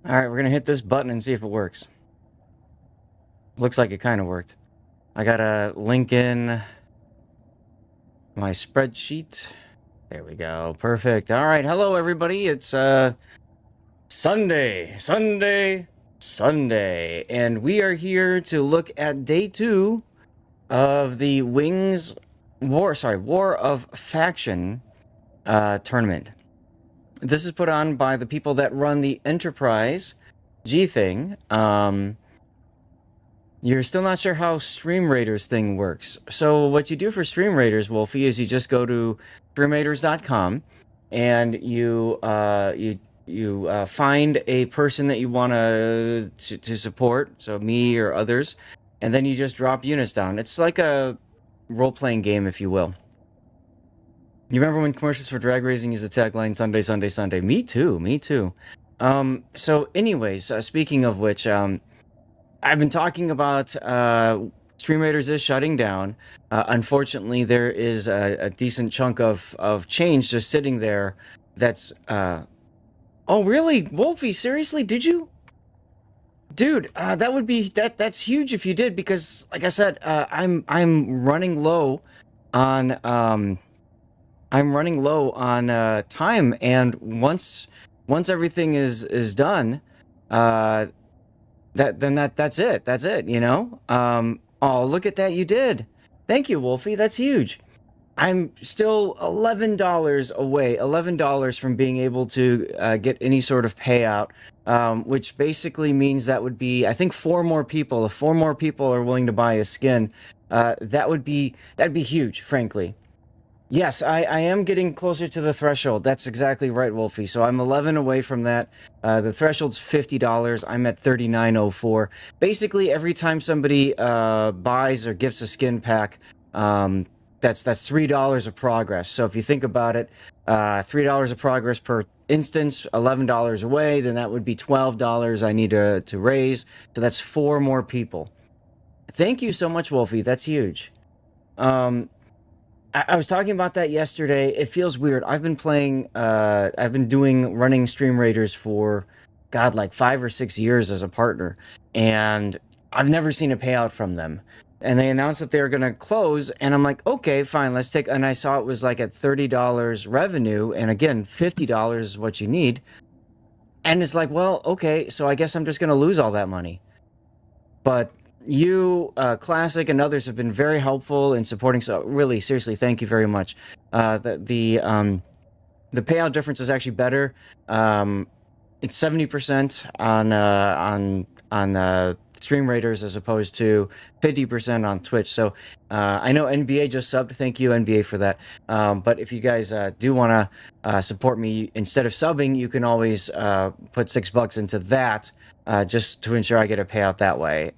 All right, we're gonna hit this button and see if it works. Looks like it kind of worked. I gotta link in my spreadsheet. There we go. Perfect. All right, hello everybody. It's Sunday, and we are here to look at day 2 of the War of Faction tournament. This is put on by the people that run the Enterprise G thing. You're still not sure how Stream Raiders thing works. So what you do for Stream Raiders, Wolfie, is you just go to streamraiders.com and you find a person that you want to support, so me or others, and then you just drop units down. It's like a role-playing game, if you will. You remember when commercials for drag racing used the tagline Sunday, Sunday, Sunday? Me too. So anyways, speaking of which, I've been talking about Stream Raiders is shutting down. Unfortunately, there is a decent chunk of change just sitting there that's... Oh, really? Wolfie, seriously? Did you? Dude, that would be... That's huge if you did, because, like I said, I'm running low on... I'm running low on time, and once everything is done, that's it, you know? Oh, look at that, you did. Thank you, Wolfie, that's huge. I'm still $11 away, $11 from being able to get any sort of payout, which basically means that would be, I think, 4 more people. If 4 more people are willing to buy a skin, that'd be huge, frankly. Yes, I am getting closer to the threshold. That's exactly right, Wolfie. So I'm 11 away from that. The threshold's $50. I'm at $39.04. Basically, every time somebody buys or gifts a skin pack, that's $3 of progress. So if you think about it, $3 of progress per instance, $11 away, then that would be $12 I need to raise. So that's 4 more people. Thank you so much, Wolfie. That's huge. I was talking about that yesterday. It feels weird. I've been running Stream Raiders for, God, like 5 or 6 years as a partner, and I've never seen a payout from them. And they announced that they were going to close, and I'm like, okay, fine, let's take, and I saw it was like at $30 revenue, and again, $50 is what you need. And it's like, well, okay, so I guess I'm just going to lose all that money. But you, Classic, and others have been very helpful in supporting. So really, seriously, thank you very much. The payout difference is actually better. It's 70% on Stream Raiders as opposed to 50% on Twitch. So I know NBA just subbed. Thank you, NBA, for that. But if you guys do want to support me instead of subbing, you can always put $6 into that. Just to ensure I get a payout that way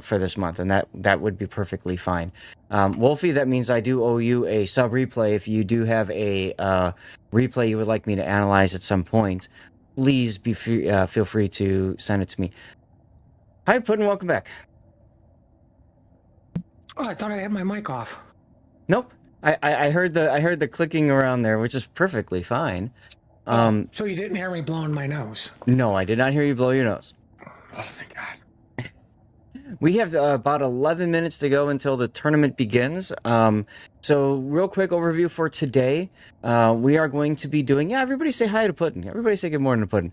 for this month, and that would be perfectly fine. Wolfie, that means I do owe you a sub replay. If you do have a replay you would like me to analyze at some point, please feel free to send it to me. Hi, Puddin', welcome back. Oh, I thought I had my mic off. Nope, I heard the clicking around there, which is perfectly fine. So you didn't hear me blowing my nose? No, I did not hear you blow your nose. Oh, thank God. We have about 11 minutes to go until the tournament begins. So real quick overview for today. We are going to be doing... Yeah, everybody say hi to Puddin'. Everybody say good morning to Puddin'.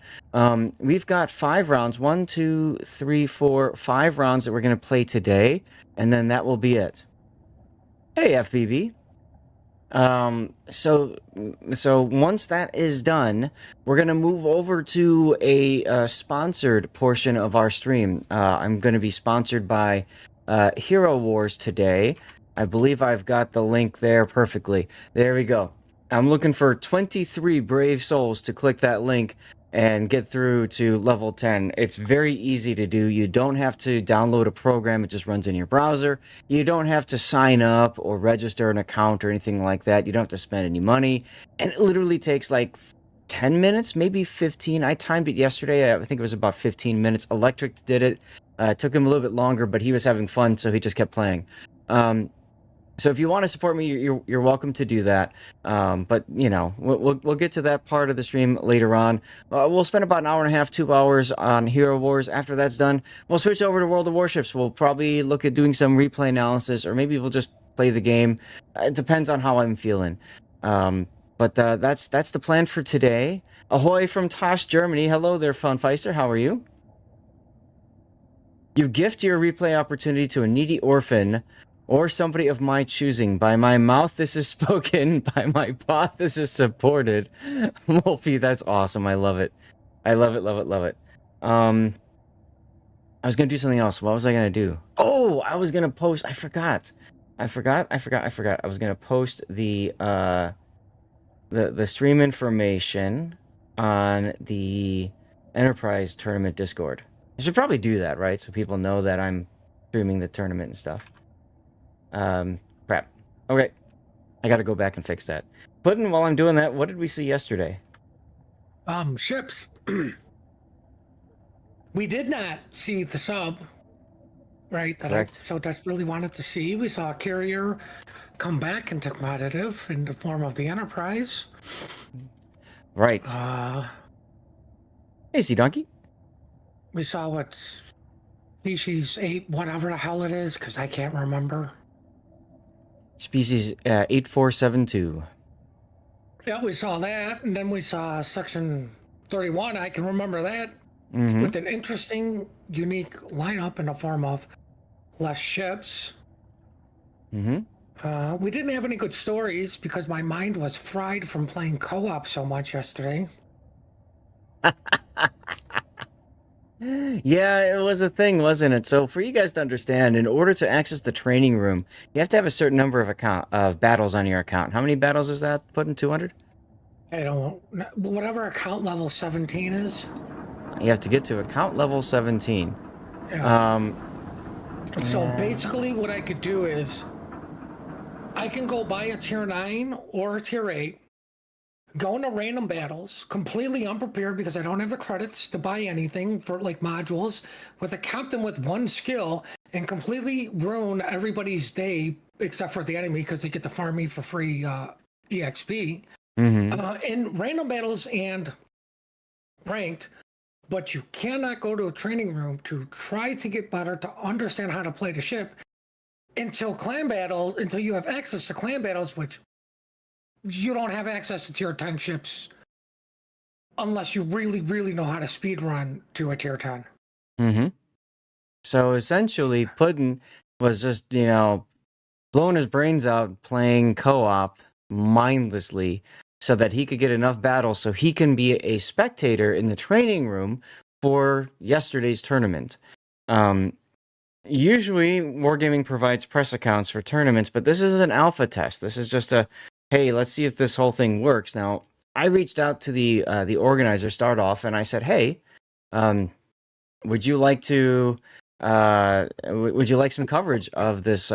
We've got 5 rounds. 1, 2, 3, 4, 5 rounds that we're going to play today. And then that will be it. Hey, FBB. So once that is done, we're going to move over to a sponsored portion of our stream. I'm going to be sponsored by Hero Wars today. I believe I've got the link there perfectly. There we go. I'm looking for 23 brave souls to click that link and get through to level 10. It's very easy to do. You don't have to download a program. It just runs in your browser. You don't have to sign up or register an account or anything like that. You don't have to spend any money. And it literally takes like 10 minutes, maybe 15. I timed it yesterday. I think it was about 15 minutes. Electric did it. It took him a little bit longer, but he was having fun, so he just kept playing. So if you want to support me, you're welcome to do that. But you know, we'll get to that part of the stream later on. We'll spend about an hour and a half, 2 hours on Hero Wars. After that's done, we'll switch over to World of Warships. We'll probably look at doing some replay analysis, or maybe we'll just play the game. It depends on how I'm feeling. But that's the plan for today. Ahoy from Tosh, Germany. Hello there, Funfeister. How are you? You gift your replay opportunity to a needy orphan or somebody of my choosing. By my mouth this is spoken, by my paw this is supported. Wolfie, that's awesome. I love it. I love it, love it, love it. I was gonna do something else. What was I gonna do? Oh, I was gonna post. I forgot. I was gonna post the stream information on the Enterprise Tournament Discord. I should probably do that, right? So people know that I'm streaming the tournament and stuff. Crap. Okay. I gotta go back and fix that. Puddin', while I'm doing that, what did we see yesterday? Ships. We did not see the sub, right? That Correct. I so desperately wanted to see. We saw a carrier come back into competitive in the form of the Enterprise. Right. Hey, Sea Donkey. We saw what species 8, whatever the hell it is, because I can't remember. Species 8472. Yeah, we saw that, and then we saw Section 31. I can remember that. Mm-hmm. With an interesting, unique lineup in the form of less ships. Mm-hmm. We didn't have any good stories because my mind was fried from playing co-op so much yesterday. Yeah, it was a thing, wasn't it? So for you guys to understand, in order to access the training room, you have to have a certain number of battles on your account. How many battles is that? Put in 200? I don't, whatever account level 17 is. You have to get to account level 17. Yeah. So basically what I could do is I can go buy a tier 9 or a tier 8, go into random battles, completely unprepared because I don't have the credits to buy anything for like modules, with a captain with one skill, and completely ruin everybody's day except for the enemy because they get to farm me for free EXP. In random battles and ranked, but you cannot go to a training room to try to get better, to understand how to play the ship until clan battle, until you have access to clan battles, which you don't have access to tier 10 ships unless you really, really know how to speed run to a tier 10. So essentially, Puddin was just, you know, blowing his brains out playing co-op mindlessly so that he could get enough battles so he can be a spectator in the training room for yesterday's tournament. Usually, Wargaming provides press accounts for tournaments, but this is an alpha test. This is just a, hey, let's see if this whole thing works. Now, I reached out to the organizer, Start Off, and I said, hey, would you like to, would you like some coverage of this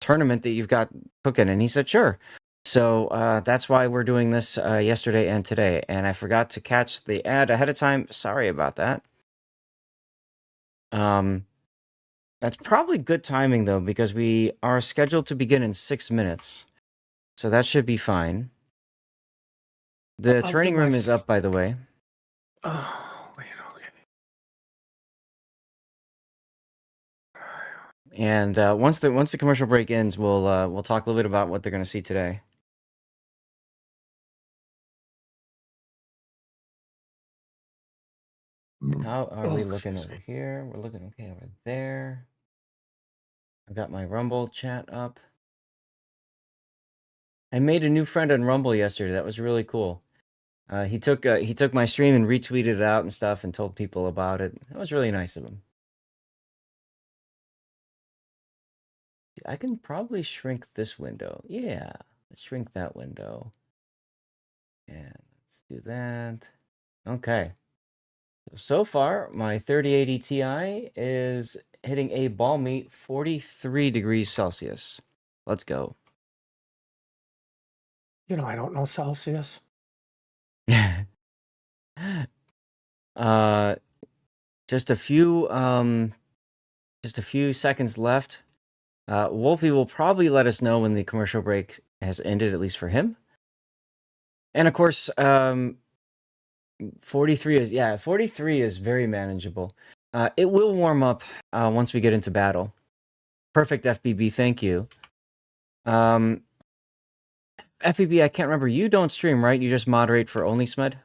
tournament that you've got cooking? And he said, sure. So that's why we're doing this yesterday and today. And I forgot to catch the ad ahead of time. Sorry about that. That's probably good timing, though, because we are scheduled to begin in 6 minutes. So that should be fine. The training room is up, by the way. Oh, wait, okay. And once the commercial break ends, we'll talk a little bit about what they're going to see today. How are we looking over here? We're looking okay over there. I've got my Rumble chat up. I made a new friend on Rumble yesterday. That was really cool. He took my stream and retweeted it out and stuff and told people about it. That was really nice of him. I can probably shrink this window. Yeah, let's shrink that window. And let's do that. Okay. So far, my 3080 Ti is hitting a balmy 43 degrees Celsius. Let's go. You know, I don't know Celsius. Just a few seconds left. Wolfie will probably let us know when the commercial break has ended, at least for him. And of course, 43 is very manageable. It will warm up once we get into battle. Perfect, FBB, thank you. FBB, I can't remember. You don't stream, right? You just moderate for Only Smed?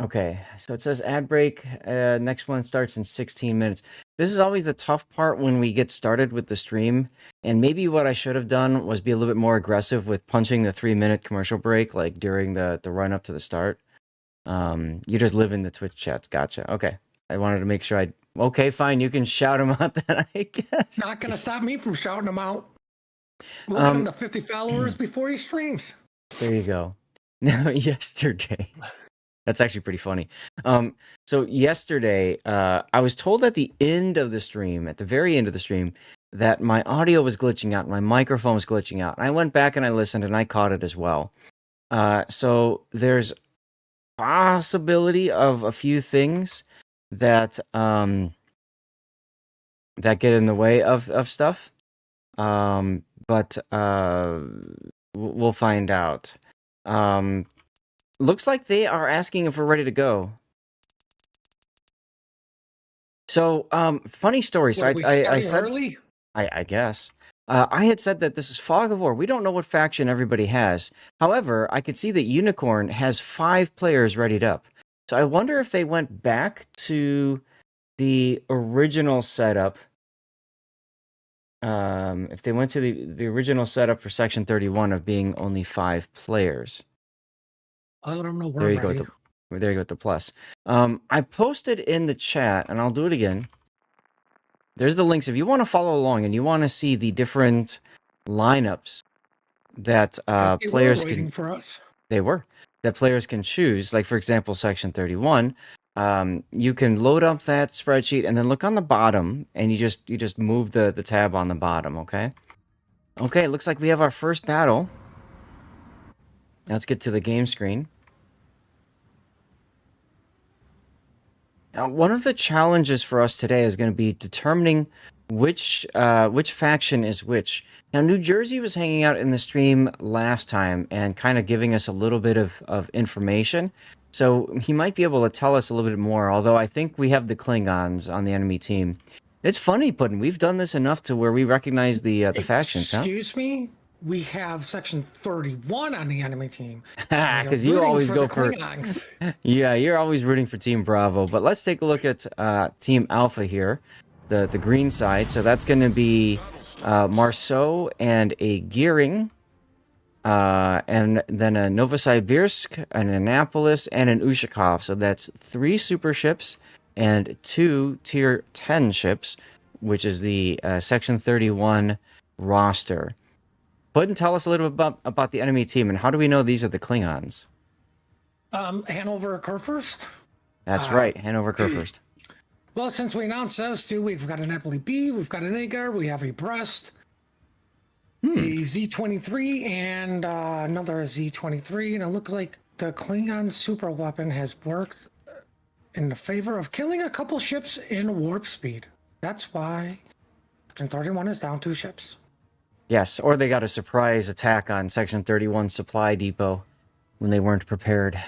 Okay, so it says ad break. Next one starts in 16 minutes. This is always the tough part when we get started with the stream. And maybe what I should have done was be a little bit more aggressive with punching the 3-minute commercial break, like during the run up to the start. You just live in the Twitch chats. Gotcha. Okay. I wanted to make sure okay, fine. You can shout them out then, I guess. Not going to stop me from shouting them out. We'll get him to 50 followers before he streams. There you go. Now, yesterday... That's actually pretty funny. So yesterday, I was told at the end of the stream, at the very end of the stream, that my audio was glitching out, my microphone was glitching out. I went back and I listened, and I caught it as well. So there's possibility of a few things that that get in the way of stuff, but we'll find out. Looks like they are asking if we're ready to go. So, funny story. So I said, early? I guess. I had said that this is Fog of War. We don't know what faction everybody has. However, I could see that Unicorn has 5 players readied up. So I wonder if they went back to the original setup. If they went to the original setup for Section 31 of being only 5 players. I don't know where. There you go. There you go with the plus. I posted in the chat, and I'll do it again. There's the links. If you want to follow along and you want to see the different lineups that players can... For us. They were. That players can choose. Like, for example, Section 31. You can load up that spreadsheet and then look on the bottom, and you just move the tab on the bottom, okay? Okay, it looks like we have our first battle. Now let's get to the game screen. Now, one of the challenges for us today is going to be determining which faction is which. Now, New Jersey was hanging out in the stream last time and kind of giving us a little bit of information. So he might be able to tell us a little bit more, although I think we have the Klingons on the enemy team. It's funny, Puddin'. We've done this enough to where we recognize the factions, huh? Excuse me? We have Section 31 on the enemy team. Because you always go for... Klingons. Yeah, you're always rooting for Team Bravo. But let's take a look at Team Alpha here, the green side. So that's going to be Marceau and a Gearing, and then a Novosibirsk, an Annapolis, and an Ushakov. So that's 3 super ships and 2 Tier 10 ships, which is the Section 31 roster. Puddin', tell us a little bit about the enemy team, and how do we know these are the Klingons? Hanover Kurfürst. That's right, Hanover Kurfürst. Well, since we announced those 2, we've got an Napoli B, we've got an Agar, we have a Brest, a Z-23, and another Z-23, and it looks like the Klingon super weapon has worked in the favor of killing a couple ships in warp speed. That's why Section 31 is down 2 ships. Yes, or they got a surprise attack on Section 31 supply depot when they weren't prepared.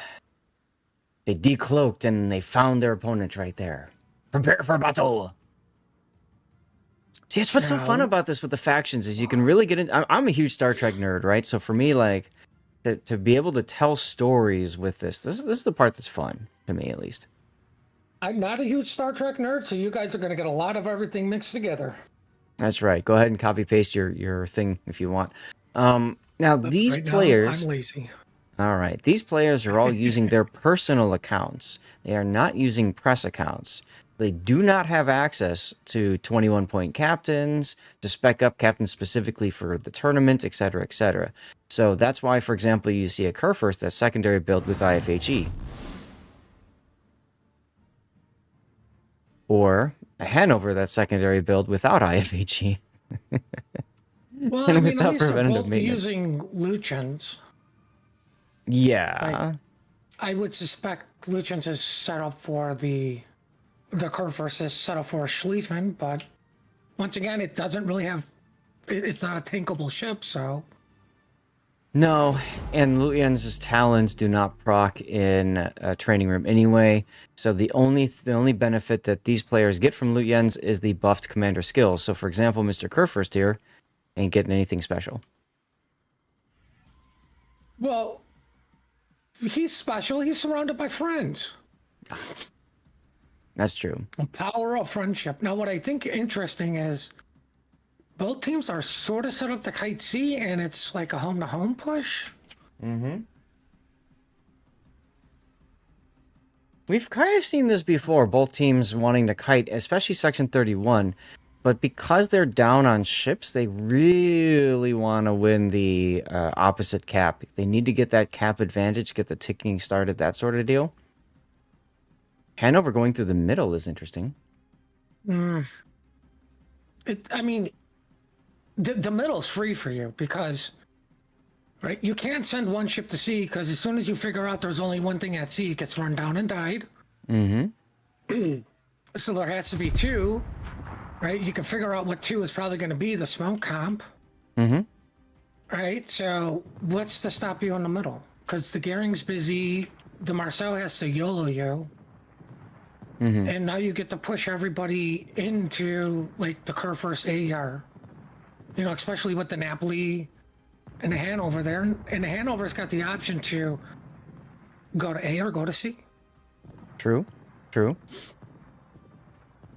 They decloaked and they found their opponent right there. Prepare for battle! See, that's what's so fun about this with the factions is you can really get in... I'm a huge Star Trek nerd, right? So for me, like, to be able to tell stories with this is the part that's fun, to me at least. I'm not a huge Star Trek nerd, so you guys are going to get a lot of everything mixed together. That's right. Go ahead and copy paste your thing if you want. Now these players, I'm lazy. All right, these players are all using their personal accounts. They are not using press accounts. They do not have access to 21-point captains, to spec up captains specifically for the tournament, etc., etc. So that's why, for example, you see a Kurfürst that's secondary build with IFHE, or a Hanover that's secondary build without IFHE. Well, I mean, at least they're both using Luchans. Yeah. I would suspect Luchans is set up for the the Kurfürst is set up for a Schlieffen, but once again, it doesn't really have. It's not a tankable ship, so. No, and Lutyens' talons do not proc in a training room anyway. So the only benefit that these players get from Lutyens is the buffed commander skills. So for example, Mr. Kurfürst here ain't getting anything special. Well, he's special. He's surrounded by friends. That's true. The power of friendship. Now, what I think interesting is both teams are sort of set up to kite C, and it's like a home-to-home push. Mm-hmm. We've kind of seen this before, both teams wanting to kite, especially Section 31. But because they're down on ships, they really want to win the opposite cap. They need to get that cap advantage, get the ticking started, that sort of deal. Hanover going through the middle is interesting. I mean, the middle's free for you because, right, you can't send one ship to sea because as soon as you figure out there's only one thing at sea, it gets run down and died. Mm-hmm. So there has to be two. Right, you can figure out what 2 is probably going to be, the smoke comp. Mm-hmm. Right, so what's to stop you in the middle? Because the Gearing's busy, the Marcel has to YOLO you. Mm-hmm. And now you get to push everybody into, like, the Kurfürst AR. You know, especially with the Napoli and the Hanover there. And the Hanover's got the option to go to A or go to C. True.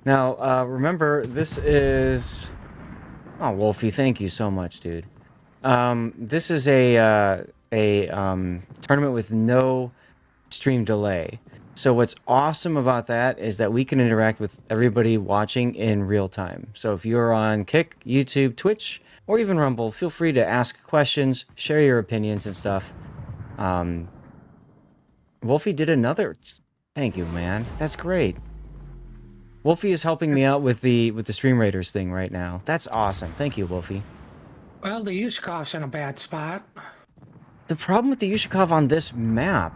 Now, remember, this is... Oh, Wolfie, thank you so much, dude. This is a tournament with no stream delay. So what's awesome about that is that we can interact with everybody watching in real time. So if you're on Kick, YouTube, Twitch, or even Rumble, feel free to ask questions, share your opinions and stuff. Wolfie did another... Thank you, man. That's great. Wolfie is helping me out with the Stream Raiders thing right now. That's awesome. Thank you, Wolfie. Well, the Yushkov's in a bad spot. The problem with the Yushkov on this map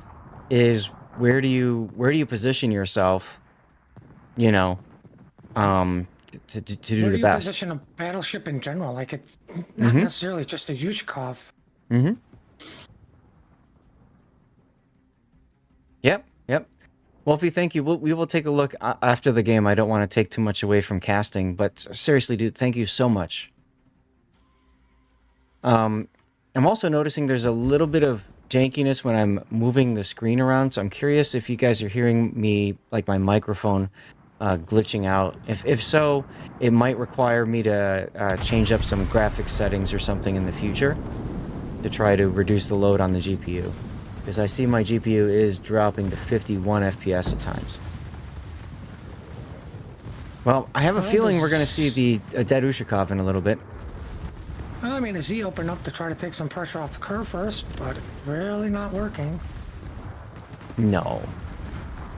is where do you position yourself, you know, to do Where the do best. you position a battleship in general? Like, it's not necessarily just a Yushkov. Mm-hmm. Yep. Wolfie, thank you. We will take a look after the game. I don't want to take too much away from casting, but seriously, dude, thank you so much. I'm also noticing there's a little bit of jankiness when I'm moving the screen around, so I'm curious if you guys are hearing me, like my microphone, glitching out. If so, it might require me to change up some graphics settings or something in the future to try to reduce the load on the GPU. Because I see my GPU is dropping to 51 FPS at times. Well, I have a feeling we're going to see a dead Ushakov in a little bit. Well, I mean, a Z opened up to try to take some pressure off the Kurfürst, but it's really not working. No.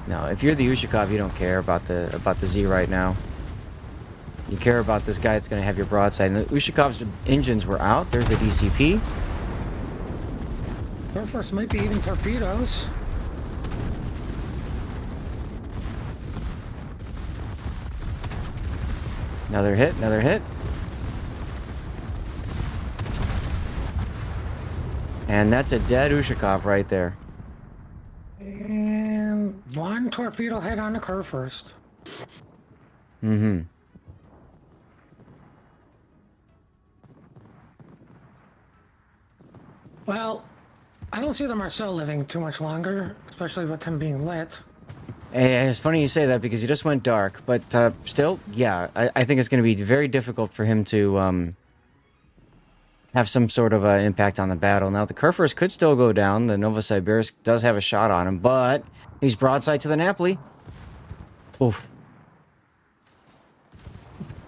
If you're the Ushakov, you don't care about the Z right now. You care about this guy that's going to have your broadside. And the Ushakov's engines were out. There's the DCP. Kurfürst might be eating torpedoes. Another hit. And that's a dead Ushakov right there. And one torpedo hit on the Kurfürst. Mm-hmm. Well, I don't see the Marcel living too much longer, especially with him being lit. Hey, it's funny you say that because he just went dark, but still, yeah, I think it's going to be very difficult for him to have some sort of impact on the battle. Now, the Kurfürst could still go down. The Novosibirsk does have a shot on him, but he's broadside to the Napoli. Oof.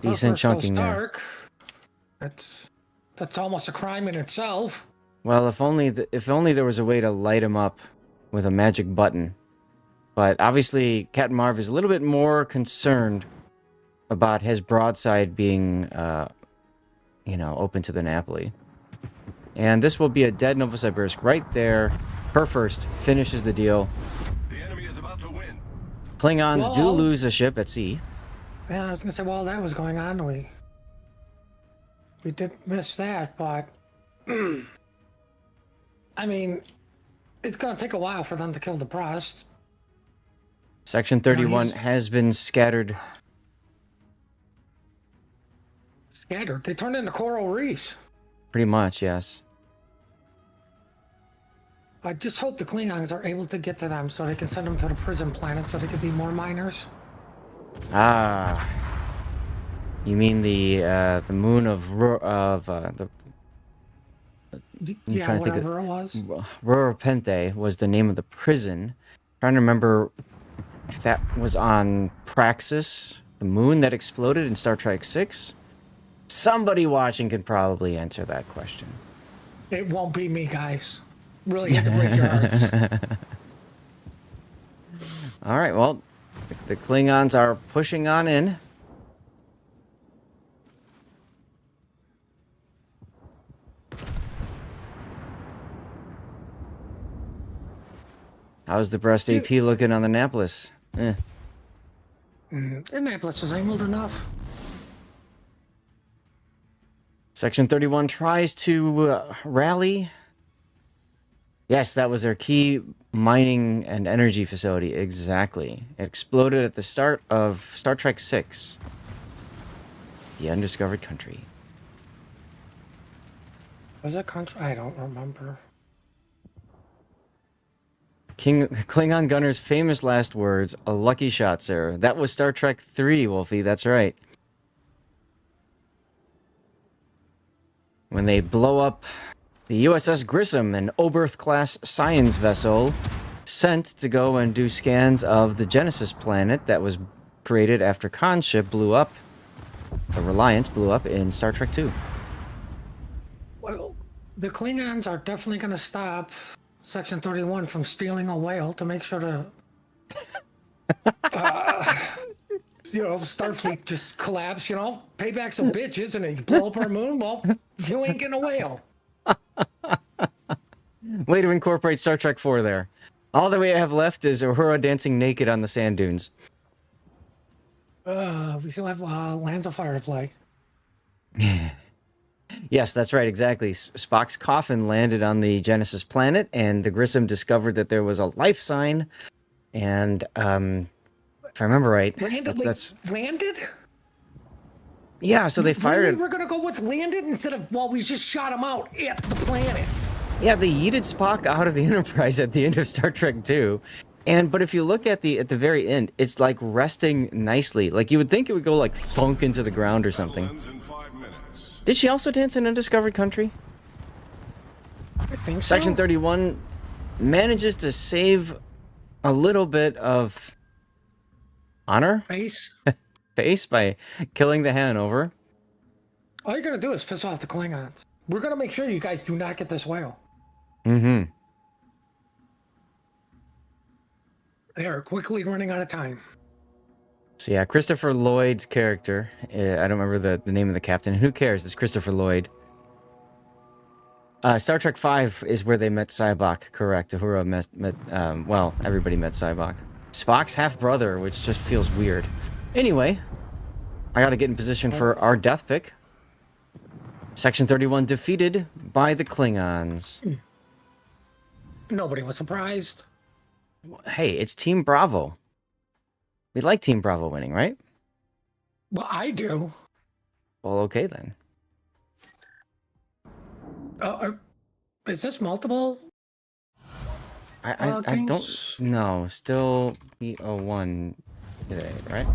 Decent chunking there. That's almost a crime in itself. Well, if only there was a way to light him up with a magic button. But obviously, Captain Marv is a little bit more concerned about his broadside being, open to the Napoli. And this will be a dead Novosibirsk right there. Kurfürst finishes the deal. The enemy is about to win. Klingons do lose a ship at sea. Yeah, I was gonna say, while that was going on, we did miss that, but I mean, it's gonna take a while for them to kill the Prost. Section 31 has been scattered. Scattered? They turned into coral reefs. Pretty much, yes. I just hope the Klingons are able to get to them so they can send them to the prison planet so they can be more miners. Ah. You mean the moon of the... Yeah, whatever it was. Rurapente was the name of the prison. Trying to remember if that was on Praxis, the moon that exploded in Star Trek 6. Somebody watching can probably answer that question. It won't be me, guys. Really hit the break your hearts. All right, well, the Klingons are pushing on in. How's the breast AP looking on the Annapolis? Annapolis is angled enough. Section 31 tries to rally. Yes, that was their key mining and energy facility. Exactly. It exploded at the start of Star Trek 6. The Undiscovered Country. Was it country? I don't remember. Klingon Gunner's famous last words, a lucky shot, sir. That was Star Trek 3, Wolfie, that's right. When they blow up the USS Grissom, an Oberth-class science vessel sent to go and do scans of the Genesis planet that was created after Khan's ship blew up, the Reliant blew up in Star Trek 2. Well, the Klingons are definitely going to stop Section 31 from stealing a whale to make sure to, Starfleet just collapse, Payback's a bitch, isn't it? You blow up our moon, well, you ain't getting a whale. Way to incorporate Star Trek 4 there. All that we have left is Uhura dancing naked on the sand dunes. We still have Lands of Fire to play. Yes, that's right, exactly. Spock's coffin landed on the Genesis planet, and the Grissom discovered that there was a life sign. And if I remember right, that's landed. Yeah, so they fired. Really? We're gonna go with landed instead of we just shot him out at the planet. Yeah, they yeeted Spock out of the Enterprise at the end of Star Trek 2. But if you look at the very end, it's like resting nicely. Like you would think it would go like thunk into the ground or something. Did she also dance in Undiscovered Country? I think so. Section 31 manages to save a little bit of honor? Face by killing the Hanover. All you're gonna do is piss off the Klingons. We're gonna make sure you guys do not get this whale. Mm-hmm. They are quickly running out of time. So yeah, Christopher Lloyd's character, I don't remember the name of the captain. Who cares? It's Christopher Lloyd. Star Trek 5 is where they met Sybok, correct. Uhura met everybody met Sybok. Spock's half-brother, which just feels weird. Anyway, I gotta get in position for our death pick. Section 31 defeated by the Klingons. Nobody was surprised. Hey, it's Team Bravo. We like Team Bravo winning, right? Well, I do. Well, okay then. Is this multiple? I don't know. Still B01 today, right?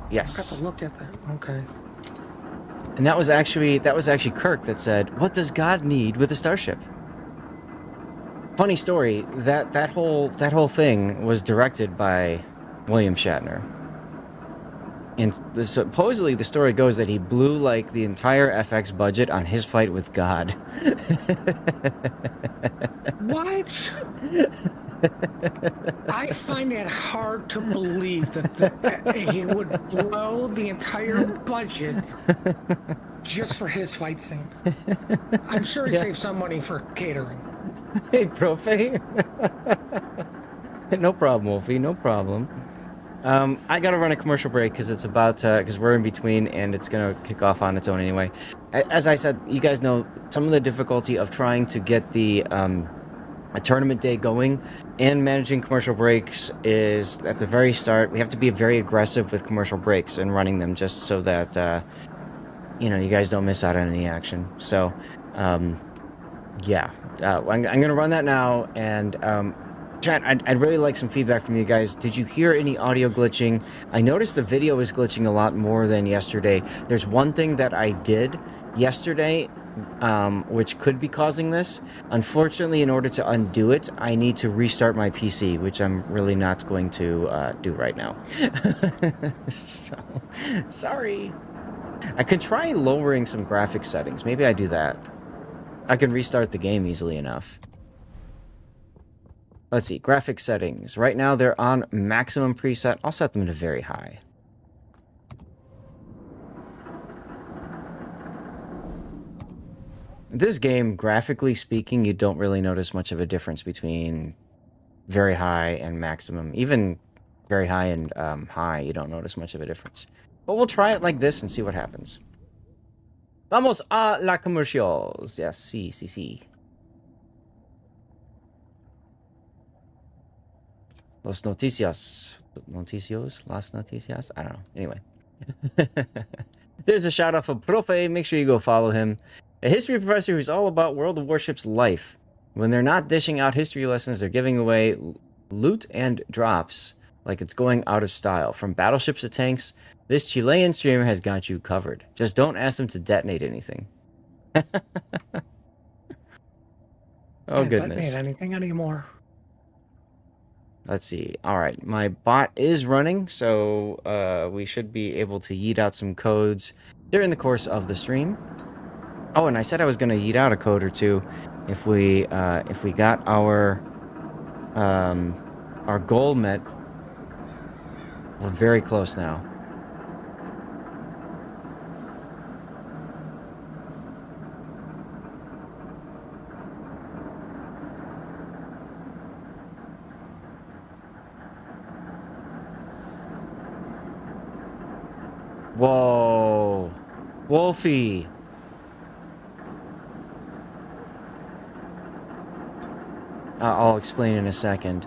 Yes. I have to look at that. Okay. And that was actually Kirk that said, "What does God need with a starship?" Funny story. That whole thing was directed by William Shatner. And supposedly the story goes that he blew like the entire FX budget on his fight with God. What? I find it hard to believe that he would blow the entire budget just for his fight scene. I'm sure he saved some money for catering. Hey, Profe. No problem, Wolfie. No problem. I gotta run a commercial break because it's about because we're in between and it's gonna kick off on its own anyway. As I said, you guys know some of the difficulty of trying to get the a tournament day going and managing commercial breaks is at the very start. We have to be very aggressive with commercial breaks and running them just so that you know, you guys don't miss out on any action. So, yeah, I'm gonna run that now and. Chat, I'd really like some feedback from you guys. Did you hear any audio glitching? I noticed the video was glitching a lot more than yesterday. There's one thing that I did yesterday, which could be causing this. Unfortunately, in order to undo it, I need to restart my PC, which I'm really not going to do right now. So, sorry. I could try lowering some graphics settings. Maybe I do that. I can restart the game easily enough. Let's see, graphics settings. Right now they're on maximum preset. I'll set them to very high. This game, graphically speaking, you don't really notice much of a difference between very high and maximum. Even very high and high, you don't notice much of a difference. But we'll try it like this and see what happens. Vamos a la comercials. Yes, sí. Los noticias. Noticios? Las noticias? I don't know. Anyway. There's a shout out for Profe. Make sure you go follow him. A history professor who's all about World of Warships life. When they're not dishing out history lessons, they're giving away loot and drops like it's going out of style. From battleships to tanks, this Chilean streamer has got you covered. Just don't ask them to detonate anything. Oh, goodness. Detonate anything anymore. Let's see. All right, my bot is running, so we should be able to yeet out some codes during the course of the stream. Oh, and I said I was going to yeet out a code or two if we got our goal met. We're very close now. Whoa. Wolfie. I'll explain in a second.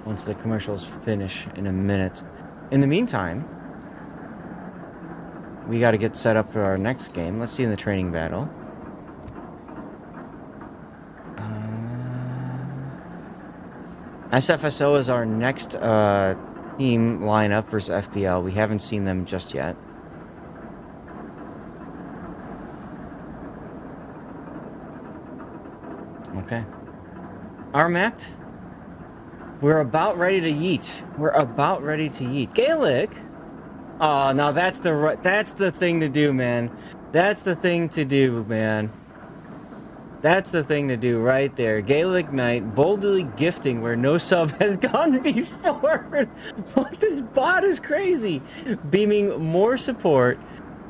Once the commercials finish in a minute. In the meantime, we got to get set up for our next game. Let's see in the training battle. SFSO is our next team lineup versus FPL. We haven't seen them just yet. Okay. Armact? We're about ready to yeet. We're about ready to yeet. Gaelic? Oh, now that's the thing to do, man. That's the thing to do, man. That's the thing to do right there. Gaelic Knight boldly gifting where no sub has gone before. What, this bot is crazy. Beaming more support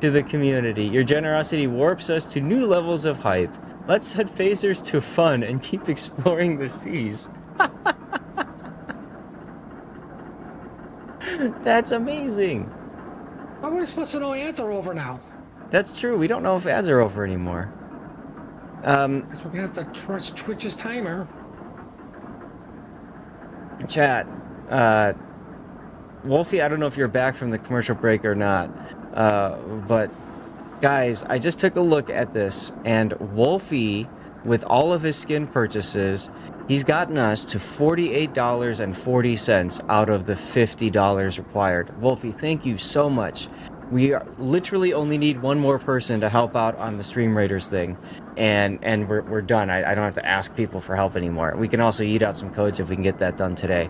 to the community. Your generosity warps us to new levels of hype. Let's set phasers to fun and keep exploring the seas. That's amazing. How are we supposed to know ads are over now? That's true. We don't know if ads are over anymore. We're gonna have to trust Twitch's timer. Chat. Wolfie, I don't know if you're back from the commercial break or not. But guys, I just took a look at this, and Wolfie, with all of his skin purchases, he's gotten us to $48.40 out of the $50 required. Wolfie, thank you so much. We literally only need one more person to help out on the Stream Raiders thing, and we're done. I don't have to ask people for help anymore. We can also eat out some codes if we can get that done today.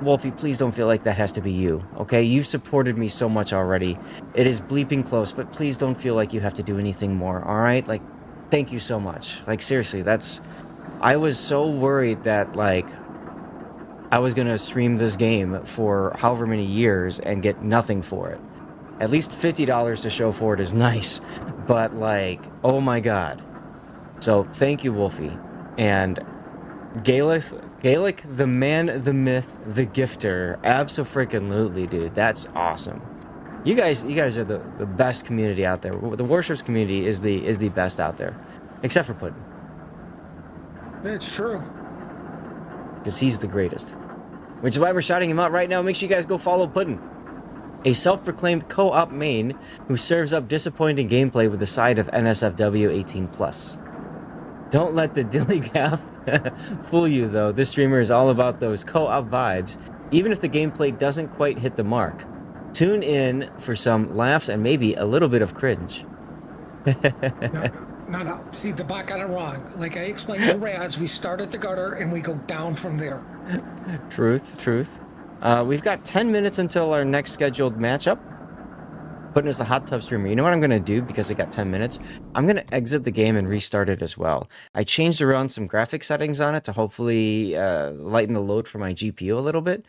Wolfie, please don't feel like that has to be you, okay? You've supported me so much already. It is bleeping close, but please don't feel like you have to do anything more, alright? Like, thank you so much. Like, seriously, I was so worried that, like, I was gonna stream this game for however many years and get nothing for it. At least $50 to show for it is nice, but, like, oh my god. So, thank you, Wolfie. And Gaelic, Gaelic, the man, the myth, the gifter. Abso-freaking-lutely, dude. That's awesome. You guys are the best community out there. The Warships community is the best out there, except for Puddin, It's true. because he's the greatest. Which is why we're shouting him out right now. Make sure you guys go follow Puddin, a self-proclaimed co-op main who serves up disappointing gameplay with a side of NSFW 18+. Don't let the dilly gap fool you, though. This streamer is all about those co-op vibes, even if the gameplay doesn't quite hit the mark. Tune in for some laughs and maybe a little bit of cringe. No. See, the bot got it wrong. Like I explained to Raz, we start at the gutter and we go down from there. Truth. We've got 10 minutes until our next scheduled matchup. Putting as a hot tub streamer. You know what I'm going to do because I got 10 minutes? I'm going to exit the game and restart it as well. I changed around some graphic settings on it to hopefully lighten the load for my GPU a little bit.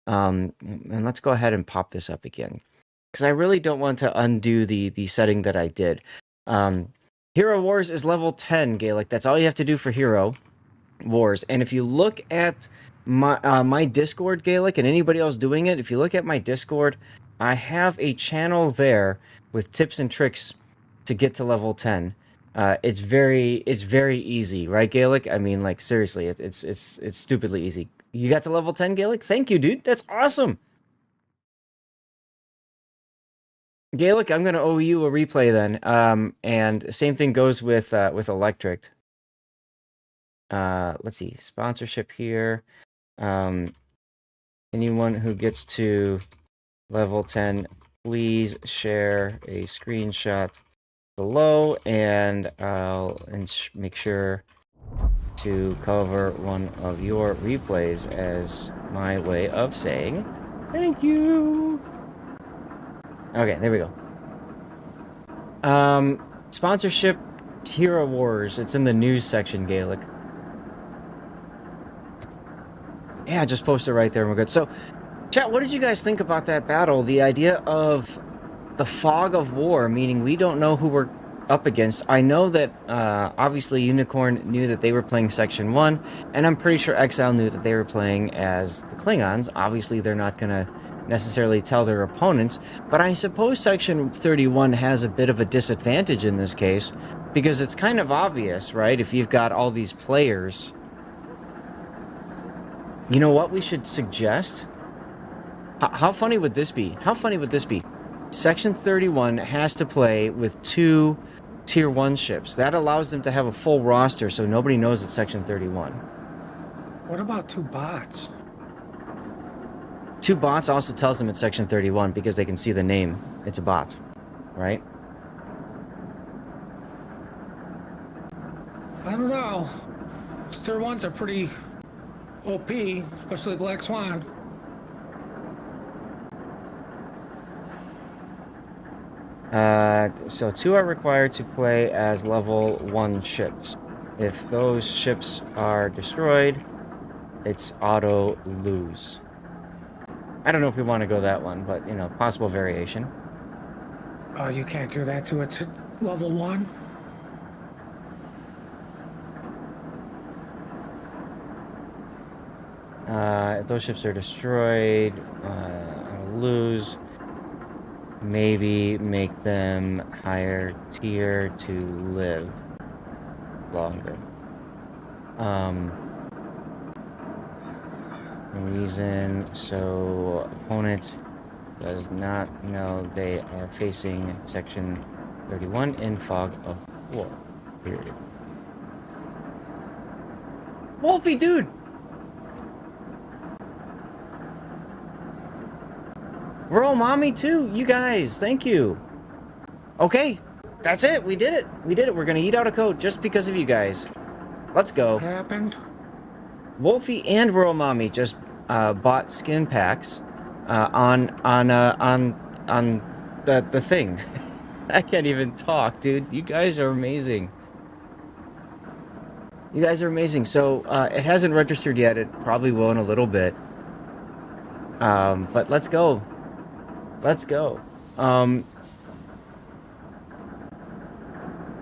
And let's go ahead and pop this up again, because I really don't want to undo the setting that I did. Hero Wars is level 10, Gaelic. That's all you have to do for Hero Wars. And if you look at my Discord, Gaelic, and anybody else doing it, if you look at my Discord, I have a channel there with tips and tricks to get to level 10. It's very easy, right, Gaelic? I mean, like, seriously, it's stupidly easy. You got to level 10, Gaelic? Thank you, dude. That's awesome. Gaelic, I'm gonna owe you a replay then. And same thing goes with Electric. Let's see, sponsorship here. Anyone who gets to level 10, please share a screenshot below, and I'll make sure to cover one of your replays as my way of saying thank you. Okay, there we go. Sponsorship, Hero Wars. It's in the news section, Gaelic. Yeah, just post it right there and we're good. So, chat, what did you guys think about that battle? The idea of the fog of war, meaning we don't know who we're up against. I know that, obviously, Unicorn knew that they were playing Section 1, and I'm pretty sure Exile knew that they were playing as the Klingons. Obviously, they're not going to necessarily tell their opponents, but I suppose Section 31 has a bit of a disadvantage in this case, because it's kind of obvious, right? If you've got all these players. You know what we should suggest? How funny would this be? How funny would this be? Section 31 has to play with 2 Tier 1 ships. That allows them to have a full roster, so nobody knows it's Section 31. What about 2 bots? 2 bots also tells them it's Section 31 because they can see the name. It's a bot, right? I don't know. Tier 1s are pretty OP, especially Black Swan. So 2 are required to play as level 1 ships. If those ships are destroyed, it's auto lose. I don't know if we want to go that one, but, you know, possible variation. Oh, you can't do that to a level 1? If those ships are destroyed, lose. Maybe make them higher tier to live longer. Reason so opponent does not know they are facing Section 31 in fog of war. Period. Wolfie, dude! Roll mommy too, you guys, thank you. Okay, that's it, we did it. We did it, we're gonna eat out a code just because of you guys. Let's go. What happened? Wolfie and Royal Mommy just bought skin packs on the thing. I can't even talk, dude. You guys are amazing. You guys are amazing. So it hasn't registered yet. It probably will in a little bit. But let's go. Let's go.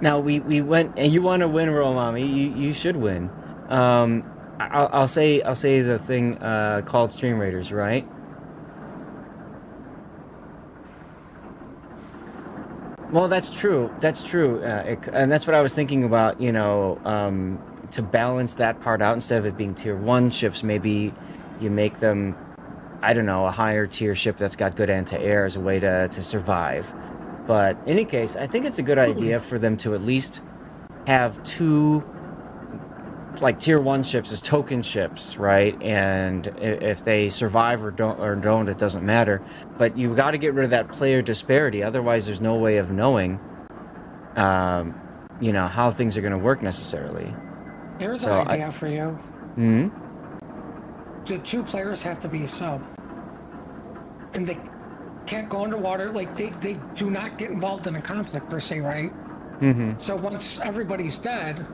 Now we went, and you want to win, Royal Mommy. You should win. I'll say the thing called Stream Raiders, right? Well, that's true. That's true. And that's what I was thinking about, to balance that part out instead of it being tier one ships, maybe you make them, I don't know, a higher tier ship that's got good anti-air as a way to survive. But in any case, I think it's a good idea for them to at least have two like tier one ships as token ships, right? And if they survive or don't, it doesn't matter. But you got to get rid of that player disparity. Otherwise, there's no way of knowing, um, how things are going to work necessarily. Here's an So idea for you. hmm The two players have to be a sub, and they can't go underwater. Like they do not get involved in a conflict per se, right? hmm So once everybody's dead,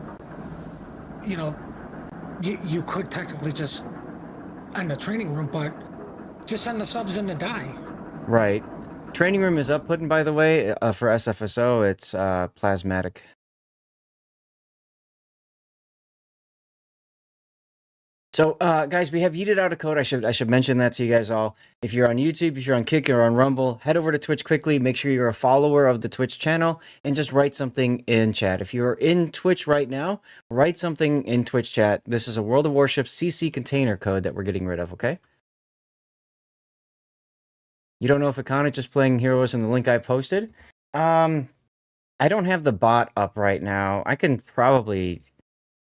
you know, you could technically just end the training room, but just send the subs in to die. Right. Training room is up, putting by the way, for SFSO. It's plasmatic. So, guys, we have yeeted out a code. I should mention that to you guys all. If you're on YouTube, if you're on Kick or on Rumble, head over to Twitch quickly. Make sure you're a follower of the Twitch channel and just write something in chat. If you're in Twitch right now, write something in Twitch chat. This is a World of Warships CC container code that we're getting rid of, okay? You don't know if Iconic just playing Heroes in the link I posted? I don't have the bot up right now. I can probably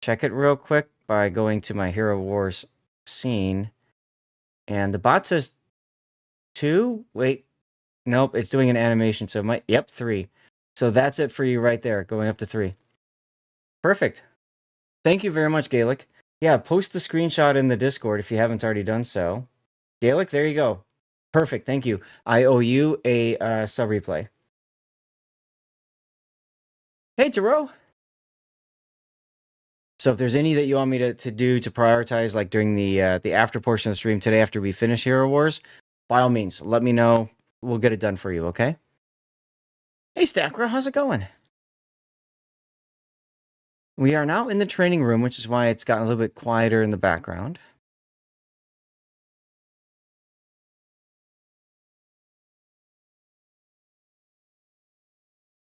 check it real quick by going to my Hero Wars scene. And the bot says 2. Wait, nope, it's doing an animation. So yep, 3. So that's it for you right there, going up to 3. Perfect. Thank you very much, Gaelic. Yeah, post the screenshot in the Discord if you haven't already done so. Gaelic, there you go. Perfect, thank you. I owe you a sub replay. Hey, Taro. So if there's any that you want me to do to prioritize, like during the after portion of the stream today after we finish Hero Wars, by all means, let me know. We'll get it done for you, okay? Hey, Stackra, how's it going? We are now in the training room, which is why it's gotten a little bit quieter in the background.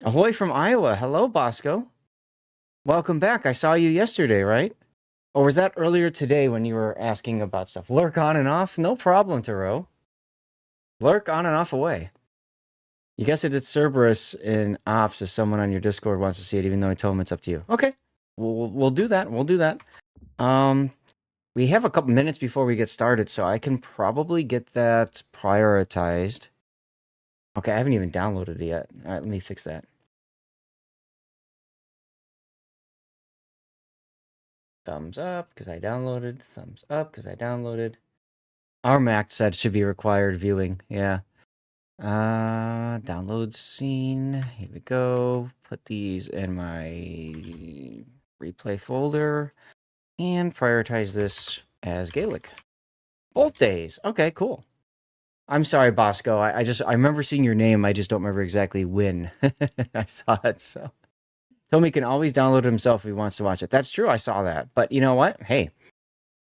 Ahoy from Iowa. Hello, Bosco. Welcome back. I saw you yesterday, right? Or was that earlier today when you were asking about stuff? Lurk on and off? No problem, Taro. Lurk on and off away. You guessed it, it's Cerberus in Ops if someone on your Discord wants to see it, even though I told him it's up to you. Okay, we'll do that. We'll do that. We have a couple minutes before we get started, so I can probably get that prioritized. Okay, I haven't even downloaded it yet. All right, let me fix that. Thumbs up, because I downloaded. Thumbs up, because I downloaded. Our Mac said should be required viewing. Yeah. Download scene. Here we go. Put these in my replay folder and prioritize this as Gaelic. Both days. Okay, cool. I'm sorry, Bosco. I remember seeing your name. I just don't remember exactly when I saw it. So Tommy can always download it himself if he wants to watch it. That's true. I saw that. But you know what? Hey,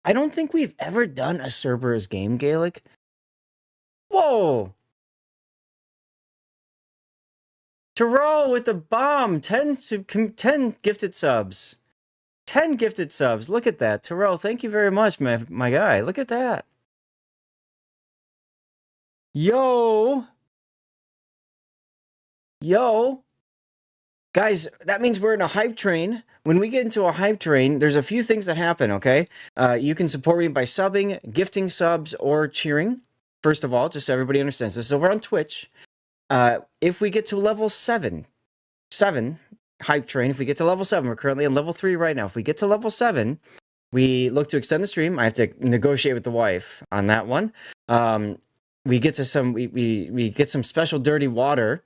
I don't think we've ever done a Cerberus game, Gaelic. Whoa! Taro with the bomb. 10 gifted subs. 10 gifted subs. Look at that. Taro, thank you very much, my guy. Look at that. Yo. Yo. Guys, that means we're in a hype train. When we get into a hype train, there's a few things that happen, okay? You can support me by subbing, gifting subs, or cheering. First of all, just so everybody understands, this is over on Twitch. If we get to level 7, hype train, if we get to level 7, we're currently on level 3 right now. If we get to level 7, we look to extend the stream. I have to negotiate with the wife on that one. We get to we get some special dirty water,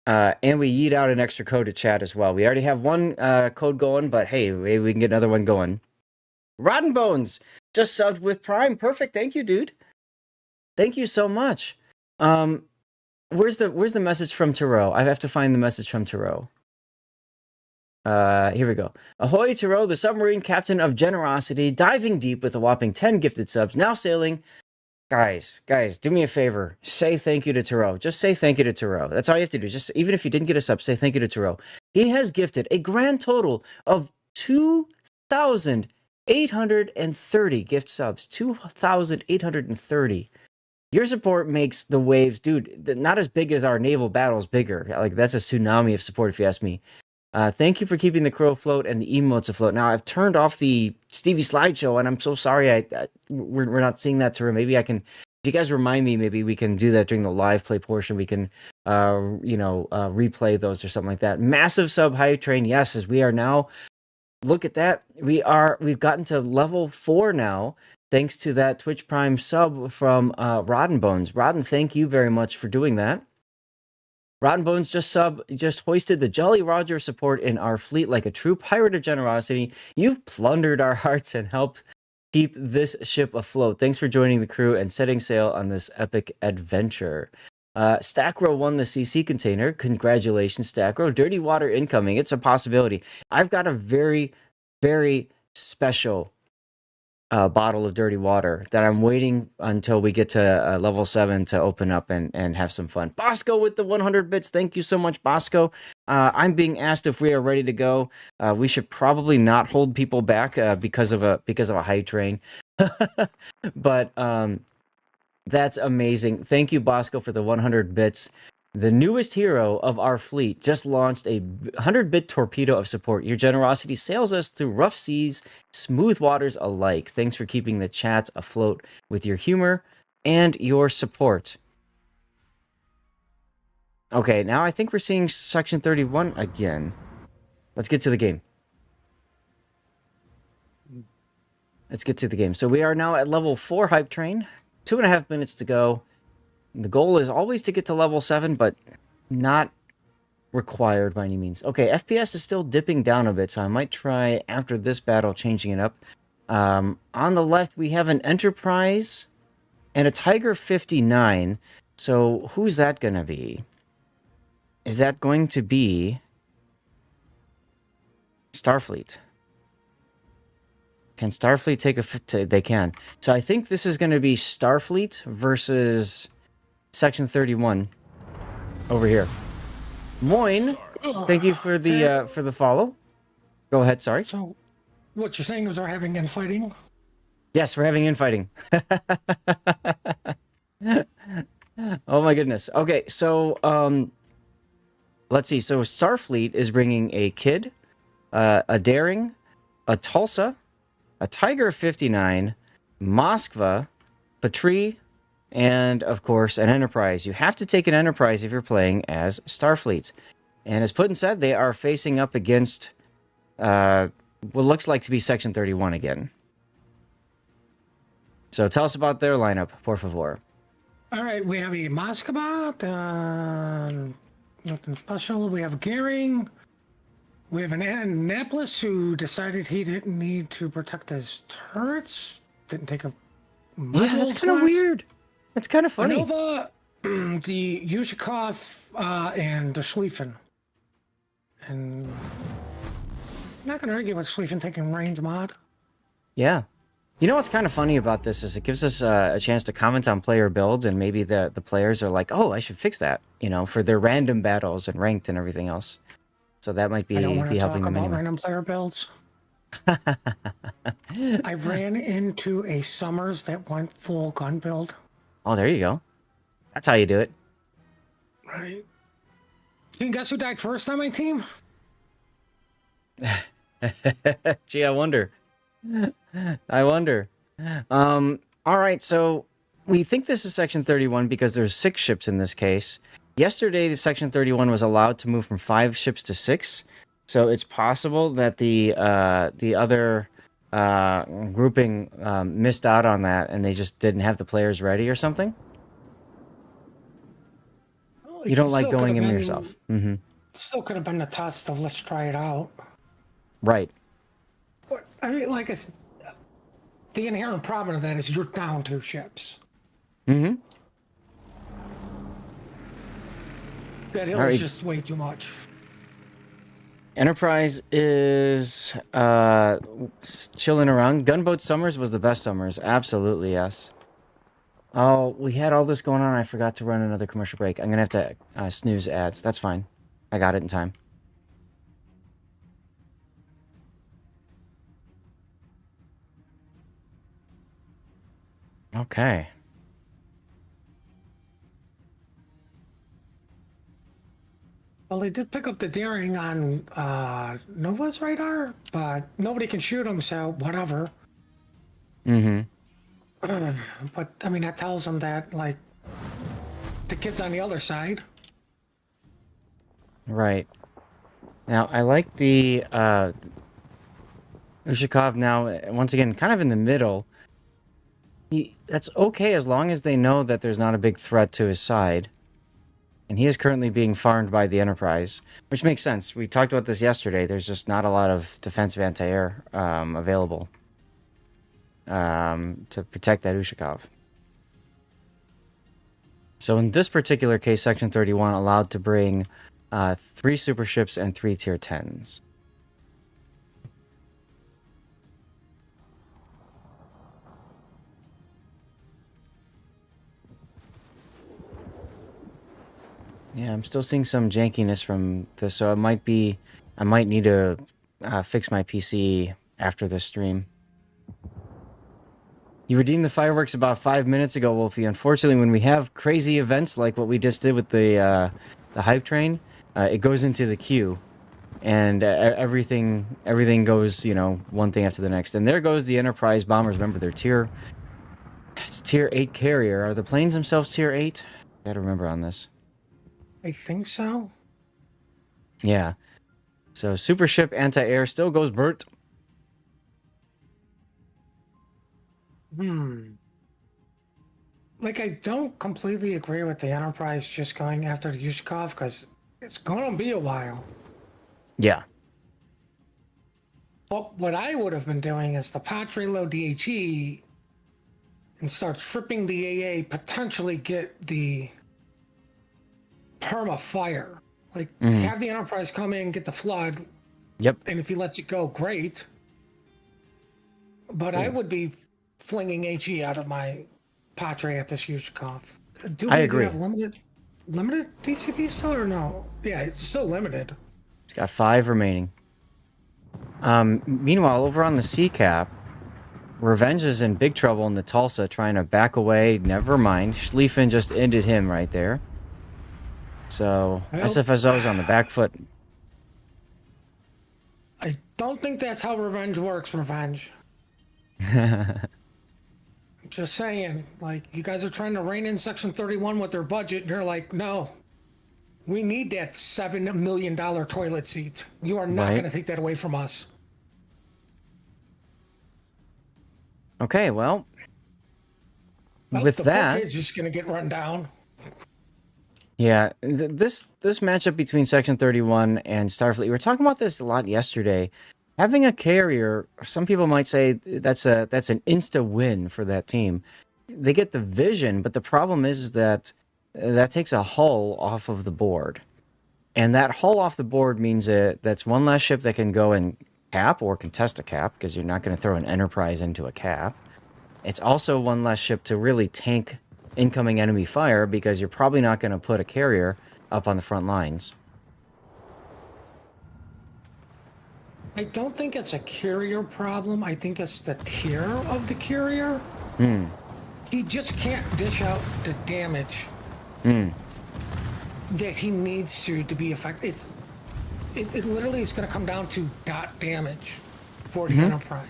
and we yeet out an extra code to chat as well. We already have one code going, but hey, maybe we can get another one going. Rotten Bones just subbed with Prime. Perfect. Thank you, dude. Thank you so much. Where's the message from Taro? I have to find the message from Taro. Here we go. Ahoy, Taro, the submarine captain of generosity, diving deep with a whopping 10 gifted subs, now sailing. Guys, do me a favor. Say thank you to Taro. Just say thank you to Taro. That's all you have to do. Just even if you didn't get a sub, say thank you to Taro. He has gifted a grand total of 2,830 gift subs. 2,830. Your support makes the waves, dude, not as big as our naval battles, bigger. Like, that's a tsunami of support, if you ask me. Thank you for keeping the crow afloat and the emotes afloat. Now, I've turned off the Stevie slideshow, and I'm so sorry we're not seeing that, Tara. Maybe I can, if you guys remind me, maybe we can do that during the live play portion. We can, replay those or something like that. Massive sub hype train, yes, as we are now. Look at that. We've gotten to level 4 now, thanks to that Twitch Prime sub from Rodden Bones. Rodden, thank you very much for doing that. Rotten Bones just hoisted the Jolly Roger support in our fleet like a true pirate of generosity. You've plundered our hearts and helped keep this ship afloat. Thanks for joining the crew and setting sail on this epic adventure. Stackrow won the CC container. Congratulations, Stackrow. Dirty water incoming. It's a possibility. I've got a very, very special bottle of dirty water that I'm waiting until we get to level 7 to open up and have some fun. Bosco with the 100 bits. Thank you so much, Bosco. I'm being asked if we are ready to go. We should probably not hold people back because of a high train. But that's amazing. Thank you, Bosco, for the 100 bits. The newest hero of our fleet just launched a 100-bit torpedo of support. Your generosity sails us through rough seas, smooth waters alike. Thanks for keeping the chat afloat with your humor and your support. Okay, now I think we're seeing Section 31 again. Let's get to the game. So we are now at level 4 hype train. 2.5 minutes to go. The goal is always to get to level 7, but not required by any means. Okay, FPS is still dipping down a bit, so I might try, after this battle, changing it up. On the left, we have an Enterprise and a Tiger 59. So who's that going to be? Is that going to be Starfleet? Can Starfleet take a... They can. So I think this is going to be Starfleet versus... Section 31 over here. Moin, thank you for the follow. Go ahead, sorry. So, what you're saying is we're having infighting? Yes, we're having infighting. Oh my goodness. Okay, so let's see. So Starfleet is bringing a Kid, a Daring, a Tulsa, a Tiger 59, Moskva, Patri, and, of course, an Enterprise. You have to take an Enterprise if you're playing as Starfleet. And as Putin said, they are facing up against what looks like to be Section 31 again. So tell us about their lineup, por favor. All right, we have a Moskva, nothing special. We have a Gearing. We have an Annapolis who decided he didn't need to protect his turrets. Didn't take a... Yeah, that's kind of weird. That's kind of funny. Nova, the Yushikov, and the Schlieffen. And I'm not going to argue with Schlieffen taking range mod. Yeah. You know what's kind of funny about this is it gives us a chance to comment on player builds, and maybe the players are like, oh, I should fix that, for their random battles and ranked and everything else. So that might be helping them anyway. Random player builds. I ran into a Summers that went full gun build. Oh, there you go. That's how you do it. Right. You can guess who died first on my team? Gee, I wonder. All right, so we think this is Section 31 because there's 6 ships in this case. Yesterday, the Section 31 was allowed to move from 5 ships to 6. So it's possible that the other grouping missed out on that, and they just didn't have the players ready or something. Well, you don't like going in yourself. Mm-hmm. Still could have been a test of let's try it out. Right. But, I mean, the inherent problem of that is you're down 2 ships. Mm-hmm. That hill is just way too much. Enterprise is chilling around. Gunboat Summers was the best summers. Absolutely, yes. Oh, we had all this going on. I forgot to run another commercial break. I'm going to have to snooze ads. That's fine. I got it in time. Okay. Well, they did pick up the Daring on Nova's radar, but nobody can shoot them, so whatever. Mm-hmm. But, I mean, that tells them that, like, the kid's on the other side. Right. Now, I like the Ushakov now, once again, kind of in the middle. That's okay as long as they know that there's not a big threat to his side. And he is currently being farmed by the Enterprise, which makes sense. We talked about this yesterday. There's just not a lot of defensive anti-air available to protect that Ushakov. So in this particular case, Section 31 allowed to bring 3 super ships and 3 tier 10s. Yeah, I'm still seeing some jankiness from this, so I might need to fix my PC after this stream. You redeemed the fireworks about 5 minutes ago, Wolfie. Unfortunately, when we have crazy events like what we just did with the hype train, it goes into the queue, and everything goes, you know, one thing after the next. And there goes the Enterprise bombers. Remember, they're it's tier 8 carrier. Are the planes themselves tier 8? Gotta remember on this. I think so. Yeah. So super ship anti-air still goes Bert. Like, I don't completely agree with the Enterprise just going after the Yushkov, because it's going to be a while. Yeah. But what I would have been doing is the Patre load DHE and start tripping the AA, potentially get the perma fire. Like, have the Enterprise come in, get the flood. Yep. And if he lets it go, great. But I would be flinging HE out of my Patre at this Yushkov. Do we I agree. have limited DCP still or no? Yeah, it's still limited. He's got 5 remaining. Meanwhile, over on the C-Cap, Revenge is in big trouble in the Tulsa, trying to back away. Never mind. Schlieffen just ended him right there. So, Well, SFSO's on the back foot. I don't think that's how Revenge works, Revenge. Just saying, like, you guys are trying to rein in Section 31 with their budget, and you're like, no, we need that $7 million toilet seat. You are not going to take that away from us. Okay, well, With that, poor kid's just going to get run down. Yeah, this matchup between Section 31 and Starfleet, we were talking about this a lot yesterday. Having a carrier, some people might say that's an insta win for that team. They get the vision, but the problem is that takes a hull off of the board. And that hull off the board means that's one less ship that can go and cap or contest a cap, because you're not going to throw an Enterprise into a cap. It's also one less ship to really tank incoming enemy fire, because you're probably not going to put a carrier up on the front lines. I don't think it's a carrier problem. I think it's the tier of the carrier. He just can't dish out the damage that he needs to be effective. It literally is going to come down to dot damage for the Enterprise.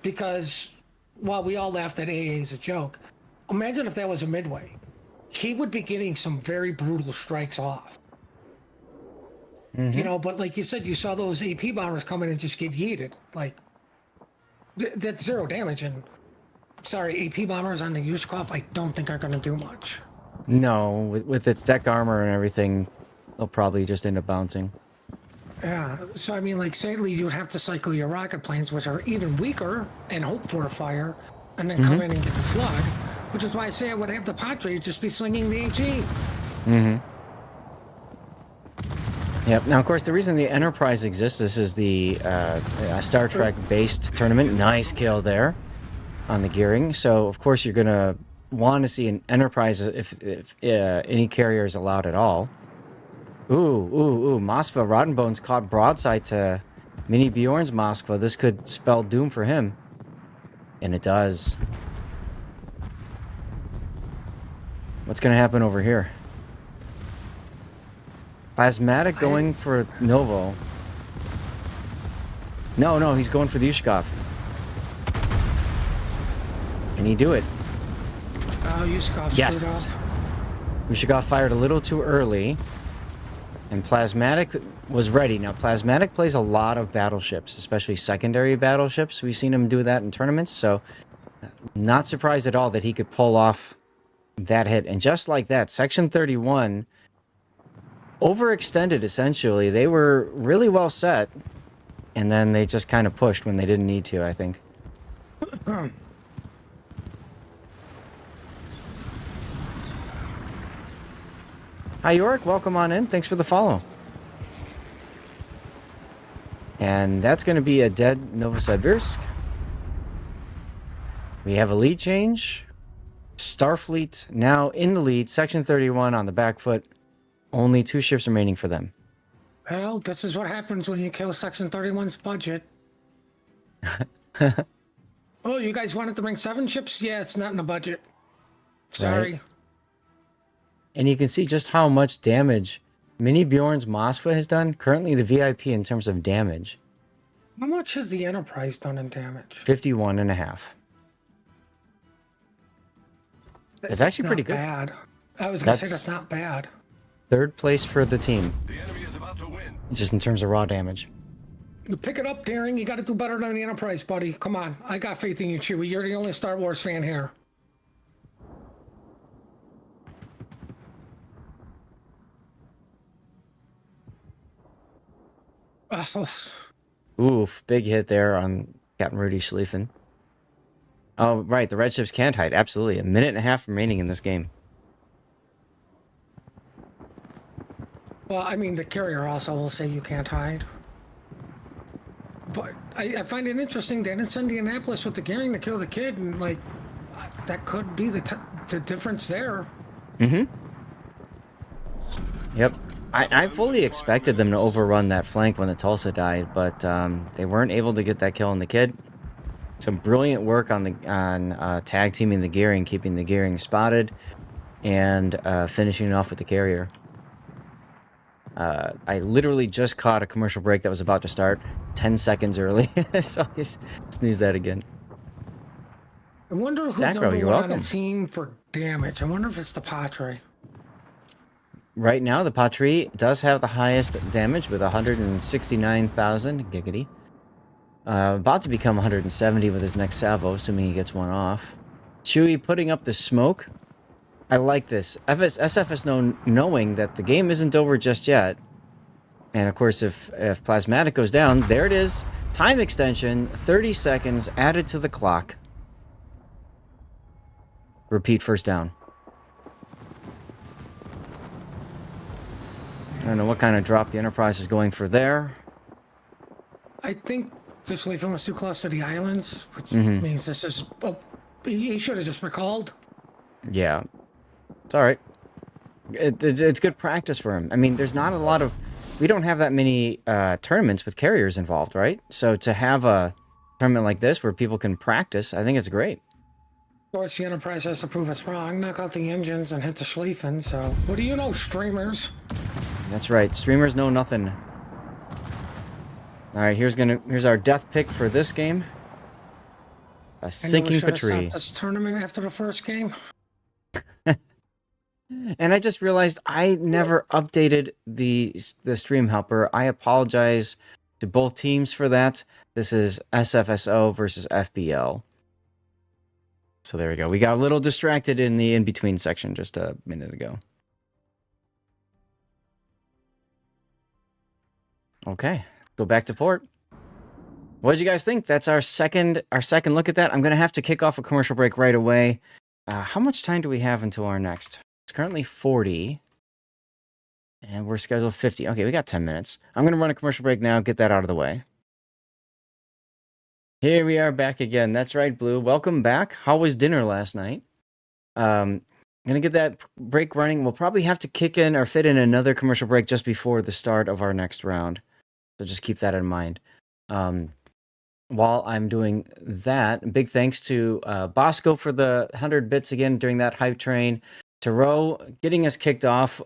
Because while we all laughed at AA as a joke, imagine if that was a midway. He would be getting some very brutal strikes off. You know, but like you said, you saw those AP bombers come in and just get yeeted. Like, that's 0 damage. And sorry, AP bombers on the Yushkov, I don't think are going to do much. No, with its deck armor and everything, they'll probably just end up bouncing. Yeah, so I mean, like, sadly, you would have to cycle your rocket planes, which are even weaker, and hope for a fire, and then come in and get the flood, which is why I say I would have the Patre just be slinging the HE. Yep. Now, of course, the reason the Enterprise exists, this is the Star Trek-based tournament. Nice kill there on the gearing. So, of course, you're going to want to see an Enterprise if any carrier is allowed at all. Ooh. Moskva, Rottenbones caught broadside to Mini Bjorn's Moskva. This could spell doom for him. And it does. What's going to happen over here? Plasmatic going for Novo. No, he's going for the Yushkov. Can he do it? Oh, Yushkov Yes. screwed up. Yushkov fired a little too early. And Plasmatic was ready. Now, Plasmatic plays a lot of battleships, especially secondary battleships. We've seen him do that in tournaments, so not surprised at all that he could pull off that hit. And just like that, Section 31 overextended, essentially. They were really well set, and then they just kind of pushed when they didn't need to, I think. Hi, Yorick. Welcome on in. Thanks for the follow. And that's going to be a dead Novosibirsk. We have a lead change. Starfleet now in the lead. Section 31 on the back foot. Only 2 ships remaining for them. Well, this is what happens when you kill Section 31's budget. Oh, you guys wanted to bring 7 ships? Yeah, it's not in the budget. Sorry. Right. And you can see just how much damage Mini Bjorn's Moskva has done. Currently the VIP in terms of damage. How much has the Enterprise done in damage? 51.5. That's actually pretty good. Bad. I was going to say that's not bad. 3rd place for the team. The enemy is about to win. Just in terms of raw damage. You pick it up, Daring. You got to do better than the Enterprise, buddy. Come on. I got faith in you, Chewie. You're the only Star Wars fan here. Oof, big hit there on Captain Rudy Schlieffen. Oh, right, the red ships can't hide. Absolutely. 1.5 minutes remaining in this game. Well, I mean, the carrier also will say you can't hide. But I find it interesting they didn't send Indianapolis with the gearing to kill the kid, and, like, that could be the difference there. Mm-hmm. Yep. I fully expected them to overrun that flank when the Tulsa died, but they weren't able to get that kill on the kid. Some brilliant work on tag teaming the gearing, keeping the gearing spotted, and finishing it off with the carrier. I literally just caught a commercial break that was about to start 10 seconds early, so I snooze that again. I wonder who's Stackrow, number you're one welcome. on the team for damage. I wonder if it's the Patre. Right now, the Patrie does have the highest damage with 169,000 giggity. About to become 170 with his next salvo, assuming he gets one off. Chewie putting up the smoke. I like this. SFS knowing that the game isn't over just yet. And of course, if Plasmatic goes down, there it is. Time extension, 30 seconds added to the clock. Repeat first down. I don't know what kind of drop the Enterprise is going for there. I think just leaving us too close to the islands, which means this is... Oh, he should have just recalled. Yeah. It's all right. It's good practice for him. I mean, there's not a lot of... We don't have that many tournaments with carriers involved, right? So to have a tournament like this where people can practice, I think it's great. Of course, the Enterprise has to prove us wrong, knock out the engines, and hit the Schlieffen, so... What do you know, streamers? That's right. Streamers know nothing. All right, here's our death pick for this game. A sinking Patrie. This tournament after the first game. And I just realized I never updated the stream helper. I apologize to both teams for that. This is SFSO versus FBL. So there we go. We got a little distracted in the in-between section just a minute ago. Okay, go back to port. What did you guys think? That's our second look at that. I'm going to have to kick off a commercial break right away. How much time do we have until our next? It's currently 40. And we're scheduled 50. Okay, we got 10 minutes. I'm going to run a commercial break now, get that out of the way. Here we are back again. That's right, Blue. Welcome back. How was dinner last night? I'm going to get that break running. We'll probably have to kick in or fit in another commercial break just before the start of our next round. So just keep that in mind. While I'm doing that, big thanks to Bosco for the 100 bits again during that hype train. Taro getting us kicked off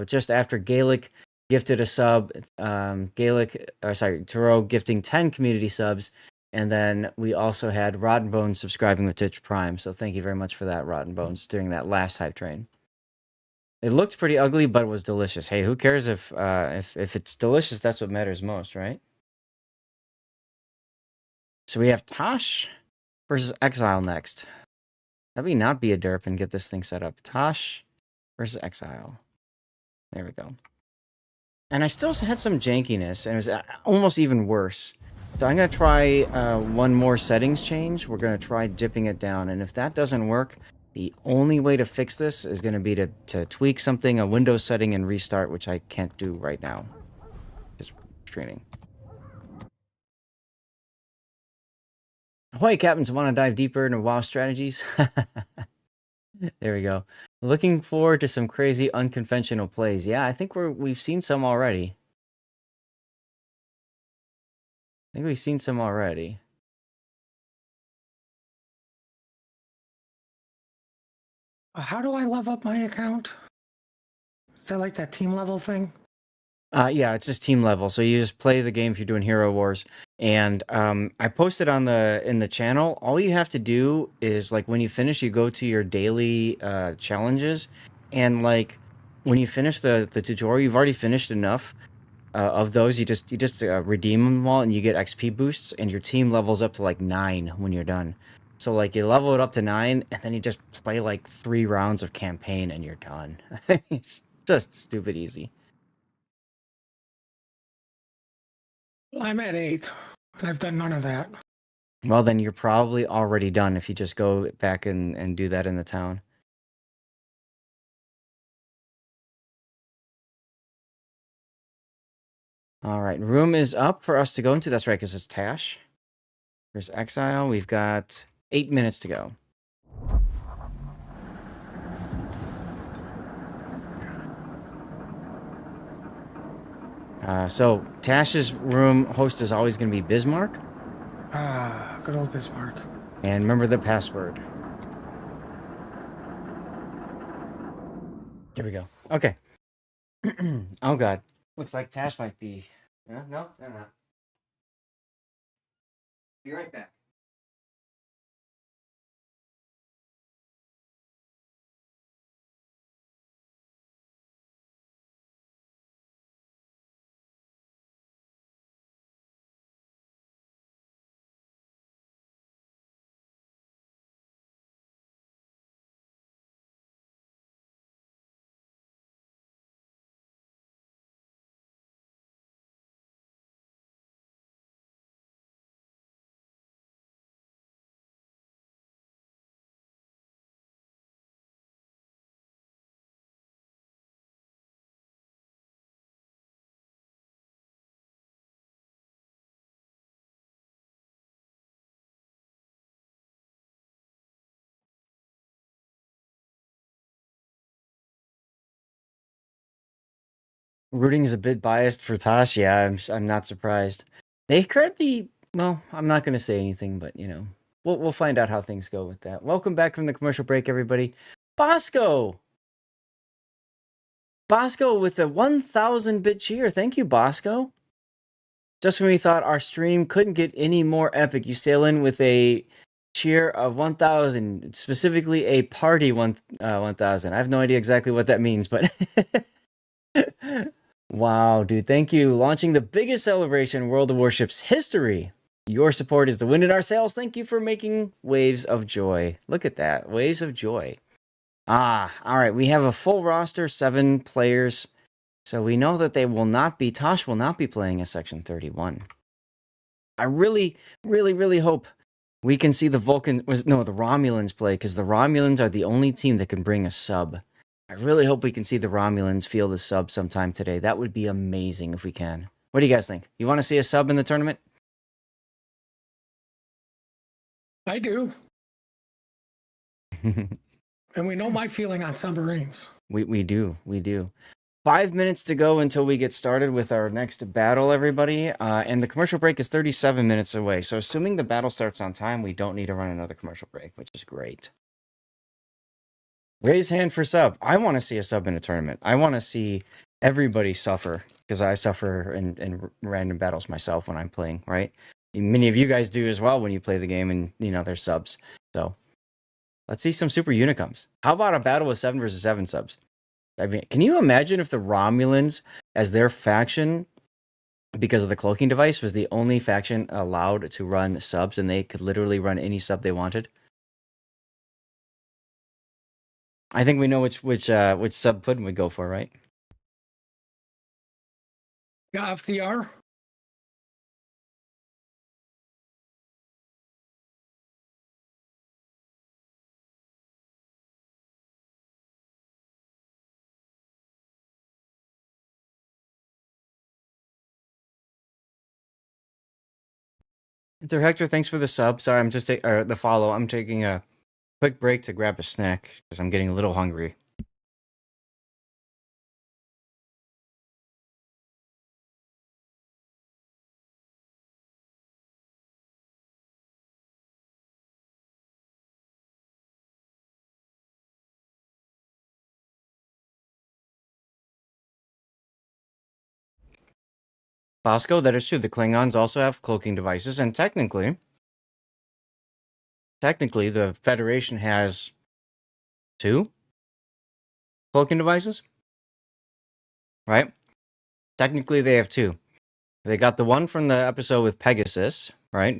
just after Gaelic gifted a sub. Taro gifting 10 community subs. And then we also had Rotten Bones subscribing with Twitch Prime. So thank you very much for that, Rotten Bones, during that last hype train. It looked pretty ugly, but it was delicious. Hey, who cares if it's delicious? That's what matters most, right? So we have Tosh versus Exile next. Let me not be a derp and get this thing set up. Tosh versus Exile. There we go. And I still had some jankiness, and it was almost even worse. So I'm going to try one more settings change. We're going to try dipping it down. And if that doesn't work, the only way to fix this is going to be to tweak something, a Windows setting, and restart, which I can't do right now. Just streaming. Ahoy, Captains, want to dive deeper into WoW strategies? There we go. Looking forward to some crazy unconventional plays. Yeah, I think we've seen some already. How do I level up my account? Is that like that team level thing? Yeah, it's just team level. So you just play the game if you're doing Hero Wars. And I posted in the channel. All you have to do is, like, when you finish, you go to your daily challenges, and like when you finish the tutorial, you've already finished enough of those. You just redeem them all, and you get XP boosts, and your team levels up to like 9 when you're done. So like you level it up to 9, and then you just play like 3 rounds of campaign, and you're done. It's just stupid easy. I'm at 8, and I've done none of that. Well, then you're probably already done if you just go back and do that in the town. All right, room is up for us to go into. That's right, because it's Tash. There's Exile. We've got 8 minutes to go. So Tash's room host is always going to be Bismarck. Ah, good old Bismarck. And remember the password. Here we go. Okay. Oh, God. Looks like Tash might be... No, they're not. Be right back. Rooting is a bit biased for Tosh. Yeah, I'm not surprised. They currently, well, I'm not going to say anything, but you know, we'll find out how things go with that. Welcome back from the commercial break, everybody. Bosco with a 1,000-bit cheer. Thank you, Bosco. Just when we thought our stream couldn't get any more epic, you sail in with a cheer of 1,000, specifically a party 1,000. I have no idea exactly what that means, but wow, dude, thank you. Launching the biggest celebration in World of Warships history. Your support is the wind in our sails. Thank you for making waves of joy. Look at that, waves of joy. All right, we have a full roster, 7 players. So we know that Tosh will not be playing a Section 31. I really, really, really hope we can see the Romulans play, because the Romulans are the only team that can bring a sub. I really hope we can see the Romulans field a sub sometime today. That would be amazing if we can. What do you guys think? You want to see a sub in the tournament? I do. And we know my feeling on submarines. We do. 5 minutes to go until we get started with our next battle, everybody. And the commercial break is 37 minutes away. So assuming the battle starts on time, we don't need to run another commercial break, which is great. Raise hand for sub. I want to see a sub in a tournament. I want to see everybody suffer, because I suffer in random battles myself when I'm playing, right? Many of you guys do as well when you play the game and, there's subs. So let's see some super unicums. How about a battle with 7 versus 7 subs? I mean, can you imagine if the Romulans, as their faction, because of the cloaking device, was the only faction allowed to run subs and they could literally run any sub they wanted? I think we know which sub Puddin would go for, right? Yeah, FDR. Hector, thanks for the sub. Sorry, I'm just the follow. I'm taking a quick break to grab a snack because I'm getting a little hungry. Bosco, that is true. The Klingons also have cloaking devices, and technically, the Federation has 2 cloaking devices, right? Technically, they have 2. They got the one from the episode with Pegasus, right?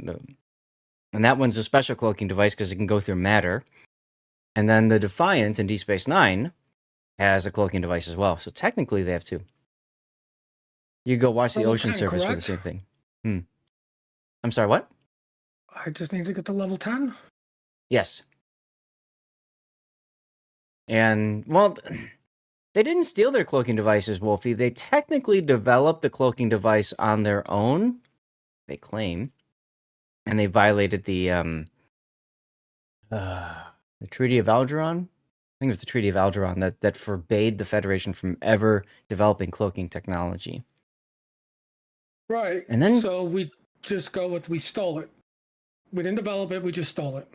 And that one's a special cloaking device because it can go through matter. And then the Defiant in Deep Space Nine has a cloaking device as well. So technically, they have 2. You go watch the Ocean Surface for the same thing. I'm sorry, what? I just need to get to level 10. Yes. And, well, they didn't steal their cloaking devices, Wolfie. They technically developed the cloaking device on their own, they claim. And they violated the Treaty of Algernon? I think it was the Treaty of Algernon that forbade the Federation from ever developing cloaking technology. Right. And then, so we just go with we stole it. We didn't develop it, we just stole it.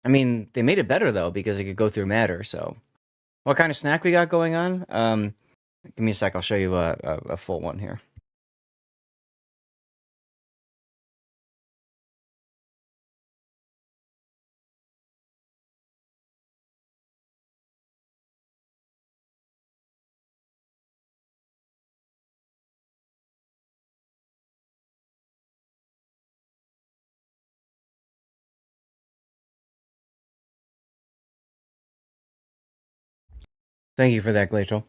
I mean, they made it better, though, because it could go through matter, so. What kind of snack we got going on? Give me a sec, I'll show you a full one here. Thank you for that, Glacial.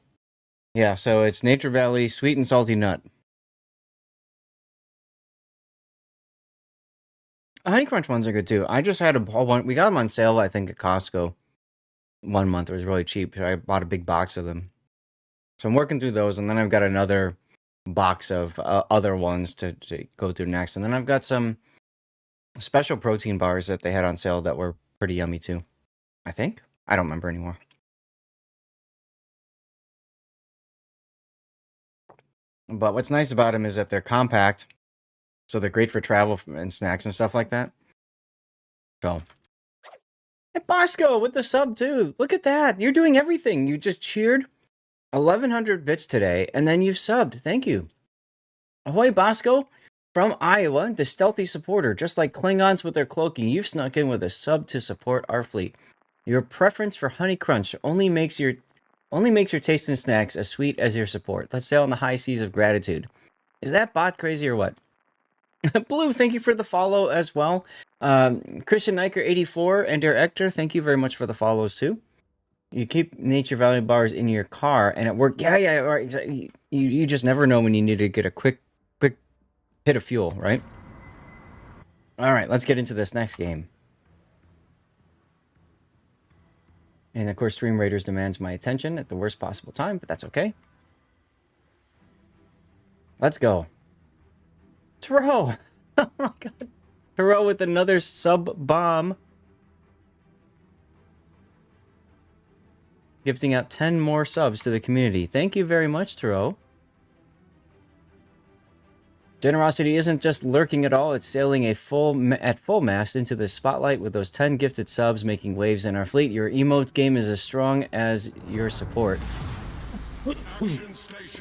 Yeah, so it's Nature Valley Sweet and Salty Nut. Honey Crunch ones are good too. I just had a one. We got them on sale, I think, at Costco 1 month. It was really cheap. So I bought a big box of them. So I'm working through those, and then I've got another box of other ones to go through next. And then I've got some special protein bars that they had on sale that were pretty yummy too. I think. I don't remember anymore. But what's nice about them is that they're compact, so they're great for travel and snacks and stuff like that. So, hey Bosco with the sub too. Look at that. You're doing everything. You just cheered 1,100 bits today, and then you've subbed. Thank you. Ahoy, Bosco. From Iowa, the stealthy supporter. Just like Klingons with their cloaking, you've snuck in with a sub to support our fleet. Your preference for Honey Crunch only makes your taste and snacks as sweet as your support. Let's sail on the high seas of gratitude. Is that bot crazy or what? Blue, thank you for the follow as well. Christian Niker 84 and Der Ector, thank you very much for the follows too. You keep Nature Valley bars in your car and at work. Yeah, right, exactly. You just never know when you need to get a quick hit of fuel, right? All right, let's get into this next game. And of course, Stream Raiders demands my attention at the worst possible time, but that's okay. Let's go. Taro! Oh my god. Taro with another sub-bomb. Gifting out 10 more subs to the community. Thank you very much, Taro. Generosity isn't just lurking at all, it's sailing at full mast into the spotlight with those 10 gifted subs making waves in our fleet. Your emote game is as strong as your support.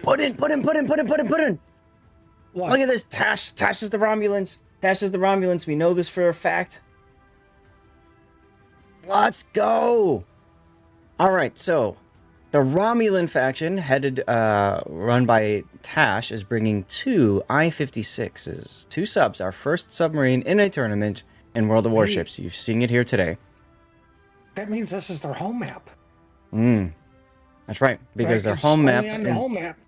Put in! What? Look at this, Tash. Tash is the Romulans. Tash is the Romulans. We know this for a fact. Let's go! Alright, so the Romulan faction, run by Tash, is bringing 2 I-56s, 2 subs, our first submarine in a tournament in World of Warships. You've seen it here today. That means this is their home map. That's right, because their home map... On their home map.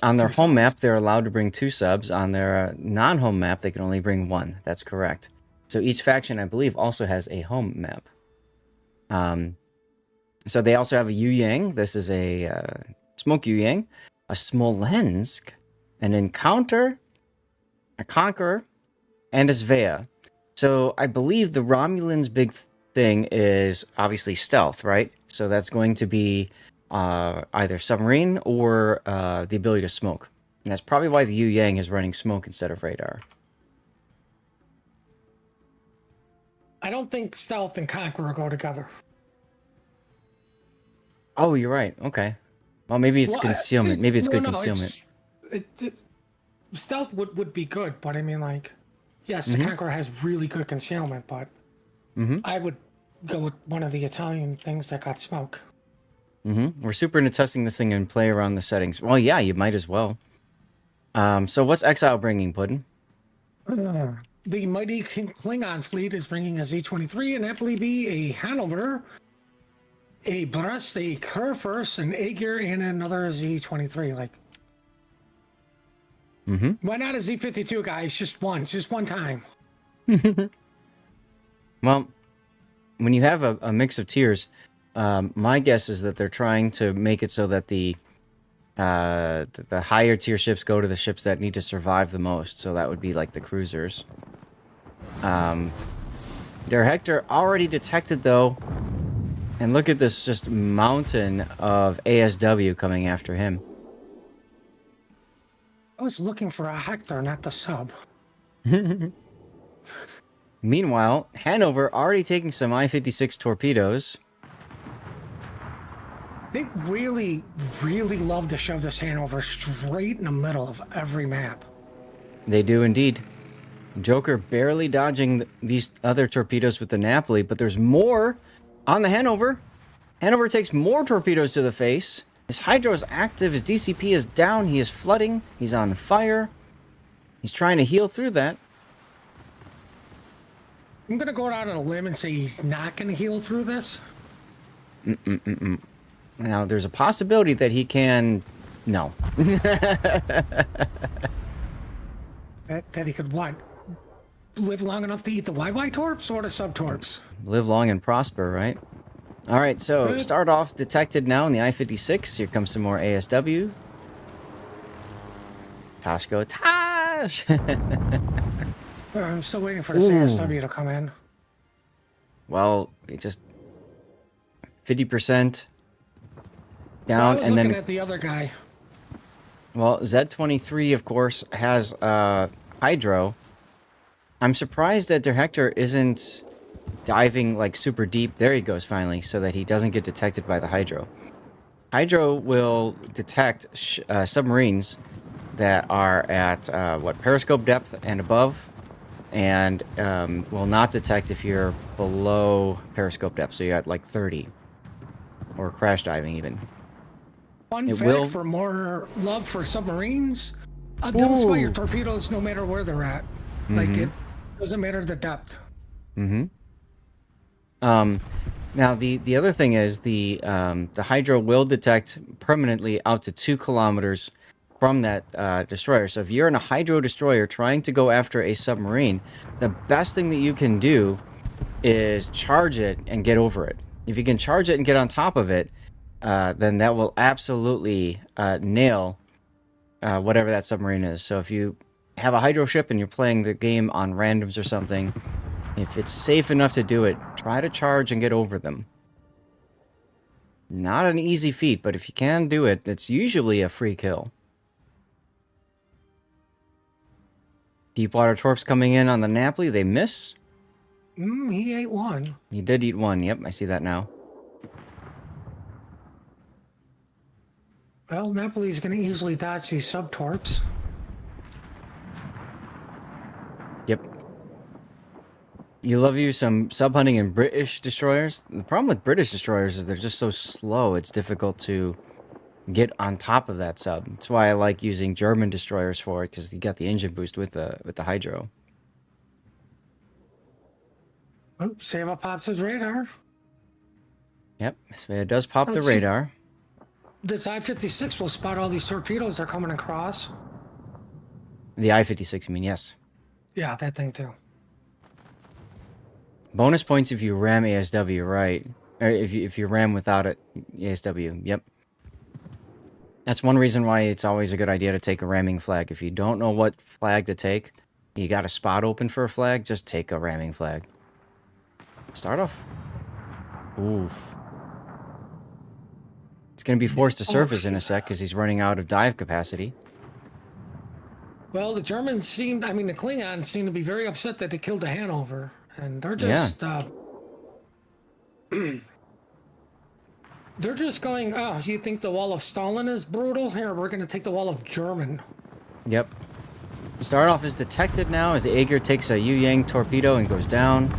On their home map, they're allowed to bring 2 subs. On their non-home map, they can only bring 1. That's correct. So each faction, I believe, also has a home map. So they also have a Yu Yang. This is a Smoke Yu Yang, a Smolensk, an Encounter, a Conqueror, and a Svea. So I believe the Romulans' big thing is obviously stealth, right? So that's going to be either submarine or the ability to smoke. And that's probably why the Yu Yang is running smoke instead of radar. I don't think stealth and conqueror go together. Oh, you're right. Okay. Well, maybe it's concealment. Maybe it's good concealment. Stealth would be good, but I mean, like, yes, the conqueror has really good concealment, but I would go with one of the Italian things that got smoke. We're super into testing this thing and play around the settings. Well, yeah, you might as well. So what's Exile bringing, Puddin? The mighty Klingon fleet is bringing a Z-23, an Appleby B, a Hanover, a Brest, a Kerfurs, an Aegir, and another Z-23. Like, why not a Z-52, guys? Just one time. Well, when you have a mix of tiers, my guess is that they're trying to make it so that the higher tier ships go to the ships that need to survive the most. So that would be like the cruisers. Their Hector already detected though, and look at this just mountain of ASW coming after him. I was looking for a Hector, not the sub. Meanwhile, Hanover already taking some I-56 torpedoes. They really, really love to shove this Hanover straight in the middle of every map. They do indeed. Joker barely dodging these other torpedoes with the Napoli, but there's more on the Hanover. Hanover takes more torpedoes to the face. His Hydro is active, his DCP is down, he is flooding, he's on fire. He's trying to heal through that. I'm going to go out on a limb and say he's not going to heal through this. Now, there's a possibility that he can... No. that he could, what? Live long enough to eat the YY torps or the sub torps? Live long and prosper, right? All right, so start off detected now in the I-56. Here comes some more ASW. Tosh go, Tosh! I'm still waiting for this ASW to come in. Well, it just 50% down, I was and looking then at the other guy. Well, Z23, of course, has Hydro. I'm surprised that Der Hector isn't diving like super deep. There he goes finally, so that he doesn't get detected by the Hydro. Hydro will detect submarines that are at periscope depth and above, and will not detect if you're below periscope depth. So you're at like 30, or crash diving even. Fun fact for more love for submarines: they'll spot your torpedoes no matter where they're at. Like it doesn't matter the depth. Now the other thing is the Hydro will detect permanently out to 2 kilometers from that destroyer. So if you're in a Hydro destroyer trying to go after a submarine, the best thing that you can do is charge it and get over it. If you can charge it and get on top of it, then that will absolutely nail whatever that submarine is. So if you have a hydro ship and you're playing the game on randoms or something, if it's safe enough to do it, try to charge and get over them. Not an easy feat, but if you can do it, it's usually a free kill. Deepwater torps coming in on the Napoli, they miss. He ate one. He did eat one, yep, I see that now. Well, Napoli's going to easily dodge these sub-torps. Yep. You love you some sub-hunting in British destroyers. The problem with British destroyers is they're just so slow, it's difficult to get on top of that sub. That's why I like using German destroyers for it, because you got the engine boost with the hydro. Oh, Sama pops his radar. Yep, so it does pop the Let's see. radar. This I-56 will spot all these torpedoes that are coming across. The I-56, you mean, yes. Yeah, that thing too. Bonus points if you ram ASW, right? Or if you ram without it, ASW, yep. That's one reason why it's always a good idea to take a ramming flag. If you don't know what flag to take, you got a spot open for a flag, just take a ramming flag. Start off. Oof. It's going to be forced to surface in a sec because he's running out of dive capacity. Well, the Germans seemed, I mean, the Klingons seem to be very upset that they killed the Hanover. And they're just, they're just going, oh, you think the wall of Stalin is brutal? Here, we're going to take the wall of German. Yep. Start off is detected now as the Aegir takes a Yu Yang torpedo and goes down.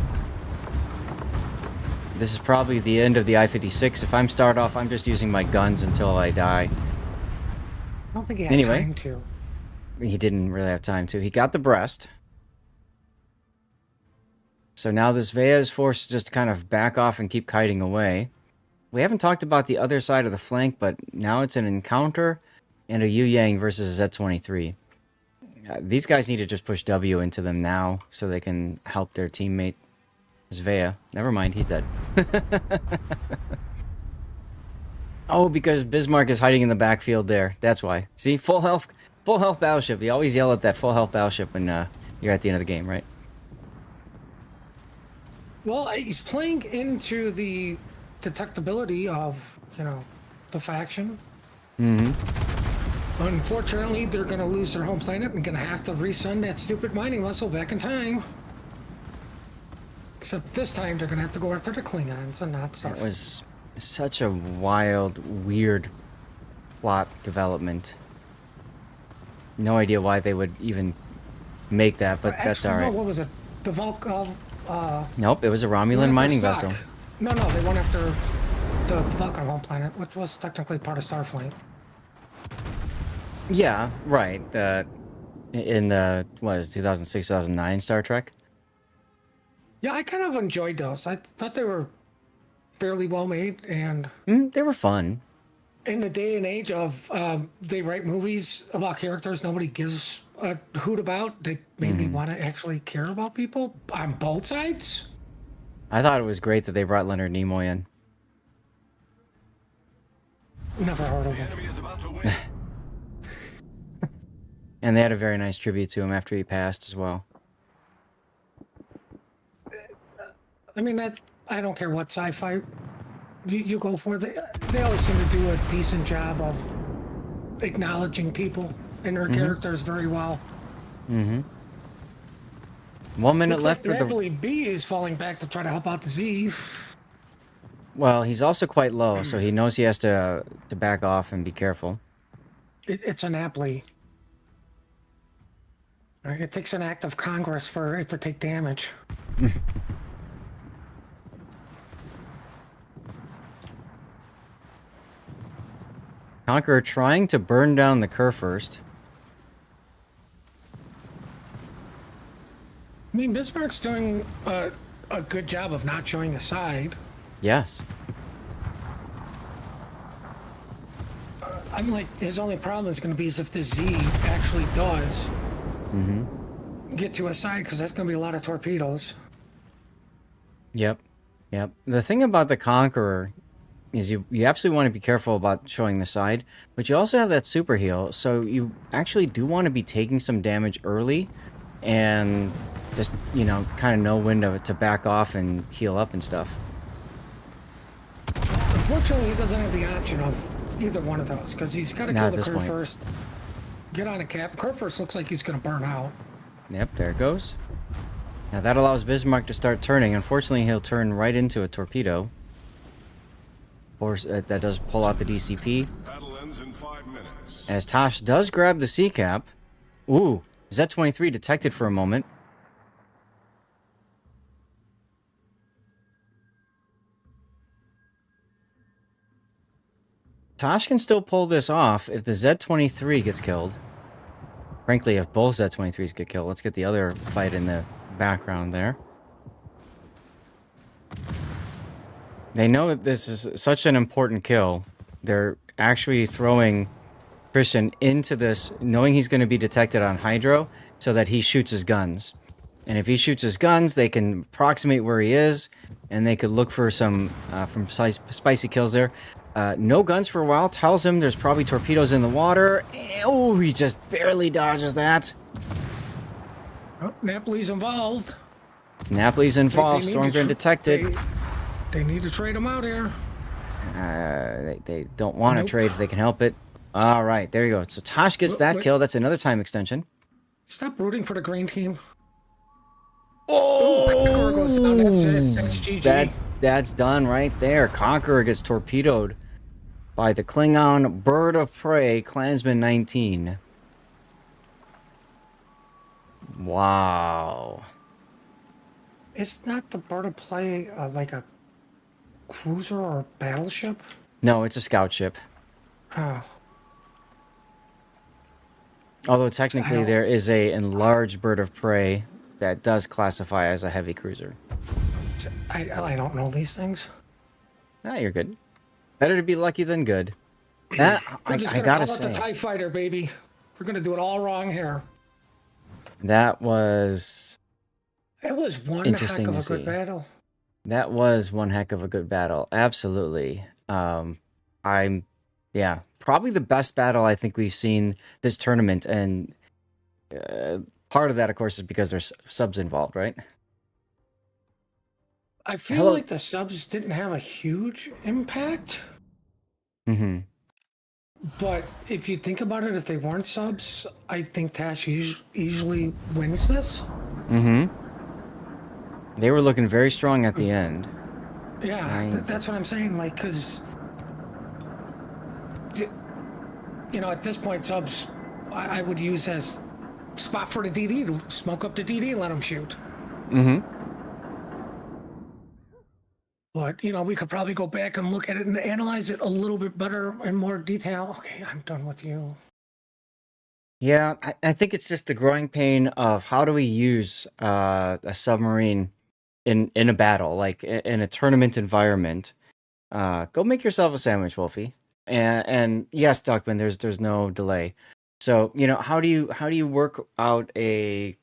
This is probably the end of the I-56. If I'm start off, I'm just using my guns until I die. I don't think he had time to. He didn't really have time to. He got the breast. So now this Vea is forced to just kind of back off and keep kiting away. We haven't talked about the other side of the flank, but now it's an encounter and a Yu Yang versus a Z-23. These guys need to just push W into them now so they can help their teammate. Zvea. Never mind, he's dead. Oh, because Bismarck is hiding in the backfield there. That's why. See, full health battleship. You always yell at that full health battleship when you're at the end of the game, right? Well, he's playing into the detectability of, the faction. Mm-hmm. Unfortunately, they're going to lose their home planet and going to have to resend that stupid mining vessel back in time. Except this time, they're going to have to go after the Klingons and not Starfleet. It was such a wild, weird plot development. No idea why they would even make that, but that's alright. What was it? The Vulcan... Nope, it was a Romulan mining vessel. No, they went after the Vulcan home planet, which was technically part of Starfleet. Yeah, right. In the, what is it, 2006, 2009 Star Trek? Yeah, I kind of enjoyed those. I thought they were fairly well made, and... they were fun. In the day and age of they write movies about characters nobody gives a hoot about, they made me want to actually care about people on both sides. I thought it was great that they brought Leonard Nimoy in. Never heard of him. And they had a very nice tribute to him after he passed as well. I mean, I don't care what sci-fi you go for. They always seem to do a decent job of acknowledging people and their characters very well. 1 minute Looks left like for the... Napoli B is falling back to try to help out the Z. Well, he's also quite low, so he knows he has to back off and be careful. It's a Napoli. It takes an act of Congress for it to take damage. Conqueror trying to burn down the Kerr first. I mean, Bismarck's doing a good job of not showing a side. Yes. I'm like, his only problem is going to be is if the Z actually does get to a side, because that's going to be a lot of torpedoes. Yep. Yep. The thing about the Conqueror is you absolutely want to be careful about showing the side, but you also have that super heal, so you actually do want to be taking some damage early and just, kind of know when to back off and heal up and stuff. Unfortunately, he doesn't have the option of either one of those because he's got to kill the crew first. Get on a cap. Crew first looks like he's going to burn out. Yep, there it goes. Now that allows Bismarck to start turning. Unfortunately, he'll turn right into a torpedo. Of course, that does pull out the DCP. Battle ends in 5 minutes. As Tosh does grab the C cap. Ooh, Z-23 detected for a moment. Tosh can still pull this off if the Z-23 gets killed. Frankly, if both Z-23s get killed. Let's get the other fight in the background there. They know that this is such an important kill. They're actually throwing Christian into this, knowing he's going to be detected on Hydro, so that he shoots his guns. And if he shoots his guns, they can approximate where he is, and they could look for some spicy kills there. No guns for a while. Tells him there's probably torpedoes in the water. Oh, he just barely dodges that. Oh, Napoli's involved. Napoli's involved. Stormgren detected. They need to trade him out here. They don't want to trade if they can help it. All right, there you go. So Tosh gets that kill. That's another time extension. Stop rooting for the green team. Oh, Conqueror goes down. That's it. That's GG. That's done right there. Conqueror gets torpedoed by the Klingon Bird of Prey, Klansman 19. Wow. Is not the Bird of Prey like a cruiser or a battleship? No, it's a scout ship. Oh. Although technically there is a enlarged Bird of Prey that does classify as a heavy cruiser. I don't know these things. Ah, you're good. Better to be lucky than good. That I gotta say, the TIE Fighter, baby. We're gonna do it all wrong here. That was. It was one interesting heck of to a good see. battle. That was one heck of a good battle. Absolutely. Yeah, probably the best battle I think we've seen this tournament, and part of that, of course, is because there's subs involved, right? I feel like the subs didn't have a huge impact. Mm-hmm. But if you think about it, if they weren't subs, I think Tash usually wins this. Mm-hmm. They were looking very strong at the end. Yeah, that's what I'm saying. Like, because, at this point, subs, I would use as spot for the DD to smoke up the DD, let them shoot. Mm-hmm. But, we could probably go back and look at it and analyze it a little bit better in more detail. Okay, I'm done with you. Yeah, I think it's just the growing pain of how do we use a submarine in a battle, like in a tournament environment. Go make yourself a sandwich, Wolfie. And yes, Duckman, there's no delay. So, how do you work out a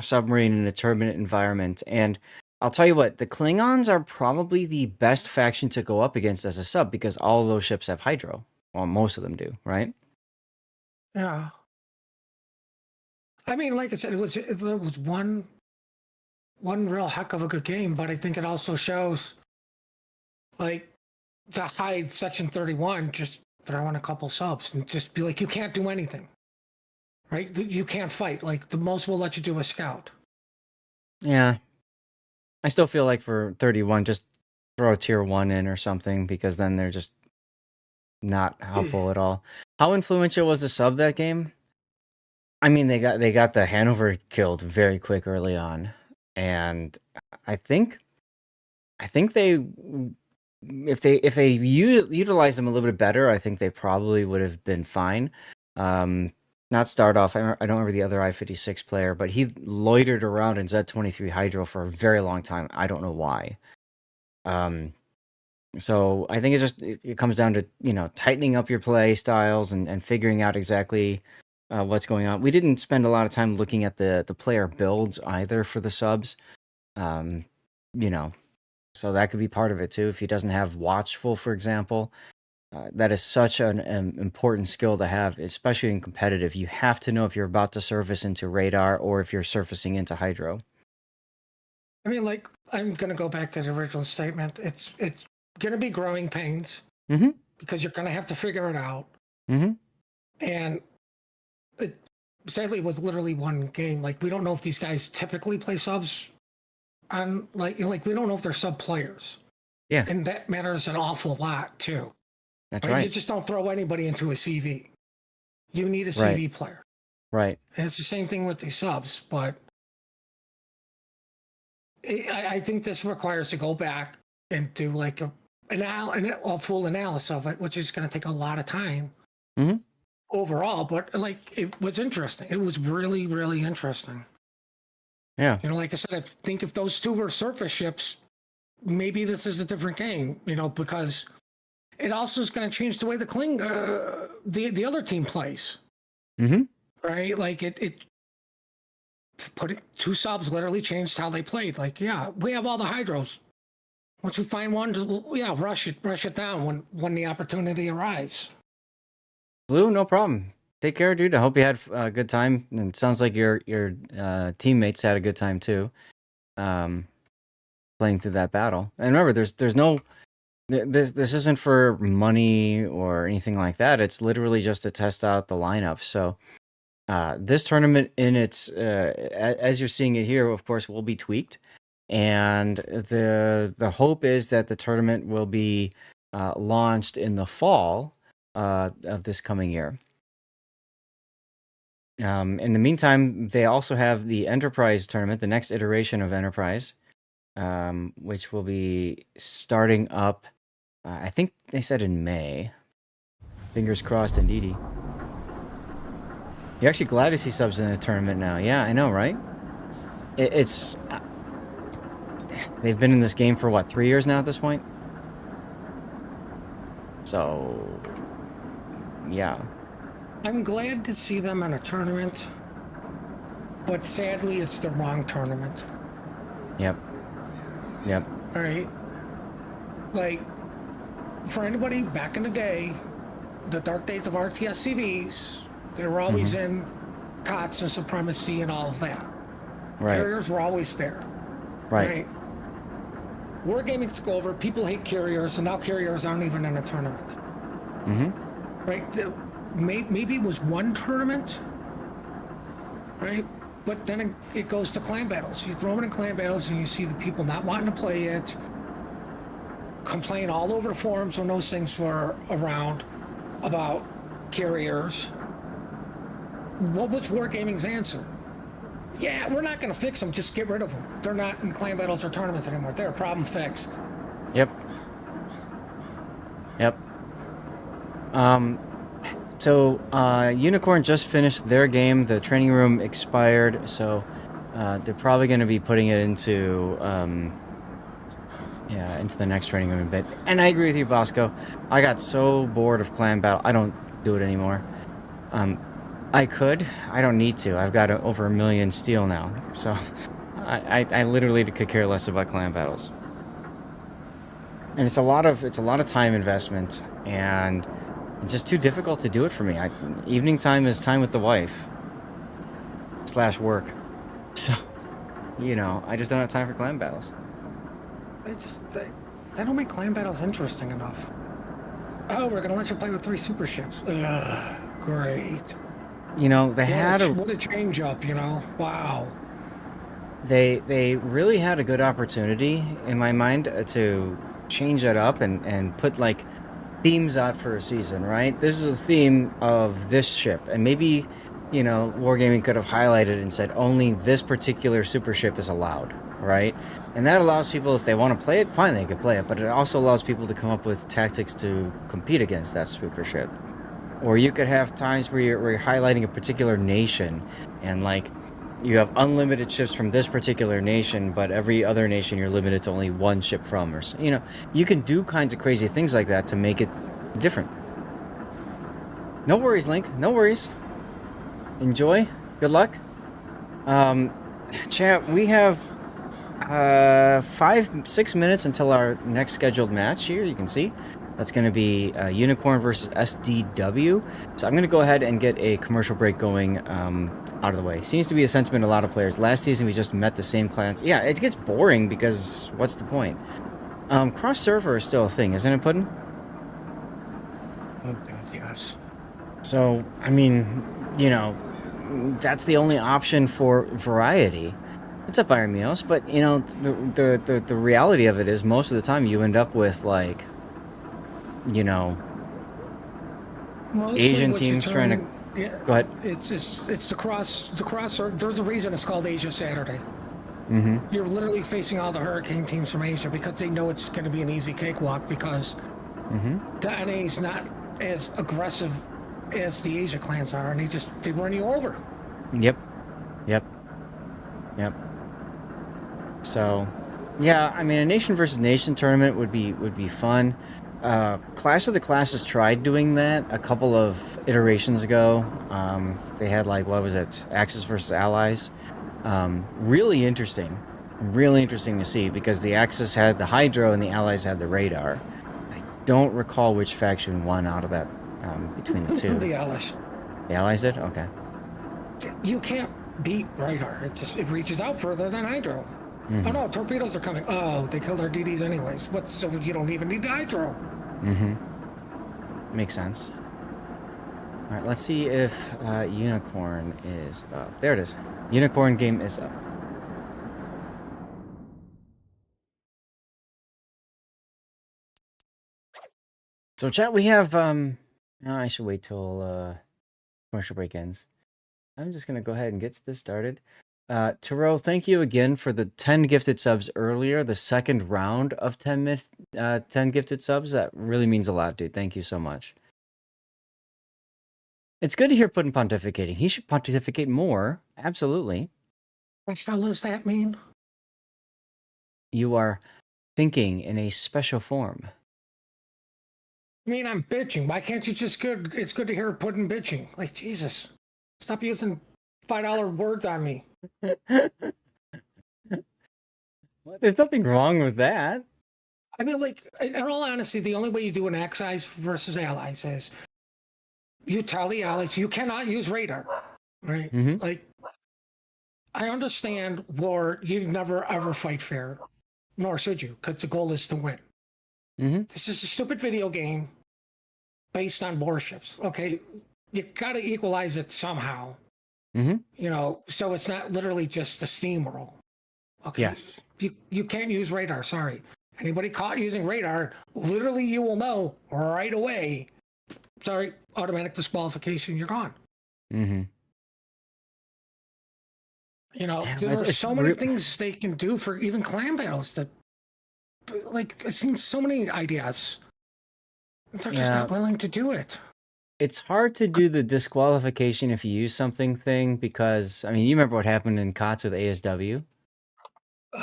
submarine in a tournament environment? And I'll tell you what, the Klingons are probably the best faction to go up against as a sub because all of those ships have hydro. Well, most of them do, right? Yeah. I mean, like I said, it was one real heck of a good game, but I think it also shows, like, to hide Section 31, just throw in a couple subs and just be like, you can't do anything, right? You can't fight. Like, the most we'll let you do is scout. Yeah. I still feel like for 31, just throw a tier 1 in or something, because then they're just not helpful at all. How influential was the sub that game? I mean, they got the Hanover killed very quick early on, and I think they, if they utilize them a little bit better, I think they probably would have been fine. Not start off. I don't remember the other I-56 player, but he loitered around in Z-23 Hydro for a very long time. I don't know why. So I think it comes down to tightening up your play styles and figuring out exactly what's going on. We didn't spend a lot of time looking at the player builds either for the subs. So So that could be part of it too. If he doesn't have watchful, for example, that is such an important skill to have, especially in competitive. You have to know if you're about to surface into radar or if you're surfacing into hydro. I mean, like, I'm gonna go back to the original statement. It's gonna be growing pains Mm-hmm. because you're gonna have to figure it out. Mm-hmm. And it sadly was literally one game. Like, we don't know if these guys typically play subs on like we don't know if they're sub players. Yeah, And that matters an awful lot too. that's Right? You right. just don't throw anybody into a CV. You need a Right. CV player. Right. And it's the same thing with these subs, but I think this requires to go back and do like a full analysis of it, which is going to take a lot of time Mm-hmm. overall. But like, it was interesting. It was really, really interesting. Yeah. You know, like I said, I think if those two were surface ships, maybe this is a different game. You know, because it also is going to change the way the other team plays. Mm-hmm. Right? Like it put it, two subs literally changed how they played. Like, yeah, we have all the hydros. Once we find one, just, yeah, rush it down when the opportunity arrives. Blue, no problem. Take care, dude. I hope you had a good time. And it sounds like your teammates had a good time too, playing through that battle. And remember, there's no this isn't for money or anything like that. It's literally just to test out the lineup. So this tournament in its as you're seeing it here, of course, will be tweaked, and the hope is that the tournament will be launched in the fall of this coming year. In the meantime, they also have the Enterprise tournament, the next iteration of Enterprise, which will be starting up. I think they said in May. Fingers crossed, indeedy. You're actually glad to see subs in the tournament now. Yeah, I know, right? It's they've been in this game for what, 3 years now at this point? So, yeah. I'm glad to see them in a tournament, but sadly, it's the wrong tournament. Yep. Yep. All right. Like, for anybody back in the day, the dark days of RTS CVs, they were always in COTS and supremacy and all of that. Right. Carriers were always there. Right. Wargaming took over. People hate carriers, and now carriers aren't even in a tournament. Mm-hmm. Right? Maybe it was one tournament, right? But then it goes to clan battles. You throw it in clan battles, and you see the people not wanting to play it, complain all over the forums when those things were around about carriers. What was Wargaming's answer? Yeah, we're not going to fix them. Just get rid of them. They're not in clan battles or tournaments anymore. They're a problem fixed. Yep. Yep. So Unicorn just finished their game. The training room expired, so they're probably going to be putting it into into the next training room a bit. And I agree with you, Bosco. I got so bored of clan battle. I don't do it anymore. I could. I don't need to. I've got over 1 million steel now, so I literally could care less about clan battles. And it's a lot of time investment, and it's just too difficult to do it for me. Evening time is time with the wife / work, so I just don't have time for clan battles. They don't make clan battles interesting enough. Oh, we're gonna let you play with 3 super ships. Ugh, great. They had what a change up. Wow. They really had a good opportunity in my mind to change it up and put like themes out for a season, right? This is a theme of this ship, and maybe Wargaming could have highlighted and said only this particular super ship is allowed, right? And that allows people, if they want to play it, fine, they could play it, but it also allows people to come up with tactics to compete against that super ship. Or you could have times where you're highlighting a particular nation, and like you have unlimited ships from this particular nation, but every other nation you're limited to only one ship from, or you can do kinds of crazy things like that to make it different. No worries, Link. No worries. Enjoy. Good luck. Chat, we have 6 minutes until our next scheduled match here. You can see that's going to be Unicorn versus SDW. So I'm going to go ahead and get a commercial break going out of the way. Seems to be a sentiment of a lot of players. Last season we just met the same clans. Yeah, it gets boring because what's the point? Cross server is still a thing, isn't it, Puddin'? Oh, God, yes. So I mean, you know, that's the only option for variety. What's up, Iron Meals? But you know, the reality of it is, most of the time you end up with like, you know, Mostly Asian what you teams trying to. turn- Yeah, Go ahead. it's the cross. There's a reason it's called Asia Saturday. Mm-hmm. You're literally facing all the hurricane teams from Asia because they know it's going to be an easy cakewalk because Mm-hmm. the NA is not as aggressive as the Asia clans are, and they run you over. Yep. Yep. Yep. So, yeah, I mean, a nation versus nation tournament would be fun. Clash of the Classes tried doing that a couple of iterations ago. They had like, what was it, Axis versus Allies. Really interesting to see because the Axis had the Hydro and the Allies had the radar. I don't recall which faction won out of that between the two. The Allies. The Allies did? Okay. You can't beat radar. It reaches out further than Hydro. Mm-hmm. Oh no, torpedoes are coming. Oh, they killed our DDs anyways. So you don't even need Hydro. Mm-hmm. Makes sense. All right, let's see if Unicorn is up. There it is. Unicorn game is up. So chat, we have I should wait till commercial break ends. I'm just gonna go ahead and get this started. Taro, thank you again for the 10 gifted subs earlier. The second round of 10 gifted subs. That really means a lot, dude. Thank you so much. It's good to hear Puddin' pontificating. He should pontificate more. Absolutely. What the hell does that mean? You are thinking in a special form. I mean, I'm bitching. Why can't you just good? It's good to hear Puddin' bitching. Like, Jesus. Stop using $5 words on me. What? There's nothing wrong with that. I mean, like, in all honesty, the only way you do an Axis versus Allies is you tell the Allies you cannot use radar, right? Mm-hmm. Like, I understand war, you never ever fight fair, nor should you, because the goal is to win. Mm-hmm. This is a stupid video game based on warships, okay? You gotta equalize it somehow. Mm-hmm. You know, so it's not literally just a steamroll. Okay. Yes. You can't use radar, sorry. Anybody caught using radar, literally you will know right away. Sorry, automatic disqualification, you're gone. Mm-hmm. You know, Yeah, there are it's so many things they can do for even clan battles that, like, I've seen so many ideas. They're just not willing to do it. It's hard to do the disqualification if you use something thing because, I mean, you remember what happened in COTS with ASW?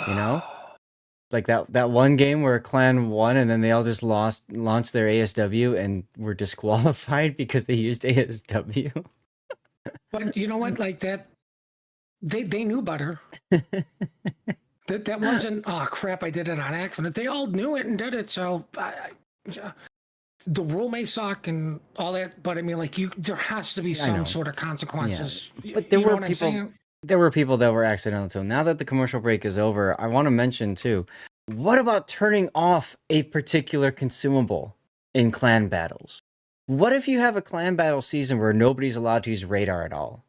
You know? Like that one game where a clan won and then they all just launched their ASW and were disqualified because they used ASW. But you know what? Like that, they knew better. That wasn't, oh crap, I did it on accident. They all knew it and did it. So the rule may suck and all that, but I mean, like there has to be some sort of consequences. Yeah. But there were people. There were people that were accidental too. Now that the commercial break is over, I want to mention too, what about turning off a particular consumable in clan battles? What if you have a clan battle season where nobody's allowed to use radar at all?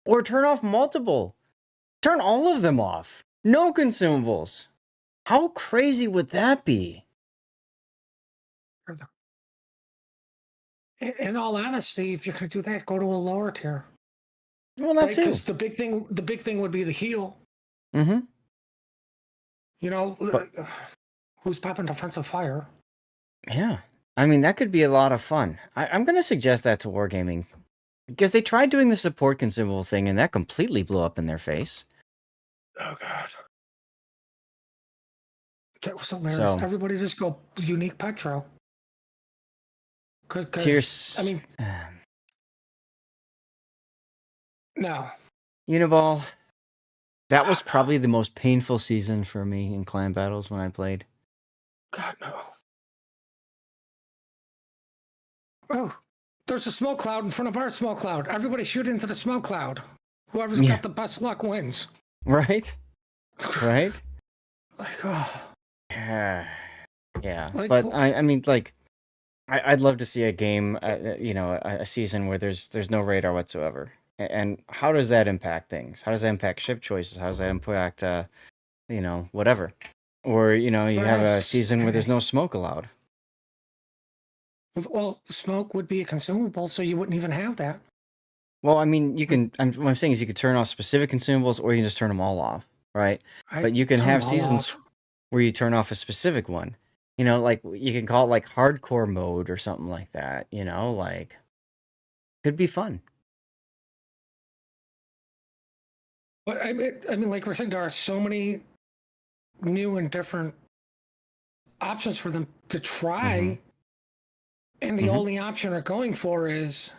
Or turn off multiple. Turn all of them off. No consumables. How crazy would that be? In all honesty, if you're going to do that, go to a lower tier. Well, that too. Because the big thing would be the heal. Mm-hmm. You know, who's popping defensive fire? Yeah. I mean, that could be a lot of fun. I'm going to suggest that to Wargaming. Because they tried doing the support consumable thing, and that completely blew up in their face. Oh, God. That was hilarious. So, everybody just go unique Petro. Tiers. I mean... No. Uniball, That was probably the most painful season for me in clan battles when I played. God, no. Oh, there's a smoke cloud in front of our smoke cloud. Everybody shoot into the smoke cloud. Whoever's Yeah. got the best luck wins. Right? Right? Like, oh. Yeah. Like, But I mean, like, I'd love to see a game, a season where there's no radar whatsoever. And how does that impact things? How does that impact ship choices? How does that impact, whatever? Or, you have a season where there's no smoke allowed. Well, smoke would be a consumable, so you wouldn't even have that. Well, I mean, you can. What I'm saying is, you could turn off specific consumables, or you can just turn them all off, right? But you can have seasons where you turn off a specific one. Like you can call it like hardcore mode or something like that. Like could be fun. But I mean, like we're saying, there are so many new and different options for them to try, and the only option they're going for is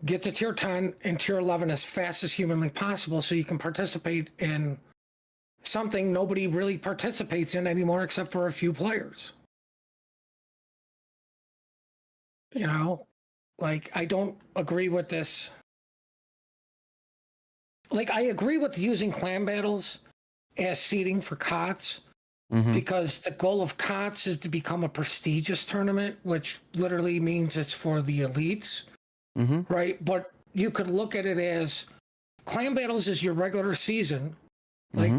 get to tier 10 and tier 11 as fast as humanly possible, so you can participate in something nobody really participates in anymore except for a few players. Like I don't agree with this. Like I agree with using clan battles as seeding for COTS, because the goal of COTS is to become a prestigious tournament, which literally means it's for the elites, right? But you could look at it as clan battles is your regular season, like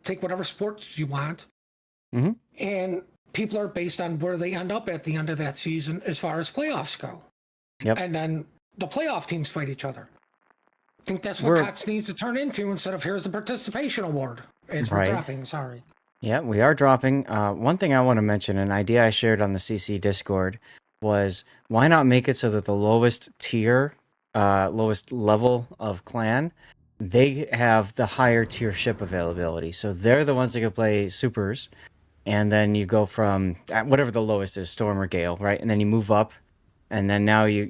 take whatever sports you want, and people are based on where they end up at the end of that season as far as playoffs go. Yep. And then the playoff teams fight each other. I think that's what COTS needs to turn into, instead of here's the participation award, as we're dropping. Sorry. Yeah, we are dropping. One thing I want to mention, an idea I shared on the CC Discord, was why not make it so that the lowest tier, lowest level of clan, they have the higher tier ship availability. So they're the ones that can play supers, and then you go from whatever the lowest is, storm or gale, right? And then you move up, and then now you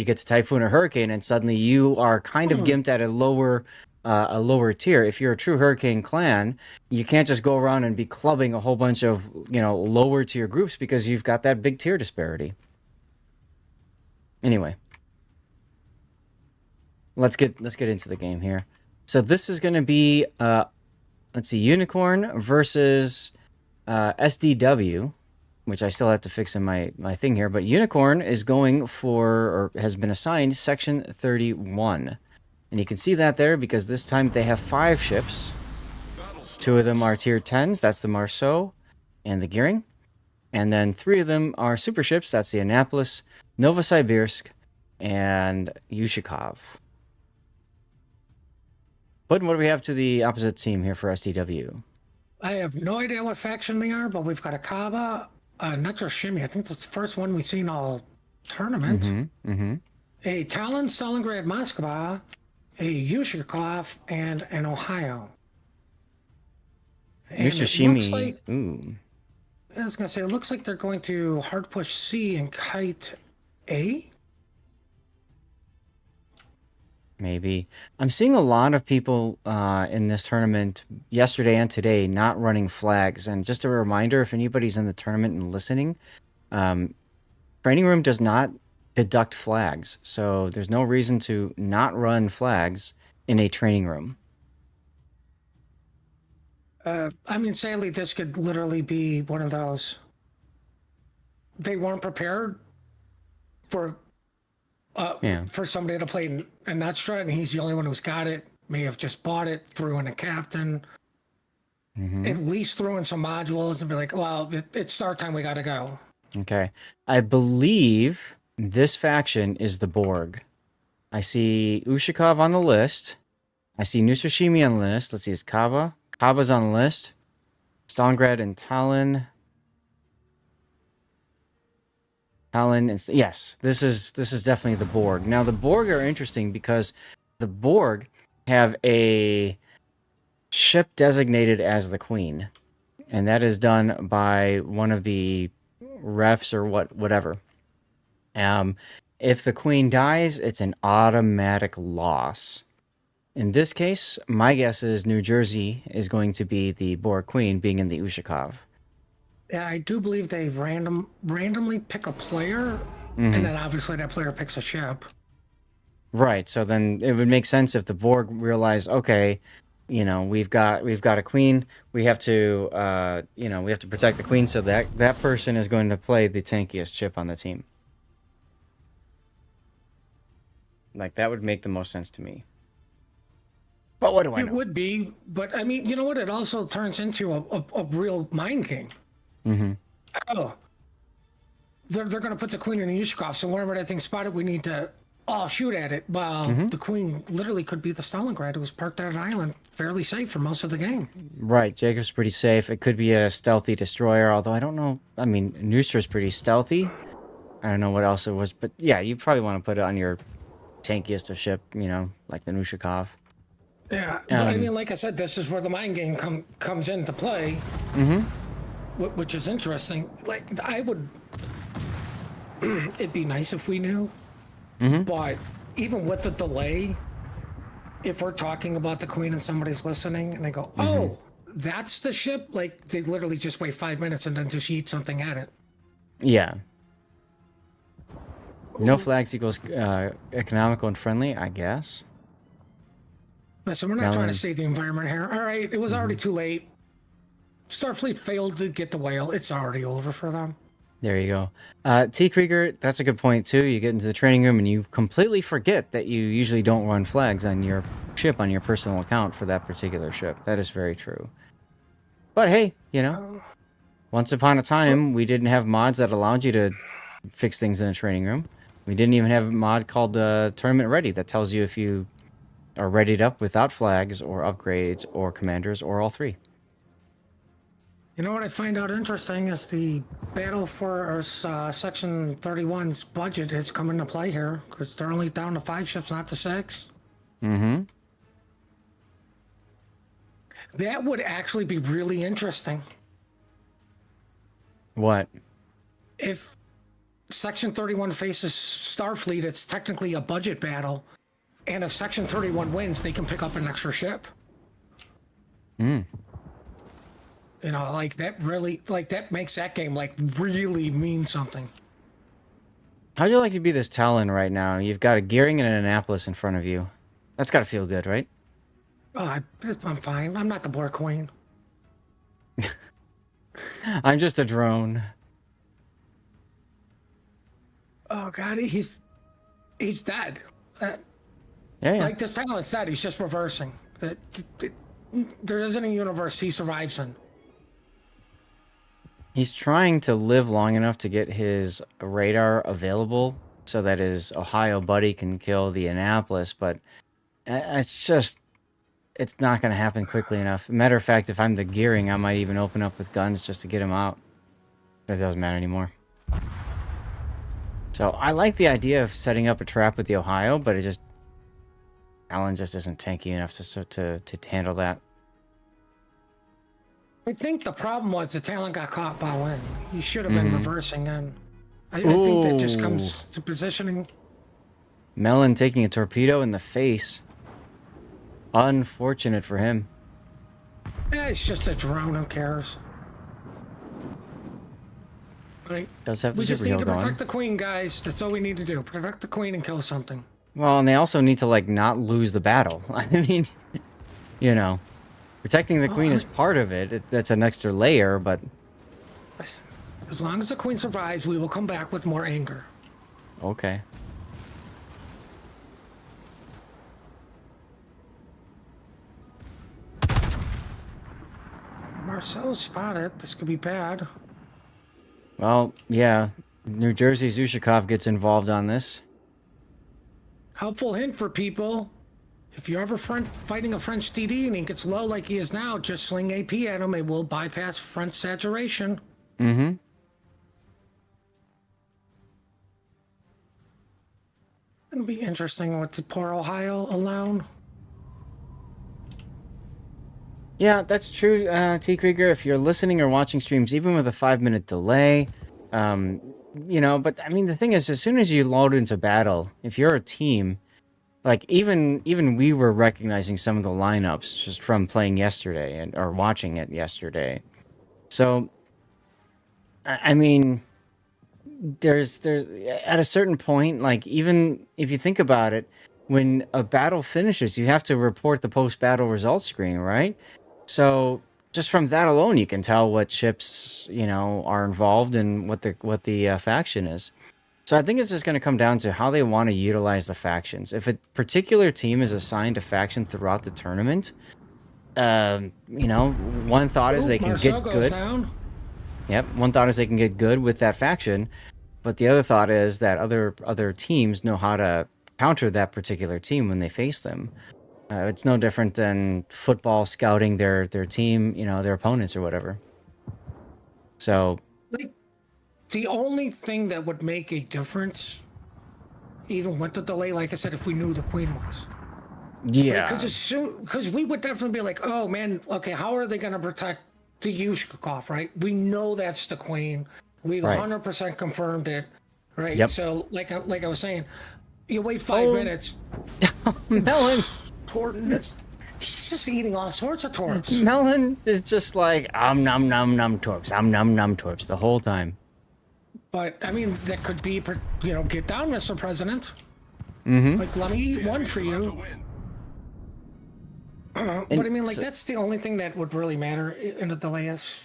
get to typhoon or hurricane, and suddenly you are kind of gimped at a lower tier. If you're a true hurricane clan, you can't just go around and be clubbing a whole bunch of lower tier groups, because you've got that big tier disparity. Anyway, let's get into the game here. So this is going to be let's see, Unicorn versus SDW, which I still have to fix in my thing here. But Unicorn is going for, or has been assigned, Section 31. And you can see that there because this time they have 5 ships. 2 of them are tier 10s, that's the Marceau and the Gearing. And then 3 of them are super ships, that's the Annapolis, Novosibirsk, and Yushikov. But what do we have to the opposite team here for SDW? I have no idea what faction they are, but we've got a Kaba, Shimmy. I think that's the first one we've seen all tournament. A Talon, Stalingrad, Moskva, a Yushikov, and an Ohio. Shimi. Like, ooh. I was going to say, it looks like they're going to hard push C and kite A. Maybe. I'm seeing a lot of people in this tournament yesterday and today not running flags. And just a reminder, if anybody's in the tournament and listening, Training Room does not deduct flags. So there's no reason to not run flags in a training room. I mean, sadly, this could literally be one of those. They weren't prepared for somebody to play an Nutstra, and he's the only one who's got it. May have just bought it, threw in a captain, at least threw in some modules, and be like, well, it's start time, we gotta go. Okay. I believe this faction is the Borg. I see Ushikov on the list. I see Nusashimi on the list. Let's see, it's Kava. Kava's on the list. Stalingrad and Talon. Yes, this is definitely the Borg. Now the Borg are interesting because the Borg have a ship designated as the Queen, and that is done by one of the refs or whatever. If the Queen dies, it's an automatic loss. In this case, my guess is New Jersey is going to be the Borg Queen, being in the Ushakov. Yeah, I do believe they randomly pick a player, Mm-hmm. and then obviously that player picks a ship. Right. So then it would make sense if the Borg realize, okay, we've got a queen. We have to we have to protect the queen. So that person is going to play the tankiest ship on the team. Like that would make the most sense to me. But what do I know? It would be, but I mean, you know what? It also turns into a real mind game. Mm-hmm. Oh, they're going to put the queen in the Yushkov, so whenever that thing's spotted, we need to all shoot at it. Well, the queen literally could be the Stalingrad who was parked at an island, fairly safe for most of the game. Right, Jacob's pretty safe. It could be a stealthy destroyer, although I don't know. I mean, Noostra's pretty stealthy. I don't know what else it was, but yeah, you probably want to put it on your tankiest of ship, like the Nushakov. Yeah, but I mean, like I said, this is where the mind game comes into play, which is interesting. Like, I would... it'd be nice if we knew, but even with the delay, if we're talking about the queen and somebody's listening and they go, oh, that's the ship, like, they literally just wait 5 minutes and then just eat something at it. Yeah. No flags equals economical and friendly, I guess. Listen, we're not trying to save the environment here. All right, it was already too late. Starfleet failed to get the whale. It's already over for them. There you go. T. Krieger, that's a good point, too. You get into the training room and you completely forget that you usually don't run flags on your ship, on your personal account for that particular ship. That is very true. But hey, once upon a time, we didn't have mods that allowed you to fix things in the training room. We didn't even have a mod called Tournament Ready that tells you if you are readied up without flags or upgrades or commanders or all three. You know what I find out interesting is the battle for Section 31's budget has come into play here because they're only down to 5 ships, not to 6. Mm-hmm. That would actually be really interesting. What? If Section 31 faces Starfleet, it's technically a budget battle. And if Section 31 wins, they can pick up an extra ship. Like that really, like that makes that game like really mean something. How'd you like to be this Talon right now? You've got a Gearing and an Annapolis in front of you. That's got to feel good, right? Oh, I'm fine. I'm not the Borg Queen. I'm just a drone. Oh God, he's dead. Yeah. Like this Talon's dead. He's just reversing. There isn't a universe he survives in. He's trying to live long enough to get his radar available so that his Ohio buddy can kill the Annapolis, but it's not going to happen quickly enough. Matter of fact, if I'm the Gearing, I might even open up with guns just to get him out. That doesn't matter anymore. So I like the idea of setting up a trap with the Ohio, but Alan just isn't tanky enough to handle that. I think the problem was the Talon got caught bow in. He should have been reversing in. I think that just comes to positioning. Mellon taking a torpedo in the face. Unfortunate for him. It's just a drone. Who cares? Right. Does have the We just super need heal to going. protect the queen, guys. That's all we need to do. Protect the queen and kill something. Well, and they also need to not lose the battle. I mean, protecting the queen is part of it. That's an extra layer, but As long as the queen survives, we will come back with more anger. okay. Marcel's spotted. This could be bad. Well, yeah. New Jersey's Ushakov gets involved on this. Helpful hint for people. If you're ever fighting a French DD and he gets low like he is now, just sling AP at him. It will bypass French saturation. Mm-hmm. It'll be interesting with the poor Ohio alone. Yeah, that's true, T. Krieger. If you're listening or watching streams, even with a 5-minute delay, but I mean, the thing is, as soon as you load into battle, if you're a team, Like even we were recognizing some of the lineups just from playing yesterday or watching it yesterday. So I mean, there's at a certain point, like even if you think about it, when a battle finishes, you have to report the post-battle results screen, right? So just from that alone, you can tell what ships are involved and what the faction is. So I think it's just going to come down to how they want to utilize the factions. If a particular team is assigned a faction throughout the tournament, one thought is they can Marcel get goes good. down. Yep, one thought is they can get good with that faction, but the other thought is that other teams know how to counter that particular team when they face them. It's no different than football scouting their team, their opponents or whatever. So, Like, the only thing that would make a difference, even with the delay, like I said, if we knew the queen was. yeah. Because we would definitely be like, oh man, okay, how are they going to protect the Yushkov, right? We know that's the queen. We Right. 100% confirmed it, right? Yep. So, like I was saying, you wait 5 minutes. Melon. He's just eating all sorts of torps. Melon is just like, nom nom nom torps, nom nom torps the whole time. But, I mean, that could be, get down, Mr. President. Mm-hmm. Like, let me eat one for you. But I mean, like, that's the only thing that would really matter in the delay is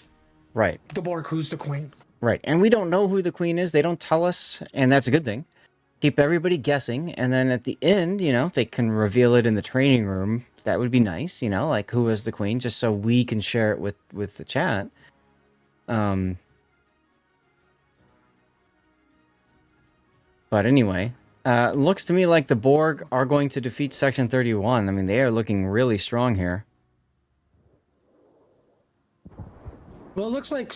right. the Borg, who's the queen. Right. And we don't know who the queen is. They don't tell us, and that's a good thing. Keep everybody guessing, and then at the end, they can reveal it in the training room. That would be nice, like who is the queen, just so we can share it with the chat. But anyway, looks to me like the Borg are going to defeat Section 31. I mean, they are looking really strong here. Well, it looks like,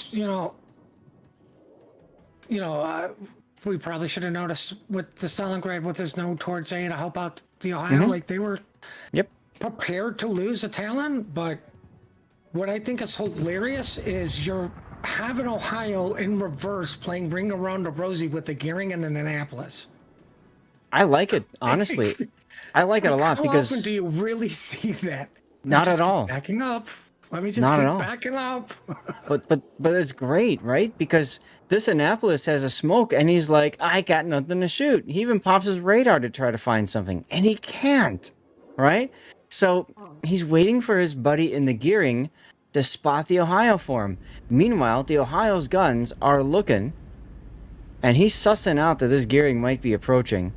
we probably should have noticed with the Stalingrad with his node towards A to help out the Ohio. Mhm. Like, they were prepared to lose the Talon, but what I think is hilarious is you're having Ohio in reverse playing Ring Around the Rosie with the Gearing and an Annapolis. I like it, honestly. I like it a lot because... How often do you really see that? Not at all. Backing up. Let me just keep backing up. But it's great, right? Because this Annapolis has a smoke, and he's like, I got nothing to shoot. He even pops his radar to try to find something, and he can't, right? So he's waiting for his buddy in the Gearing to spot the Ohio for him. Meanwhile, the Ohio's guns are looking, and he's sussing out that this Gearing might be approaching.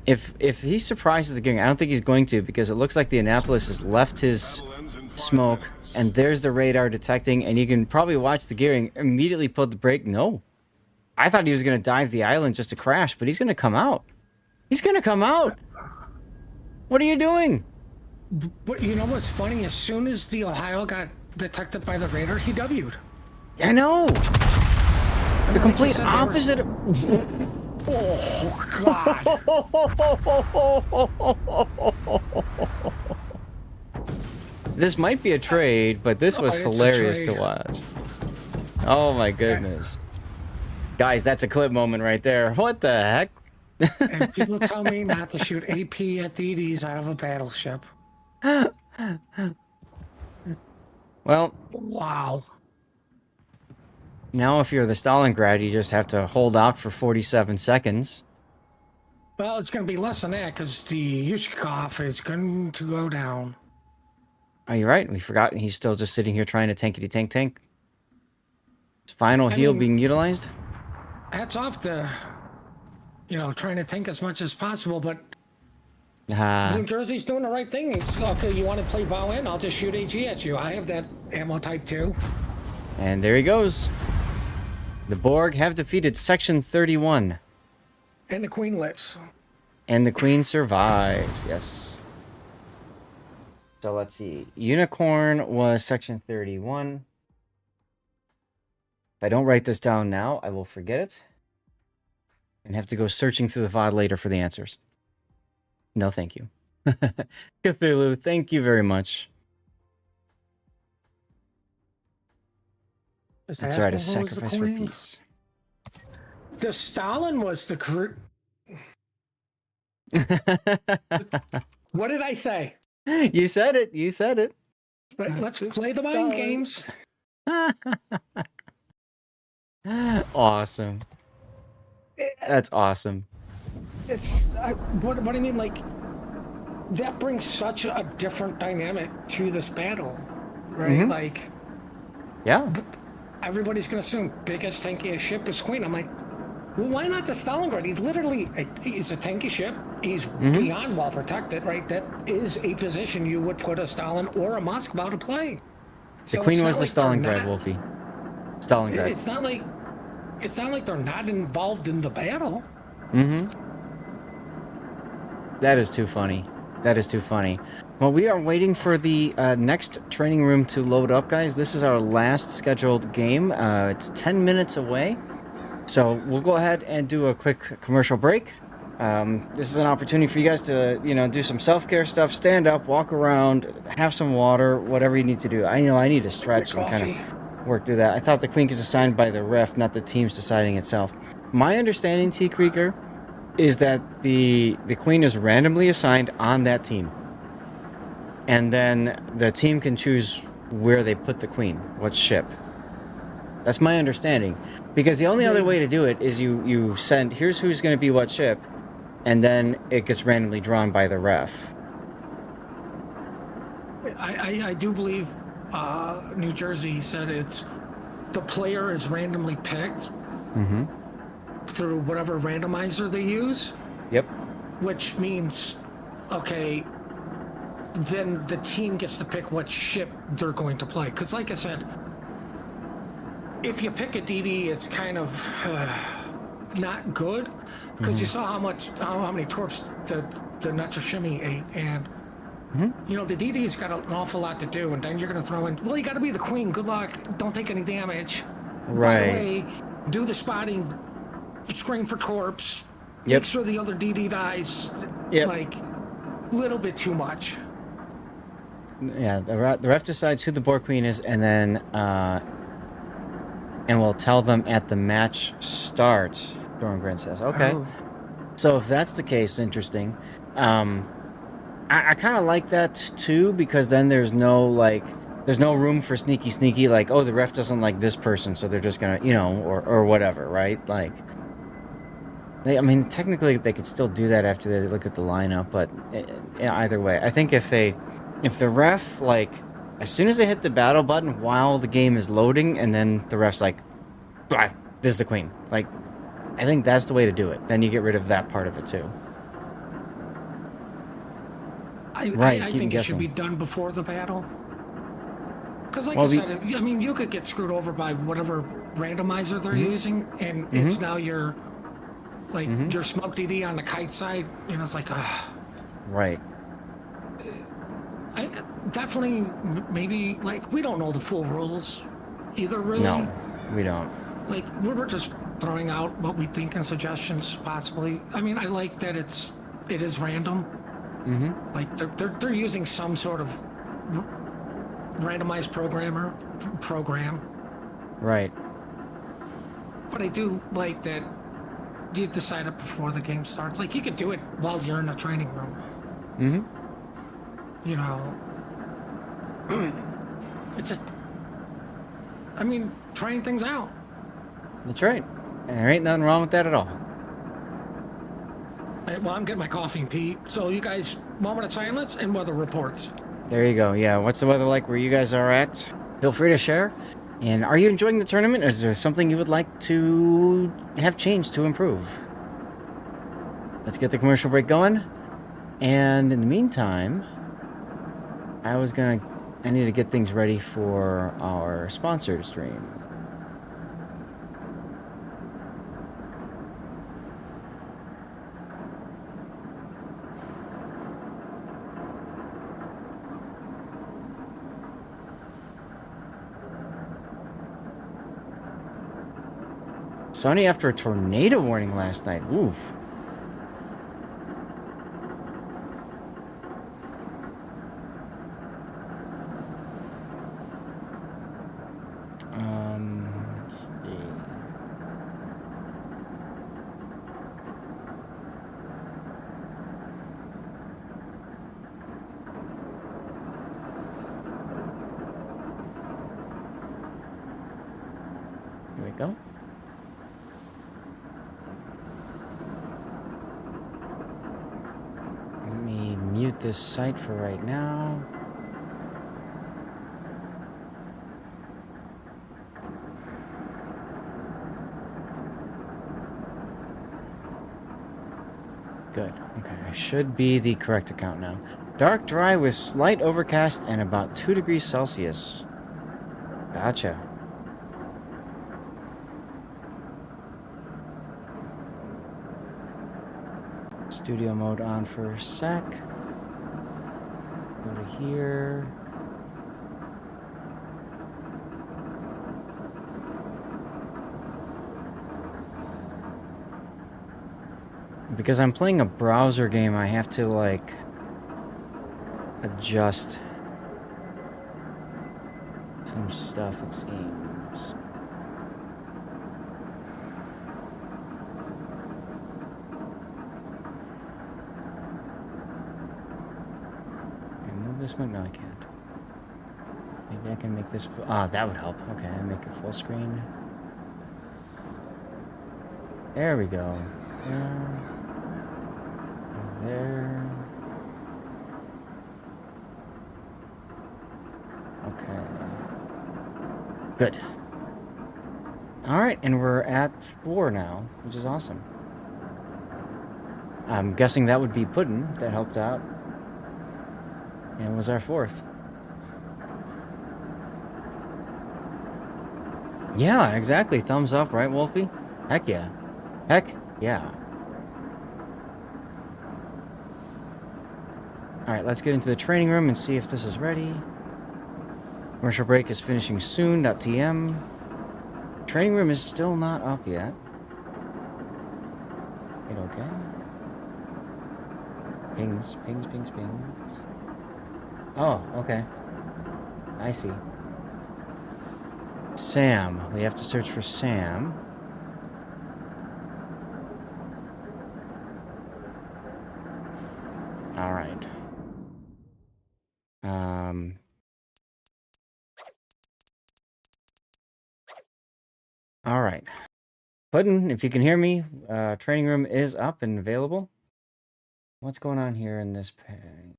If he surprises the Gearing, I don't think he's going to, because it looks like the Annapolis has left his smoke, and there's the radar detecting, and you can probably watch the Gearing immediately put the brake. No. I thought he was going to dive the island just to crash, but he's going to come out. He's going to come out. What are you doing? But you know what's funny? As soon as the Ohio got detected by the radar, he W'd. I know. The complete opposite. Oh, God. This might be a trade, but this was hilarious to watch. Oh my goodness. Guys, that's a clip moment right there. What the heck? And people tell me not to shoot AP at DDs out of a battleship. Well, wow. Now if you're the Stalingrad, you just have to hold out for 47 seconds. Well, it's going to be less than that because the Yushkov is going to go down. Oh, you're right. We forgot he's still just sitting here trying to tank. His final heal being utilized. Hats off to, trying to tank as much as possible, but New Jersey's doing the right thing. It's, okay, you want to play bow in? I'll just shoot AG at you. I have that ammo type too. And there he goes. The Borg have defeated Section 31. And the Queen lives. And the Queen survives, yes. So let's see. Unicorn was Section 31. If I don't write this down now, I will forget it. And have to go searching through the VOD later for the answers. No, thank you. Cthulhu, thank you very much. That's right, a sacrifice for peace. The Stalin was the What did I say? You said it. You said it. But let's play the mind games. Awesome. That's awesome. What I mean, like, that brings such a different dynamic to this battle, right? Like, Yeah. everybody's going to assume biggest, tankiest ship is Queen. I'm like, well, why not the Stalingrad? He's a tanky ship. He's beyond well protected, right? That is a position you would put a Stalin or a Moskva to play. The Queen was the Stalingrad, Wolfie. Stalingrad. It's not like they're not involved in the battle. That is too funny. That is too funny. Well, we are waiting for the next training room to load up, guys. This is our last scheduled game. It's 10 minutes away. So we'll go ahead and do a quick commercial break. This is an opportunity for you guys to, do some self-care stuff, stand up, walk around, have some water, whatever you need to do. I know I need to stretch and kind of work through that. I thought the Queen is assigned by the ref, not the team's deciding itself. My understanding, T. Krieger, is that the Queen is randomly assigned on that team. And then the team can choose where they put the Queen, what ship. That's my understanding. Because the only other way to do it is you send, here's who's going to be what ship, and then it gets randomly drawn by the ref. I do believe New Jersey said the player is randomly picked through whatever randomizer they use. Yep. Which means, okay, then the team gets to pick what ship they're going to play. Because like I said, if you pick a DD, it's kind of not good. Because you saw how many torps the Natsushimi ate. And, the DD's got an awful lot to do. And then you're going to throw in, well, you got to be the Queen. Good luck. Don't take any damage. Right. By the way, do the spotting, screen for torps. Yep. Make sure the other DD dies. Yep. Like, little bit too much. Yeah, the ref decides who the Borg Queen is, and then and we'll tell them at the match start. Dormgren says, okay. Oh. So if that's the case, interesting. I kind of like that too, because then there's no room for sneaky, like, oh, the ref doesn't like this person, so they're just gonna, or whatever, right? Like, technically they could still do that after they look at the lineup, but either way, I think if the ref, like, as soon as they hit the battle button while the game is loading, and then the ref's like, "Blah, this is the Queen," like, I think that's the way to do it. Then you get rid of that part of it too. I think it should be done before the battle. Because like I said, you could get screwed over by whatever randomizer they're using, and it's now your smoke DD on the kite side, it's like, Right. I definitely, maybe, like, we don't know the full rules either, really. No, we don't. Like, we're just throwing out what we think and suggestions, possibly. I like that it is random. Like, they're using some sort of randomized program. Right. But I do like that you decide it before the game starts. Like, you could do it while you're in the training room. It's just, trying things out. That's right. And there ain't nothing wrong with that at all. Well, I'm getting my coffee and pee. So you guys, moment of silence and weather reports. There you go. Yeah, what's the weather like where you guys are at? Feel free to share. And are you enjoying the tournament? Or is there something you would like to have changed to improve? Let's get the commercial break going. And in the meantime, I need to get things ready for our sponsored stream. Sunny after a tornado warning last night. Oof. Let's see. we go. Let me mute this site for right now. Good. Okay, I should be the correct account now. Dark, dry, with slight overcast and about 2 degrees Celsius. Gotcha. Studio mode on for a sec. Go to here. Because I'm playing a browser game, I have to, like, adjust some stuff, it seems. Can I move this one? No, I can't. Maybe I can make this... Ah, that would help. Okay, make it full screen. There we go. There. Okay. Good. Alright, and we're at 4 now, which is awesome. I'm guessing that would be Puddin that helped out. And was our 4th. Yeah, exactly. Thumbs up, right, Wolfie? Heck yeah. Heck yeah. Alright, let's get into the training room and see if this is ready. Commercial break is finishing soon. .tm. Training room is still not up yet. Hit okay. Pings, pings, pings, pings. Oh, okay. I see. Sam. We have to search for Sam. Alright. Alright. Puddin', if you can hear me, training room is up and available. What's going on here in this page?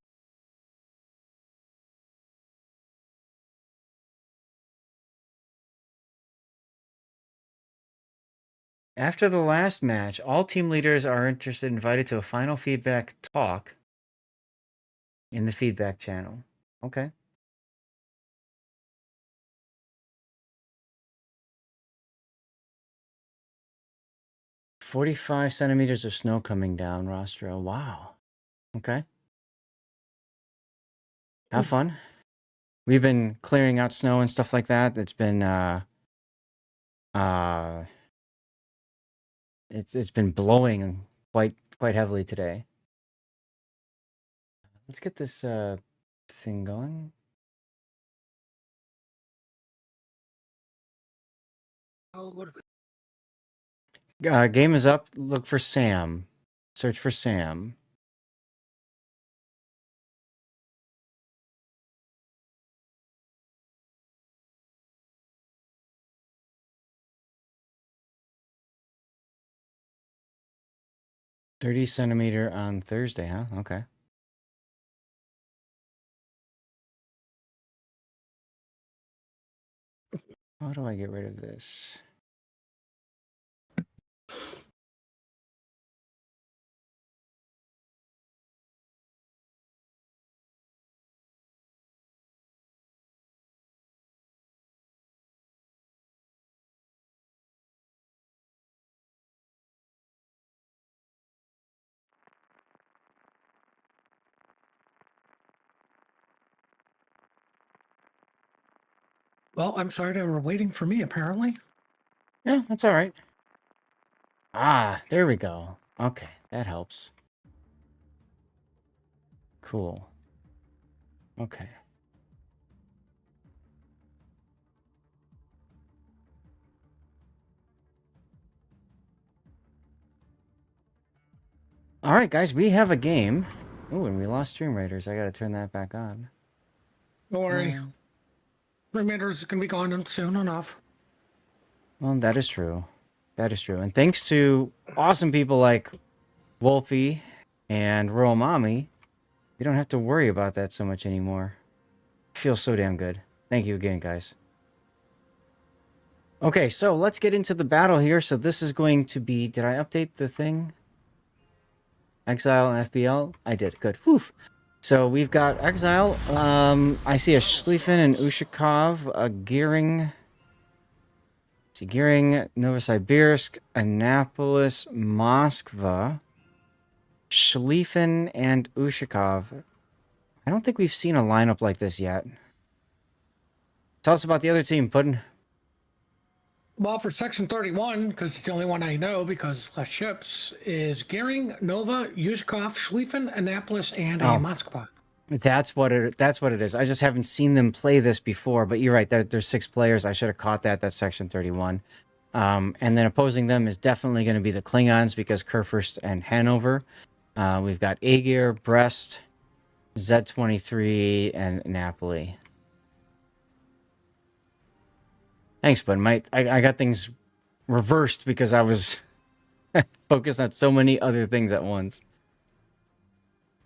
After the last match, all team leaders are invited to a final feedback talk in the feedback channel. Okay. "45 centimeters of snow coming down, Rostro." Wow. Okay. Have fun. We've been clearing out snow and stuff like that. It's been it's been blowing quite heavily today. Let's get this thing going. Oh, what? Game is up. Look for Sam. Search for Sam. "30 centimeter on Thursday," huh? Okay. How do I get rid of this? Well, I'm sorry they were waiting for me, apparently. Yeah, that's all right. Ah, there we go. Okay, that helps. Cool. Okay. All right, guys, we have a game. Oh, and we lost Stream Raiders. I got to turn that back on. Don't worry. Remainders is going to be gone soon enough. Well, that is true. That is true. And thanks to awesome people like Wolfie and Royal Mommy, we don't have to worry about that so much anymore. It feels so damn good. Thank you again, guys. Okay, so let's get into the battle here. So this is going to be... Did I update the thing? Exile and FBL? I did. Good. Whew. So we've got Exile. I see a Schlieffen and Ushakov, a Gearing... Gearing, Novosibirsk, Annapolis, Moskva, Schlieffen, and Ushakov. I don't think we've seen a lineup like this yet. Tell us about the other team, Puddin'. Well, for Section 31, because it's the only one I know because less ships, is Gearing, Nova, Yuzhkov, Schlieffen, Annapolis, and Moskva. That's what it is. I just haven't seen them play this before, but you're right. There's 6 players. I should have caught that. That's Section 31. And then opposing them is definitely going to be the Klingons because Kurfürst and Hanover. We've got Aegir, Brest, Z-23, and Napoli. Thanks, bud. I got things reversed because I was focused on so many other things at once.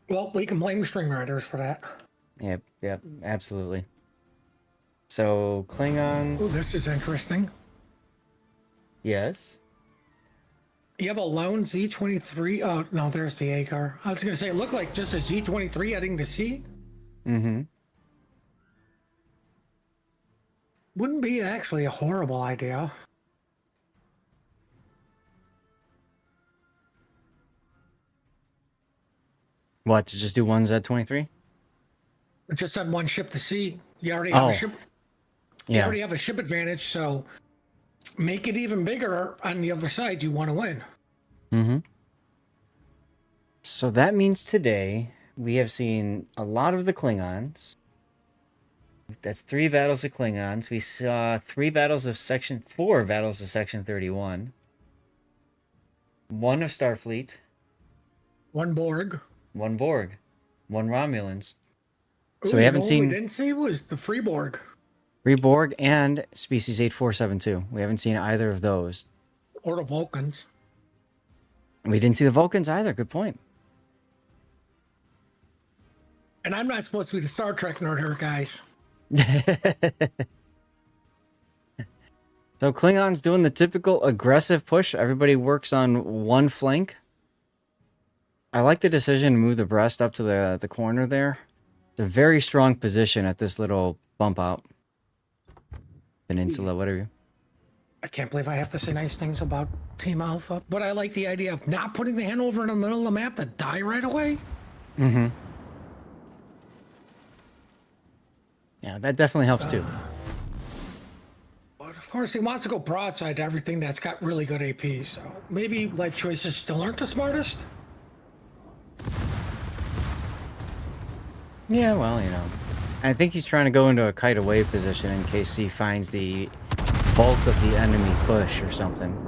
Well, we can blame string riders for that. Yep, absolutely. So, Klingons... Ooh, this is interesting. Yes? You have a lone Z-23... Oh, no, there's the Agar. I was going to say, it looked like just a Z-23 heading to sea. Mm-hmm. Wouldn't be actually a horrible idea. What, to just do one Z-23? Just send one ship to sea. You already have a ship. You already have a ship advantage, so make it even bigger on the other side. You want to win. Mm-hmm. So that means today we have seen a lot of the Klingons. That's 3 battles of Klingons. We saw 4 battles of Section 31. 1 of Starfleet. 1 Borg. 1 Borg. 1 Romulans. So we haven't seen... What we didn't see was the Free Borg. Free Borg and Species 8472. We haven't seen either of those. Or the Vulcans. We didn't see the Vulcans either. Good point. And I'm not supposed to be the Star Trek nerd here, guys. So Klingons doing the typical aggressive push. Everybody works on one flank. I like the decision to move the Brest up to the corner there. It's a very strong position at this little bump out. Peninsula, whatever. I can't believe I have to say nice things about Team Alpha, but I like the idea of not putting the Hanover in the middle of the map to die right away. Mm-hmm. Yeah, that definitely helps too. But of course, he wants to go broadside to everything that's got really good AP, so maybe life choices still aren't the smartest. Yeah, well, you know. I think he's trying to go into a kite away position in case he finds the bulk of the enemy push or something.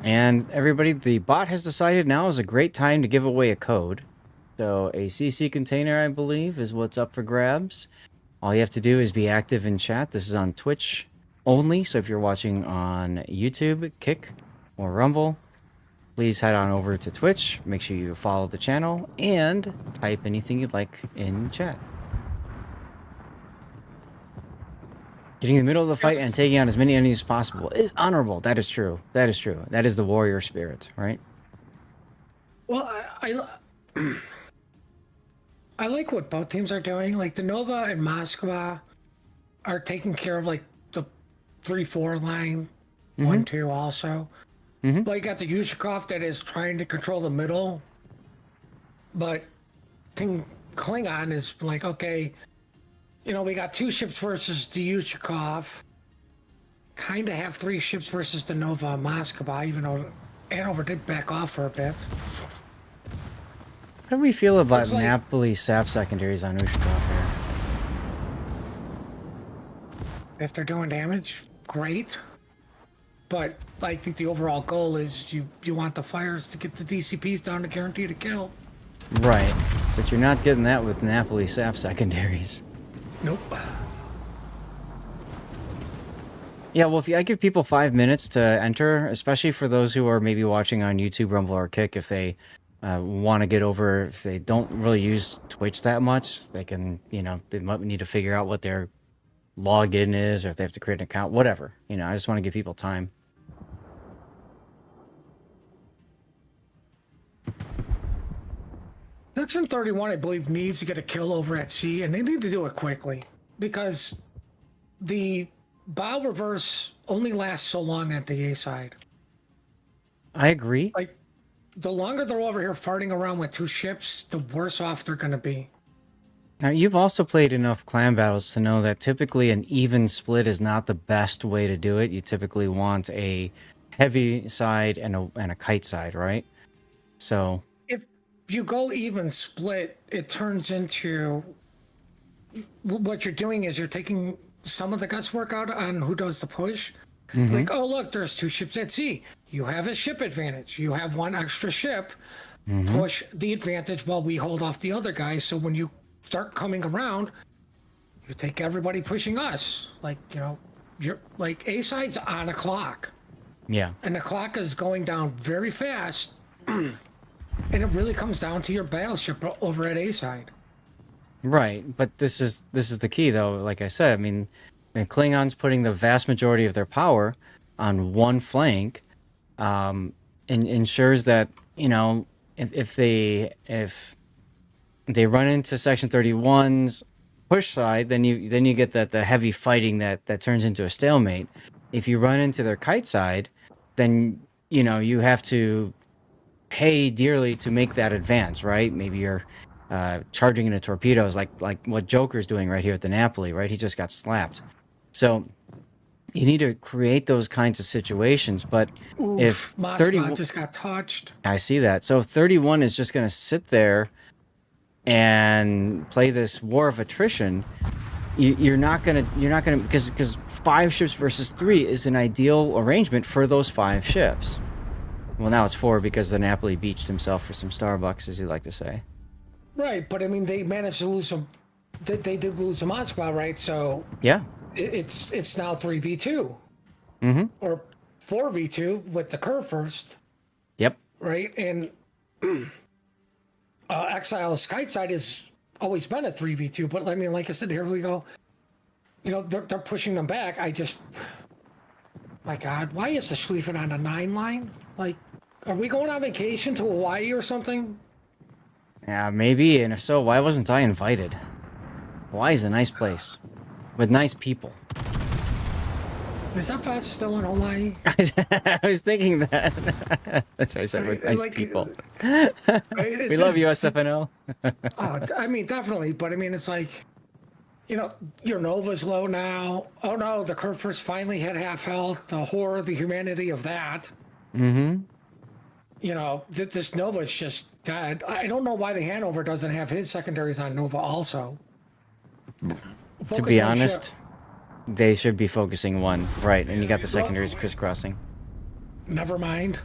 And everybody, the bot has decided now is a great time to give away a code. So a CC container, I believe, is what's up for grabs. All you have to do is be active in chat. This is on Twitch only, so if you're watching on YouTube, Kick, or Rumble, please head on over to Twitch. Make sure you follow the channel and type anything you'd like in chat. Getting in the middle of the fight and taking out as many enemies as possible is honorable. That is true. That is true. That is the warrior spirit, right? Well, I like what both teams are doing. Like the Nova and Moskva are taking care of like the 3-4 line, 1-2 also. Well, you got the Yushikov that is trying to control the middle, but Team Klingon is like, okay, you know, we got 2 ships versus the Yushikov. Kind of have 3 ships versus the Nova and Moskva, even though Hanover did back off for a bit. How do we feel about like, Napoli sap secondaries on Ushikov here? If they're doing damage, great. But I think the overall goal is you want the fires to get the DCPs down to guarantee the kill. Right. But you're not getting that with Napoli SAP secondaries. Nope. Yeah, well, I give people 5 minutes to enter, especially for those who are maybe watching on YouTube, Rumble, or Kick, if they want to get over, if they don't really use Twitch that much, they can, they might need to figure out what their login is, or if they have to create an account, whatever. I just want to give people time. Section 31, I believe, needs to get a kill over at sea, and they need to do it quickly because the bow reverse only lasts so long at the A side. I agree. Like, the longer they're over here farting around with 2 ships, the worse off they're going to be. Now, you've also played enough clan battles to know that typically an even split is not the best way to do it. You typically want a heavy side and a kite side, right? So if you go even split, it turns into what you're doing is you're taking some of the guesswork out on who does the push. Like, oh, look, there's 2 ships at sea. You have a ship advantage. You have 1 extra ship. Push the advantage while we hold off the other guys. So when you start coming around, you take everybody pushing us. Like, you're like A side's on a clock. Yeah. And the clock is going down very fast. And it really comes down to your battleship over at A side. Right, but this is the key, though. Like I said, I mean, the Klingons putting the vast majority of their power on one flank ensures that if they run into Section 31's push side, then you get the heavy fighting that turns into a stalemate. If you run into their kite side, then you have to pay dearly to make that advance, right? Maybe you're charging into torpedoes like what Joker's doing right here at the Napoli, right? He just got slapped. So you need to create those kinds of situations. But Oof, if Moscow 30, just got touched. I see that. So if 31 is just going to sit there and play this war of attrition, you're not gonna because 5 ships versus 3 is an ideal arrangement for those 5 ships. Well, now it's 4 because the Napoli beached himself for some Starbucks, as you like to say. Right, but I mean, they managed to lose some. They did lose a Moscow, right? So Yeah. it's now 3v2. Or 4v2 with the curve first. Yep. Right, and Exile's kite side has always been a 3v2, but I mean, like I said, here we go. They're pushing them back. My God, why is the Schlieffen on a 9 line? Like, are we going on vacation to Hawaii or something? Yeah, maybe. And if so, why wasn't I invited? Hawaii's a nice place with nice people. Is that fast still in Hawaii? I was thinking that. That's what I said, with nice people. We love USFNL. Oh, I mean, definitely. But I mean, it's like, your Nova's low now. Oh no, the Kerfers finally had half health. The horror, the humanity of that. This Nova's just dead. I don't know why the Hanover doesn't have his secondaries on Nova also. To be honest, they should be focusing one, right? And you got the secondaries crisscrossing. Never mind.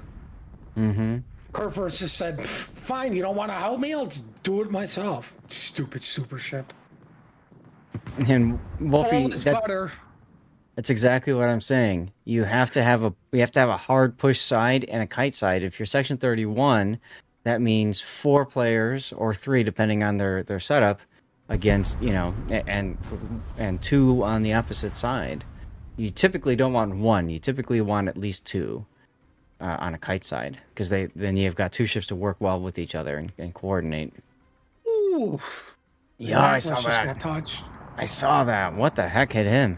Kerfers just said, fine, you don't want to help me? I'll just do it myself. Stupid super ship. And Wolfie, Butter. that's exactly what I'm saying. You have to have a hard push side and a kite side. If you're Section 31, that means 4 players or 3, depending on their setup, against and 2 on the opposite side. You typically don't want 1. You typically want at least 2 on a kite side, because then you've got 2 ships to work well with each other and coordinate. Ooh. Yeah, I saw that. Got touched. I saw that. What the heck hit him?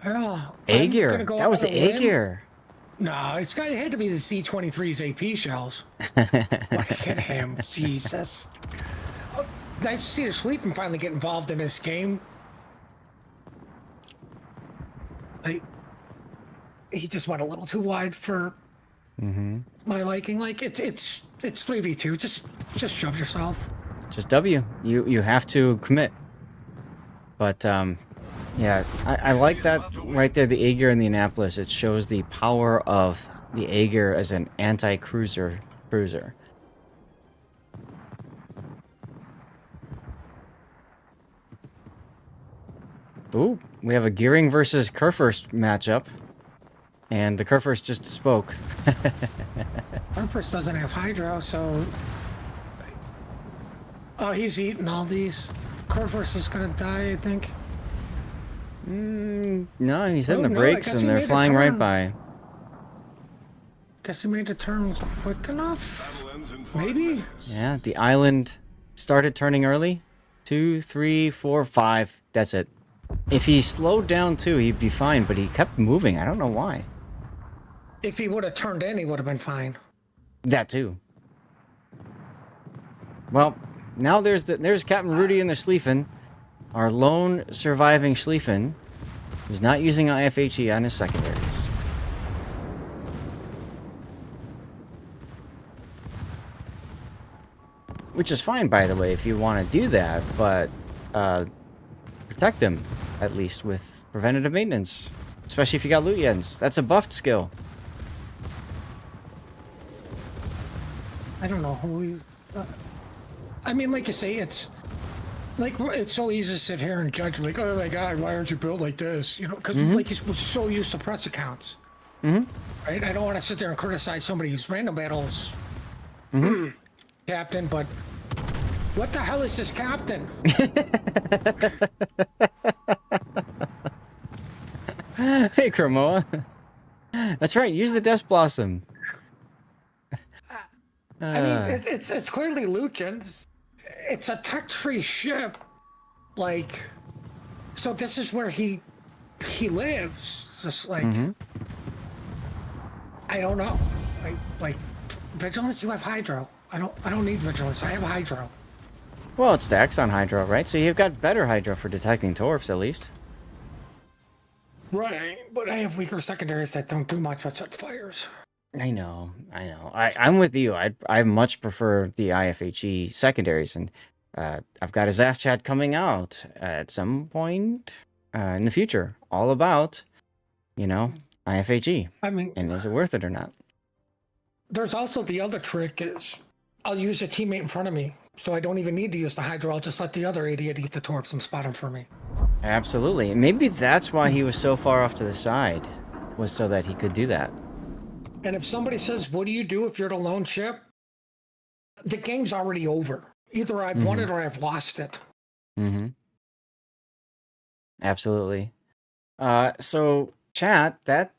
Well, Aegir. That was the Aegir. No, it had to be the C-23's AP shells. What hit him? Jesus. Nice to see the Schlieffen finally get involved in this game. He just went a little too wide for my liking. Like, it's 3v2. Just shove yourself. Just W. You have to commit. But yeah, I like that right there, the Aegir and the Annapolis. It shows the power of the Aegir as an anti-cruiser cruiser. Ooh, we have a Gearing versus Kurfürst matchup. And the Kurfürst just spoke. Kurfürst doesn't have hydro, so... Oh, he's eating all these. Kurfürst is gonna die, I think. No, he's hitting the no, brakes I guess and he they're made a flying right turn. by. Guess he made a turn quick enough? Battle ends in 5 Maybe? minutes. Yeah, the island started turning early. 2, 3, 4, 5. That's it. If he slowed down too, he'd be fine, but he kept moving. I don't know why. If he would have turned in, he would have been fine. That too. Well, now there's Captain Rudy and the Schlieffen, our lone surviving Schlieffen, who's not using IFHE on his secondaries. Which is fine, by the way, if you want to do that, but protect him, at least, with preventative maintenance. Especially if you got loot ends. That's a buffed skill. I don't know who he... I mean, like you say, it's... Like, it's so easy to sit here and judge, like, oh my god, why aren't you built like this? You know, because, like, he's so used to press accounts. Right? I don't want to sit there and criticize somebody's random battles captain, but what the hell is this captain? Hey, Cromoa. That's right, use the Death Blossom. I mean, it's clearly Lucian's. It's a tech-free ship. Like, so this is where he lives. Just like, I don't know. Like, vigilance, you have hydro. I don't need vigilance. I have hydro. Well, it stacks on Hydro, right? So you've got better Hydro for detecting torps, at least. Right, but I have weaker secondaries that don't do much but set fires. I know. I'm with you. I much prefer the IFHE secondaries, and I've got a Zaf chat coming out at some point in the future, all about, IFHE. I mean, And is it worth it or not? there's also the other trick is I'll use a teammate in front of me, so I don't even need to use the hydro. I'll just let the other idiot eat the torps and spot him for me. Absolutely. Maybe that's why he was so far off to the side, was so that he could do that. And if somebody says, what do you do if you're the lone ship? The game's already over. Either I've won it or I've lost it. Absolutely. So, chat, that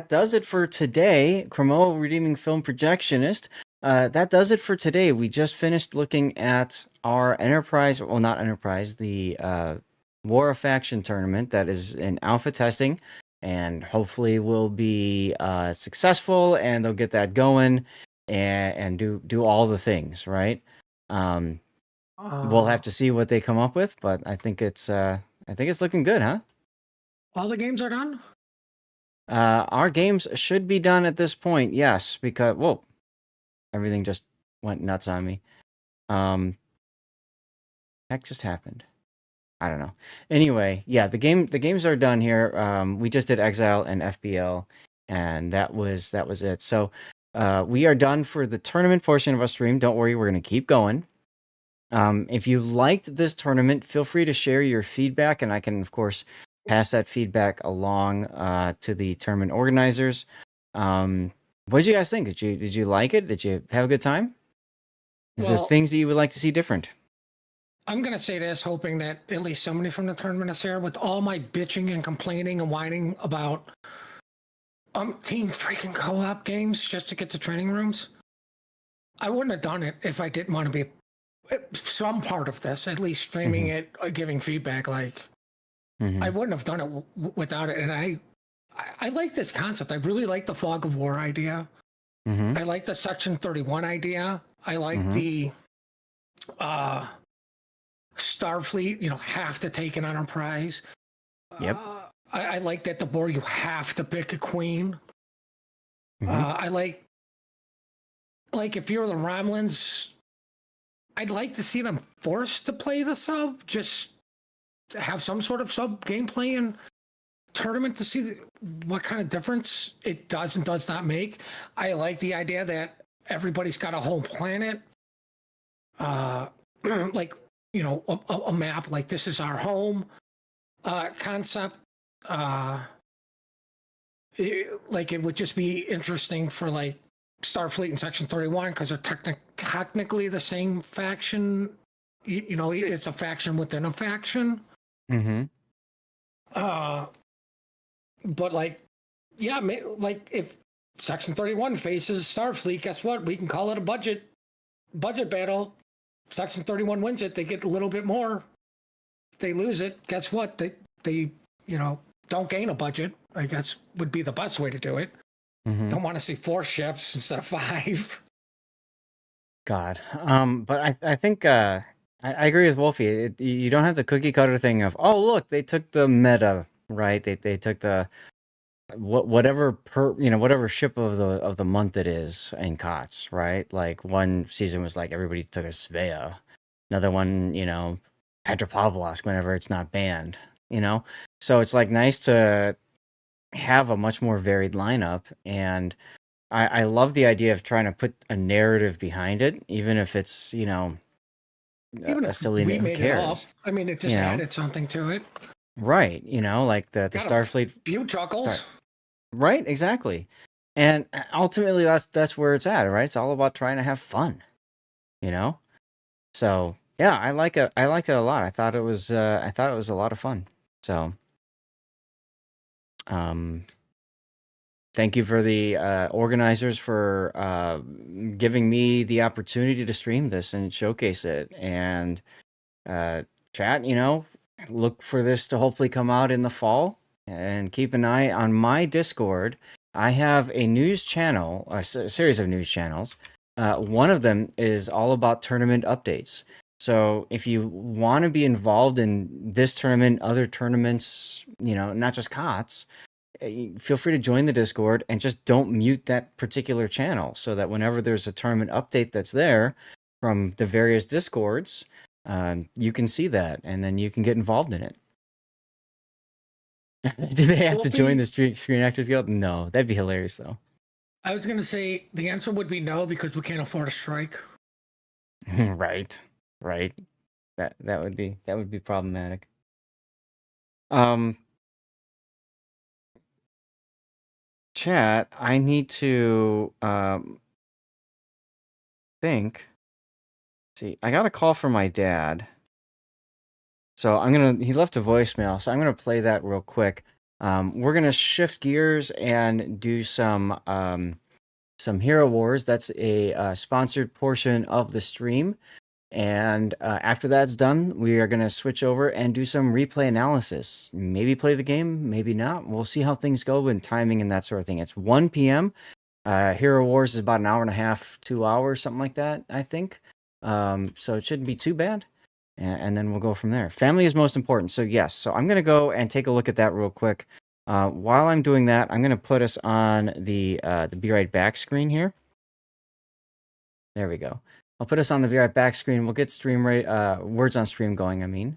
does it for today. Cromoa Redeeming Film Projectionist. That does it for today. We just finished looking at our Enterprise, well, not Enterprise, the War of Faction tournament that is in alpha testing, and hopefully will be successful, and they'll get that going and do all the things, right? We'll have to see what they come up with, but I think it's looking good, huh? All the games are done? Our games should be done at this point, yes, because whoa, everything just went nuts on me. Heck just happened. I don't know. Anyway, yeah, the games are done here. We just did Exile and FBL, and that was it. So we are done for the tournament portion of our stream. Don't worry, we're gonna keep going. If you liked this tournament, feel free to share your feedback, and I can, of course, pass that feedback along to the tournament organizers. What did you guys think? Did you like it? Did you have a good time? Is there things that you would like to see different? I'm going to say this, hoping that at least somebody from the tournament is here. With all my bitching and complaining and whining about team freaking co-op games just to get to training rooms, I wouldn't have done it if I didn't want to be some part of this, at least streaming it, giving feedback. Like, I wouldn't have done it without it. And I like this concept. I really like the fog of war idea. I like the Section 31 idea. I like the Starfleet, have to take an Enterprise. Yep. I like that the board, you have to pick a queen. I like if you're the Romulans, I'd like to see them forced to play the sub, just have some sort of sub gameplay and tournament to see what kind of difference it does and does not make. I like the idea that everybody's got a whole planet. Like, a map, like this is our home. concept. Like it would just be interesting for like Starfleet and Section 31 because they're technically the same faction. You know, it's a faction within a faction. Mm-hmm. But like, yeah, like if Section 31 faces Starfleet, guess what? We can call it a budget battle. Section 31 wins it, they get a little bit more. If they lose it, guess what? They don't gain a budget. I guess would be the best way to do it. Mm-hmm. Don't want to see 4 ships instead of 5. God. But I think I agree with Wolfie. You don't have the cookie cutter thing of, oh look, they took the meta, right? They took the whatever whatever ship of the month it is in COTS, right? Like one season was like everybody took a Svea, another one, Petropavlovsk whenever it's not banned, So it's like nice to have a much more varied lineup, and I love the idea of trying to put a narrative behind it, even if it's, Even a if silly we who made it up, cares? I mean, it just You know? added something to it. Right, like the Got Starfleet. a few chuckles. Right, exactly. And ultimately that's where it's at, right? It's all about trying to have fun, you know? So, yeah, I like it. I liked it a lot. I thought it was a lot of fun. So, um thank you for the organizers for giving me the opportunity to stream this and showcase it. And chat, look for this to hopefully come out in the fall. And keep an eye on my Discord. I have a news channel, series of news channels. One of them is all about tournament updates. So if you want to be involved in this tournament, other tournaments, not just COTS, feel free to join the Discord and just don't mute that particular channel so that whenever there's a tournament update that's there from the various Discords, you can see that and then you can get involved in it. Do they have to join the Screen Actors Guild? No, that'd be hilarious though. I was going to say the answer would be no because we can't afford a strike. Right. That would be problematic. Chat, I need to think. See, I got a call from my dad. So he left a voicemail, so I'm gonna play that real quick. We're gonna shift gears and do some Hero Wars. That's a sponsored portion of the stream. And after that's done, we are going to switch over and do some replay analysis. Maybe play the game, maybe not. We'll see how things go and timing and that sort of thing. It's 1 p.m. Hero Wars is about an hour and a half, 2 hours, something like that, I think. So it shouldn't be too bad. And then we'll go from there. Family is most important. So yes, so I'm going to go and take a look at that real quick. While I'm doing that, I'm going to put us on the Be Right Back screen here. There we go. I'll put us on the Be Right Back screen. We'll get stream rate, words on stream going, I mean.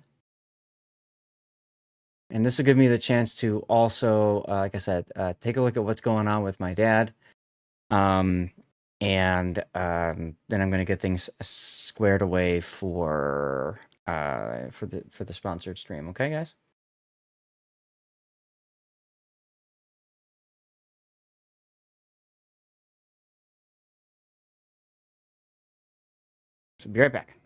And this will give me the chance to also, like I said, take a look at what's going on with my dad. And then I'm going to get things squared away for the sponsored stream. Okay, guys? So be right back.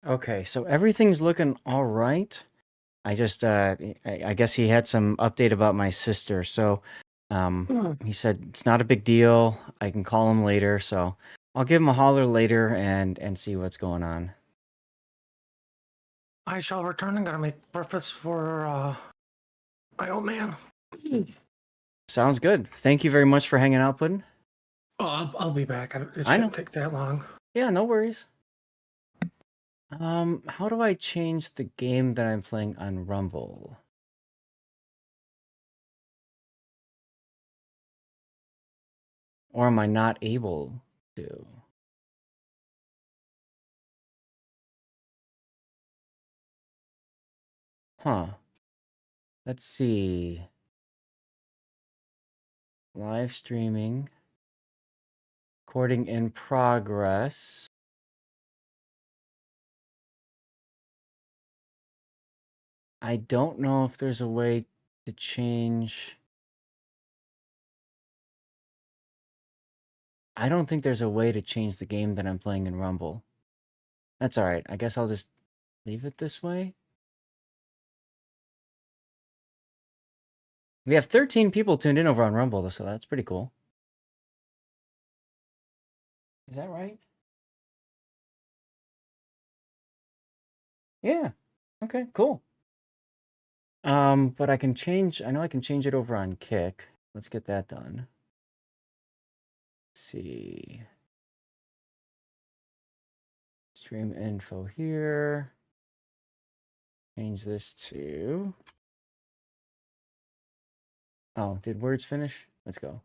Okay, so everything's looking all right. I just, I guess he had some update about my sister. So, he said it's not a big deal. I can call him later. So I'll give him a holler later and see what's going on. I shall return. I'm gonna make breakfast for my old man. Sounds good. Thank you very much for hanging out, Puddin'. Oh, I'll be back. It I know. shouldn't take that long. Yeah, no worries. How do I change the game that I'm playing on Rumble? Or am I not able to? Huh. Let's see. Live streaming. Recording in progress. I don't know if there's a way to change. I don't think there's a way to change the game that I'm playing in Rumble. That's all right. I guess I'll just leave it this way. We have 13 people tuned in over on Rumble, so that's pretty cool. Is that right? Yeah. Okay, cool. But I can change, I know I can change it over on Kick. Let's get that done. Let's see. Stream info here. Change this to... Oh, did words finish? Let's go.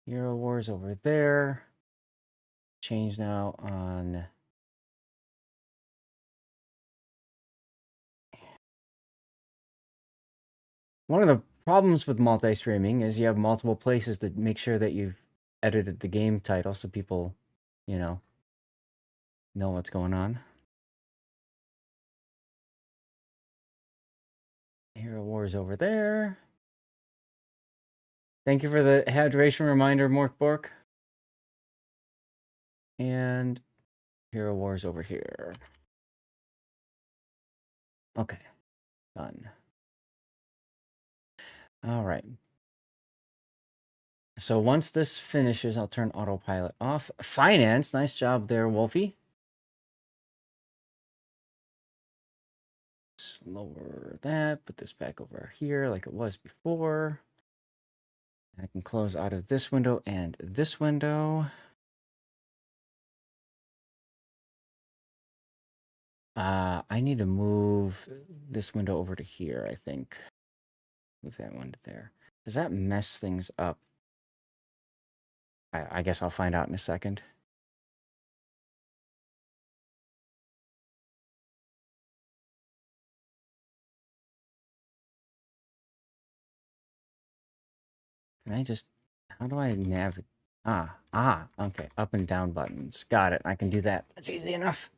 Hero Wars over there. Change now on... One of the problems with multi-streaming is you have multiple places to make sure that you've edited the game title so people, know what's going on. Hero Wars over there. Thank you for the hydration reminder, Mork Bork. And Hero Wars over here. Okay, done. All right. So once this finishes, I'll turn autopilot off. Finance, nice job there, Wolfie. Lower that, put this back over here like it was before. I can close out of this window and this window. I need to move this window over to here, I think. Move that one to there. Does that mess things up? I guess I'll find out in a second. Can I just... How do I navigate? Okay. Up and down buttons. Got it. I can do that. That's easy enough.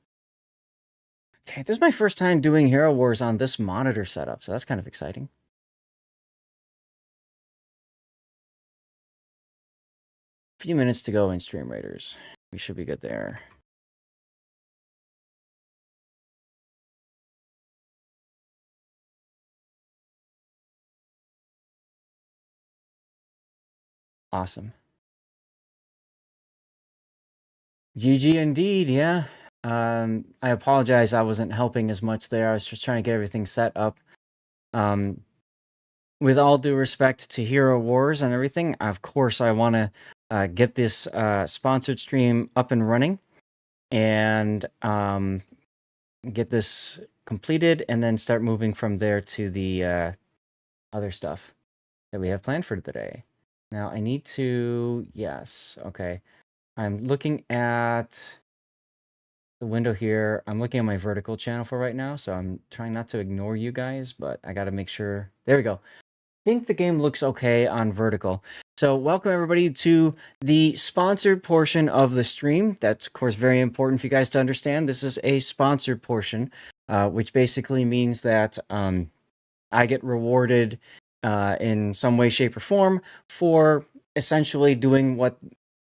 Okay, this is my first time doing Hero Wars on this monitor setup, so that's kind of exciting. A few minutes to go in Stream Raiders. We should be good there. Awesome. GG indeed, yeah. I apologize I wasn't helping as much there. I was just trying to get everything set up. With all due respect to Hero Wars and everything, of course I want to get this sponsored stream up and running and get this completed and then start moving from there to the other stuff that we have planned for today. Now I need to... Yes, okay. I'm looking at the window here. I'm looking at my vertical channel for right now, so I'm trying not to ignore you guys, but I got to make sure... There we go. I think the game looks okay on vertical. So welcome everybody to the sponsored portion of the stream. That's of course very important for you guys to understand. This is a sponsored portion, which basically means that I get rewarded in some way, shape, or form for essentially doing what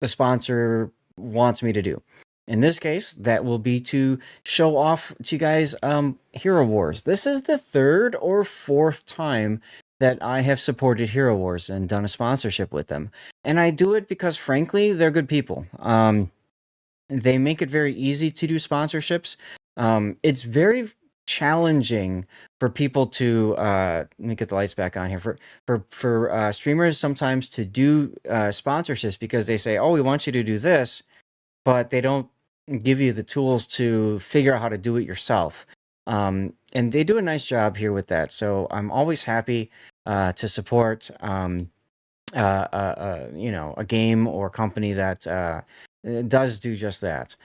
the sponsor wants me to do. In this case, that will be to show off to you guys Hero Wars. This is the third or fourth time that I have supported Hero Wars and done a sponsorship with them. And I do it because, frankly, they're good people. They make it very easy to do sponsorships. It's very challenging for people to let me get the lights back on here for streamers sometimes to do sponsorships because they say, oh, we want you to do this, but they don't give you the tools to figure out how to do it yourself. And they do a nice job here with that. So I'm always happy to support a game or company that does do just that.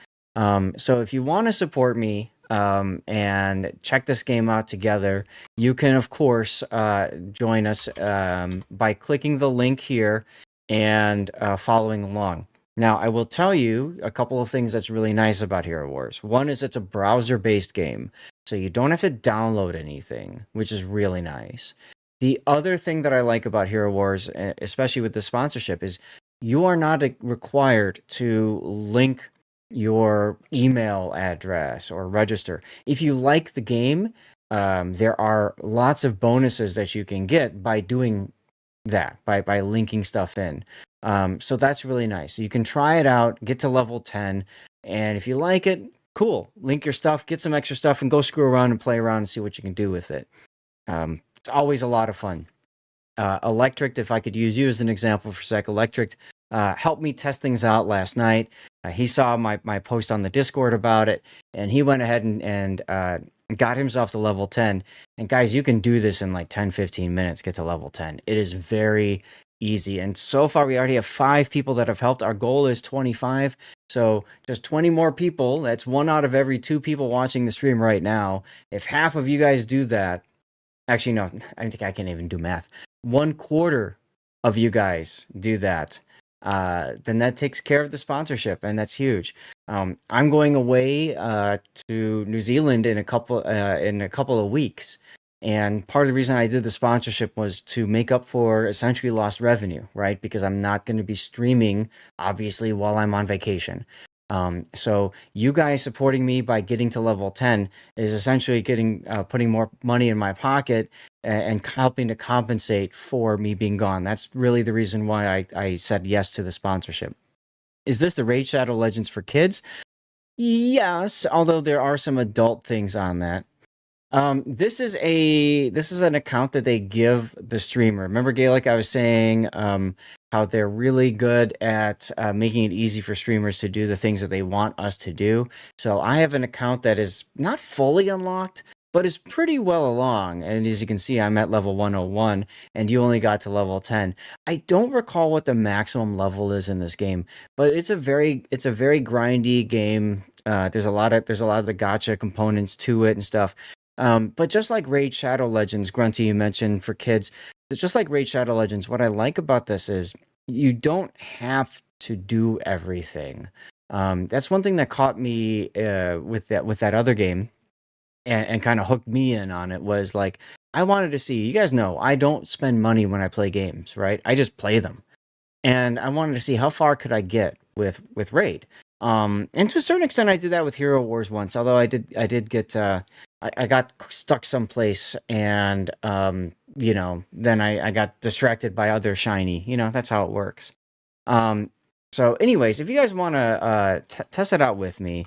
So if you want to support me and check this game out together, you can, of course, join us by clicking the link here and following along. Now, I will tell you a couple of things that's really nice about Hero Wars. One is it's a browser-based game, so you don't have to download anything, which is really nice. The other thing that I like about Hero Wars, especially with the sponsorship, is you are not required to link your email address or register. If you like the game, there are lots of bonuses that you can get by doing that, by linking stuff in. So that's really nice. You can try it out, get to level 10, and if you like it, cool. Link your stuff, get some extra stuff, and go screw around and play around and see what you can do with it. It's always a lot of fun. Electric, if I could use you as an example for a sec, Electric helped me test things out last night. He saw my post on the Discord about it, and he went ahead and got himself to level 10. And guys, you can do this in like 10-15 minutes, get to level 10. It is very easy. And so far, we already have 5 people that have helped. Our goal is 25. So just 20 more people. That's 1 out of every 2 people watching the stream right now. If half of you guys do that, actually, no, I think I can't even do math. 1/4 of you guys do that. Then that takes care of the sponsorship, and that's huge. I'm going away to New Zealand in a couple of weeks, and part of the reason I did the sponsorship was to make up for essentially lost revenue, right? Because I'm not going to be streaming, obviously, while I'm on vacation. So you guys supporting me by getting to level 10 is essentially putting more money in my pocket and helping to compensate for me being gone. That's really the reason why I said yes to the sponsorship. Is this the Raid Shadow Legends for kids? Yes, although there are some adult things on that. This is an account that they give the streamer. Remember, Gaelic, I was saying how they're really good at making it easy for streamers to do the things that they want us to do. So I have an account that is not fully unlocked, but is pretty well along. And as you can see, I'm at level 101, and you only got to level 10. I don't recall what the maximum level is in this game, but it's a very grindy game. There's a lot of the gacha components to it and stuff. But just like Raid Shadow Legends, Grunty, you mentioned for kids, just like Raid Shadow Legends, what I like about this is you don't have to do everything. That's one thing that caught me with that other game and kind of hooked me in on it was like, I wanted to see, you guys know, I don't spend money when I play games, right? I just play them. And I wanted to see how far could I get with Raid. And to a certain extent, I did that with Hero Wars once, although I did get... I got stuck someplace and, then I got distracted by other shiny. That's how it works. So anyways, if you guys want to test it out with me,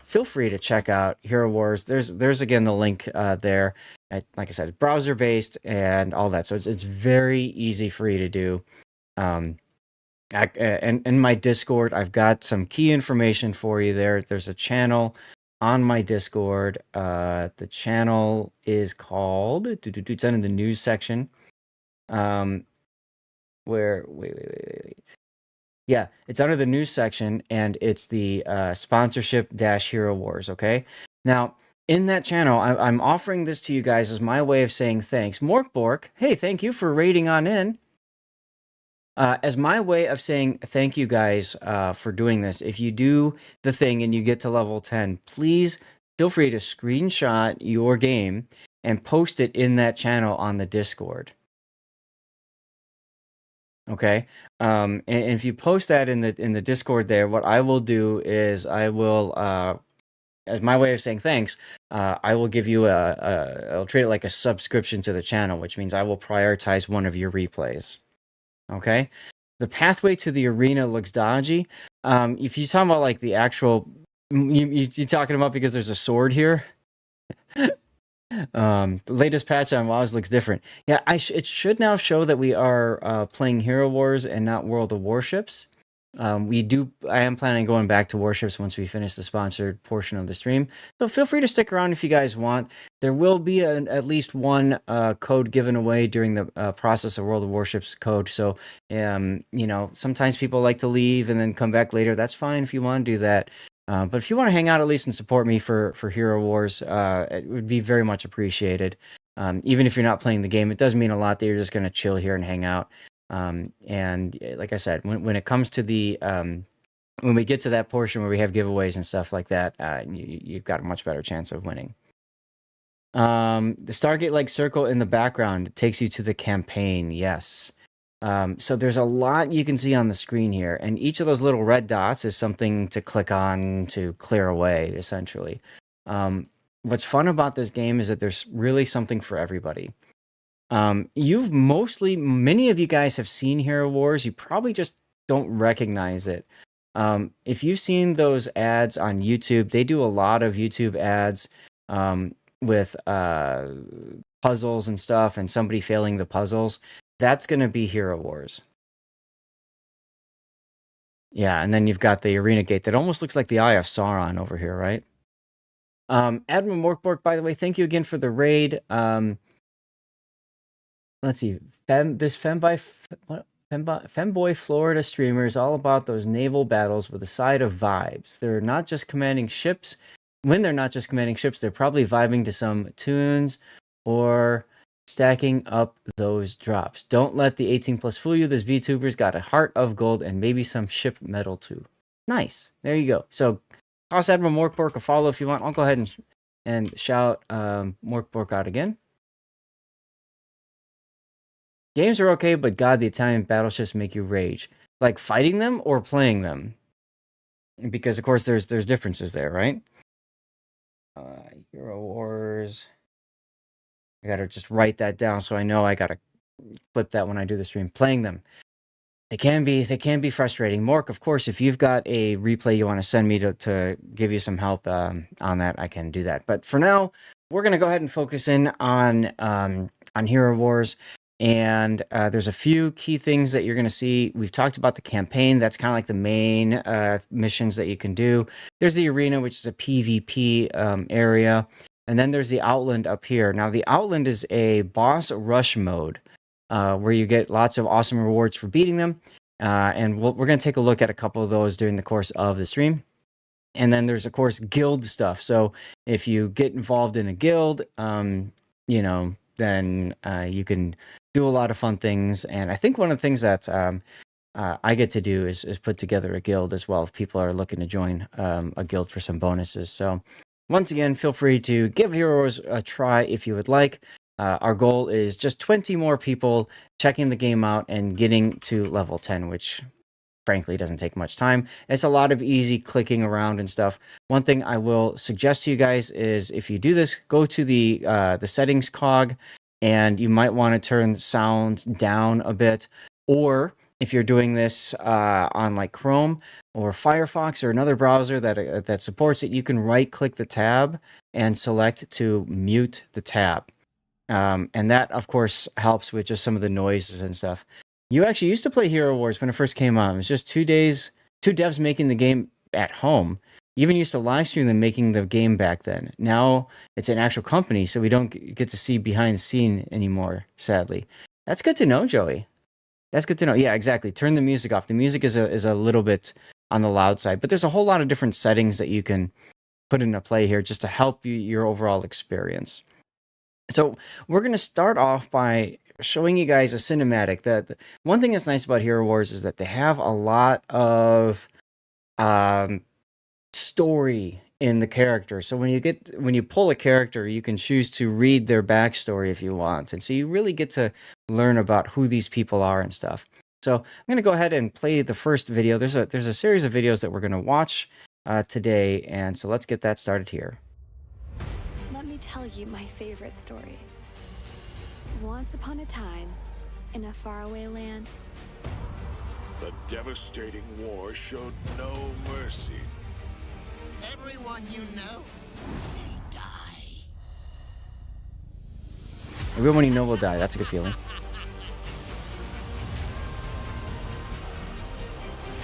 feel free to check out Hero Wars. There's again the link there. Like I said, browser-based and all that. So it's very easy for you to do. And in my Discord, I've got some key information for you there. There's a channel on my Discord. The channel is called, it's under the news section. Wait. Yeah, it's under the news section, and it's the sponsorship Hero Wars, okay? Now, in that channel, I'm offering this to you guys as my way of saying thanks. Morkbork, hey, thank you for raiding on in. As my way of saying thank you guys for doing this, if you do the thing and you get to level 10, please feel free to screenshot your game and post it in that channel on the Discord. Okay. And if you post that in the Discord there, what I will do is I will as my way of saying thanks, I will give you I'll treat it like a subscription to the channel, which means I will prioritize one of your replays. Okay. The pathway to the arena looks dodgy. If you're talking about like the actual, you talking about because there's a sword here. The latest patch on WoWs looks different. Yeah, it should now show that we are playing Hero Wars and not World of Warships. I am planning on going back to Warships once we finish the sponsored portion of the stream. So feel free to stick around if you guys want. There will be at least one code given away during the process of World of Warships code. So, sometimes people like to leave and then come back later. That's fine if you want to do that. But if you want to hang out at least and support me for Hero Wars, it would be very much appreciated. Even if you're not playing the game, it does mean a lot that you're just going to chill here and hang out. And like I said, when it comes to the when we get to that portion where we have giveaways and stuff like that, you've got a much better chance of winning. The Stargate-like circle in the background takes you to the campaign. Yes. So there's a lot you can see on the screen here, and each of those little red dots is something to click on to clear away, essentially. What's fun about this game is that there's really something for everybody. Many of you guys have seen Hero Wars. You probably just don't recognize it. If you've seen those ads on YouTube, they do a lot of YouTube ads with puzzles and stuff, and somebody failing the puzzles. That's going to be Hero Wars. Yeah, and then you've got the arena gate that almost looks like the Eye of Sauron over here, right? Admiral Morkborg, by the way, thank you again for the raid. Let's see. Femboy Florida streamer is all about those naval battles with a side of vibes. They're not just commanding ships. When they're not just commanding ships, they're probably vibing to some tunes or stacking up those drops. Don't let the 18 plus fool you. This VTuber's got a heart of gold and maybe some ship metal too. Nice. There you go. So toss Admiral Morkborg a follow if you want. I'll go ahead and shout Morkborg out again. Games are okay, but God, the Italian battleships make you rage. Like fighting them or playing them? Because of course there's differences there, right? Hero Wars. I gotta just write that down so I know I gotta flip that when I do the stream. Playing them. They can be frustrating. Mork, of course, if you've got a replay you want to send me to give you some help on that, I can do that. But for now, we're gonna go ahead and focus in on Hero Wars. And there's a few key things that you're going to see. We've talked about the campaign. That's kind of like the main missions that you can do. There's the arena, which is a PvP area. And then there's the Outland up here. Now, the Outland is a boss rush mode where you get lots of awesome rewards for beating them. And we're going to take a look at a couple of those during the course of the stream. And then there's, of course, guild stuff. So if you get involved in a guild, then you can do a lot of fun things. And I think one of the things that I get to do is put together a guild as well if people are looking to join a guild for some bonuses. So once again, feel free to give Heroes a try if you would like. Our goal is just 20 more people checking the game out and getting to level 10, which frankly doesn't take much time. It's a lot of easy clicking around and stuff. One thing I will suggest to you guys is if you do this, go to the settings cog, and you might want to turn sound down a bit. Or if you're doing this on like Chrome or Firefox or another browser that supports it, you can right-click the tab and select to mute the tab. And that, of course, helps with just some of the noises and stuff. You actually used to play Hero Wars when it first came out. It was just 2 devs making the game at home. Even used to live stream them making the game back then. Now it's an actual company, so we don't get to see behind the scene anymore, sadly. That's good to know, Joey. That's good to know. Yeah, exactly. Turn the music off. The music is a little bit on the loud side, but there's a whole lot of different settings that you can put into play here just to help your overall experience. So we're going to start off by showing you guys a cinematic. The one thing that's nice about Hero Wars is that they have a lot of story in the character. So when you pull a character, you can choose to read their backstory if you want. And so you really get to learn about who these people are and stuff. So I'm going to go ahead and play the first video. There's a series of videos that we're going to watch today, and so let's get that started here. Let me tell you my favorite story. Once upon a time, in a faraway land, The devastating war showed no mercy. Everyone you know will die. Everyone you know will die. That's a good feeling.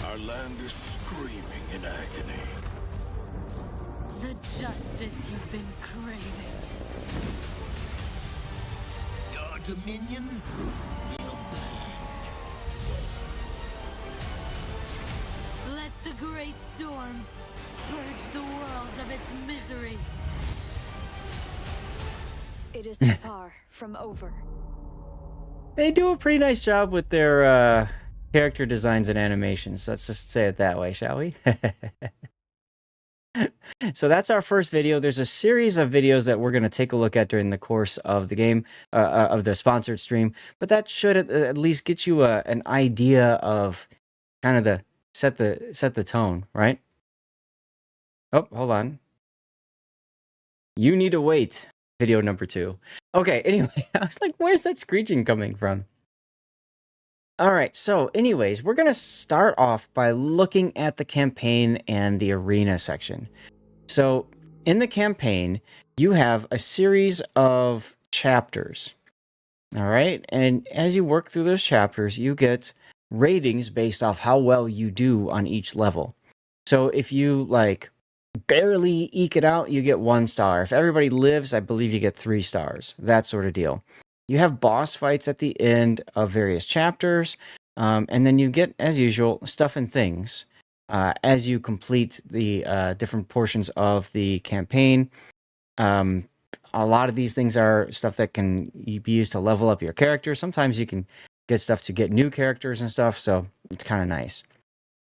Our land is screaming in agony. The justice you've been craving. Your dominion will burn. Let the great storm purge the world of its misery. it is far from over. They do a pretty nice job with their character designs and animations. Let's just say it that way, shall we? So that's our first video. There's a series of videos that we're going to take a look at during the course of the game, of the sponsored stream. But that should at least get you an idea of kind of the set the tone, right? Oh, hold on. You need to wait. Video number 2. Okay, anyway, I was like, where's that screeching coming from? All right, so anyways, we're going to start off by looking at the campaign and the arena section. So in the campaign, you have a series of chapters. All right, and as you work through those chapters, you get ratings based off how well you do on each level. So if you like barely eke it out, you get 1 star. If everybody lives, I believe you get 3 stars. That sort of deal. You have boss fights at the end of various chapters, and then you get, as usual, stuff and things as you complete the different portions of the campaign. A lot of these things are stuff that can be used to level up your character. Sometimes you can get stuff to get new characters and stuff, so it's kind of nice.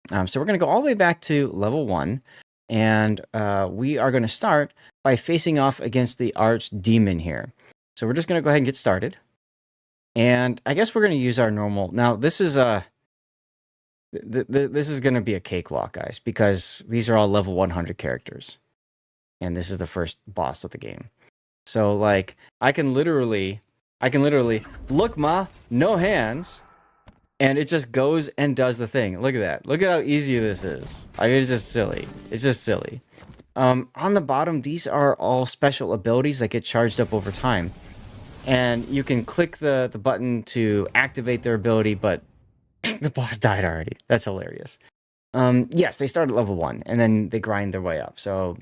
So we're going to go all the way back to level 1, and we are going to start by facing off against the archdemon here. So we're just going to go ahead and get started. And I guess we're going to use our normal. Now, this is this is going to be a cakewalk, guys, because these are all level 100 characters. And this is the first boss of the game. So, like, I can literally, look, ma, no hands, and it just goes and does the thing. Look at that. Look at how easy this is. I mean, it's just silly. It's just silly. On the bottom, these are all special abilities that get charged up over time. And you can click the button to activate their ability, but the boss died already. That's hilarious. Yes, they start at level 1, and then they grind their way up. So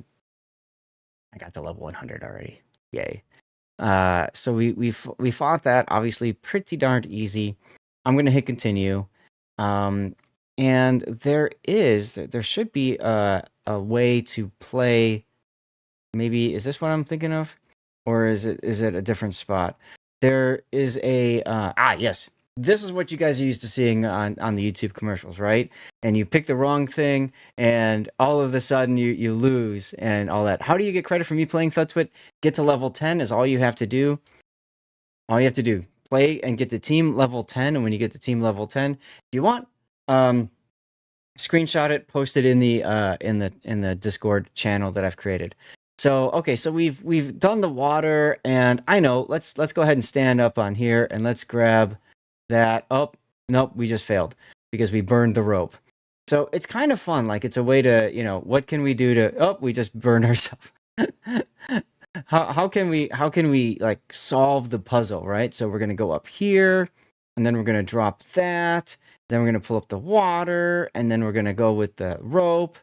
I got to level 100 already. Yay. So we fought that, obviously pretty darned easy. I'm going to hit continue. And there should be a way to play. Maybe, is this what I'm thinking of? Or is it a different spot? There is a, yes. This is what you guys are used to seeing on the YouTube commercials, right? And you pick the wrong thing, and all of a sudden you lose and all that. How do you get credit for me playing Thudtwit? Get to level 10 is all you have to do. All you have to do. Play and get to team level 10, and when you get to team level 10, if you want, screenshot it, post it in the Discord channel that I've created. So okay, so we've done the water, and I know let's go ahead and stand up on here and let's grab that. Oh nope, we just failed because we burned the rope. So it's kind of fun, like it's a way to, what can we do to? Oh, we just burned ourselves. How can we like solve the puzzle, right? So we're gonna go up here, and then we're gonna drop that. Then we're gonna pull up the water, and then we're gonna go with the rope,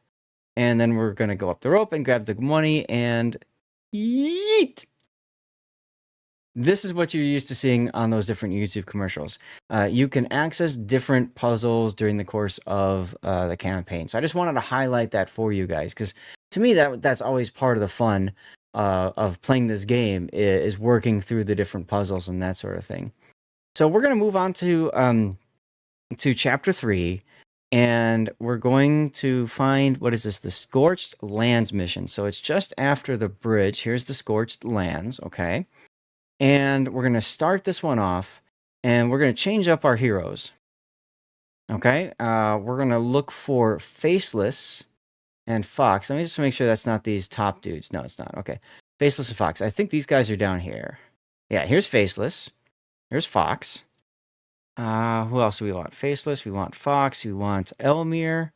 and then we're gonna go up the rope and grab the money and yeet. This is what you're used to seeing on those different YouTube commercials. You can access different puzzles during the course of the campaign. So I just wanted to highlight that for you guys, because to me that's always part of the fun of playing this game is working through the different puzzles and that sort of thing. So we're going to move on to chapter 3, and we're going to find, what is this? The Scorched Lands mission. So it's just after the bridge. Here's the Scorched Lands, okay? And we're going to start this one off, and we're going to change up our heroes. Okay, we're gonna look for Faceless and Fox. Let me just make sure that's not these top dudes. No, it's not. Okay, Faceless and Fox. I think these guys are down here. Yeah, here's Faceless. Here's Fox. Who else do we want? Faceless. We want Fox. We want Elmir,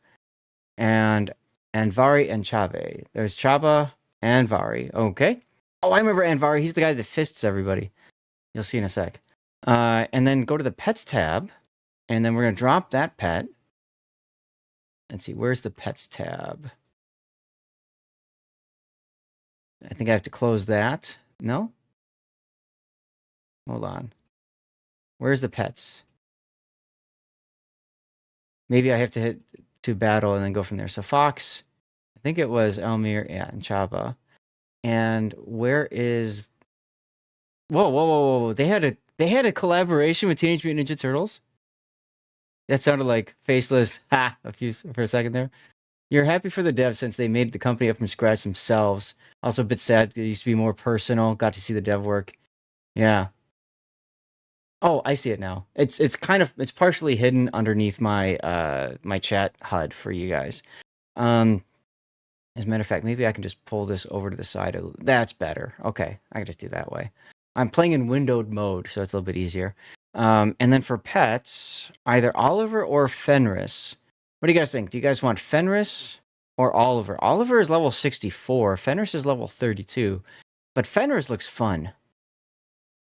and Anvari and Chabe. There's Chaba and Vari. Okay. Oh, I remember Anvari. He's the guy that fists everybody. You'll see in a sec. And then go to the Pets tab. And then we're going to drop that pet. Let's see, where's the Pets tab? I think I have to close that. No? Hold on. Where's the pets? Maybe I have to hit to battle and then go from there. So Fox, I think it was Elmir, yeah, and Chaba. And where is... Whoa. They had a collaboration with Teenage Mutant Ninja Turtles? That sounded like Faceless, for a second there. You're happy for the devs since they made the company up from scratch themselves. Also a bit sad, it used to be more personal. Got to see the dev work. Yeah. Oh, I see it now. It's partially hidden underneath my my chat HUD for you guys. As a matter of fact, maybe I can just pull this over to the side. That's better. Okay, I can just do that way. I'm playing in windowed mode, so it's a little bit easier. And then for pets, either Oliver or Fenris. What do you guys think? Do you guys want Fenris or Oliver? Oliver is level 64. Fenris is level 32. But Fenris looks fun.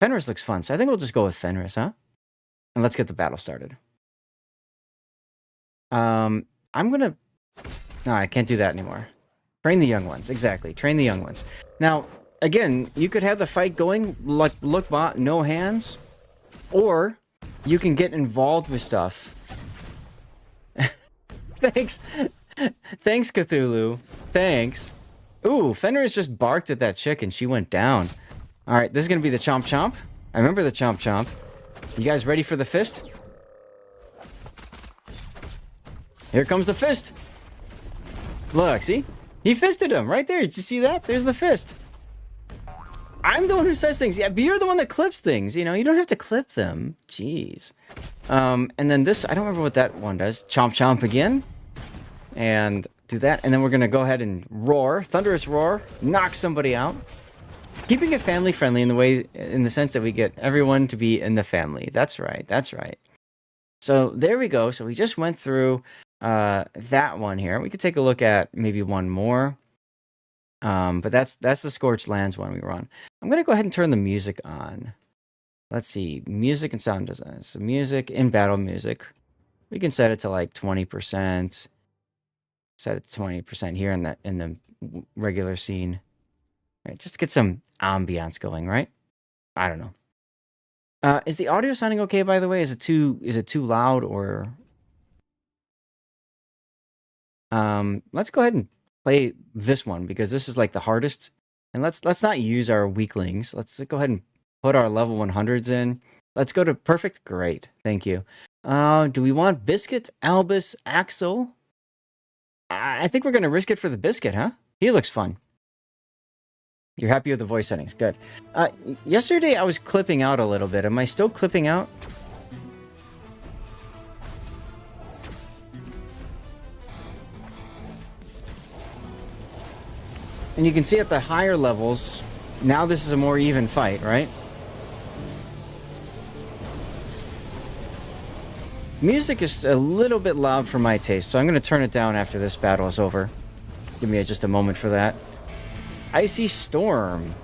Fenris looks fun. So I think we'll just go with Fenris, huh? And let's get the battle started. I'm going to... No, I can't do that anymore. Train the young ones. Exactly. Train the young ones. Now, again, you could have the fight going, like, look, no hands. Or you can get involved with stuff. Thanks. Thanks, Cthulhu. Thanks. Ooh, Fenris just barked at that chick and she went down. All right, this is going to be the Chomp Chomp. I remember the Chomp Chomp. You guys ready for the fist? Here comes the fist. Look, see? He fisted him right there. Did you see that? There's the fist. I'm the one who says things. Yeah, but you're the one that clips things. You know, you don't have to clip them. Jeez. And then this, I don't remember what that one does. Chomp Chomp again. And do that. And then we're going to go ahead and roar. Thunderous roar. Knock somebody out. Keeping it family friendly in the sense that we get everyone to be in the family. That's right. That's right. So there we go. So we just went through that one here. We could take a look at maybe one more. But that's the Scorched Lands one we were on. I'm going to go ahead and turn the music on. Let's see. Music and sound design. So music, in-battle music. We can set it to like 20%. Set it to 20% here in the regular scene. Right, just to get some ambiance going, right? I don't know. Is the audio sounding okay, by the way? Is it too loud or... let's go ahead and play this one because this is like the hardest. And let's not use our weaklings. Let's go ahead and put our level 100s in. Let's go to perfect. Great. Thank you. Do we want Biscuit, Albus, Axel? I think we're going to risk it for the Biscuit, huh? He looks fun. You're happy with the voice settings. Good. Yesterday I was clipping out a little bit. Am I still clipping out? And you can see at the higher levels, now this is a more even fight, right? Music is a little bit loud for my taste, so I'm going to turn it down after this battle is over. Give me just a moment for that. Icy Storm.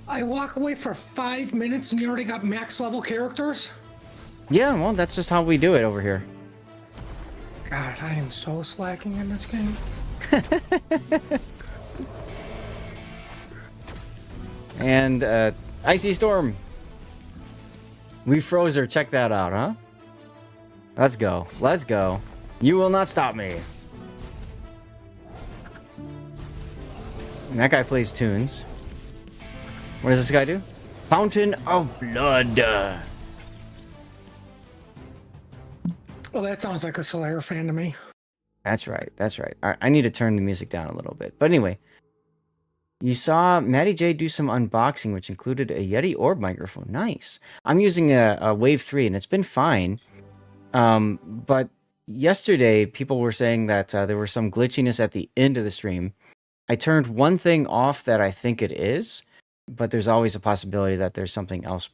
I walk away for 5 minutes and you already got max level characters? Yeah, well, that's just how we do it over here. God, I am so slacking in this game. And Icy Storm. We froze her. Check that out, huh? Let's go. Let's go. You will not stop me. And that guy plays tunes. What does this guy do? Fountain of Blood. Well, that sounds like a Solaire fan to me. That's right. That's right. All right. I need to turn the music down a little bit. But anyway, you saw Maddie J do some unboxing, which included a Yeti Orb microphone. Nice. I'm using a Wave 3, and it's been fine. But yesterday, people were saying that there was some glitchiness at the end of the stream. I turned one thing off that I think it is, but there's always a possibility that there's something else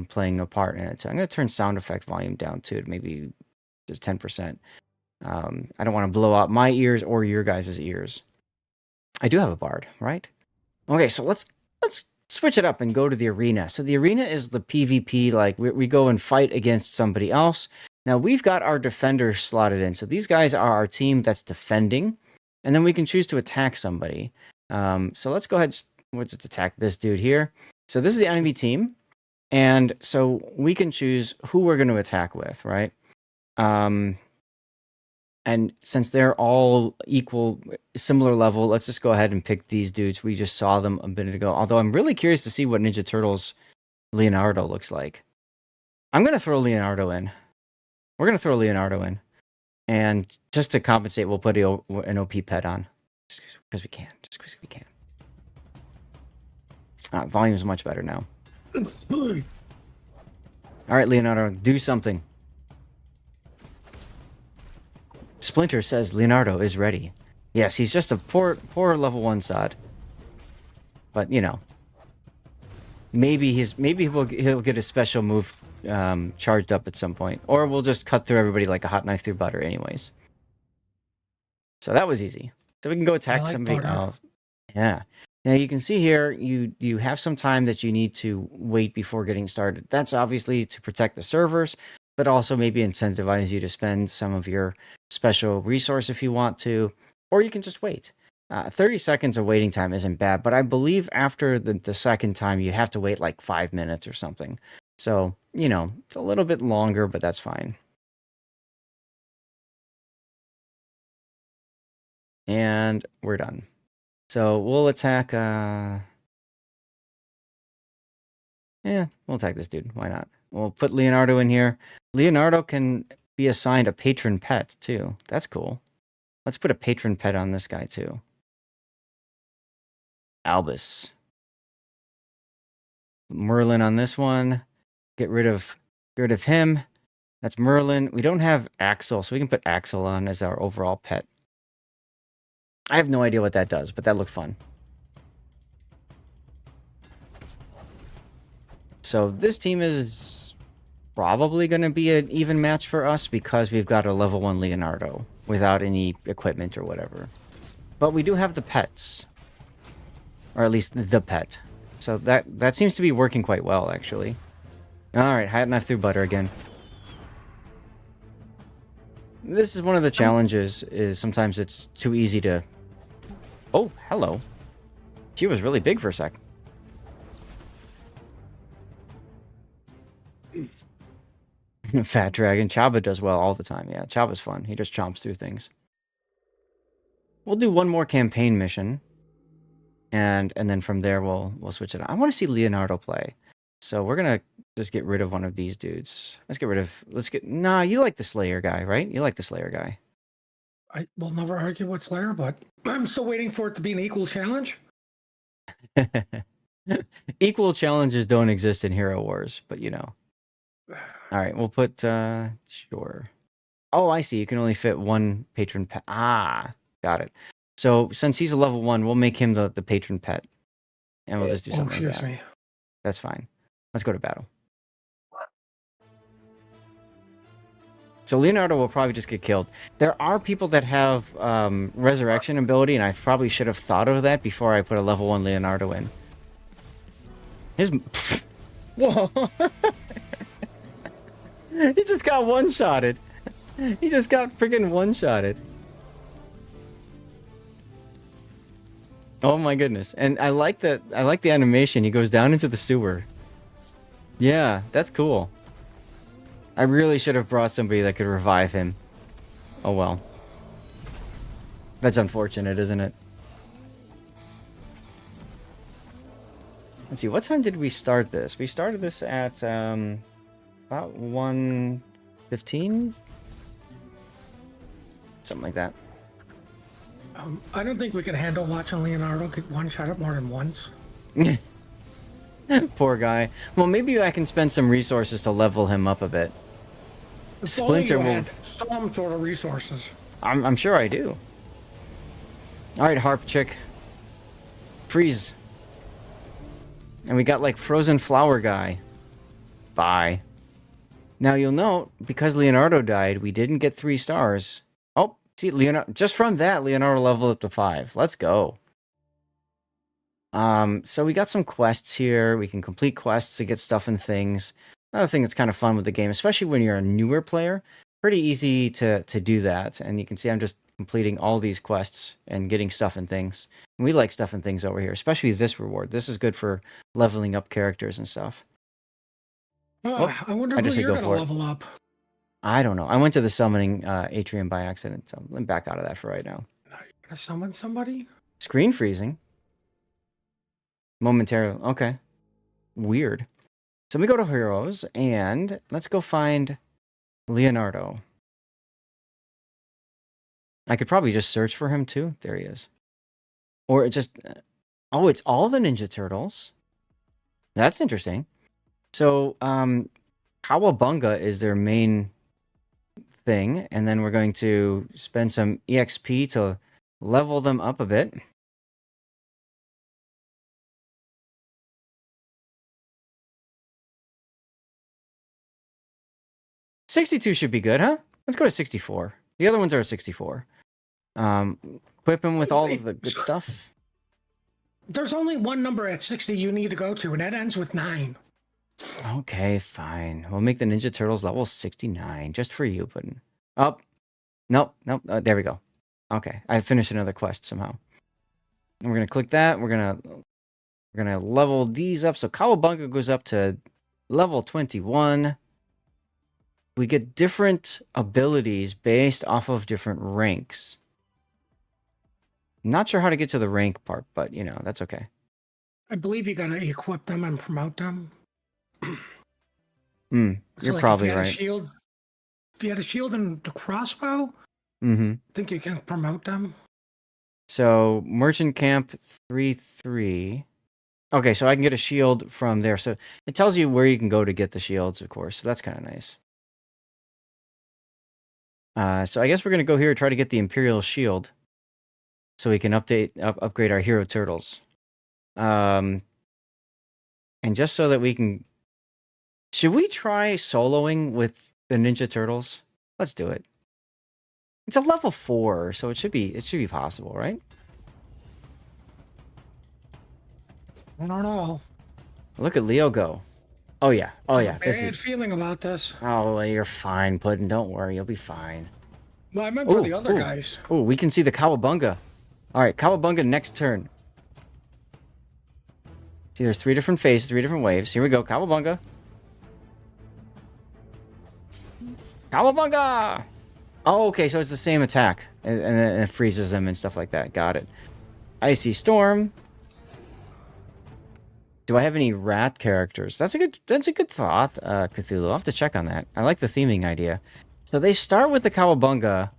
playing a part in it. So I'm going to turn sound effect volume down to maybe just 10%. I don't want to blow out my ears or your guys' ears. I do have a bard, right? Okay, so let's switch it up and go to the arena. So the arena is the PvP, like we go and fight against somebody else. Now we've got our defenders slotted in. So these guys are our team that's defending, and then we can choose to attack somebody. So let's go ahead, we'll just attack this dude here. So this is the enemy team, and so we can choose who we're going to attack with, right? And since they're all equal, similar level, let's just go ahead and pick these dudes. We just saw them a minute ago. Although I'm really curious to see what Ninja Turtles Leonardo looks like. I'm going to throw Leonardo in. We're going to throw Leonardo in. And just to compensate, we'll put an OP pet on. Just because we can. Just because we can. Volume is much better now. All right, Leonardo, do something. Splinter says Leonardo is ready. Yes, he's just a poor level 1 sod. But you know, maybe he'll get a special move charged up at some point, or we'll just cut through everybody like a hot knife through butter, anyways. So that was easy. So we can go attack somebody. Oh, yeah. Now you can see here you have some time that you need to wait before getting started. That's obviously to protect the servers, but also maybe incentivize you to spend some of your special resource if you want to, or you can just wait. 30 seconds of waiting time isn't bad, but I believe after the second time you have to wait like 5 minutes or something. So, you know, it's a little bit longer, but that's fine. And we're done. So we'll attack, we'll attack this dude. Why not? We'll put Leonardo in here. Leonardo can be assigned a patron pet, too. That's cool. Let's put a patron pet on this guy, too. Albus. Merlin on this one. Get rid of him. That's Merlin. We don't have Axel, so we can put Axel on as our overall pet. I have no idea what that does, but that looked fun. So this team is probably going to be an even match for us because we've got a level 1 Leonardo without any equipment or whatever. But we do have the pets. Or at least the pet. So that seems to be working quite well, actually. Alright, hot knife through butter again. This is one of the challenges, is sometimes it's too easy to... Oh, hello. She was really big for a sec. Fat Dragon. Chaba does well all the time. Yeah, Chaba's fun. He just chomps through things. We'll do one more campaign mission. And then from there, we'll switch it on. I want to see Leonardo play. So we're going to just get rid of one of these dudes. Nah, you like the Slayer guy, right? You like the Slayer guy. I will never argue with Slayer, but I'm still waiting for it to be an equal challenge. Equal challenges don't exist in Hero Wars, but you know. All right, we'll put, sure. Oh, I see. You can only fit one patron pet. Ah, got it. So since he's a level 1, we'll make him the patron pet. And we'll just do something like that. Excuse me. That's fine. Let's go to battle. So Leonardo will probably just get killed. There are people that have resurrection ability, and I probably should have thought of that before I put a level 1 Leonardo in. Whoa! He just got one-shotted. He just got freaking one-shotted. Oh my goodness. And I like the animation. He goes down into the sewer. Yeah, that's cool. I really should have brought somebody that could revive him. Oh well. That's unfortunate, isn't it? Let's see, what time did we start this? We started this at about 1:15? Something like that. I don't think we can handle watching Leonardo get one shot up more than once. Poor guy. Well, maybe I can spend some resources to level him up a bit. If only Splinter you will. had some sort of resources. I'm sure I do. All right, harp chick. Freeze. And we got like frozen flower guy. Bye. Now you'll note, because Leonardo died, we didn't get 3 stars. Oh, see, Leonardo, just from that, Leonardo leveled up to 5. Let's go. So we got some quests here. We can complete quests to get stuff and things. Another thing that's kind of fun with the game, especially when you're a newer player, pretty easy to do that. And you can see I'm just completing all these quests and getting stuff and things. And we like stuff and things over here, especially this reward. This is good for leveling up characters and stuff. I wonder I who just said you're go going to for it. level up. I don't know. I went to the summoning atrium by accident, so I'm back out of that for right now. Are you going to summon somebody? Screen freezing. Momentarily. Okay. Weird. So we go to heroes, and let's go find Leonardo. I could probably just search for him too. There he is. Or it just... Oh, it's all the Ninja Turtles. That's interesting. So, Cowabunga is their main thing, and then we're going to spend some EXP to level them up a bit. $62 should be good, huh? Let's go to 64. The other ones are 64. Equip him with all of the good stuff. There's only one number at 60 you need to go to, and that ends with 9. Okay, fine. We'll make the Ninja Turtles level 69 just for you, Puddin. Oh, nope. There we go. Okay, I finished another quest somehow. And we're gonna click that. We're gonna level these up. So Cowabunga goes up to level 21. We get different abilities based off of different ranks. Not sure how to get to the rank part, but you know, that's okay. I believe you got to equip them and promote them. You're probably if you had right. A shield, if you had a shield and the crossbow, Mm-hmm. I think you can promote them. So Merchant Camp 3-3. Okay, so I can get a shield from there. So it tells you where you can go to get the shields, of course. So that's kind of nice. So I guess we're gonna go here and try to get the Imperial Shield, so we can upgrade our hero turtles. And just so that we can, should we try soloing with the Ninja Turtles? Let's do it. It's a level 4, so it should be possible, right? I don't know. Look at Leo go. Oh yeah. This Bad is. feeling about this. Oh, well, you're fine, Puddin'. Don't worry, you'll be fine. Well, I meant for the other guys. Oh, we can see the Cowabunga. All right, Cowabunga next turn. See, there's 3 different phases, 3 different waves. Here we go, Cowabunga. Cowabunga! Oh, okay, so it's the same attack, and then it freezes them and stuff like that. Got it. Icy Storm. Do I have any rat characters? That's a good thought, Cthulhu. I'll have to check on that. I like the theming idea. So they start with the Cowabunga,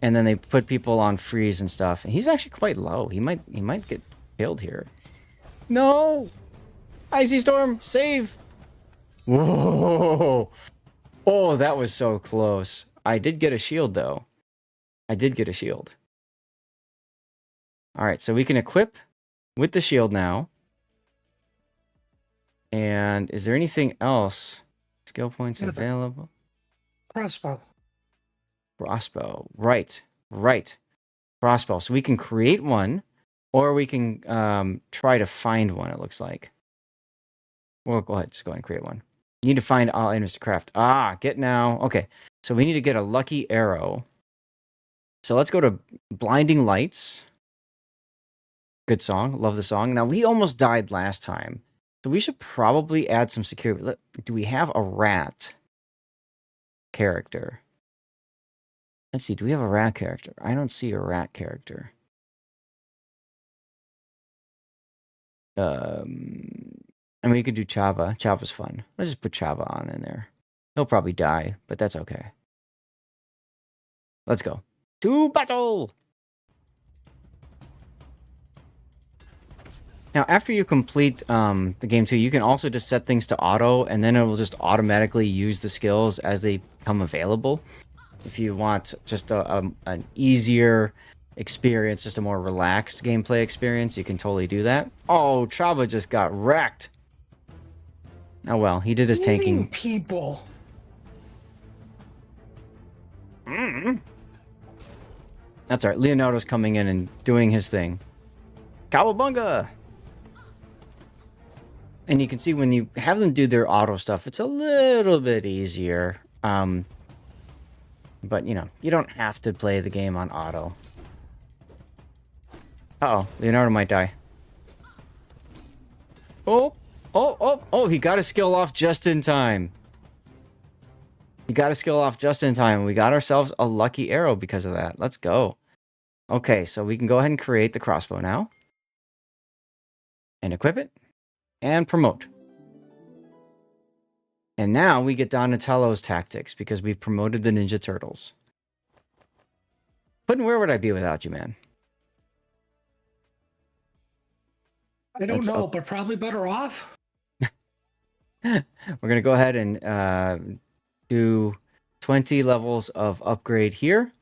and then they put people on freeze and stuff. And he's actually quite low. He might get killed here. No! Icy Storm, save! Whoa! Oh, that was so close. I did get a shield, though. I did get a shield. Alright, so we can equip with the shield now. And is there anything else? Skill points available? Crossbow. Crossbow. Right. Crossbow. So we can create one, or we can try to find one, it looks like. Well, go ahead. Just go ahead and create one. You need to find all items to craft. Get now. Okay. So we need to get a lucky arrow. So let's go to Blinding Lights. Good song. Love the song. Now, we almost died last time. So we should probably add some security. Do we have a rat character? Let's see. Do we have a rat character? I don't see a rat character. I mean, we could do Chava. Chava's fun. Let's just put Chava on in there. He'll probably die, but that's okay. Let's go. To battle! Now, after you complete the game too, you can also just set things to auto, and then it will just automatically use the skills as they become available. If you want just an easier experience, just a more relaxed gameplay experience, you can totally do that. Oh, Chava just got wrecked. Oh well, he did his tanking. People. That's all right. Leonardo's coming in and doing his thing. Cowabunga! And you can see when you have them do their auto stuff, it's a little bit easier. But, you know, you don't have to play the game on auto. Uh-oh, Leonardo might die. Oh, he got his skill off just in time. He got his skill off just in time. We got ourselves a lucky arrow because of that. Let's go. Okay, so we can go ahead and create the crossbow now. And equip it. And promote. And now we get Donatello's tactics because we've promoted the Ninja Turtles. But where would I be without you, man? I don't know, but probably better off. We're going to go ahead and do 20 levels of upgrade here.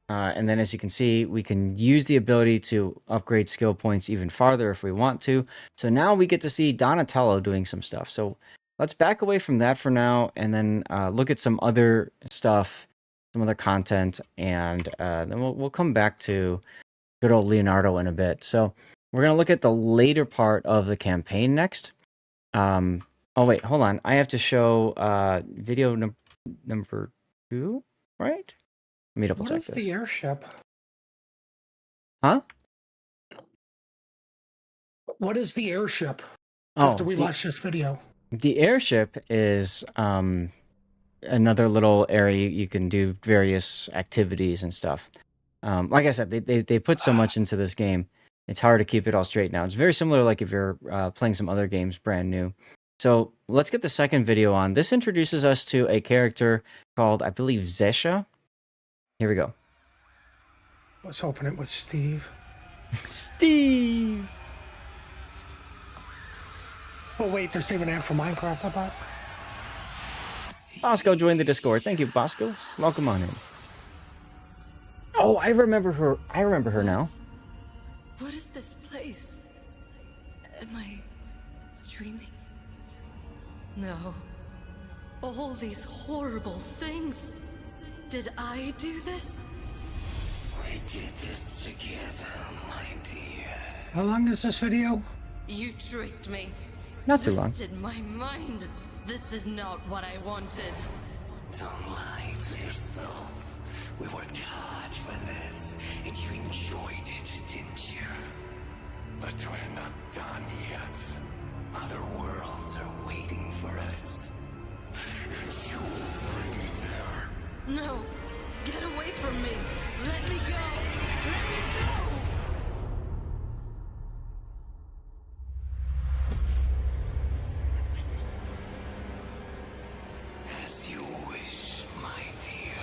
And then as you can see, we can use the ability to upgrade skill points even farther if we want to. So now we get to see Donatello doing some stuff. So let's back away from that for now and then look at some other stuff, some other content, and then we'll come back to good old Leonardo in a bit. So we're going to look at the later part of the campaign next. Oh, wait, hold on. I have to show video number 2, right? Let me double check this. What is the airship? Huh? What is the airship? Oh, After we watch this video. The airship is another little area you can do various activities and stuff. Like I said, they put so much into this game. It's hard to keep it all straight now. It's very similar like if you're playing some other games brand new. So let's get the second video on. This introduces us to a character called, I believe, Zesha. Here we go. Let's open it with Steve. Steve! Oh, wait, they're saving that for Minecraft, I bet. Bosco joined the Discord. Thank you, Bosco. Welcome on in. Oh, I remember her. I remember her now. What is this place? Am I dreaming? No. All these horrible things. Did I do this? We did this together, my dear. How long is this video? You tricked me. Not too long. Twisted my mind. This is not what I wanted. Don't lie to yourself. We worked hard for this, and you enjoyed it, didn't you? But we're not done yet. Other worlds are waiting for us. And you will bring me there. No. Get away from me. Let me go. Let me go. As you wish, my dear.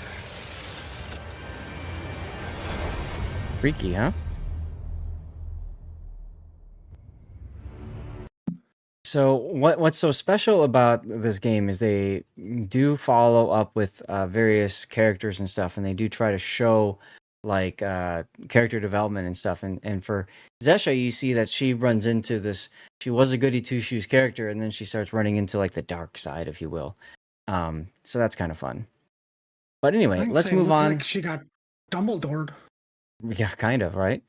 Freaky, huh? So what's so special about this game is they do follow up with various characters and stuff, and they do try to show like character development and stuff. And for Zesha, you see that she runs into this. She was a goody two shoes character, and then she starts running into like the dark side, if you will. So that's kind of fun. But anyway, let's move on. Like she got Dumbledored. Yeah, kind of, right?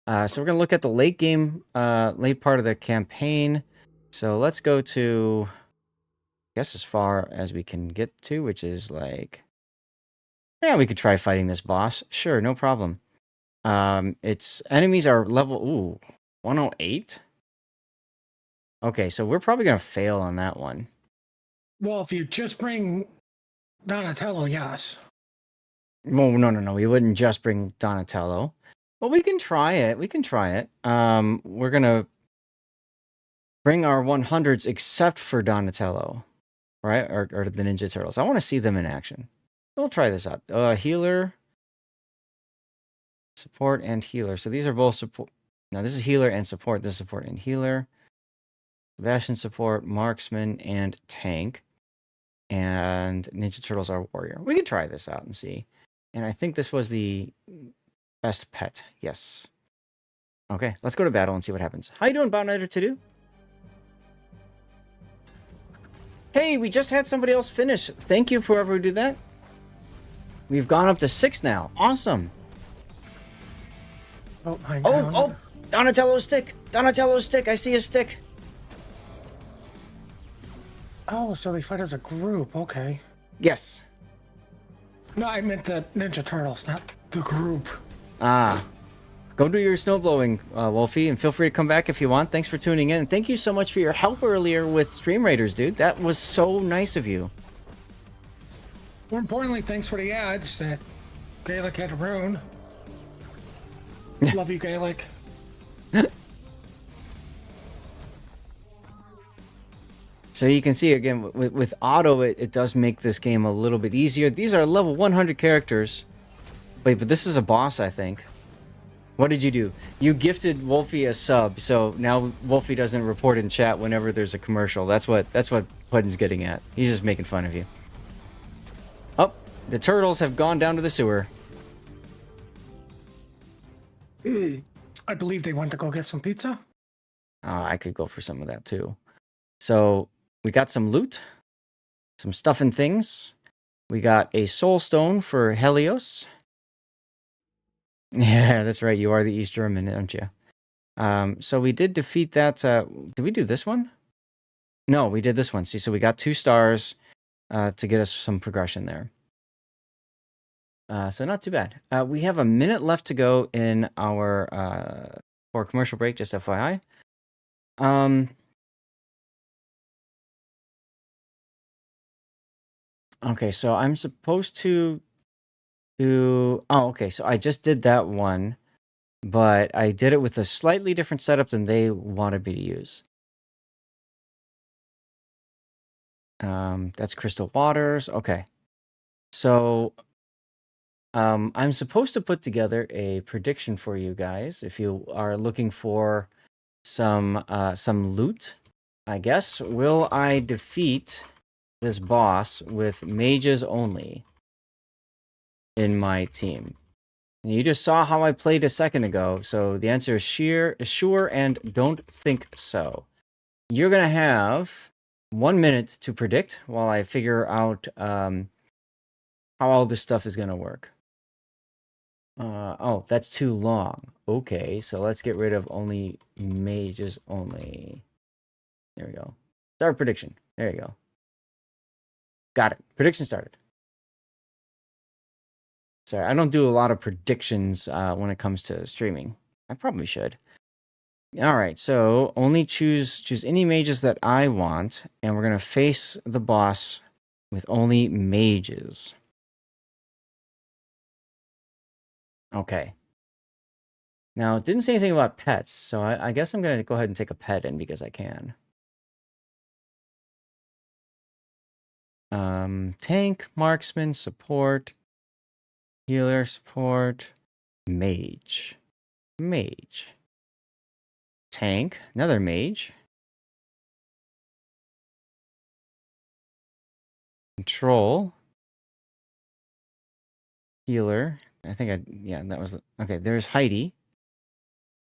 So we're gonna look at the late game, late part of the campaign. So let's go to, I guess, as far as we can get to, which is like, yeah, we could try fighting this boss. Sure, no problem. Its enemies are level, 108? Okay, so we're probably going to fail on that one. Well, if you just bring Donatello, yes. Well, no. We wouldn't just bring Donatello. But we can try it. We're going to bring our 100s except for Donatello, right? Or the Ninja Turtles. I want to see them in action. We'll try this out. Healer, support, and healer. So these are both support. Now, this is healer and support. This is support and healer. Sebastian support, marksman, and tank. And Ninja Turtles are warrior. We could try this out and see. And I think this was the best pet. Yes. Okay, let's go to battle and see what happens. How you doing, Bounty To Do? Hey, we just had somebody else finish. Thank you for whoever did that. We've gone up to 6 now. Awesome. Oh, my Oh, God. oh, Donatello's stick. Donatello's stick. I see a stick. Oh, so they fight as a group. Okay. Yes. No, I meant the Ninja Turtles, not the group. Ah. Go do your snowblowing, Wolfie, and feel free to come back if you want. Thanks for tuning in. And thank you so much for your help earlier with Stream Raiders, dude. That was so nice of you. More importantly, thanks for the ads that Gaelic had to ruin. Love you, Gaelic. So you can see, again, with auto, it does make this game a little bit easier. These are level 100 characters. Wait, but this is a boss, I think. What did you do? You gifted Wolfie a sub, so now Wolfie doesn't report in chat whenever there's a commercial. That's what Puddin's getting at. He's just making fun of you. Oh, the turtles have gone down to the sewer. I believe they went to go get some pizza. I could go for some of that too. So we got some loot, some stuff and things. We got a soul stone for Helios. Yeah, that's right. You are the East German, aren't you? So we did defeat that. Did we do this one? No, we did this one. See, so we got 2 stars to get us some progression there. So not too bad. We have a minute left to go in our for commercial break, just FYI. Okay, so I'm supposed to do... Oh, okay, so I just did that one, but I did it with a slightly different setup than they wanted me to use. That's Crystal Waters. Okay. So I'm supposed to put together a prediction for you guys if you are looking for some loot, I guess. Will I defeat this boss with mages only in my team? And you just saw how I played a second ago, so the answer is sure and don't think so. You're going to have 1 minute to predict while I figure out how all this stuff is going to work. Oh, that's too long. Okay, so let's get rid of only mages only. There we go. Start prediction. There you go. Got it. Prediction started. Sorry, I don't do a lot of predictions when it comes to streaming. I probably should. All right, so only choose any mages that I want, and we're going to face the boss with only mages. Okay. Now, it didn't say anything about pets, so I guess I'm going to go ahead and take a pet in because I can. Tank, marksman, support, healer, support, mage. Mage. Tank, another mage. Control. Healer. Yeah, that was, okay, there's Heidi.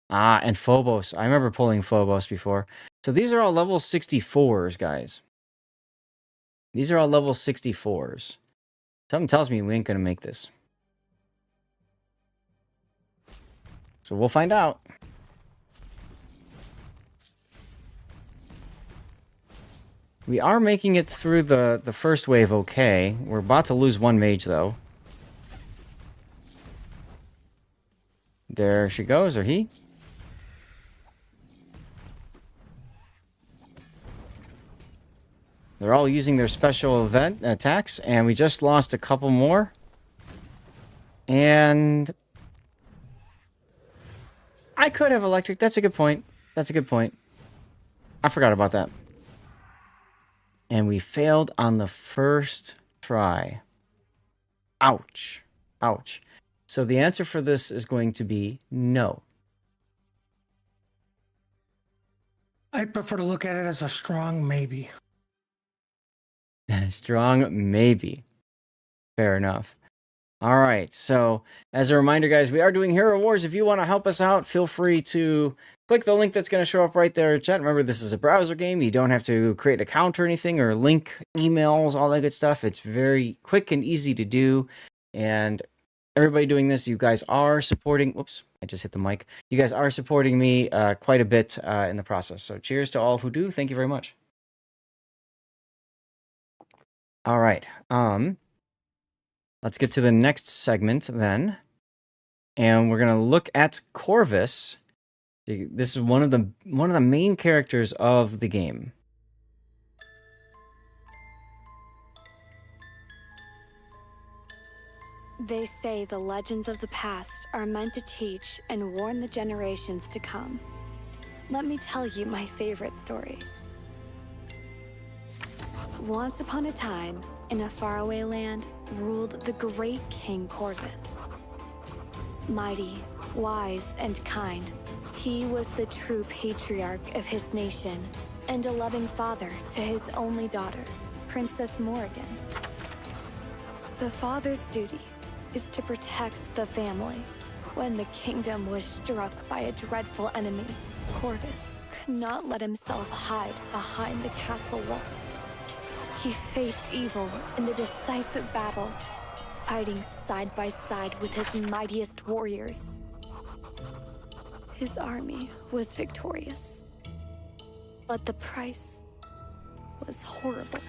Ah, and Phobos. I remember pulling Phobos before. So these are all level 64s, guys. These are all level 64s. Something tells me we ain't going to make this. So we'll find out. We are making it through the first wave okay. We're about to lose 1 mage, though. There she goes, or he. They're all using their special event attacks, and we just lost a couple more. And I could have electric. That's a good point. That's a good point. I forgot about that. And we failed on the first try. Ouch. Ouch. So the answer for this is going to be no. I prefer to look at it as a strong maybe. Strong maybe. Fair enough. All right. So, as a reminder, guys, we are doing Hero Wars. If you want to help us out, feel free to click the link that's going to show up right there in chat. Remember, this is a browser game. You don't have to create an account or anything or link emails, all that good stuff. It's very quick and easy to do. And everybody doing this, you guys are supporting. Whoops, I just hit the mic. You guys are supporting me quite a bit in the process. So, cheers to all who do. Thank you very much. All right. Let's get to the next segment then. And we're going to look at Corvus. This is one of the main characters of the game. They say the legends of the past are meant to teach and warn the generations to come. Let me tell you my favorite story. Once upon a time, in a faraway land, ruled the great King Corvus. Mighty, wise, and kind, he was the true patriarch of his nation and a loving father to his only daughter, Princess Morrigan. The father's duty is to protect the family. When the kingdom was struck by a dreadful enemy, Corvus could not let himself hide behind the castle walls. He faced evil in the decisive battle, fighting side by side with his mightiest warriors. His army was victorious, but the price was horrible.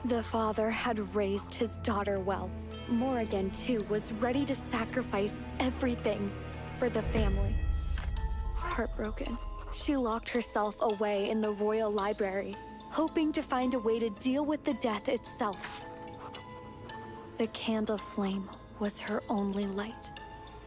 The father had raised his daughter well. Morrigan, too, was ready to sacrifice everything for the family. Heartbroken, she locked herself away in the royal library, hoping to find a way to deal with the death itself. The candle flame was her only light.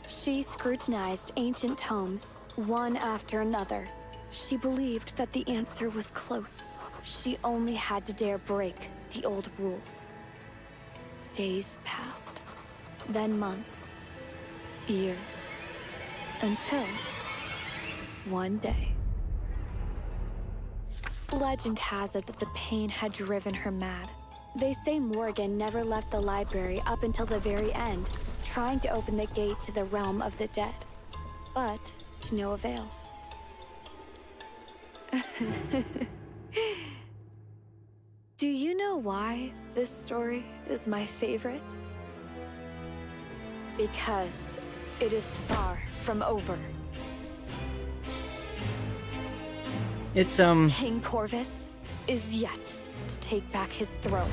She scrutinized ancient tomes, one after another. She believed that the answer was close. She only had to dare break the old rules. Days passed, then months, years, until one day. Legend has it that the pain had driven her mad. They say Morrigan never left the library up until the very end, trying to open the gate to the realm of the dead, but to no avail. Do you know why this story is my favorite? Because it is far from over. It's King Corvus is yet to take back his throne.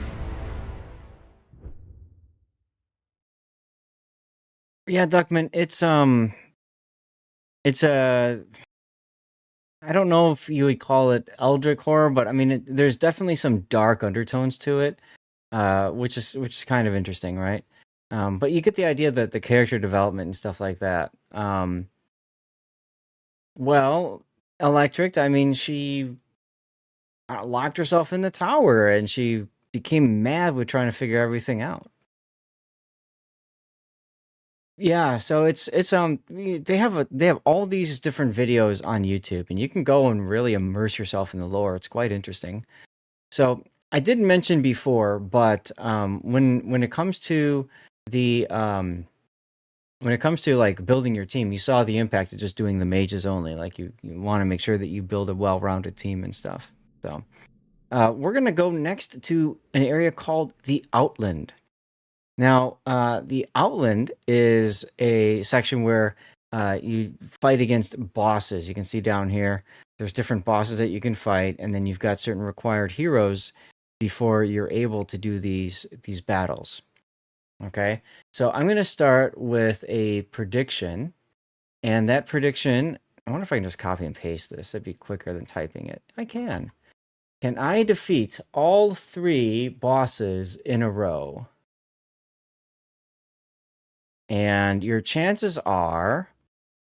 Yeah, Duckman, it's a, I don't know if you would call it eldritch horror, but I mean, there's definitely some dark undertones to it, which is kind of interesting, right? But you get the idea that the character development and stuff like that. Well, Electric, I mean, she locked herself in the tower and she became mad with trying to figure everything out. Yeah, so it's they have all these different videos on YouTube and you can go and really immerse yourself in the lore. It's quite interesting. So I didn't mention before, but when it comes to the when it comes to like building your team, you saw the impact of just doing the mages only. Like you want to make sure that you build a well-rounded team and stuff. So we're gonna go next to an area called the Outland. Now, the Outland is a section where you fight against bosses. You can see down here, there's different bosses that you can fight, and then you've got certain required heroes before you're able to do these battles. Okay, so I'm going to start with a prediction, and that prediction, I wonder if I can just copy and paste this. That'd be quicker than typing it. I can. Can I defeat all 3 bosses in a row? And your chances are,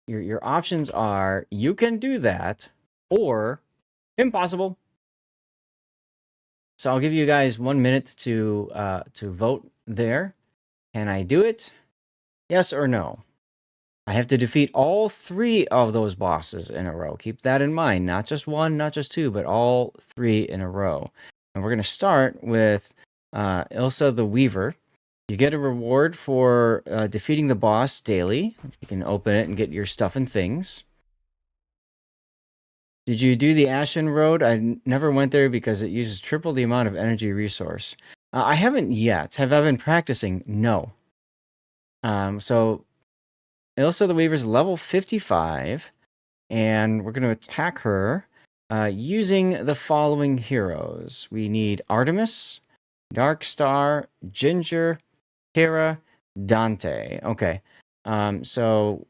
your options are, you can do that, or impossible. So I'll give you guys 1 minute to vote there. Can I do it? Yes or no? I have to defeat all 3 of those bosses in a row. Keep that in mind. Not just 1, not just 2, but all 3 in a row. And we're going to start with Ilsa the Weaver. You get a reward for defeating the boss daily. You can open it and get your stuff and things. Did you do the Ashen Road? I never went there because it uses triple the amount of energy resource. I haven't yet. Have I been practicing? No. So Ilsa the Weaver's level 55, and we're going to attack her using the following heroes. We need Artemis, Darkstar, Ginger, Kara, Dante. Okay. So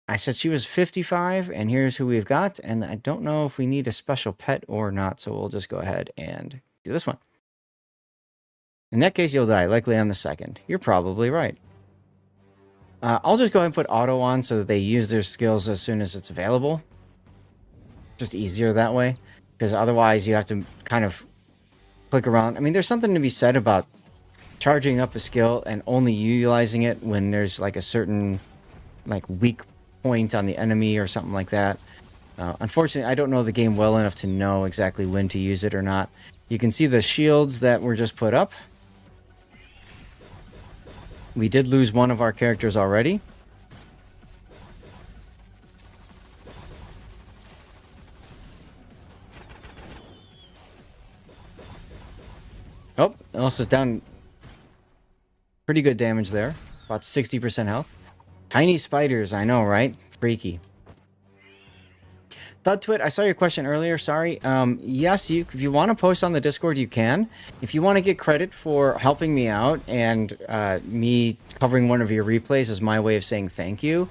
I said she was 55, and here's who we've got. And I don't know if we need a special pet or not, so we'll just go ahead and do this one. In that case, you'll die, likely on the second. You're probably right. I'll just go ahead and put auto on so that they use their skills as soon as it's available. Just easier that way, because otherwise you have to kind of click around. I mean, there's something to be said about charging up a skill and only utilizing it when there's like a certain like weak point on the enemy or something like that. Unfortunately, I don't know the game well enough to know exactly when to use it or not. You can see the shields that were just put up. We did lose one of our characters already. Oh, Elsa's down pretty good damage there. About 60% health. Tiny spiders, I know, right? Freaky. ThudTwit, I saw your question earlier, sorry. Yes, if you want to post on the Discord, you can. If you want to get credit for helping me out and me covering one of your replays as my way of saying thank you,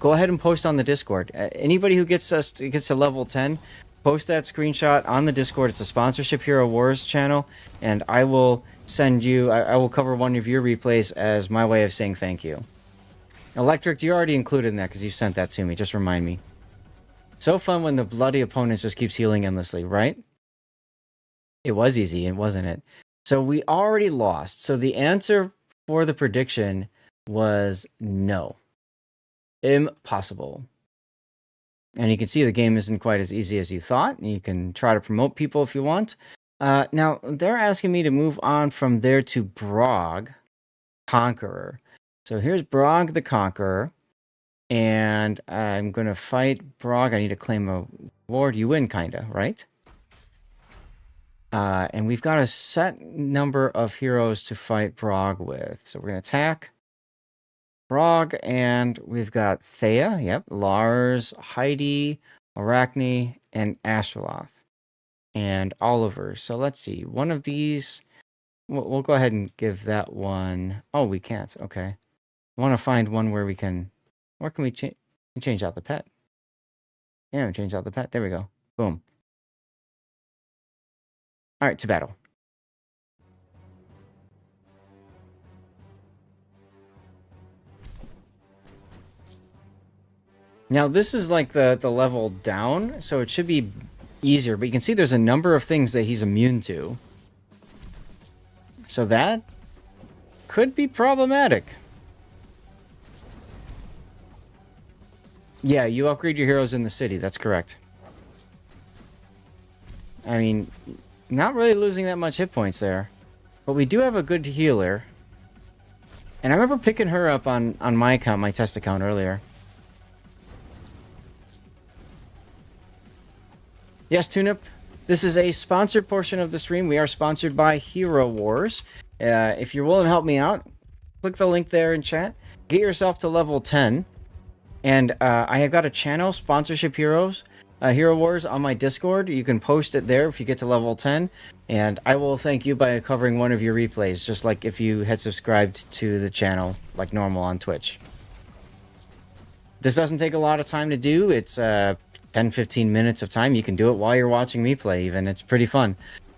go ahead and post on the Discord. Anybody who gets to level 10, post that screenshot on the Discord. It's a Sponsorship Hero Wars channel, and I will send you, I will cover one of your replays as my way of saying thank you. Electric, you're already included in that because you sent that to me. Just remind me. So fun when the bloody opponent just keeps healing endlessly, right? It was easy, wasn't it? So we already lost. So the answer for the prediction was no. Impossible. And you can see the game isn't quite as easy as you thought. You can try to promote people if you want. Now, they're asking me to move on from there to Brog, Conqueror. So here's Brog the Conqueror. And I'm going to fight Brog. I need to claim a reward. You win, kinda, right? And we've got a set number of heroes to fight Brog with. So we're going to attack Brog, and we've got Thea, yep, Lars, Heidi, Arachne, and Astroloth, and Oliver. So let's see. One of these, we'll go ahead and give that one. Oh, we can't. Okay. I want to find one where we can... Or can we change out the pet? Yeah, we change out the pet. There we go. Boom. All right, to battle. Now, this is like the level down, so it should be easier. But you can see there's a number of things that he's immune to. So that could be problematic. Yeah, you upgrade your heroes in the city. That's correct. I mean, not really losing that much hit points there. But we do have a good healer. And I remember picking her up on my account, my test account earlier. Yes, Tunip. This is a sponsored portion of the stream. We are sponsored by Hero Wars. If you're willing to help me out, click the link there in chat. Get yourself to level 10. And I have got a channel, Sponsorship Heroes, Hero Wars, on my Discord. You can post it there if you get to level 10. And I will thank you by covering one of your replays, just like if you had subscribed to the channel like normal on Twitch. This doesn't take a lot of time to do. It's 10-15 minutes of time. You can do it while you're watching me play even. It's pretty fun.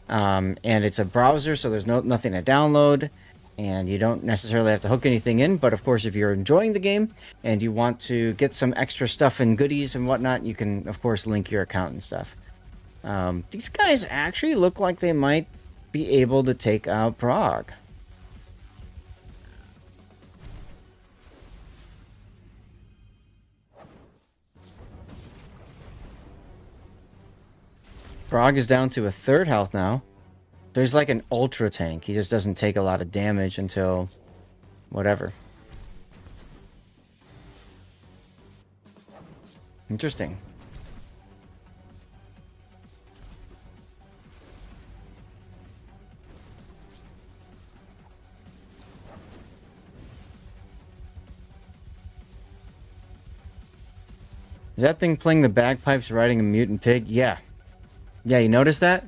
And it's a browser, so there's nothing to download. And you don't necessarily have to hook anything in, but of course, if you're enjoying the game and you want to get some extra stuff and goodies and whatnot, you can, of course, link your account and stuff. These guys actually look like they might be able to take out Brog. Brog is down to a third health now. There's like an ultra tank. He just doesn't take a lot of damage until whatever. Interesting. Is that thing playing the bagpipes riding a mutant pig? Yeah. Yeah, you notice that?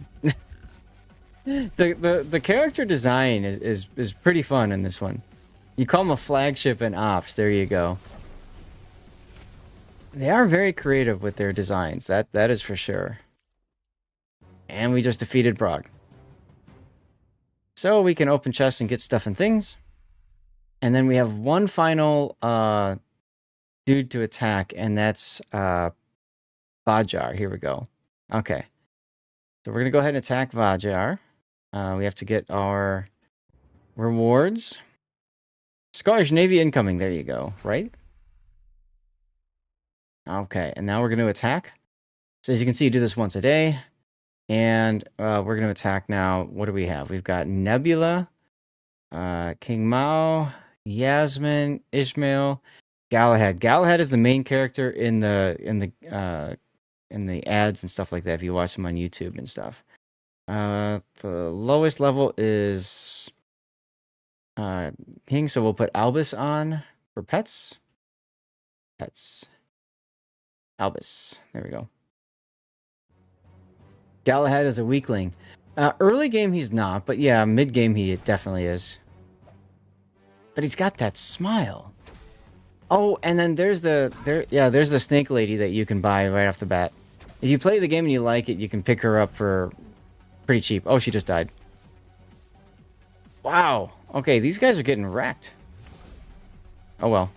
The character design is pretty fun in this one. You call them a flagship in Ops, there you go. They are very creative with their designs, that is for sure. And we just defeated Brog. So we can open chests and get stuff and things. And then we have one final dude to attack, and that's Vajar. Here we go. Okay. So we're going to go ahead and attack Vajar. We have to get our rewards. Scottish Navy incoming. There you go. Right? Okay. And now we're going to attack. So as you can see, you do this once a day. And we're going to attack now. What do we have? We've got Nebula, King Mao, Yasmin, Ishmael, Galahad. Galahad is the main character in the ads and stuff like that if you watch them on YouTube and stuff. The lowest level is King, so we'll put Albus on for pets. Pets. Albus. There we go. Galahad is a weakling. Early game he's not, but yeah, mid game he definitely is. But he's got that smile. Oh, and then there's the snake lady that you can buy right off the bat. If you play the game and you like it, you can pick her up for pretty cheap. Oh, she just died. Wow. Okay, these guys are getting wrecked. Oh well.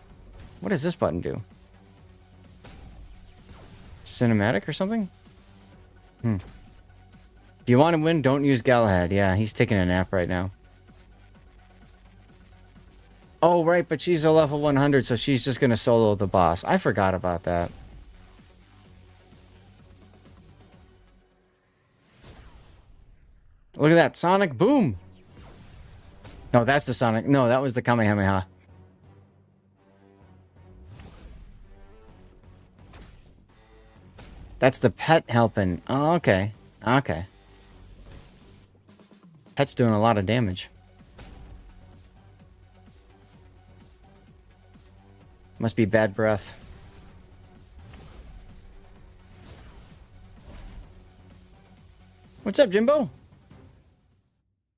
What does this button do? Cinematic or something? If you want to win, don't use Galahad. Yeah, he's taking a nap right now. Oh, right, but she's a level 100, so she's just going to solo the boss. I forgot about that. Look at that. Sonic boom. No, that's the Sonic. No, that was the Kamehameha. That's the pet helping. Oh, okay. Okay. Pet's doing a lot of damage. Must be bad breath. What's up, Jimbo?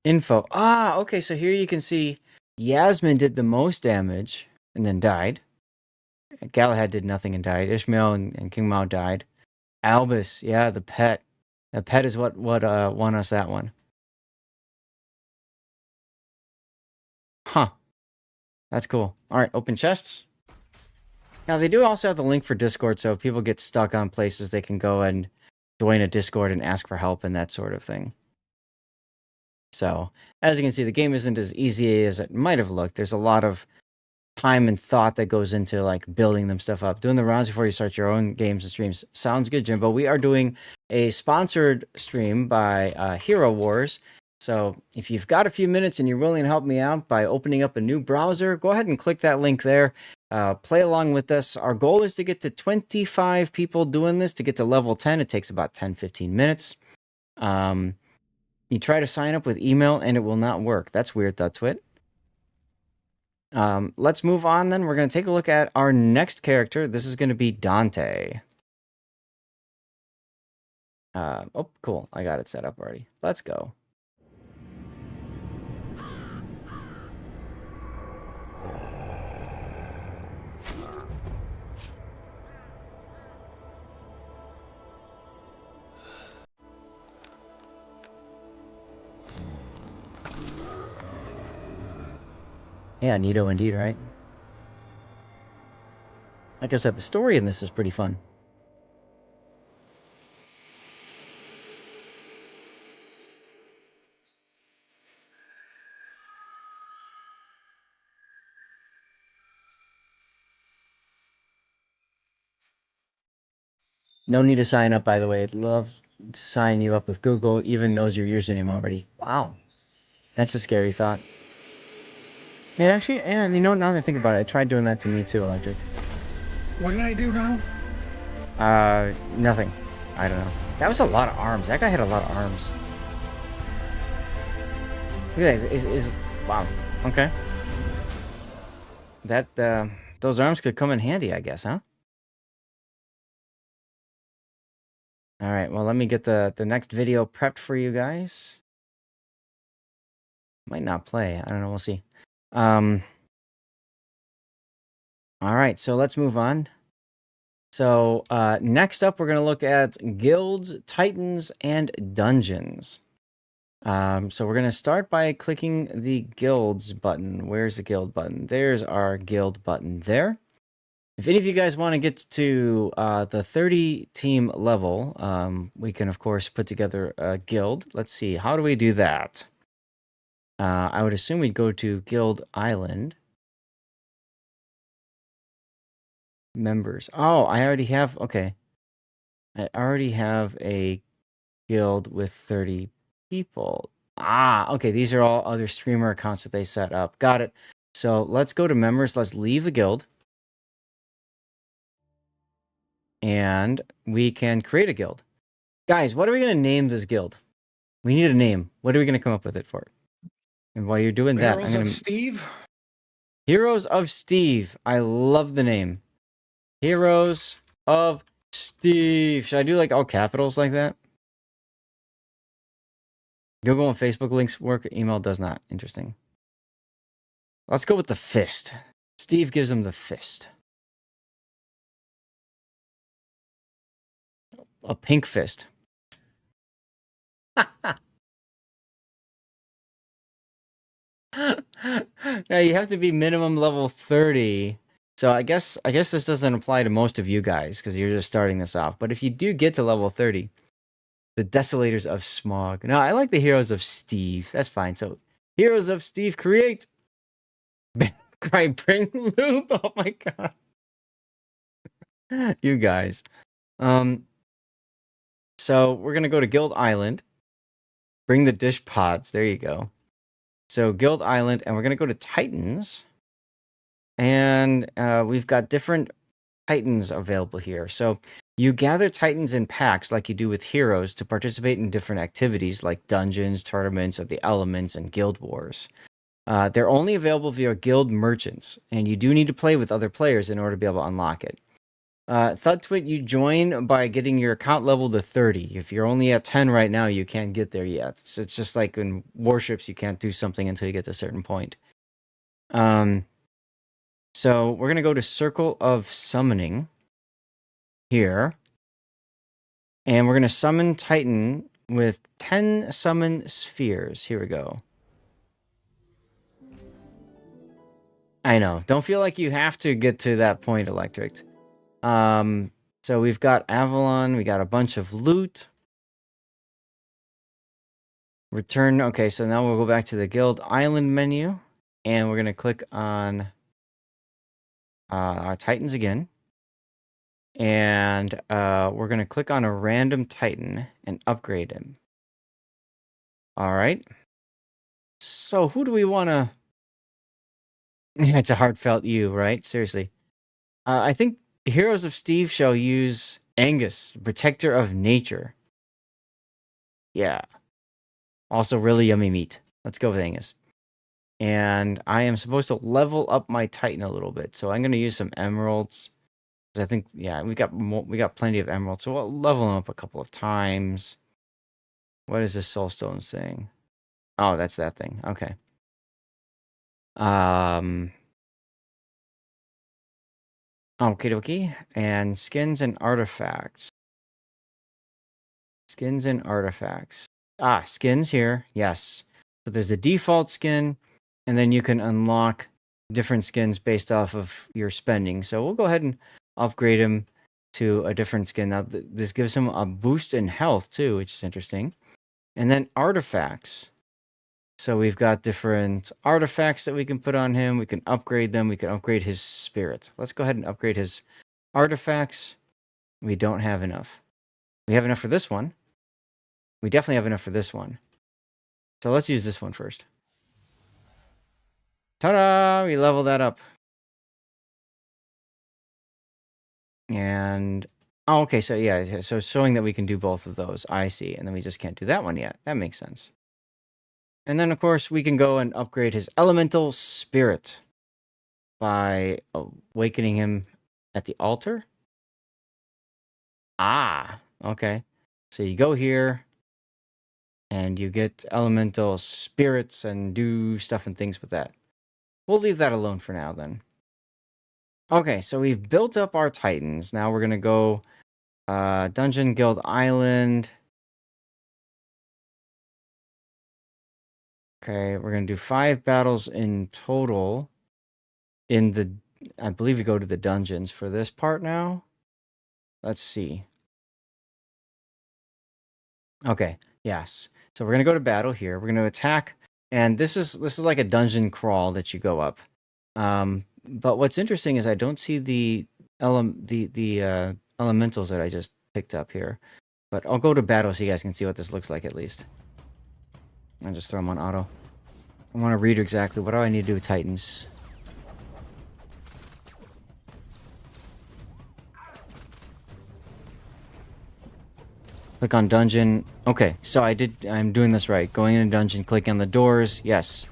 Info. Ah, okay, so here you can see Yasmin did the most damage and then died. Galahad did nothing and died. Ishmael and King Mao died. Albus, yeah, the pet. The pet is what won us that one. Huh. That's cool. All right, open chests. Now, they do also have the link for Discord, so if people get stuck on places, they can go and join a Discord and ask for help and that sort of thing. So, as you can see, the game isn't as easy as it might have looked. There's a lot of time and thought that goes into like building them stuff up. Doing the rounds before you start your own games and streams sounds good, Jimbo. We are doing a sponsored stream by Hero Wars. So if you've got a few minutes and you're willing to help me out by opening up a new browser, go ahead and click that link there. Play along with us. Our goal is to get to 25 people doing this. To get to level 10, it takes about 10-15 minutes. You try to sign up with email and it will not work. That's weird, ThoughtTwit. Let's move on then. We're going to take a look at our next character. This is going to be Dante. Oh, cool. I got it set up already. Let's go. Yeah, neato indeed, right? Like I said, the story in this is pretty fun. No need to sign up, by the way. Love sign you up with Google even knows your username already. Wow. That's a scary thought. Yeah, actually, and you know, now that I think about it, I tried doing that to me too, Electric. What did I do now? Nothing. I don't know. That was a lot of arms. That guy had a lot of arms. Look at that. Is wow. Okay. That those arms could come in handy, I guess, huh? All right. Well, let me get the next video prepped for you guys. Might not play. I don't know. We'll see. All right. So let's move on. So next up, we're going to look at guilds, titans, and dungeons. So we're going to start by clicking the guilds button. Where's the guild button? There's our guild button there. If any of you guys want to get to the 30 team level, we can, of course, put together a guild. Let's see. How do we do that? I would assume we'd go to Guild Island. Members. Oh, I already have... Okay. I already have a guild with 30 people. Ah, okay. These are all other streamer accounts that they set up. Got it. So let's go to members. Let's leave the guild. And we can create a guild. Guys, what are we going to name this guild? We need a name. What are we going to come up with it for? And while you're doing that, I'm going to... Steve? Heroes of Steve. I love the name. Heroes of Steve. Should I do like all capitals like that? Google and Facebook links work. Email does not. Interesting. Let's go with the fist. Steve gives him the fist. A pink fist. Now you have to be minimum level 30. So I guess this doesn't apply to most of you guys because you're just starting this off. But if you do get to level 30, the Desolators of Smog. No, I like the Heroes of Steve. That's fine. So Heroes of Steve create. Cry bring loop. Oh my god. You guys. So we're gonna go to Guild Island. Bring the dish pods. There you go. So Guild Island, and we're gonna go to Titans. And we've got different Titans available here. So you gather Titans in packs like you do with heroes to participate in different activities like dungeons, tournaments of the elements, and guild wars. They're only available via guild merchants, and you do need to play with other players in order to be able to unlock it. Thudtwit, you join by getting your account level to 30. If you're only at 10 right now, you can't get there yet. So it's just like in Warships, you can't do something until you get to a certain point. So we're going to go to Circle of Summoning here. And we're going to summon Titan with 10 summon spheres. Here we go. I know. Don't feel like you have to get to that point, Electric. So we've got Avalon. We got a bunch of loot. Return. Okay, so now we'll go back to the Guild Island menu. And we're going to click on... our Titans again. And we're going to click on a random Titan and upgrade him. All right. So who do we want to... It's a heartfelt you, right? Seriously. I think Heroes of Steve shall use Angus, Protector of Nature. Yeah. Also really yummy meat. Let's go with Angus. And I am supposed to level up my Titan a little bit. So I'm going to use some emeralds. I think, yeah, we got plenty of emeralds. So we'll level them up a couple of times. What is this soulstone saying? Oh, that's that thing. Okay. Okie dokie. And skins and artifacts. Skins and artifacts. Ah, skins here. Yes. So there's the default skin. And then you can unlock different skins based off of your spending. So we'll go ahead and upgrade him to a different skin. Now, this gives him a boost in health, too, which is interesting. And then artifacts. So we've got different artifacts that we can put on him. We can upgrade them. We can upgrade his spirit. Let's go ahead and upgrade his artifacts. We don't have enough. We have enough for this one. We definitely have enough for this one. So let's use this one first. Ta-da! We level that up. And... Oh, okay, so yeah, so showing that we can do both of those. I see. And then we just can't do that one yet. That makes sense. And then, of course, we can go and upgrade his elemental spirit by awakening him at the altar. Ah, okay. So you go here, and you get elemental spirits and do stuff and things with that. We'll leave that alone for now, then. Okay, so we've built up our Titans. Now we're going to go Dungeon Guild Island. Okay, we're going to do 5 battles in total. In the, I believe we go to the dungeons for this part now. Let's see. Okay, yes. So we're going to go to battle here. We're going to attack. And this is like a dungeon crawl that you go up. But what's interesting is I don't see the elementals that I just picked up here. But I'll go to battle so you guys can see what this looks like at least. I'll just throw them on auto. I want to read exactly what do I need to do with Titans. Click on dungeon. Okay, so I'm doing this right. Going in a dungeon, click on the doors. Yes.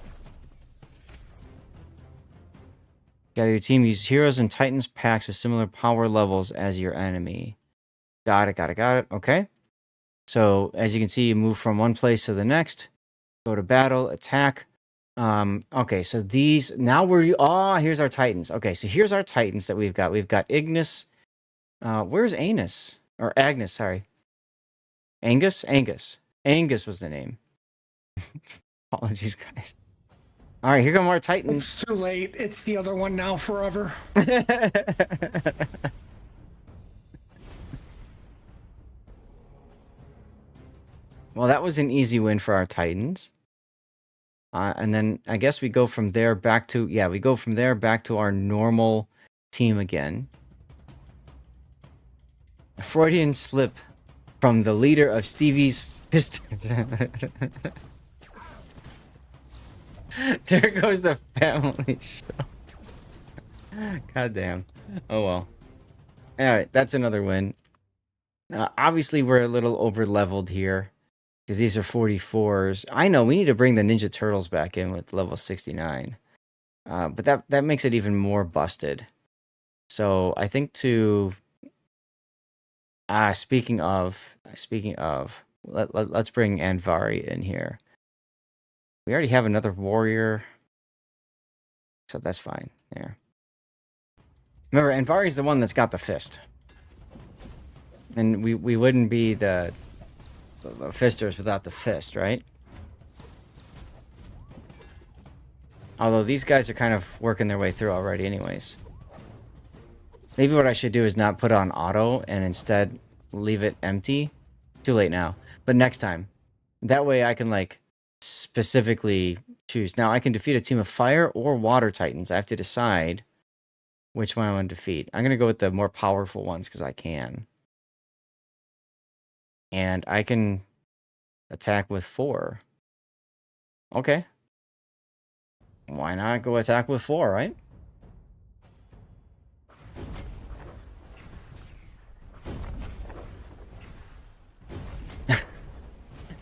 Gather your team. Use heroes and Titans packs with similar power levels as your enemy. Got it. Okay. So, as you can see, you move from one place to the next. Go to battle, attack. Okay, so these... Now here's our Titans. Okay, so here's our Titans that we've got. We've got Ignis. Where's Anus? Or Agnes, sorry. Angus? Angus was the name. Apologies, guys. All right, here come our Titans. It's too late. It's the other one now forever. Well, that was an easy win for our Titans. And then I guess we go from there back to... Yeah, we go from there back to our normal team again. A Freudian slip from the leader of Stevie's Pistons. There goes the family show. God damn. Oh well. Alright, that's another win. Obviously, we're a little over-leveled here. Because these are 44s. I know, we need to bring the Ninja Turtles back in with level 69. But that makes it even more busted. So, I think to... speaking of... Let's bring Anvari in here. We already have another warrior. So that's fine. There. Remember, Anvari's the one that's got the fist. And we wouldn't be the fisters without the fist, right? Although these guys are kind of working their way through already anyways. Maybe what I should do is not put on auto and instead leave it empty. Too late now. But next time. That way I can like specifically choose. Now I can defeat a team of fire or water titans. I have to decide which one I want to defeat. I'm going to go with the more powerful ones because I can. And I can attack with 4. Okay. Why not go attack with 4, right?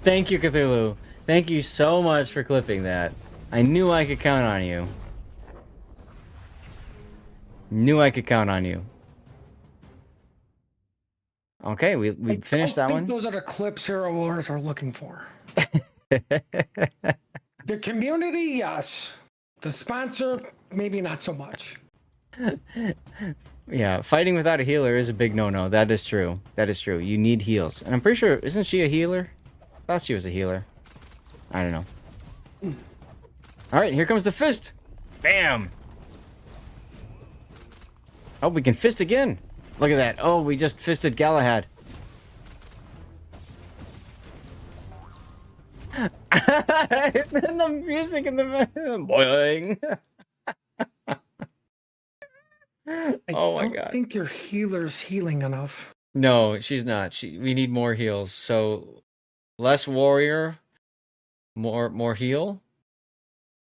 Thank you, Cthulhu. Thank you so much for clipping that. I knew I could count on you. Knew I could count on you. Okay, we finished that one. Those are the clips Hero Wars are looking for. The community, yes. The sponsor, maybe not so much. Yeah, fighting without a healer is a big no-no. That is true. That is true. You need heals. And I'm pretty sure, isn't she a healer? I thought she was a healer. I don't know. Alright, here comes the fist. Bam! Oh, we can fist again. Look at that. Oh, we just fisted Galahad. And the music in the boing. Oh my god. I don't think your healer's healing enough. No, she's not. We need more heals. So Less warrior, more heal.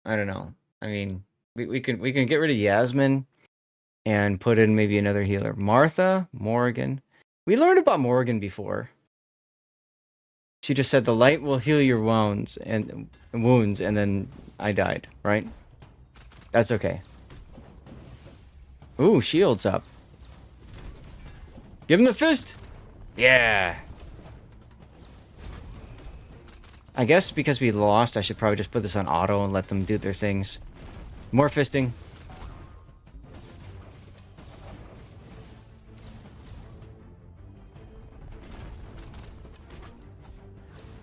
I don't know. I mean, we can get rid of Yasmin and put in maybe another healer. Martha, Morrigan. We learned about Morrigan before. She just said the light will heal your wounds, and then I died, right? That's okay. Ooh, shields up. Give him the fist. Yeah. I guess because we lost, I should probably just put this on auto and let them do their things. More fisting.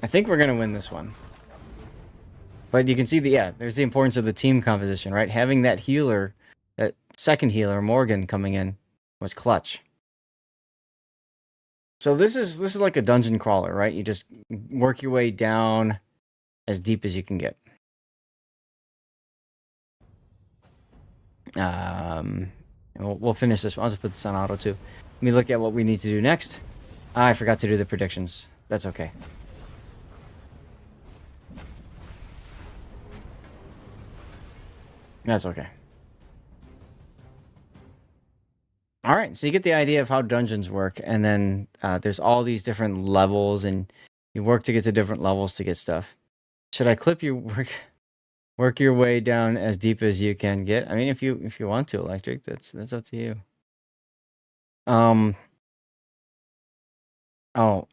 I think we're going to win this one. But you can see there's the importance of the team composition, right? Having that healer, that second healer, Morgan, coming in was clutch. So this is like a dungeon crawler, right? You just work your way down as deep as you can get. We'll finish this. I'll just put this on auto too. Let me look at what we need to do next. I forgot to do the predictions. That's okay. That's okay. All right, so you get the idea of how dungeons work, and then there's all these different levels, and you work to get to different levels to get stuff. Should I clip you work your way down as deep as you can get? I mean, if you want to, Electric, that's up to you. Oh,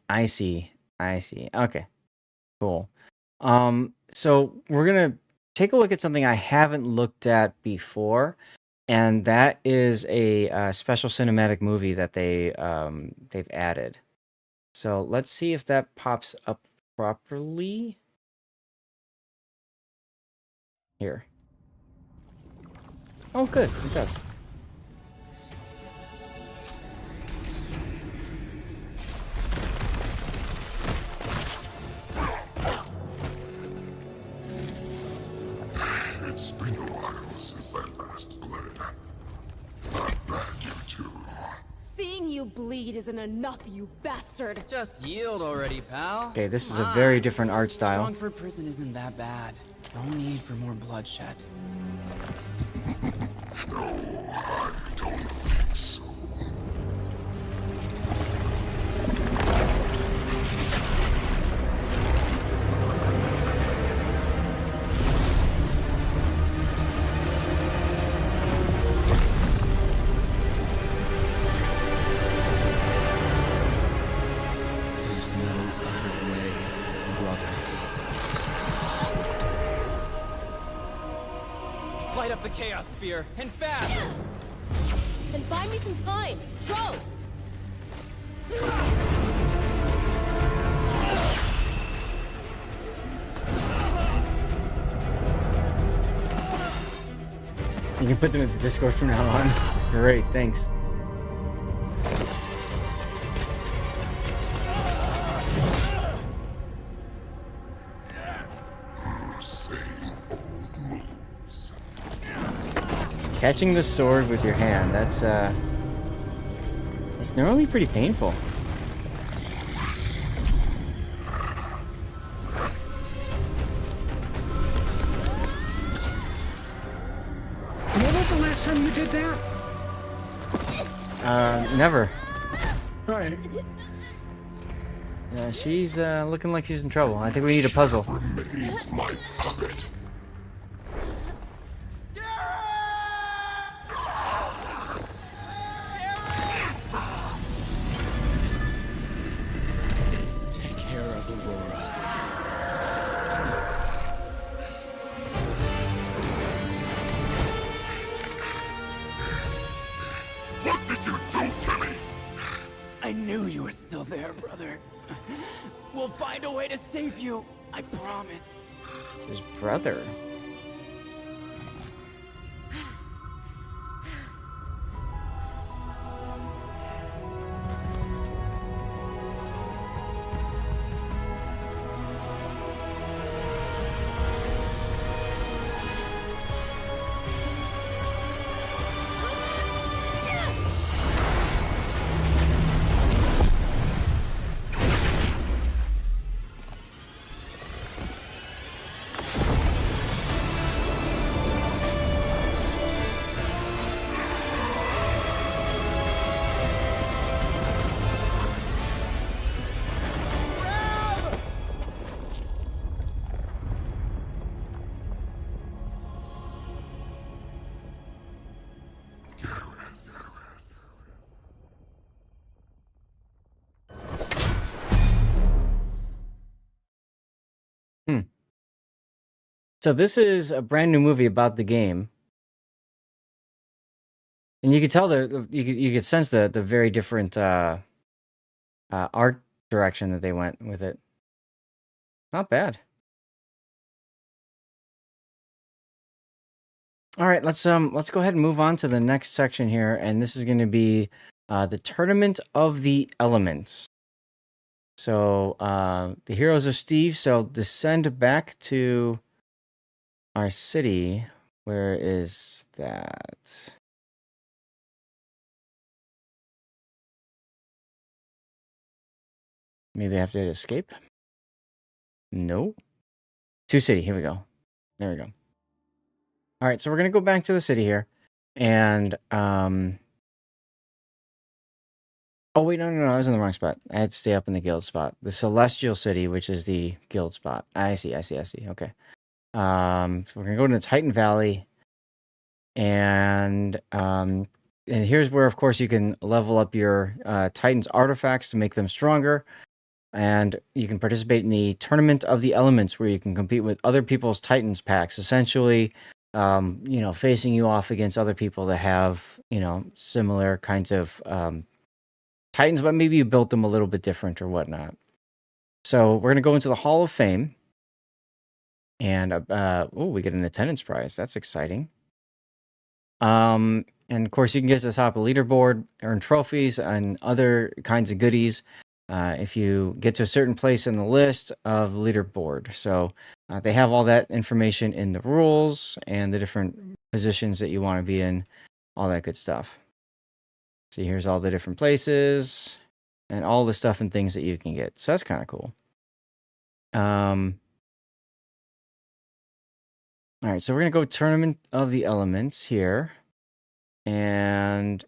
I see. Okay, cool. So we're gonna take a look at something I haven't looked at before. And that is a special cinematic movie that they've added. So let's see if that pops up properly. Here. Oh, good. It does. It's been a while since I last bled. Not bad, you two. Seeing you bleed isn't enough, you bastard. Just yield already, pal. Okay, this is a very different art style. Strongford Prison isn't that bad. No need for more bloodshed. No, I don't think so. There's no other way, brother. Light up the chaos sphere, and fast! Then buy me some time. Go! You can put them in the Discord from now on. Great, thanks. Same old moves. Catching the sword with your hand, that's it's normally pretty painful. When was the last time you did that? Never. Right. She's looking like she's in trouble. I think we need a puzzle. Remain my puppet. Take care of Aurora. What did you do to me? I knew you were still there, brother. We'll find a way to save you. I promise. It's his brother. So this is a brand new movie about the game. And you could tell you could sense the very different art direction that they went with it. Not bad. All right, let's go ahead and move on to the next section here, and this is going to be the Tournament of the Elements. So the Heroes of Steve. So descend back to our city. Where is that? Maybe I have to hit escape. No. To city. Here we go. There we go. All right, so we're gonna go back to the city here, and oh wait, no, I was in the wrong spot. I had to stay up in the guild spot, the Celestial City, which is the guild spot. I see. Okay. So we're gonna go to Titan Valley, and here's where, of course, you can level up your Titan's artifacts to make them stronger. And you can participate in the Tournament of the Elements, where you can compete with other people's Titans packs, essentially, facing you off against other people that have, similar kinds of Titans, but maybe you built them a little bit different or whatnot. So we're going to go into the Hall of Fame. And, we get an attendance prize. That's exciting. And, of course, you can get to the top of the leaderboard, earn trophies, and other kinds of goodies. If you get to a certain place in the list of the leaderboard. So they have all that information in the rules and the different positions that you want to be in, all that good stuff. See, here's all the different places and all the stuff and things that you can get. So that's kind of cool. All right, so we're going to go Tournament of the Elements here. And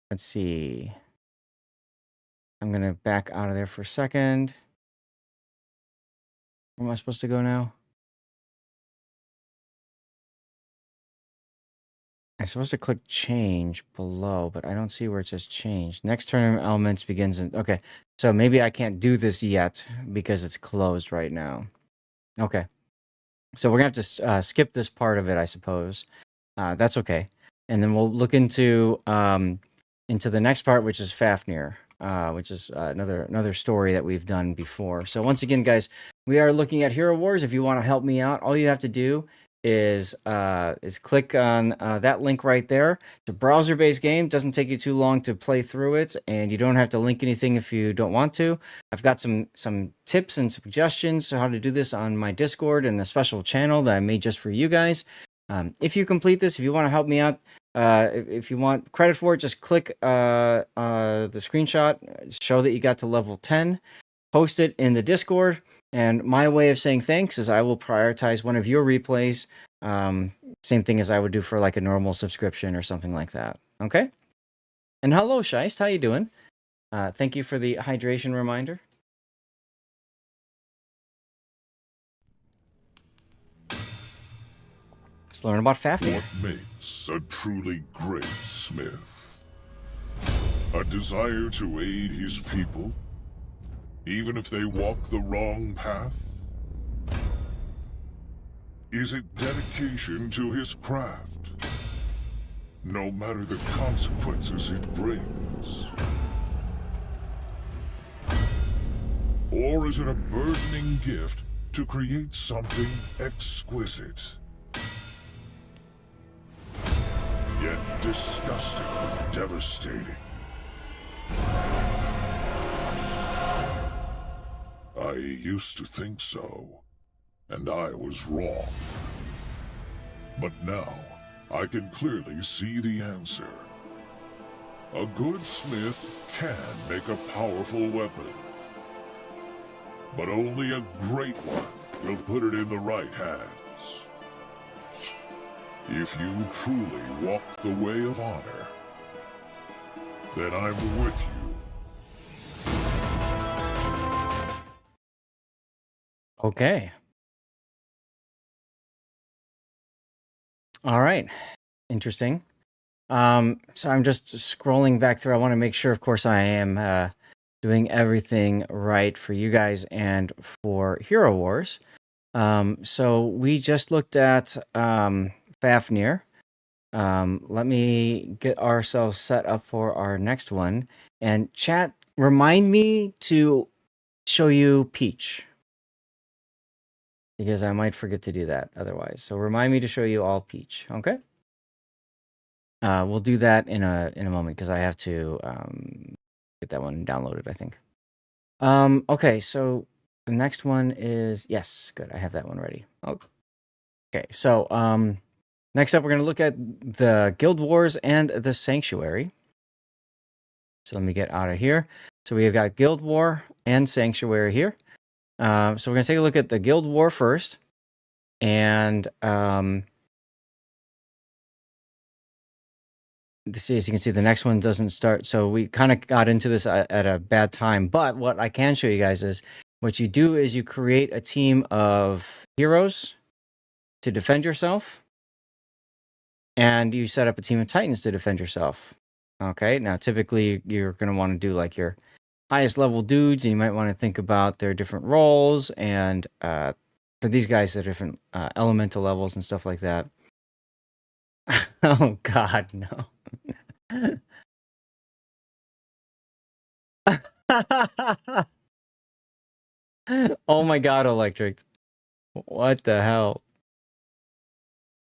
let's see. I'm going to back out of there for a second. Where am I supposed to go now? I'm supposed to click change below, but I don't see where it says change. Next tournament elements begins in... Okay, so maybe I can't do this yet because it's closed right now. Okay. So we're going to have to skip this part of it, I suppose. That's okay. And then we'll look into the next part, which is Fafnir. Which is another story that we've done before. So once again, guys, we are looking at Hero Wars. If you want to help me out, all you have to do is click on that link right there. It's a browser-based game. Doesn't take you too long to play through it, and you don't have to link anything if you don't want to. I've got some tips and suggestions on how to do this on my Discord and the special channel that I made just for you guys. If you complete this, if you want to help me out, if you want credit for it, just click the screenshot, show that you got to level 10, post it in the Discord, and my way of saying thanks is I will prioritize one of your replays, same thing as I would do for like a normal subscription or something like that, okay? And hello, Scheist, how you doing? Thank you for the hydration reminder. Let's learn about Fafnir. What makes a truly great smith? A desire to aid his people, even if they walk the wrong path? Is it dedication to his craft, no matter the consequences it brings? Or is it a burdening gift to create something exquisite, yet disgustingly devastating? I used to think so, and I was wrong. But now, I can clearly see the answer. A good smith can make a powerful weapon, but only a great one will put it in the right hands. If you truly walk the way of honor, then I'm with you. Okay. All right. Interesting. So I'm just scrolling back through. I want to make sure, of course, I am doing everything right for you guys and for Hero Wars. So we just looked at Fafnir. Let me get ourselves set up for our next one. And chat, remind me to show you Peach, because I might forget to do that otherwise. So remind me to show you all Peach, okay? We'll do that in a moment because I have to get that one downloaded, I think. Okay, so the next one is, yes, good. I have that one ready. Okay, so next up we're going to look at the Guild Wars and the Sanctuary. So let me get out of here. So we've got Guild War and Sanctuary here. So we're going to take a look at the Guild War first. And as you can see, the next one doesn't start. So we kind of got into this at a bad time. But what I can show you guys is what you do is you create a team of heroes to defend yourself. And you set up a team of Titans to defend yourself. Okay, now typically you're going to want to do like your highest level dudes. And you might want to think about their different roles. And for these guys, they're different elemental levels and stuff like that. Oh, God, no. Oh my God, Electric. What the hell?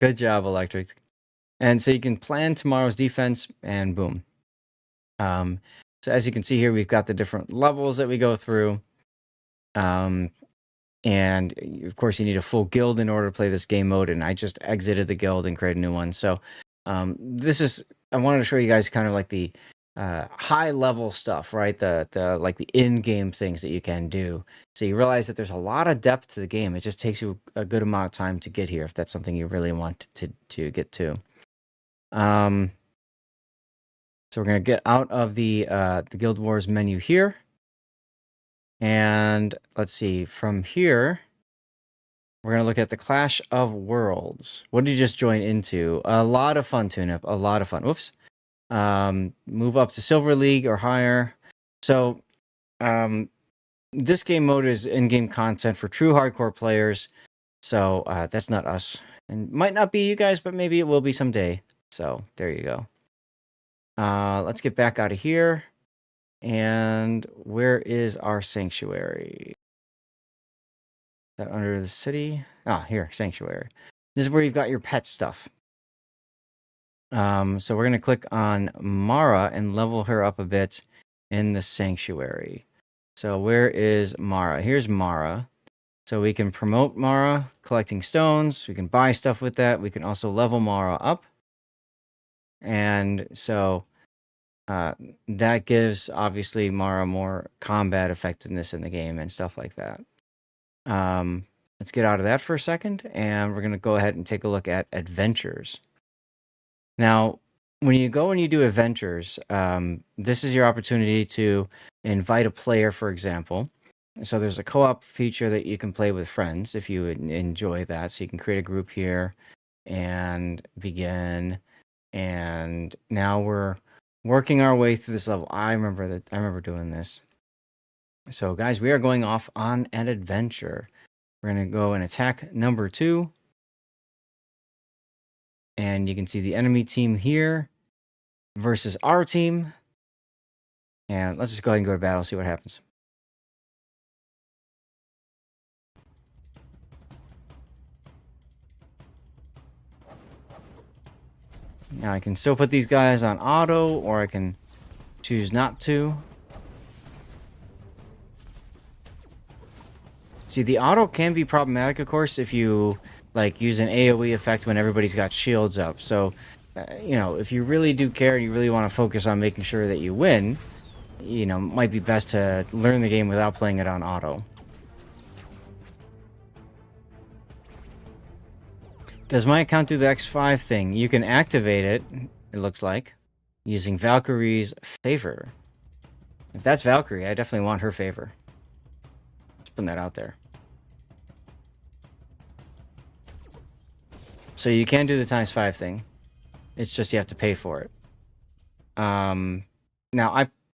Good job, Electric. And so you can plan tomorrow's defense and boom. So as you can see here, we've got the different levels that we go through. And of course you need a full guild in order to play this game mode. And I just exited the guild and created a new one. So I wanted to show you guys kind of like the high level stuff, right? The like the in-game things that you can do. So you realize that there's a lot of depth to the game. It just takes you a good amount of time to get here if that's something you really want to get to. So we're going to get out of the Guild Wars menu here. And let's see, from here, we're going to look at the Clash of Worlds. What did you just join into? A lot of fun, Tune-Up. A lot of fun. Whoops. Move up to Silver League or higher. So this game mode is in-game content for true hardcore players. So that's not us. And might not be you guys, but maybe it will be someday. So there you go. Let's get back out of here. And where is our Sanctuary? Is that under the city? Ah, here, Sanctuary. This is where you've got your pet stuff. So we're going to click on Mara and level her up a bit in the Sanctuary. So where is Mara? Here's Mara. So we can promote Mara, collecting stones. We can buy stuff with that. We can also level Mara up. And so that gives, obviously, Mara more combat effectiveness in the game and stuff like that. Let's get out of that for a second. And we're going to go ahead and take a look at adventures. Now, when you go and you do adventures, this is your opportunity to invite a player, for example. So there's a co-op feature that you can play with friends if you enjoy that. So you can create a group here and begin. And now we're working our way through this level. I remember doing this. So guys, we are going off on an adventure. We're going to go and attack number 2. And you can see the enemy team here versus our team. And let's just go ahead and go to battle, see what happens. Now I can still put these guys on auto, or I can choose not to. See, the auto can be problematic, of course, if you like use an AoE effect when everybody's got shields up. So, if you really do care and you really want to focus on making sure that you win, it might be best to learn the game without playing it on auto. Does my account do the X5 thing? You can activate it, it looks like, using Valkyrie's favor. If that's Valkyrie, I definitely want her favor. Let's put that out there. So you can do the ×5 thing. It's just you have to pay for it.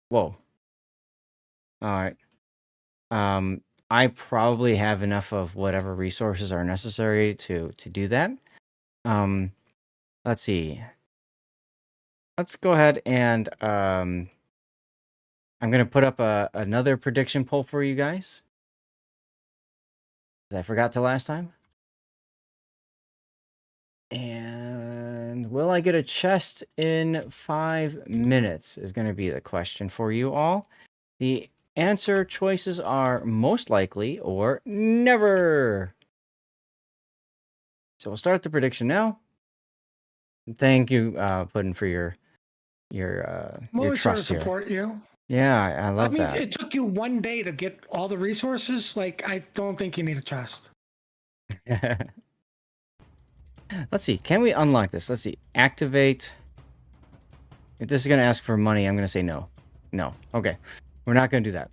Whoa. All right. I probably have enough of whatever resources are necessary to do that. Let's see. Let's go ahead and I'm gonna put up another prediction poll for you guys. I forgot to last time. And will I get a chest in 5 minutes is going to be the question for you all. The answer choices are most likely or never. So we'll start the prediction now. Thank you, Puddin, for your Always try to trust here. support you. Yeah, I love that. It took you one day to get all the resources. Like, I don't think you need a chest. Let's see. Can we unlock this? Let's see. Activate. If this is going to ask for money, I'm going to say no. No. Okay. We're not going to do that.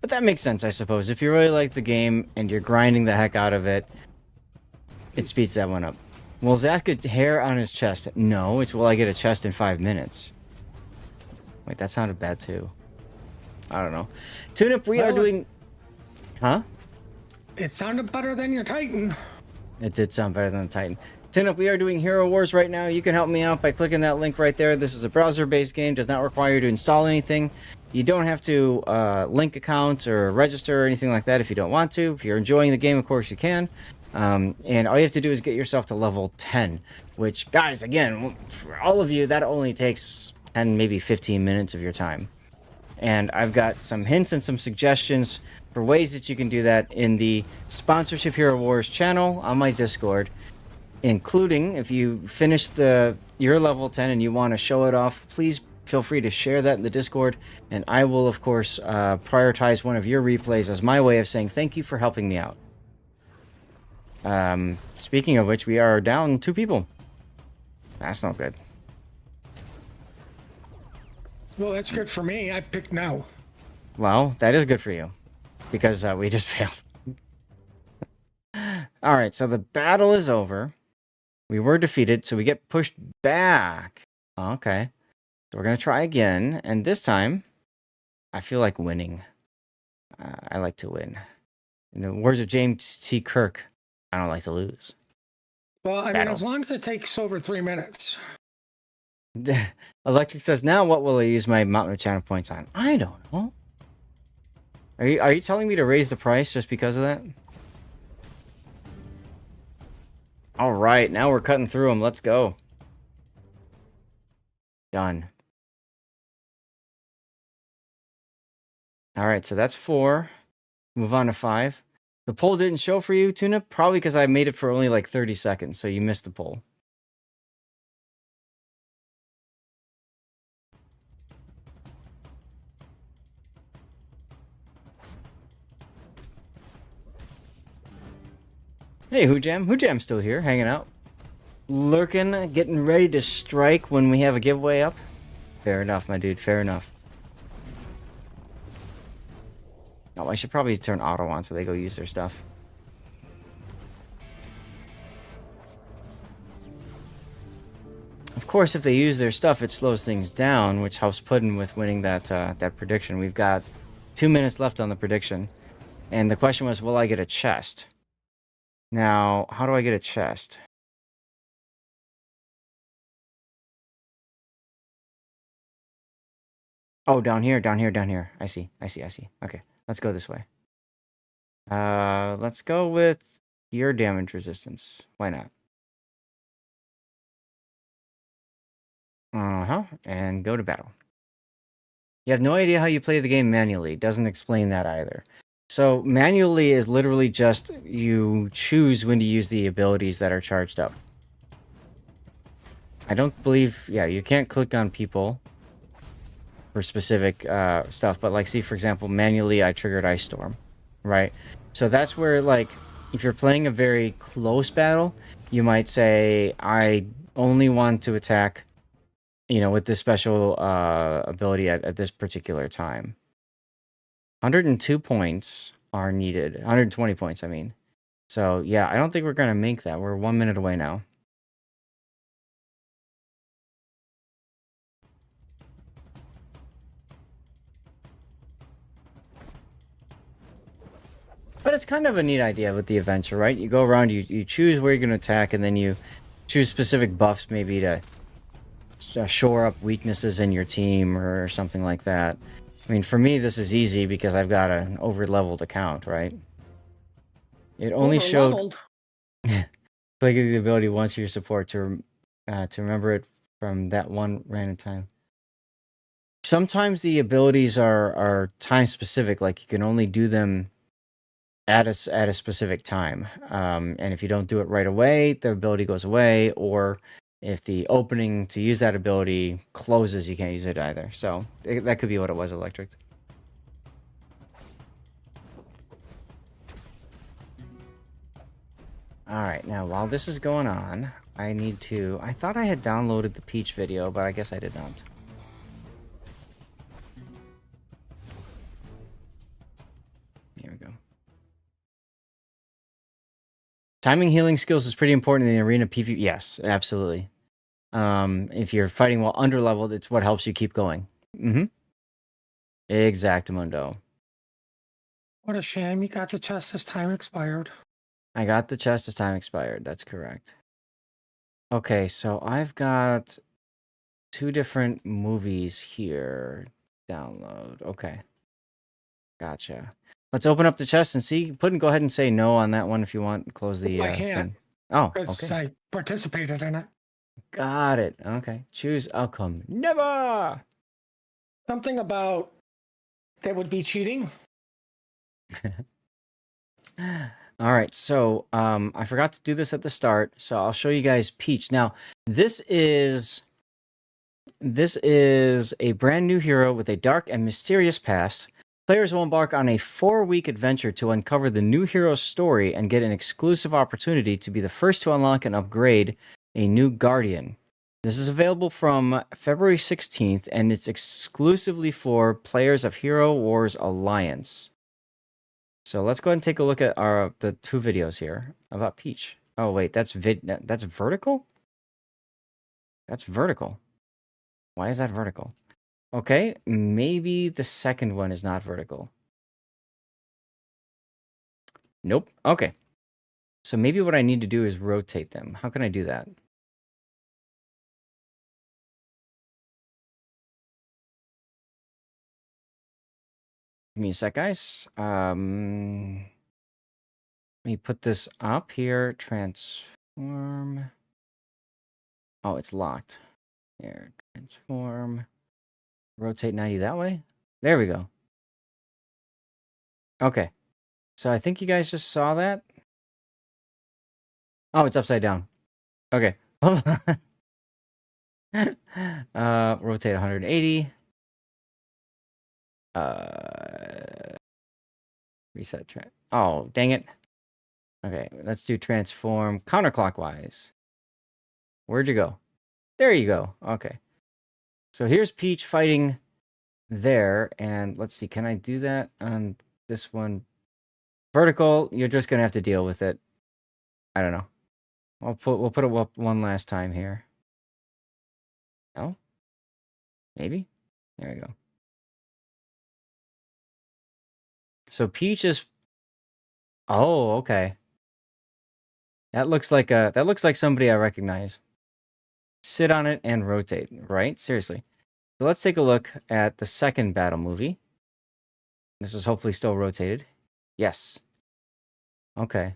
But that makes sense, I suppose. If you really like the game and you're grinding the heck out of it, it speeds that one up. Will Zach get hair on his chest? No. It's will I get a chest in 5 minutes? Wait, that sounded bad too. I don't know. Tune-up, we are doing... Huh? It sounded better than your Titan. It did sound better than the Titan. Tune-up, we are doing Hero Wars right now. You can help me out by clicking that link right there. This is a browser-based game. Does not require you to install anything. You don't have to link accounts or register or anything like that if you don't want to. If you're enjoying the game, of course you can. And all you have to do is get yourself to level 10. Which, guys, again, for all of you, that only takes 10, maybe 15 minutes of your time. And I've got some hints and some suggestions for ways that you can do that in the Sponsorship Hero Wars channel on my Discord, including if you finish your level 10 and you want to show it off, please feel free to share that in the Discord, and I will, of course, prioritize one of your replays as my way of saying thank you for helping me out. Speaking of which, we are down 2 people. That's not good. Well, that's good for me. I picked no. Well, that is good for you, because we just failed. Alright, so the battle is over. We were defeated, so we get pushed back. Okay. So we're going to try again, and this time, I feel like winning. I like to win. In the words of James T. Kirk, I don't like to lose. Well, I Battle. mean, as long as it takes over 3 minutes. Electric says, now what will I use my mountain of channel points on? I don't know. Are you telling me to raise the price just because of that? All right, now we're cutting through them. Let's go. Done. All right, so that's 4. Move on to 5. The poll didn't show for you, Tuna, probably because I made it for only like 30 seconds, so you missed the poll. Hey, Hoojam. Hoojam's still here, hanging out. Lurking, getting ready to strike when we have a giveaway up. Fair enough, my dude, fair enough. Oh, I should probably turn auto on so they go use their stuff. Of course, if they use their stuff, it slows things down, which helps Puddin with winning that prediction. We've got 2 minutes left on the prediction. And the question was, will I get a chest? Now, how do I get a chest? Oh, down here, down here, down here. I see. Okay, let's go this way. Let's go with your damage resistance. Why not? And go to battle. You have no idea how you play the game manually. Doesn't explain that either. So manually is literally just you choose when to use the abilities that are charged up. I don't believe, yeah, you can't click on people for specific stuff, but like, see, for example, manually I triggered Ice Storm, right? So that's where, like, if you're playing a very close battle, you might say, I only want to attack, you know, with this special ability at this particular time. 102 points are needed. 120 points, I mean. So, yeah, I don't think we're going to make that. We're 1 minute away now. But it's kind of a neat idea with the adventure, right? You go around, you choose where you're going to attack, and then you choose specific buffs maybe to shore up weaknesses in your team or something like that. I mean, for me, this is easy because I've got an over-leveled account, right? It only showed... Over-leveled. Play the ability once for your support to remember it from that one random time. Sometimes the abilities are time specific, like you can only do them at a specific time. And if you don't do it right away, the ability goes away, or if the opening to use that ability closes, you can't use it either. So that could be what it was, Electric. Alright, now while this is going on, I need to... I thought I had downloaded the Peach video, but I guess I did not. Here we go. Timing healing skills is pretty important in the arena PvP. Yes, absolutely. If you're fighting while underleveled, it's what helps you keep going. Mm-hmm. Exactamundo. What a shame. You got your chest as time expired. I got the chest as time expired. That's correct. Okay, so I've got 2 different movies here. Download. Okay. Gotcha. Let's open up the chest and see. Go ahead and say no on that one if you want. Close the I can't. thing. Oh, Because okay. I participated in it. Got it. Okay. Choose outcome. Never! Something about that would be cheating. All right, so I forgot to do this at the start, so I'll show you guys Peach. Now, this is a brand new hero with a dark and mysterious past. Players will embark on a 4-week adventure to uncover the new hero's story and get an exclusive opportunity to be the first to unlock and upgrade a new Guardian. This is available from February 16th, and it's exclusively for players of Hero Wars Alliance. So let's go ahead and take a look at the 2 videos here about Peach. Oh wait, that's vertical? That's vertical. Why is that vertical? Okay, maybe the second one is not vertical. Nope. Okay. So maybe what I need to do is rotate them. How can I do that? Give me a sec, guys. Let me put this up here. Transform. Oh, it's locked. Here, transform. Rotate 90 that way. There we go. Okay. So I think you guys just saw that. Oh, it's upside down. Okay. Hold on. Rotate 180. Reset. Oh, dang it. Okay, let's do transform counterclockwise. Where'd you go? There you go. Okay. So here's Peach fighting there, and let's see, can I do that on this one? Vertical, you're just gonna have to deal with it. I don't know. We'll put it up one last time here. No? Maybe? There we go. So Peach is... Oh, okay. That looks like somebody I recognize. Sit on it and rotate, right? Seriously. So let's take a look at the second battle movie. This is hopefully still rotated. Yes. Okay.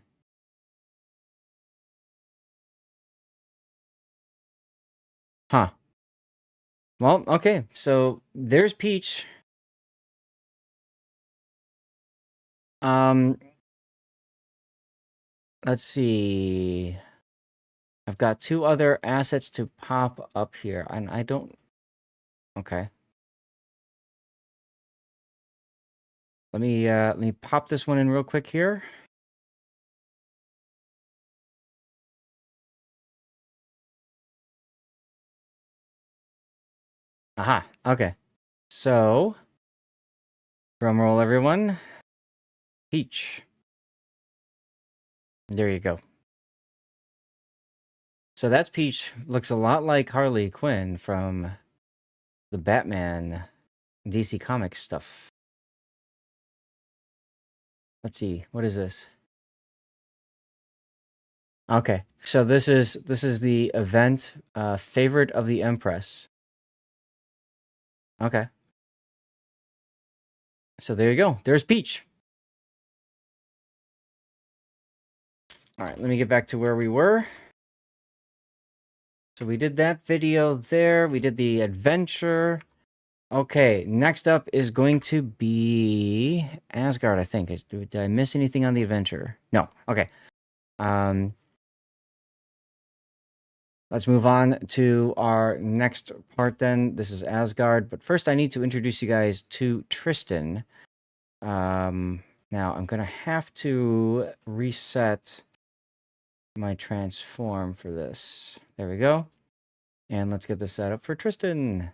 Huh. Well, okay. So there's Peach. Let's see. I've got 2 other assets to pop up here, and I don't... Okay. Let me pop this one in real quick here. Aha. Okay. So, drum roll, everyone. Peach. There you go. So that's Peach. Looks a lot like Harley Quinn from the Batman DC Comics stuff. let's see, what is this? Okay, so this is the event, favorite of the Empress. Okay. So there you go. There's Peach. All right, let me get back to where we were. So we did that video there. We did the adventure. Okay, next up is going to be Asgard, I think. Did I miss anything on the adventure? No. Okay. Let's move on to our next part then. This is Asgard, but first I need to introduce you guys to Tristan. Now I'm going to have to reset my transform for this. There we go. And let's get this set up for Tristan.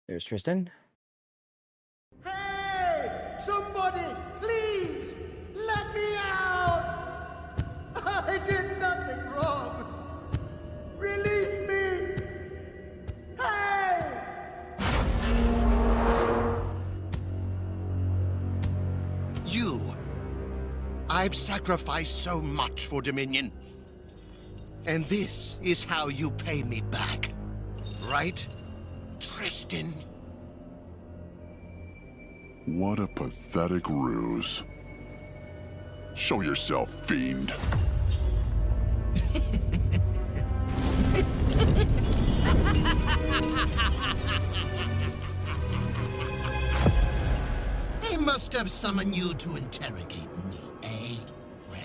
There's Tristan. Hey! Somebody, please! Let me out! I did nothing wrong! Release me! Hey! You! I've sacrificed so much for Dominion. And this is how you pay me back. Right? Tristan? What a pathetic ruse. Show yourself, fiend. They must have summoned you to interrogate me, eh? Well,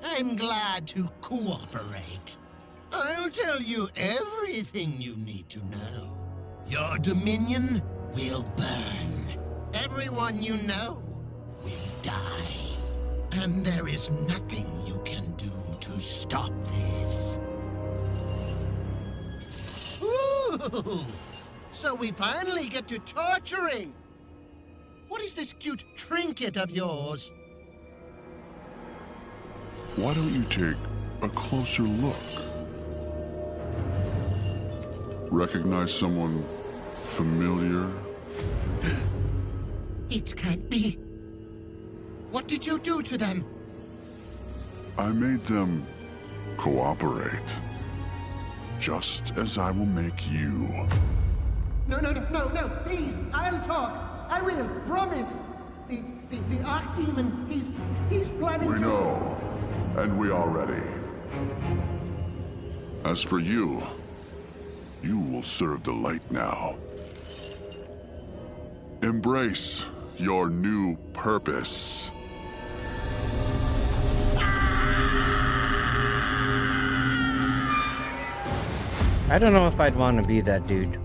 I'm glad to cooperate. I'll tell you everything you need to know. Your Dominion will burn. Everyone you know will die. And there is nothing you can do to stop this. Ooh! So we finally get to torturing! What is this cute trinket of yours? Why don't you take a closer look? Recognize someone familiar? It can't be. What did you do to them? I made them cooperate. Just as I will make you. No, please, I'll talk. I will, promise. The Archdemon, he's planning We to... know, and we are ready. As for you, you will serve the light now. Embrace your new purpose. I don't know if I'd want to be that dude.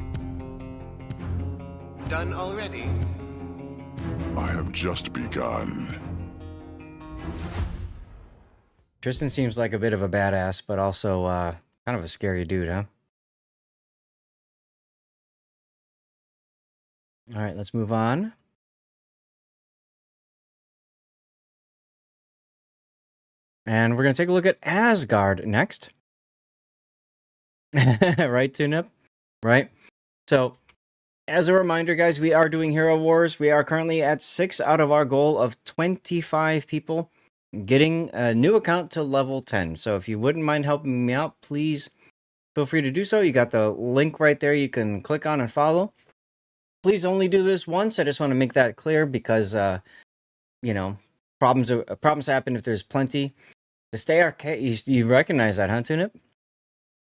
Done already? I have just begun. Tristan seems like a bit of a badass, but also kind of a scary dude, huh? All right, let's move on. And we're going to take a look at Asgard next. Right, Tunip? Right? So, as a reminder, guys, we are doing Hero Wars. We are currently at 6 out of our goal of 25 people getting a new account to level 10. So if you wouldn't mind helping me out, please feel free to do so. You got the link right there. You can click on and follow. Please only do this once. I just want to make that clear because, you know, problems happen if there's plenty. The stay arcade, you recognize that, huh, Tunip?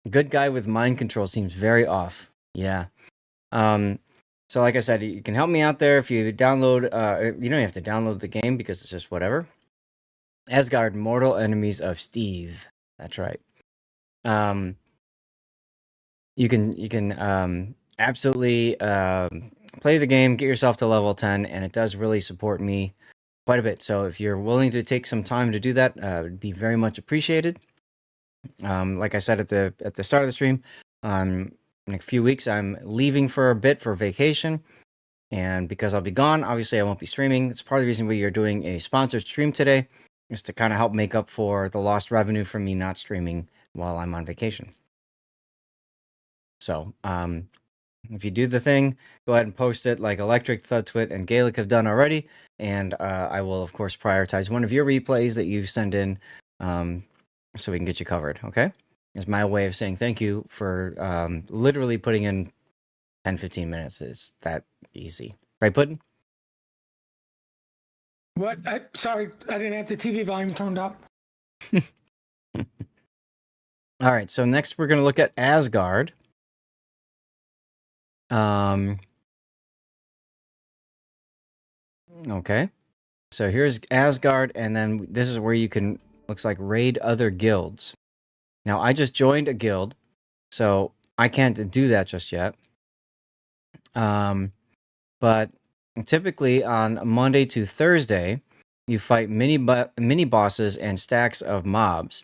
Good guy with mind control seems very off. Yeah. So like I said, you can help me out there if you download, you don't have to download the game because it's just whatever. Asgard, Mortal Enemies of Steve. That's right. You can absolutely play the game, get yourself to level 10, and it does really support me quite a bit. So if you're willing to take some time to do that, it would be very much appreciated. Like I said at the start of the stream, in a few weeks I'm leaving for a bit for vacation, and because I'll be gone, obviously I won't be streaming. It's part of the reason we are doing a sponsored stream today, is to kind of help make up for the lost revenue from me not streaming while I'm on vacation. So If you do the thing, go ahead and post it like Electric, Thudtwit, and Gaelic have done already. And I will, of course, prioritize one of your replays that you send in so we can get you covered, okay? It's my way of saying thank you for literally putting in 10, 15 minutes. It's that easy. Right, Puddin'? What? Sorry, I didn't have the TV volume turned up. All right, so next we're going to look at Asgard. Okay. So here's Asgard, and then this is where you can, looks like, raid other guilds. Now, I just joined a guild, so I can't do that just yet. But typically on Monday to Thursday, you fight mini bosses and stacks of mobs.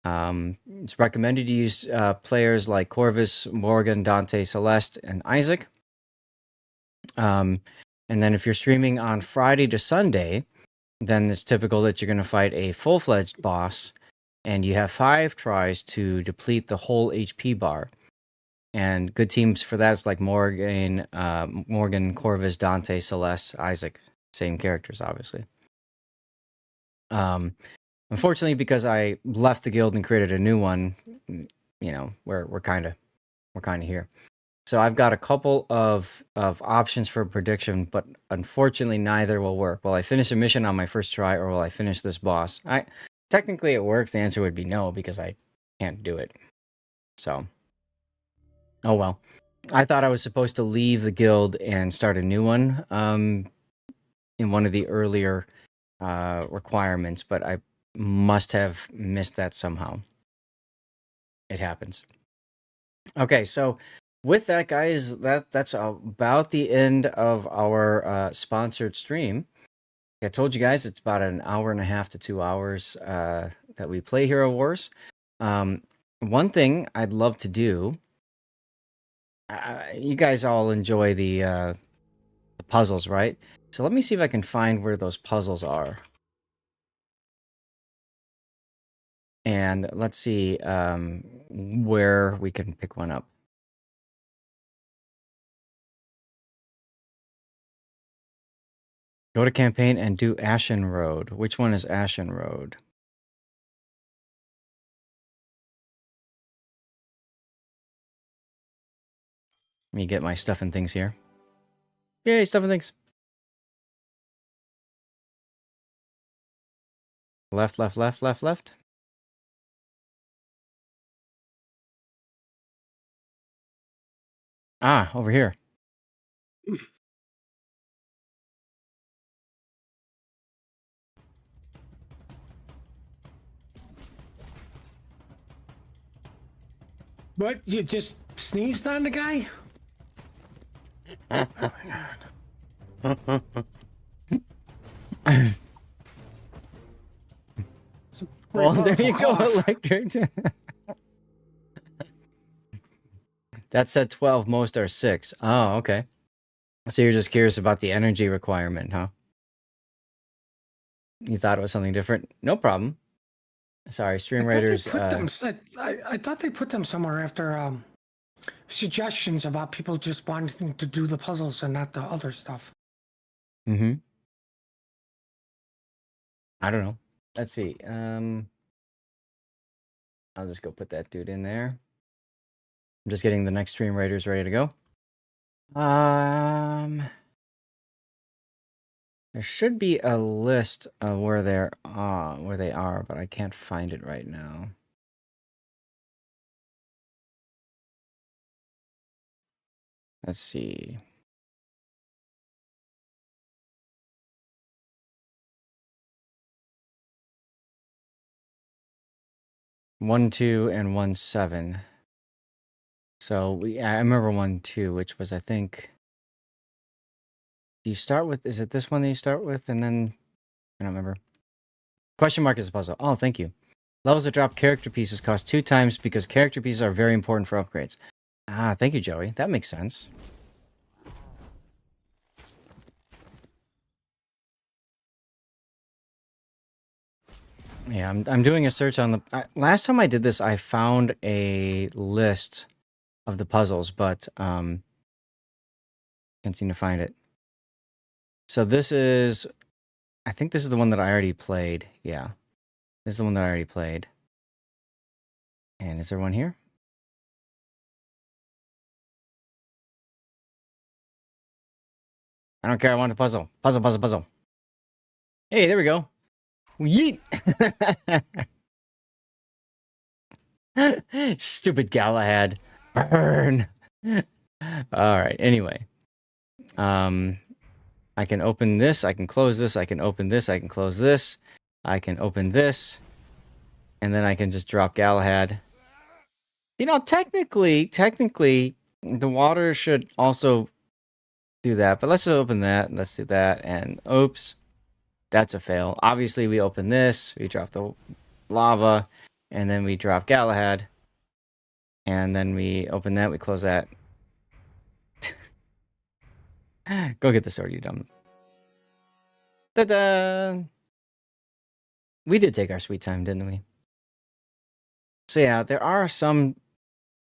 It's recommended to use players like Corvus, Morgan, Dante, Celeste, and Isaac. And then if you're streaming on Friday to Sunday, then it's typical that you're going to fight a full-fledged boss, and you have 5 tries to deplete the whole HP bar. And good teams for that is like Morgan, Corvus, Dante, Celeste, Isaac. Same characters, obviously. Unfortunately, because I left the guild and created a new one, you know, we're kind of here. So I've got a couple of options for prediction, but unfortunately neither will work. Will I finish a mission on my first try, or will I finish this boss? Technically it works. The answer would be no, because I can't do it. So, oh well. I thought I was supposed to leave the guild and start a new one in one of the earlier requirements, but I must have missed that somehow. It happens. Okay, so with that, guys, that's about the end of our sponsored stream. I told you guys it's about an hour and a half to 2 hours that we play Hero Wars. One thing I'd love to do, you guys all enjoy the puzzles, right? So let me see if I can find where those puzzles are. And let's see where we can pick one up. Go to campaign and do Ashen Road. Which one is Ashen Road? Let me get my stuff and things here. Yay, stuff and things. Left, left, left, left, left. Ah, over here. What? You just sneezed on the guy? Oh my god. Well, there you go, Electric. That said 12, most are 6. Oh, okay. So you're just curious about the energy requirement, huh? You thought it was something different? No problem. Sorry, Stream Raiders. I thought they put them somewhere after suggestions about people just wanting to do the puzzles and not the other stuff. Mm-hmm. I don't know. Let's see. I'll just go put that dude in there. I'm just getting the next Stream Raiders ready to go. There should be a list of where they are, but I can't find it right now. Let's see. One, 2, and 1, 7. So I remember 1, 2, which was, I think. Do you start with? Is it this one that you start with, and then I don't remember. Question mark is the puzzle. Oh, thank you. Levels that drop character pieces cost 2 times because character pieces are very important for upgrades. Ah, thank you, Joey. That makes sense. Yeah, I'm doing a search on the. Last time I did this, I found a list of the puzzles, but Can't seem to find it. So this is, I think this is the one that I already played. Yeah, this is the one that I already played. And is there one here? I don't care. I want the puzzle. Puzzle, puzzle, puzzle. Hey, there we go. Yeet. Stupid Galahad. Burn. All right. Anyway. I can open this. I can close this. I can open this. I can close this. I can open this. And then I can just drop Galahad. You know, technically, the water should also do that. But let's open that. Let's do that. And oops. That's a fail. Obviously, we open this. We drop the lava. And then we drop Galahad. And then we open that. We close that. Go get the sword, you dumb. Ta-da! We did take our sweet time, didn't we? So yeah, there are some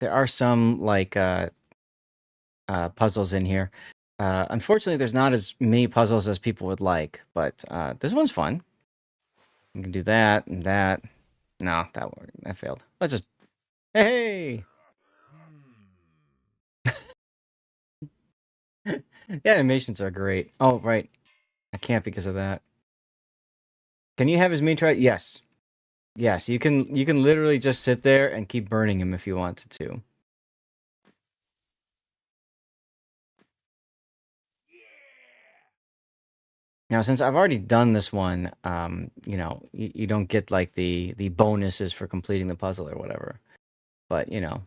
like puzzles in here. Unfortunately, there's not as many puzzles as people would like, but this one's fun. You can do that and that. No, that failed. Let's just hey. The animations are great. Oh, right. I can't because of that. Can you have his main try? Yes. Yes, you can literally just sit there and keep burning him if you wanted to. Now, since I've already done this one, you know, you don't get like the bonuses for completing the puzzle or whatever. But, you know,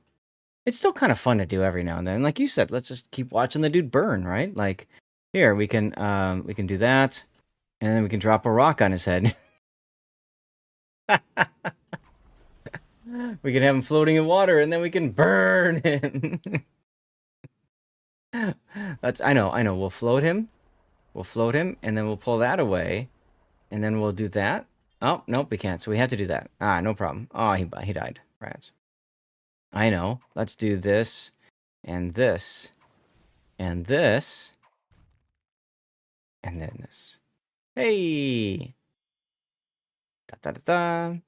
it's still kind of fun to do every now and then. Like you said, let's just keep watching the dude burn, right? Like, here, we can do that, and then we can drop a rock on his head. We can have him floating in water, and then we can burn him. I know. We'll float him, and then we'll pull that away, and then we'll do that. Oh, nope, we can't. So we have to do that. Ah, no problem. Oh, he died. Rats. I know. Let's do this, and this, and this, and then this. Hey! Da-da-da-da.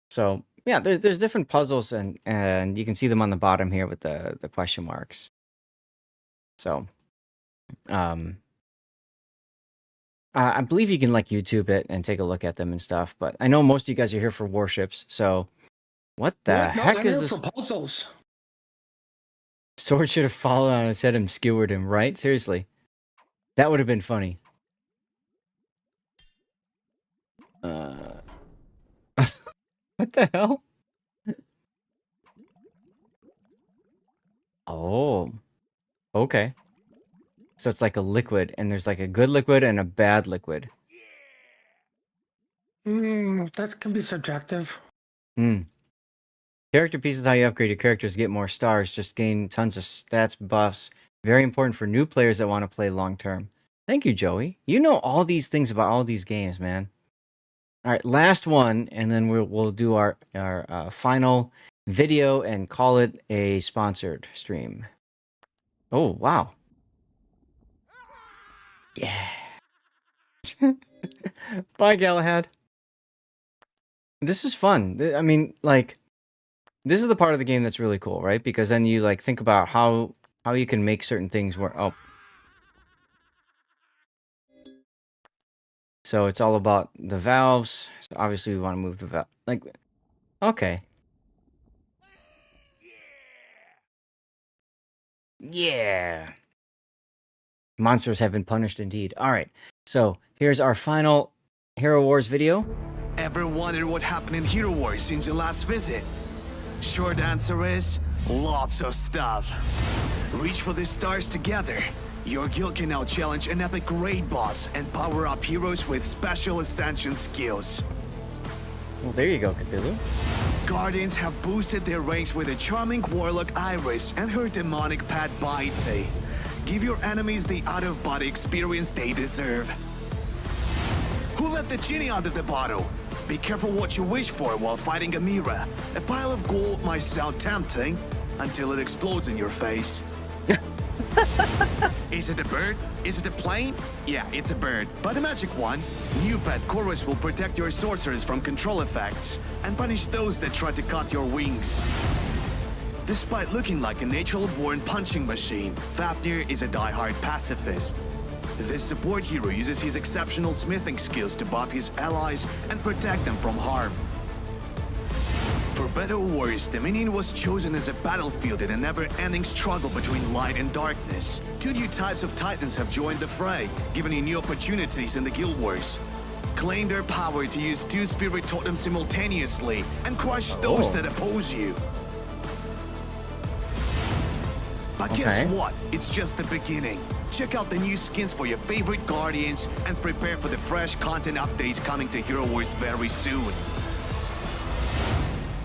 So, yeah, there's different puzzles, and you can see them on the bottom here with the question marks. So, I believe you can, like, YouTube it and take a look at them and stuff, but I know most of you guys are here for Warships, so... What the heck I'm is here this? for puzzles. Sword should have fallen on his head and skewered him, right? Seriously. That would have been funny. What the hell? Oh. Okay. So it's like a liquid, and there's like a good liquid and a bad liquid. That can be subjective. Character piece is how you upgrade your characters, get more stars, just gain tons of stats, buffs. Very important for new players that want to play long term. Thank you, Joey. You know all these things about all these games, man. All right, last one, and then we'll do our final video and call it a sponsored stream. Oh, wow. Yeah. Bye, Galahad. This is fun. I mean, like... This is the part of the game that's really cool, right? Because then you like think about how you can make certain things work. Oh. So it's all about the valves. So obviously we want to move the valve. Like, okay. Yeah. Monsters have been punished indeed. All right. So here's our final Hero Wars video. Ever wondered what happened in Hero Wars since your last visit? Short answer is, lots of stuff. Reach for the stars together. Your guild can now challenge an epic raid boss and power up heroes with special ascension skills. Well, there you go, Cthulhu. Guardians have boosted their ranks with a charming warlock Iris and her demonic pet Baite. Give your enemies the out-of-body experience they deserve. Who let the genie out of the bottle? Be careful what you wish for while fighting Amira. A pile of gold might sound tempting until it explodes in your face. Is it a bird? Is it a plane? Yeah, it's a bird, but a magic one. New pet Chorus will protect your sorcerers from control effects and punish those that try to cut your wings. Despite looking like a natural-born punching machine, Fafnir is a die-hard pacifist. This support hero uses his exceptional smithing skills to buff his allies and protect them from harm. For better or worse, Dominion was chosen as a battlefield in a never-ending struggle between light and darkness. 2 new types of titans have joined the fray, giving you new opportunities in the Guild Wars. Claim their power to use 2 spirit totems simultaneously and crush those that oppose you. But guess what? It's just the beginning. Check out the new skins for your favorite Guardians and prepare for the fresh content updates coming to Hero Wars very soon.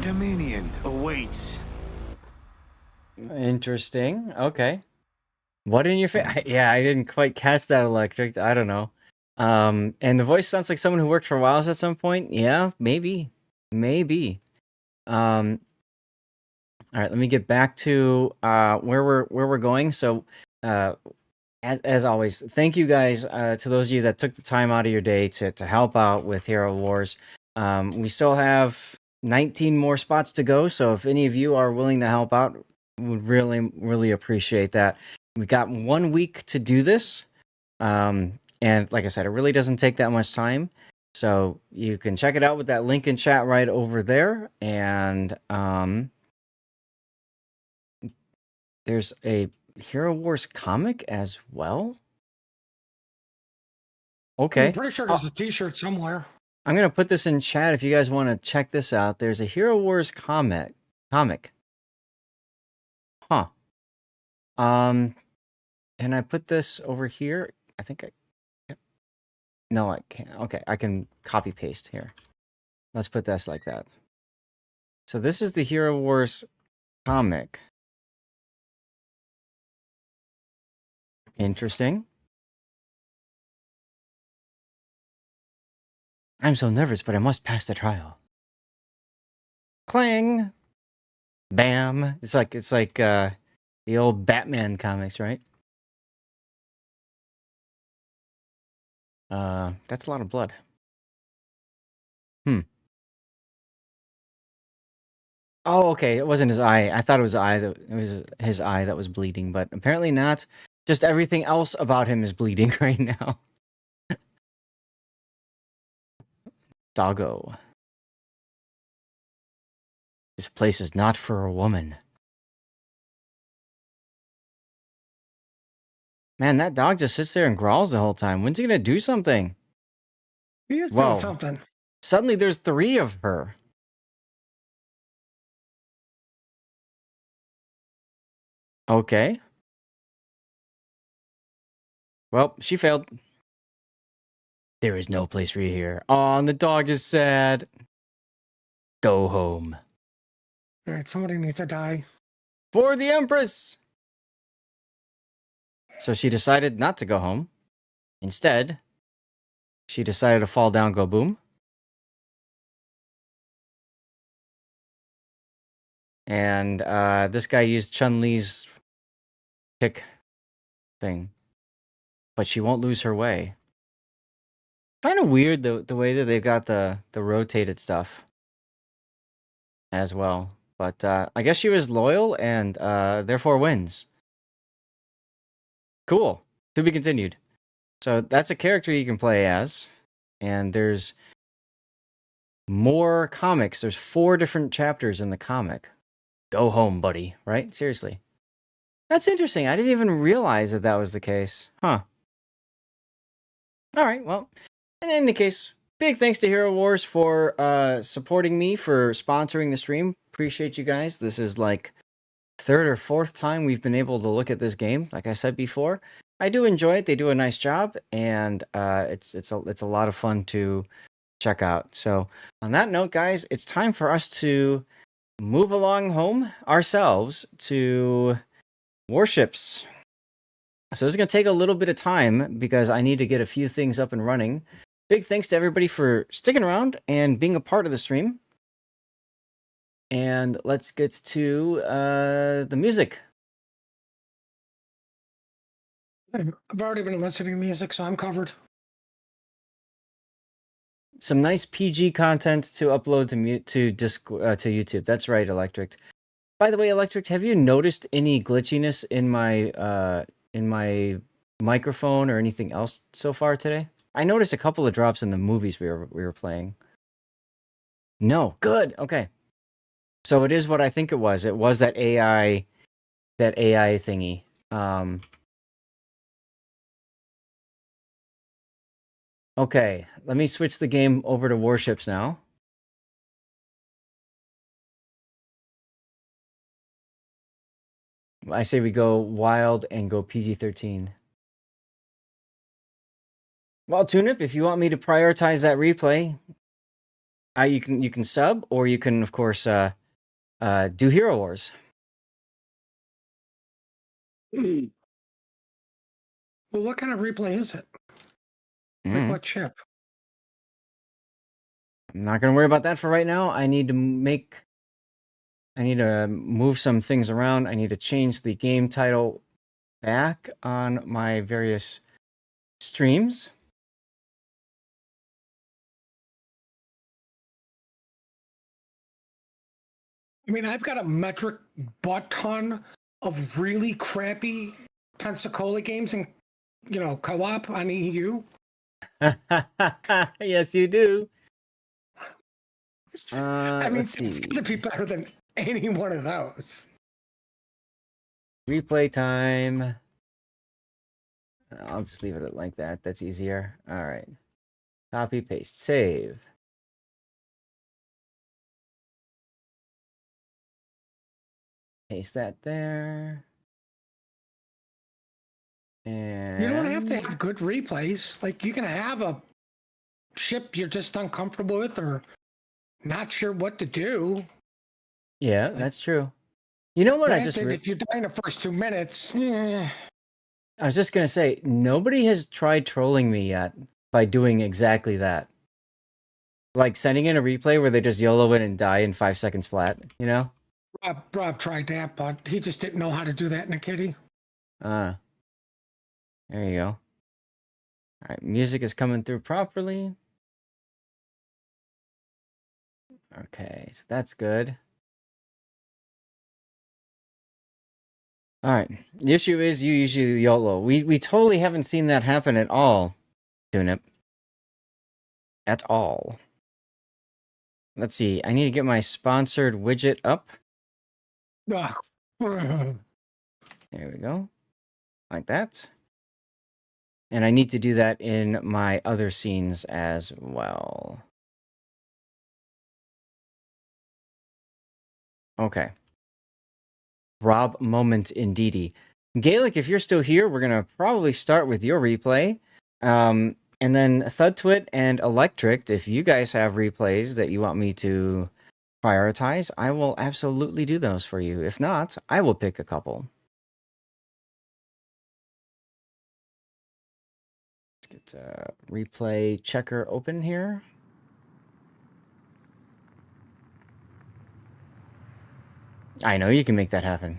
Dominion awaits. Interesting. Okay. What in your face? Yeah, I didn't quite catch that, Electric. I don't know. And the voice sounds like someone who worked for WoWs at some point. Yeah, maybe. Maybe. All right, let me get back to where we're going. So, as always, thank you guys to those of you that took the time out of your day to help out with Hero Wars. We still have 19 more spots to go, so if any of you are willing to help out, we would really appreciate that. We got 1 week to do this, and like I said, it really doesn't take that much time. So you can check it out with that link in chat right over there, and there's a Hero Wars comic as well. Okay. I'm pretty sure there's a t-shirt somewhere. I'm going to put this in chat if you guys want to check this out. There's a Hero Wars comic. Huh. Can I put this over here? I think no, I can't. Okay, I can copy paste here. Let's put this like that. So this is the Hero Wars comic. Interesting. I'm so nervous, but I must pass the trial. Clang! Bam! It's like the old Batman comics, right? That's a lot of blood. Oh, okay. It wasn't his eye. I thought it was his eye that was bleeding, but apparently not. Just everything else about him is bleeding right now. Doggo. This place is not for a woman. Man, that dog just sits there and growls the whole time. When's he gonna do something? He is doing something. Suddenly there's 3 of her. Okay. Well, she failed. There is no place for you here. Oh, and the dog is sad. Go home. All right, somebody needs to die. For the Empress! So she decided not to go home. Instead, she decided to fall down, go boom. And this guy used Chun-Li's kick thing. But she won't lose her way. Kind of weird the way that they've got the rotated stuff as well. But I guess she was loyal and therefore wins. Cool. To be continued. So that's a character you can play as. And there's more comics. There's 4 different chapters in the comic. Go home, buddy. Right? Seriously. That's interesting. I didn't even realize that was the case. Huh. All right. Well, in any case, big thanks to Hero Wars for supporting me, for sponsoring the stream. Appreciate you guys. This is like 3rd or 4th time we've been able to look at this game. Like I said before, I do enjoy it. They do a nice job, and it's a lot of fun to check out. So on that note, guys, it's time for us to move along home ourselves to Warships. So this is going to take a little bit of time because I need to get a few things up and running. Big thanks to everybody for sticking around and being a part of the stream. And let's get to the music. I've already been listening to music, so I'm covered. Some nice PG content to upload to YouTube. That's right, Electric. By the way, Electric, have you noticed any glitchiness in my microphone or anything else so far today? I noticed a couple of drops in the movies we were playing. No, good. Okay. So it is what I think it was. It was that AI thingy. Okay, let me switch the game over to Warships now. I say we go wild and go PG-13. Well, Tunip, if you want me to prioritize that replay, you can sub, or you can, of course, do Hero Wars. Well, what kind of replay is it? Like what chip? I'm not going to worry about that for right now. I need to move some things around. I need to change the game title back on my various streams. I mean, I've got a metric butt ton of really crappy Pensacola games and, co-op on EU. Yes, you do. I mean, Let's see. it's going to be better than any one of those. Replay time. I'll just leave it like that. That's easier. All right. Copy, paste, save. Paste that there. And You don't have to have good replays. Like, you can have a ship you're just uncomfortable with or not sure what to do. Yeah, that's true. You know what? If you die in the first 2 minutes, I was just gonna say, nobody has tried trolling me yet by doing exactly that. Like sending in a replay where they just YOLO it and die in 5 seconds flat, you know? Rob tried that, but he just didn't know how to do that in a kitty. There you go. All right, music is coming through properly. Okay, so that's good. All right. The issue is you usually YOLO. We totally haven't seen that happen at all, Tunip. At all. Let's see. I need to get my sponsored widget up. There we go. Like that. And I need to do that in my other scenes as well. Okay. Rob moment indeedy. Gaelic, if you're still here, we're gonna probably start with your replay. And then Thudtwit and Electric, if you guys have replays that you want me to prioritize, I will absolutely do those for you. If not, I will pick a couple. Let's get replay checker open here. I know you can make that happen.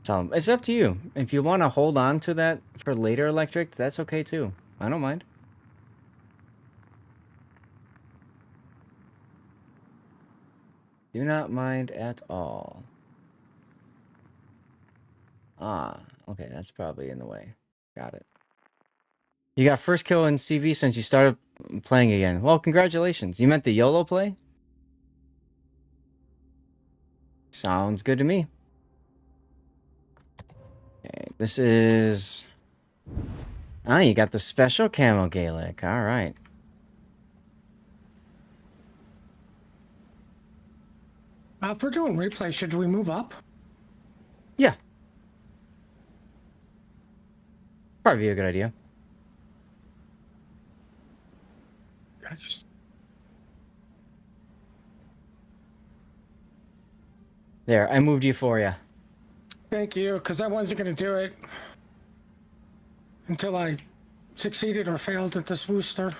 So it's up to you. If you want to hold on to that for later, Electric, that's okay too. I don't mind. Do not mind at all. Okay, that's probably in the way. Got it. You got first kill in CV since you started playing again. Well, congratulations. You meant the YOLO play? Sounds good to me. Okay, this is... you got the special camo Gaelic. All right. If we're doing replay, should we move up? Yeah. Probably a good idea. There, I moved you for you. Thank you, because I wasn't going to do it until I succeeded or failed at this booster.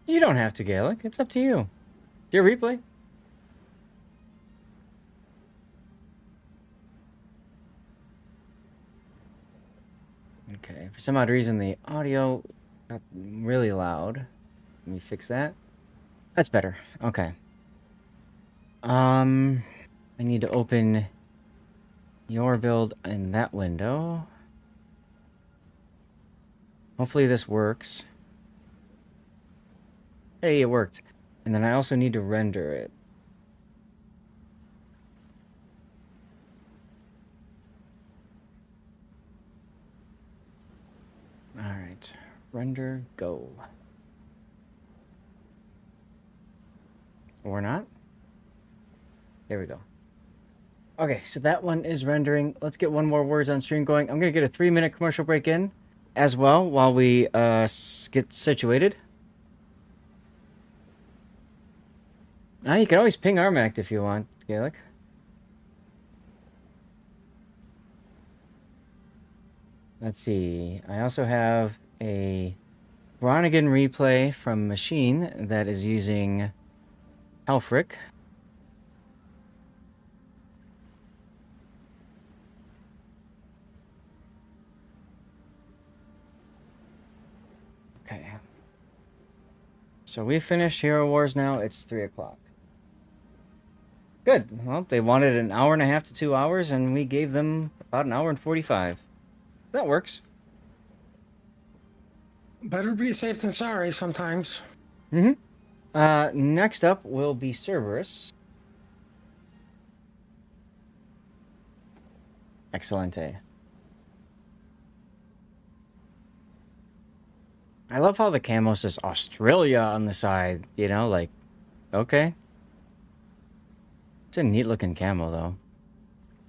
You don't have to, Gaelic. It's up to you. Your replay. Okay, for some odd reason the audio got really loud. Let me fix that. That's better. Okay. I need to open your build in that window. Hopefully this works. Hey, it worked. And then I also need to render it. Alright. Render, go. Or not. There we go. Okay, so that one is rendering. Let's get one more words on stream going. I'm going to get a 3-minute commercial break in as well while we get situated. Now you can always ping Armact if you want, Gaelic. Let's see. I also have a Bronigan replay from Machine that is using Helfric. Okay. So we finished Hero Wars now. It's 3 o'clock. Good. Well, they wanted an hour and a half to 2 hours, and we gave them about an hour and 45. That works. Better be safe than sorry sometimes. Next up will be Cerberus. Excellente. I love how the camo says Australia on the side, you know, like, okay. It's a neat looking camo, though.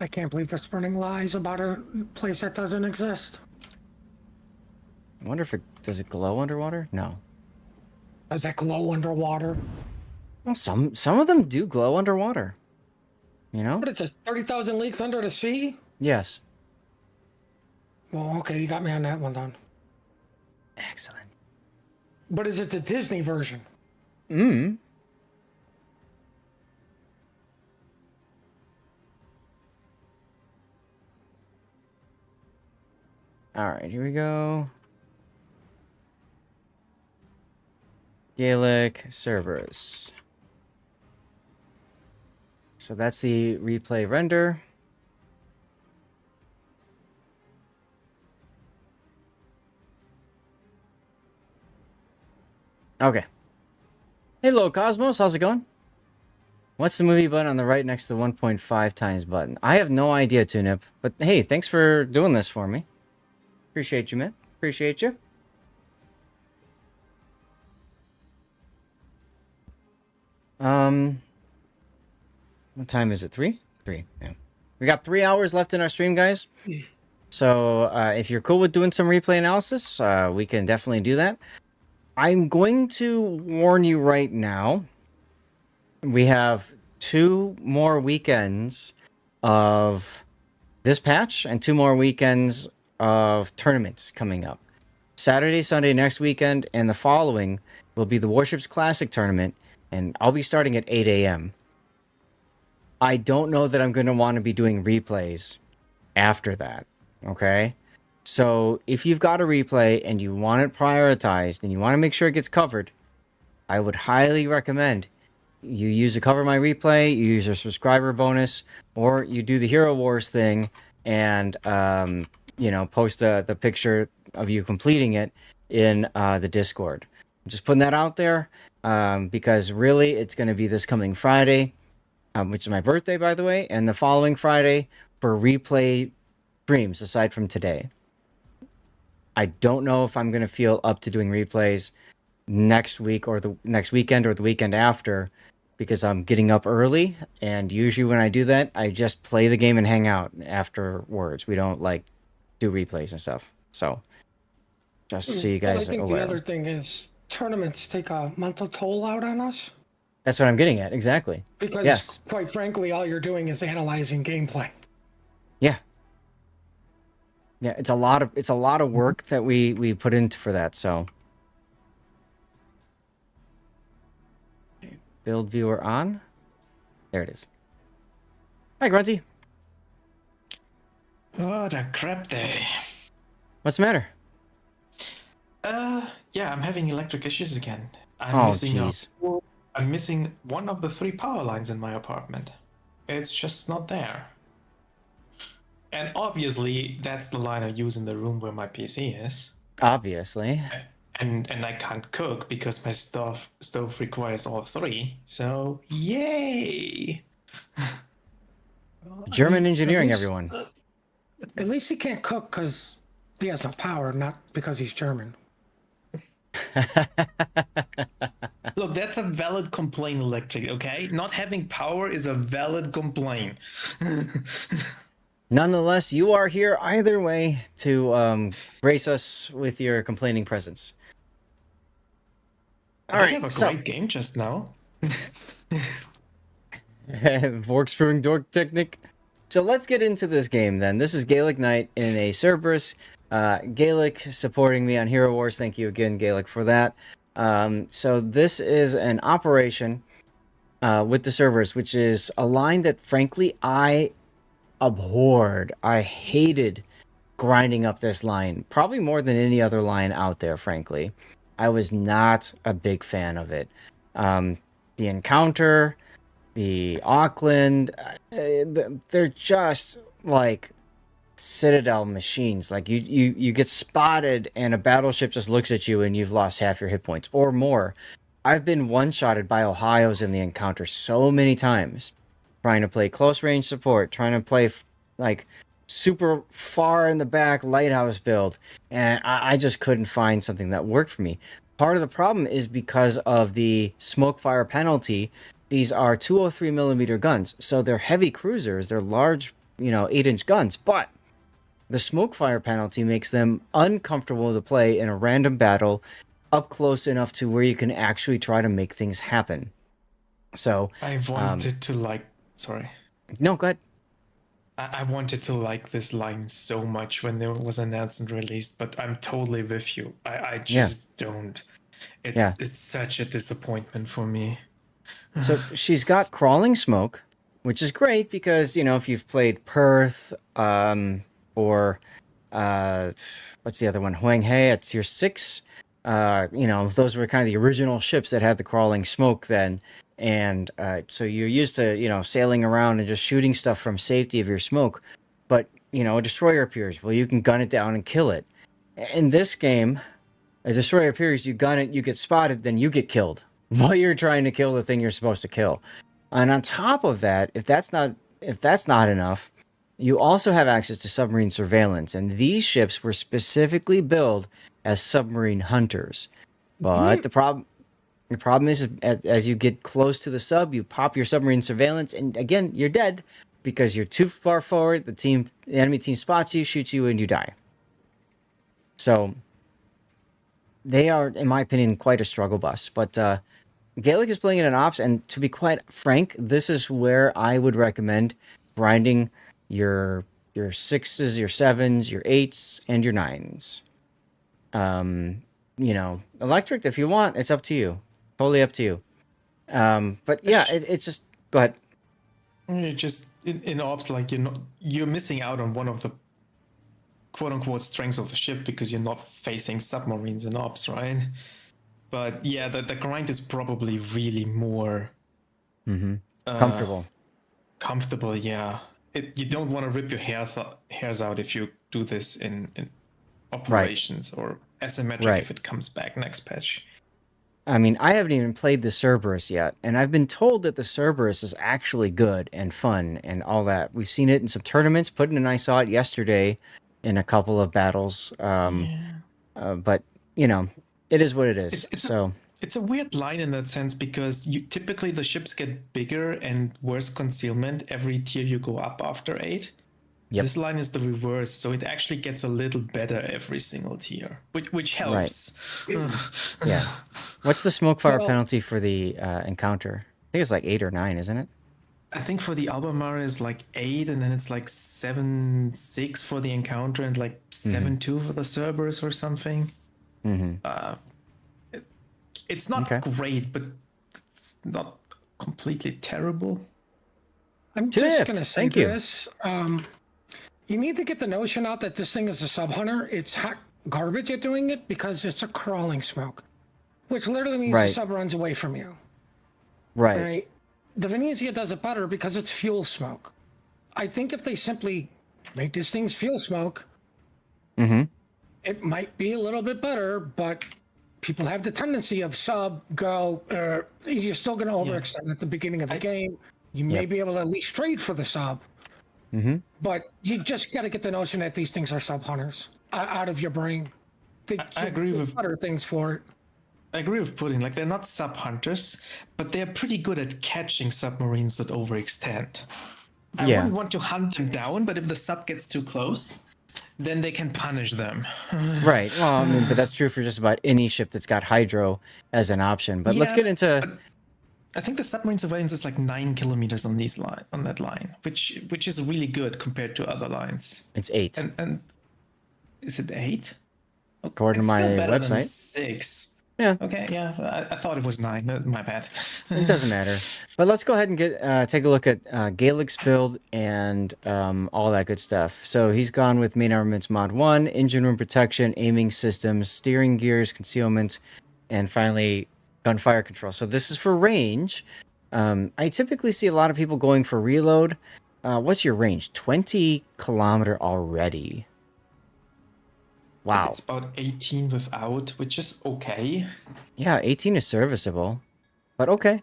I can't believe they're spreading lies about a place that doesn't exist. I wonder if does it glow underwater? No. Does it glow underwater? Well, some of them do glow underwater. You know? But it's just 30,000 leagues under the sea? Yes. Well, okay, you got me on that one, then. Excellent. But is it the Disney version? Alright, here we go. Gaelic Cerberus. So that's the replay render. Okay. Hello, Cosmos. How's it going? What's the movie button on the right next to the 1.5 times button? I have no idea, Tunip. But hey, thanks for doing this for me. Appreciate you, man. Appreciate you. What time is it? 3? 3, yeah. We got 3 hours left in our stream, guys. So, if you're cool with doing some replay analysis, we can definitely do that. I'm going to warn you right now. We have 2 more weekends of this patch and 2 more weekends of tournaments coming up. Saturday, Sunday next weekend, and the following will be the Warships Classic tournament, and I'll be starting at 8 a.m. I don't know that I'm going to want to be doing replays after that, okay? So if you've got a replay and you want it prioritized and you want to make sure it gets covered, I would highly recommend you use a Cover My Replay, you use your subscriber bonus, or you do the Hero Wars thing and, you know, post the picture of you completing it in the Discord. I'm just putting that out there because really it's going to be this coming Friday, which is my birthday, by the way, and the following Friday for replay streams aside from today. I don't know if I'm going to feel up to doing replays next week or the next weekend or the weekend after because I'm getting up early. And usually when I do that, I just play the game and hang out afterwards. We don't like do replays and stuff. So just so you guys I think are aware. the other thing is tournaments take a mental toll out on us. That's what I'm getting at. Exactly. Because yes. Quite frankly, all you're doing is analyzing gameplay. Yeah. Yeah, it's a lot of work that we put into for that, so. Okay, build viewer on. There it is. Hi, Grunty. What a crap day. What's the matter? Yeah, I'm having electric issues again. Oh, jeez. I'm missing one of the 3 power lines in my apartment. It's just not there. And obviously, that's the line I use in the room where my PC is. Obviously. And I can't cook because my stove requires all 3. So, yay! German engineering, least- everyone. At least he can't cook because he has no power, not because he's German. Look, that's a valid complaint, Electric, okay? Not having power is a valid complaint. Nonetheless, you are here either way to grace us with your complaining presence. I have a great game just now. Vorksprung Dork Technic. So let's get into this game then. This is Gaelic Knight in a Cerberus. Gaelic supporting me on Hero Wars. Thank you again, Gaelic, for that. So this is an operation with the Cerberus, which is a line that, frankly, I abhorred. I hated grinding up this line, probably more than any other line out there, frankly. I was not a big fan of it. The Encounter, the Auckland, they're just like Citadel machines. Like you get spotted and a battleship just looks at you and you've lost half your hit points or more. I've been one-shotted by Ohio's in the Encounter so many times, trying to play close range support, trying to play like super far in the back lighthouse build, and I just couldn't find something that worked for me. Part of the problem is because of the smoke fire penalty. These are 203 millimeter guns, so they're heavy cruisers. They're large, 8-inch guns, but the smoke fire penalty makes them uncomfortable to play in a random battle up close enough to where you can actually try to make things happen. So I wanted to sorry. No, go ahead. I wanted to like this line so much when it was announced and released, but I'm totally with you. I just don't. It's such a disappointment for me. So she's got crawling smoke, which is great because, if you've played Perth, or what's the other one? Huang He at Tier 6. Those were kind of the original ships that had the crawling smoke then. And so you're used to, sailing around and just shooting stuff from safety of your smoke. But, a destroyer appears. Well, you can gun it down and kill it. In this game, a destroyer appears, you gun it, you get spotted, then you get killed while you're trying to kill the thing you're supposed to kill. And on top of that, if that's not enough, you also have access to submarine surveillance. And these ships were specifically built as submarine hunters. But the problem is, as you get close to the sub, you pop your submarine surveillance, and again, you're dead because you're too far forward. The enemy team spots you, shoots you, and you die. So they are, in my opinion, quite a struggle bus. But Gaelic is playing in an ops, and to be quite frank, this is where I would recommend grinding your 6s, your 7s, your 8s, and your 9s. Electric, if you want, it's up to you. Totally up to you. But yeah, it's just, go ahead. You're just in ops, like you're missing out on one of the quote unquote strengths of the ship because you're not facing submarines in ops, right? But yeah, the grind is probably really more comfortable. Comfortable, yeah. You don't want to rip your hairs out if you do this in operations or asymmetric if it comes back next patch. I mean, I haven't even played the Cerberus yet, and I've been told that the Cerberus is actually good and fun and all that. We've seen it in some tournaments, and I saw it yesterday in a couple of battles. But, it is what it is. It's a weird line in that sense because typically the ships get bigger and worse concealment every tier you go up after 8. Yep. This line is the reverse, so it actually gets a little better every single tier, which helps. Right. Yeah. What's the smoke fire penalty for the Encounter? I think it's like 8 or 9, isn't it? I think for the Albemarle is like 8, and then it's like 7-6 for the Encounter, and like 7-2 for the Cerberus or something. It's not great, but it's not completely terrible. I'm just going to say this. You need to get the notion out that this thing is a sub hunter. It's hot garbage at doing it because it's a crawling smoke, which literally means the sub runs away from you. Right. The Venezia does it better because it's fuel smoke. I think if they simply make these things fuel smoke, it might be a little bit better, but people have the tendency of sub, go, you're still going to overextend at the beginning of the game. You may be able to at least trade for the sub. But you just got to get the notion that these things are sub hunters out of your brain. I agree with other things for it. I agree with Pudding. Like, they're not sub hunters, but they're pretty good at catching submarines that overextend. I wouldn't want to hunt them down, but if the sub gets too close, then they can punish them. Right. Well, I mean, but that's true for just about any ship that's got hydro as an option. But let's get into. I think the submarine surveillance is like 9 kilometers on that line, which is really good compared to other lines. It's 8. And is it 8? According to my website. 6. Yeah. Okay. Yeah. I thought it was 9. My bad. It doesn't matter. But let's go ahead and take a look at Gaelic's build and all that good stuff. So he's gone with main armaments mod 1, engine room protection, aiming systems, steering gears, concealment, and finally gunfire control. So this is for range. I typically see a lot of people going for reload. What's your range? 20 kilometer already. Wow. It's about 18 without, which is okay. Yeah, 18 is serviceable, but okay.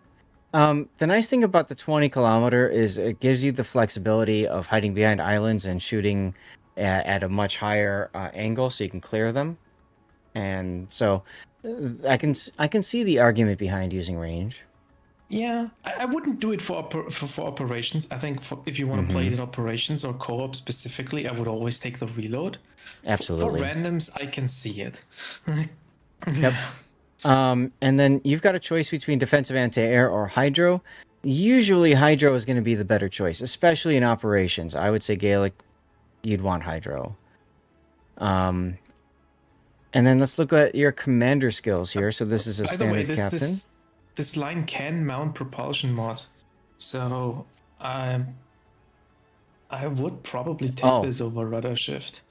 The nice thing about the 20 kilometer is it gives you the flexibility of hiding behind islands and shooting at a much higher angle, so you can clear them. And so I can see the argument behind using range. Yeah, I wouldn't do it for operations. I think if you want to play it in operations or co-op specifically, I would always take the reload. Absolutely. For randoms, I can see it. Yep. And then you've got a choice between defensive anti-air or hydro. Usually hydro is going to be the better choice, especially in operations. I would say Gaelic, you'd want hydro. And then let's look at your commander skills here. So this is a standard captain. This line can mount propulsion mod. So I would probably take this over rudder shift.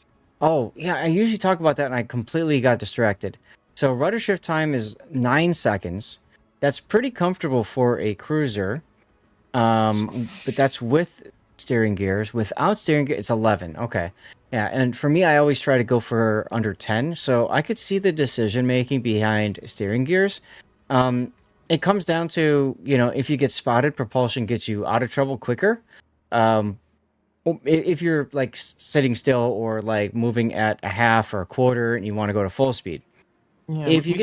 Oh, yeah, I usually talk about that and I completely got distracted. So rudder shift time is 9 seconds. That's pretty comfortable for a cruiser. But that's with steering gears. Without steering gears, it's 11. Okay. Yeah, and for me, I always try to go for under 10. So I could see the decision making behind steering gears. It comes down to, if you get spotted, propulsion gets you out of trouble quicker. If you're like sitting still or like moving at a half or a quarter and you want to go to full speed. Yeah, if you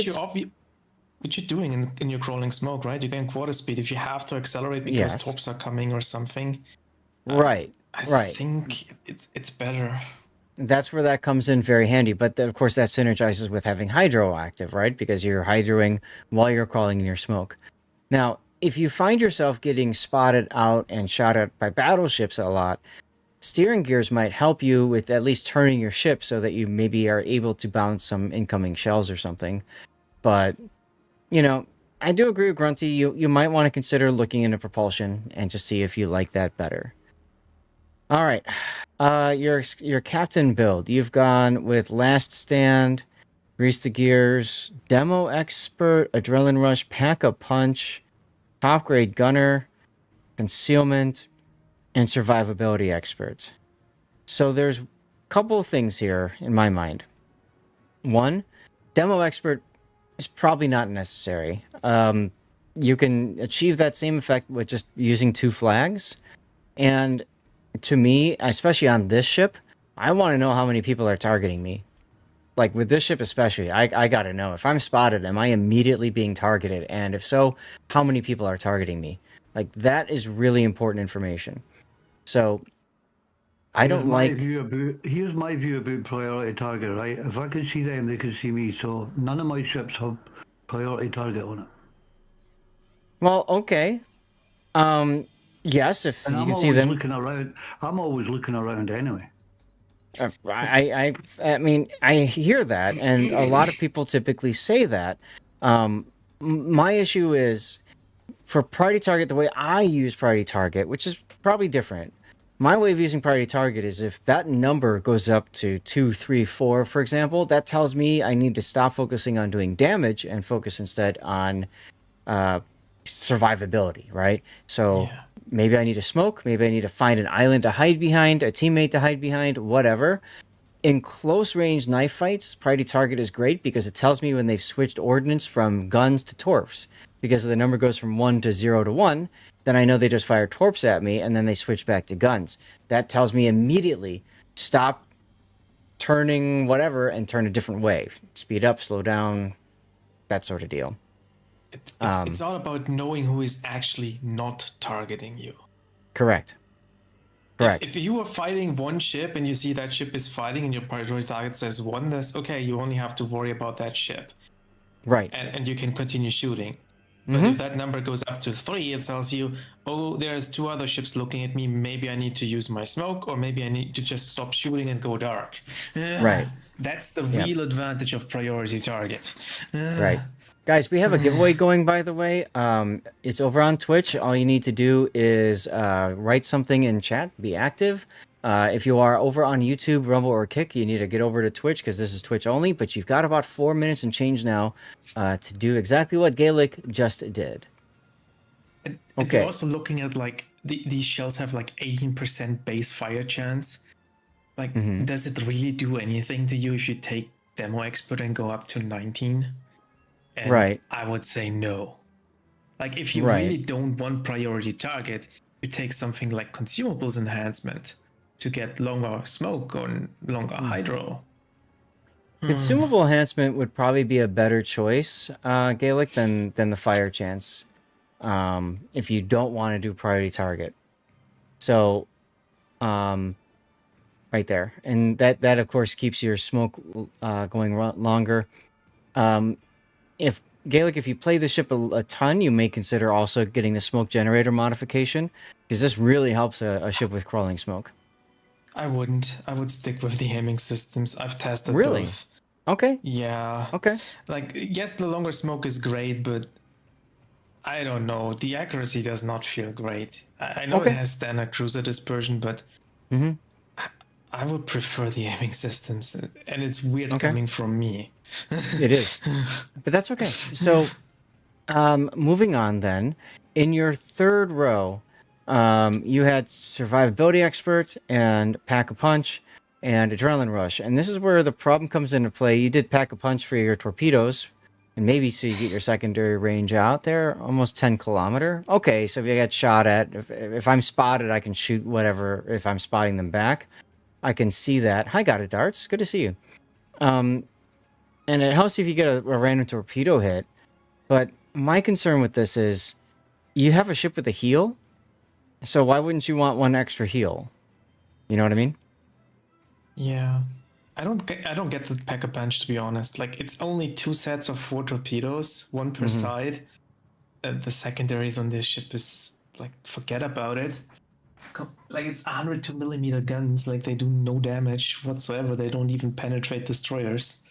what you're doing in your crawling smoke, right? You're getting quarter speed. If you have to accelerate because torps are coming or something. Right. I think it's better. That's where that comes in very handy. But of course, that synergizes with having hydro active, right? Because you're hydroing while you're crawling in your smoke. Now, if you find yourself getting spotted out and shot at by battleships a lot, steering gears might help you with at least turning your ship so that you maybe are able to bounce some incoming shells or something. But, I do agree with Grunty. You might want to consider looking into propulsion and just see if you like that better. All right, your captain build. You've gone with Last Stand, Grease the Gears, Demo Expert, Adrenaline Rush, Pack a Punch, Top Grade Gunner, Concealment, and Survivability Expert. So there's a couple of things here in my mind. One, Demo Expert is probably not necessary. You can achieve that same effect with just using 2 flags, and to me, especially on this ship, I want to know how many people are targeting me. Like with this ship especially, I got to know. If I'm spotted, am I immediately being targeted? And if so, how many people are targeting me? Like, that is really important information. So, here's my view about priority target, right? If I could see them, they could see me. So none of my ships have priority target on it. Well, okay. Yes, if you can see them. I'm always looking around anyway. I mean, I hear that, and a lot of people typically say that. My issue is, for priority target, the way I use priority target, which is probably different, my way of using priority target is if that number goes up to 2, 3, 4, for example, that tells me I need to stop focusing on doing damage and focus instead on survivability, right? So maybe I need to smoke, maybe I need to find an island to hide behind, a teammate to hide behind, whatever. In close range knife fights, priority target is great because it tells me when they've switched ordnance from guns to torps. Because the number goes from 1 to 0 to 1, then I know they just fired torps at me and then they switch back to guns. That tells me immediately stop turning whatever and turn a different way. Speed up, slow down, that sort of deal. It's all about knowing who is actually not targeting you. Correct. If you are fighting one ship and you see that ship is fighting and your priority target says 1, that's okay, you only have to worry about that ship. Right. And you can continue shooting. But if that number goes up to 3, it tells you, oh, there's 2 other ships looking at me, maybe I need to use my smoke, or maybe I need to just stop shooting and go dark. Right. That's the real advantage of priority target. Right. Guys, we have a giveaway going, by the way. It's over on Twitch. All you need to do is write something in chat, be active. If you are over on YouTube, Rumble, or Kick, you need to get over to Twitch because this is Twitch only. But you've got about 4 minutes and change now to do exactly what Gaelic just did. And you're also looking at like these shells have like 18% base fire chance. Like, does it really do anything to you if you take Demo Expert and go up to 19? And I would say no. Like, if you really don't want priority target, you take something like Consumables Enhancement to get longer smoke or longer hydro. Consumable enhancement would probably be a better choice, Gaelic, than the fire chance. If you don't want to do priority target. So, right there. And that of course keeps your smoke going longer. If Gaelic, if you play the ship a ton, you may consider also getting the smoke generator modification, because this really helps a ship with crawling smoke. I wouldn't. I would stick with the aiming systems. I've tested both. Okay. Yeah. Okay. Like, yes, the longer smoke is great, but I don't know. The accuracy does not feel great. I know it has standard cruiser dispersion, but I would prefer the aiming systems. And it's weird coming from me. It is. But that's okay. So, moving on then. In your third row, you had Survivability Expert and Pack-a-Punch and Adrenaline Rush. And this is where the problem comes into play. You did Pack-a-Punch for your torpedoes, and maybe so you get your secondary range out there, almost 10 kilometer. Okay, so if you get shot at, if I'm spotted, I can shoot whatever. If I'm spotting them back, I can see that. Hi, Got It Darts. Good to see you. And it helps if you get a random torpedo hit. But my concern with this is you have a ship with a heal. So why wouldn't you want one extra heal? You know what I mean? Yeah. I don't get the Pack-a-Punch, to be honest. Like, it's only 2 sets of 4 torpedoes, 1 per side. The secondaries on this ship is, like, forget about it. Like, it's 102mm guns. Like, they do no damage whatsoever. They don't even penetrate destroyers.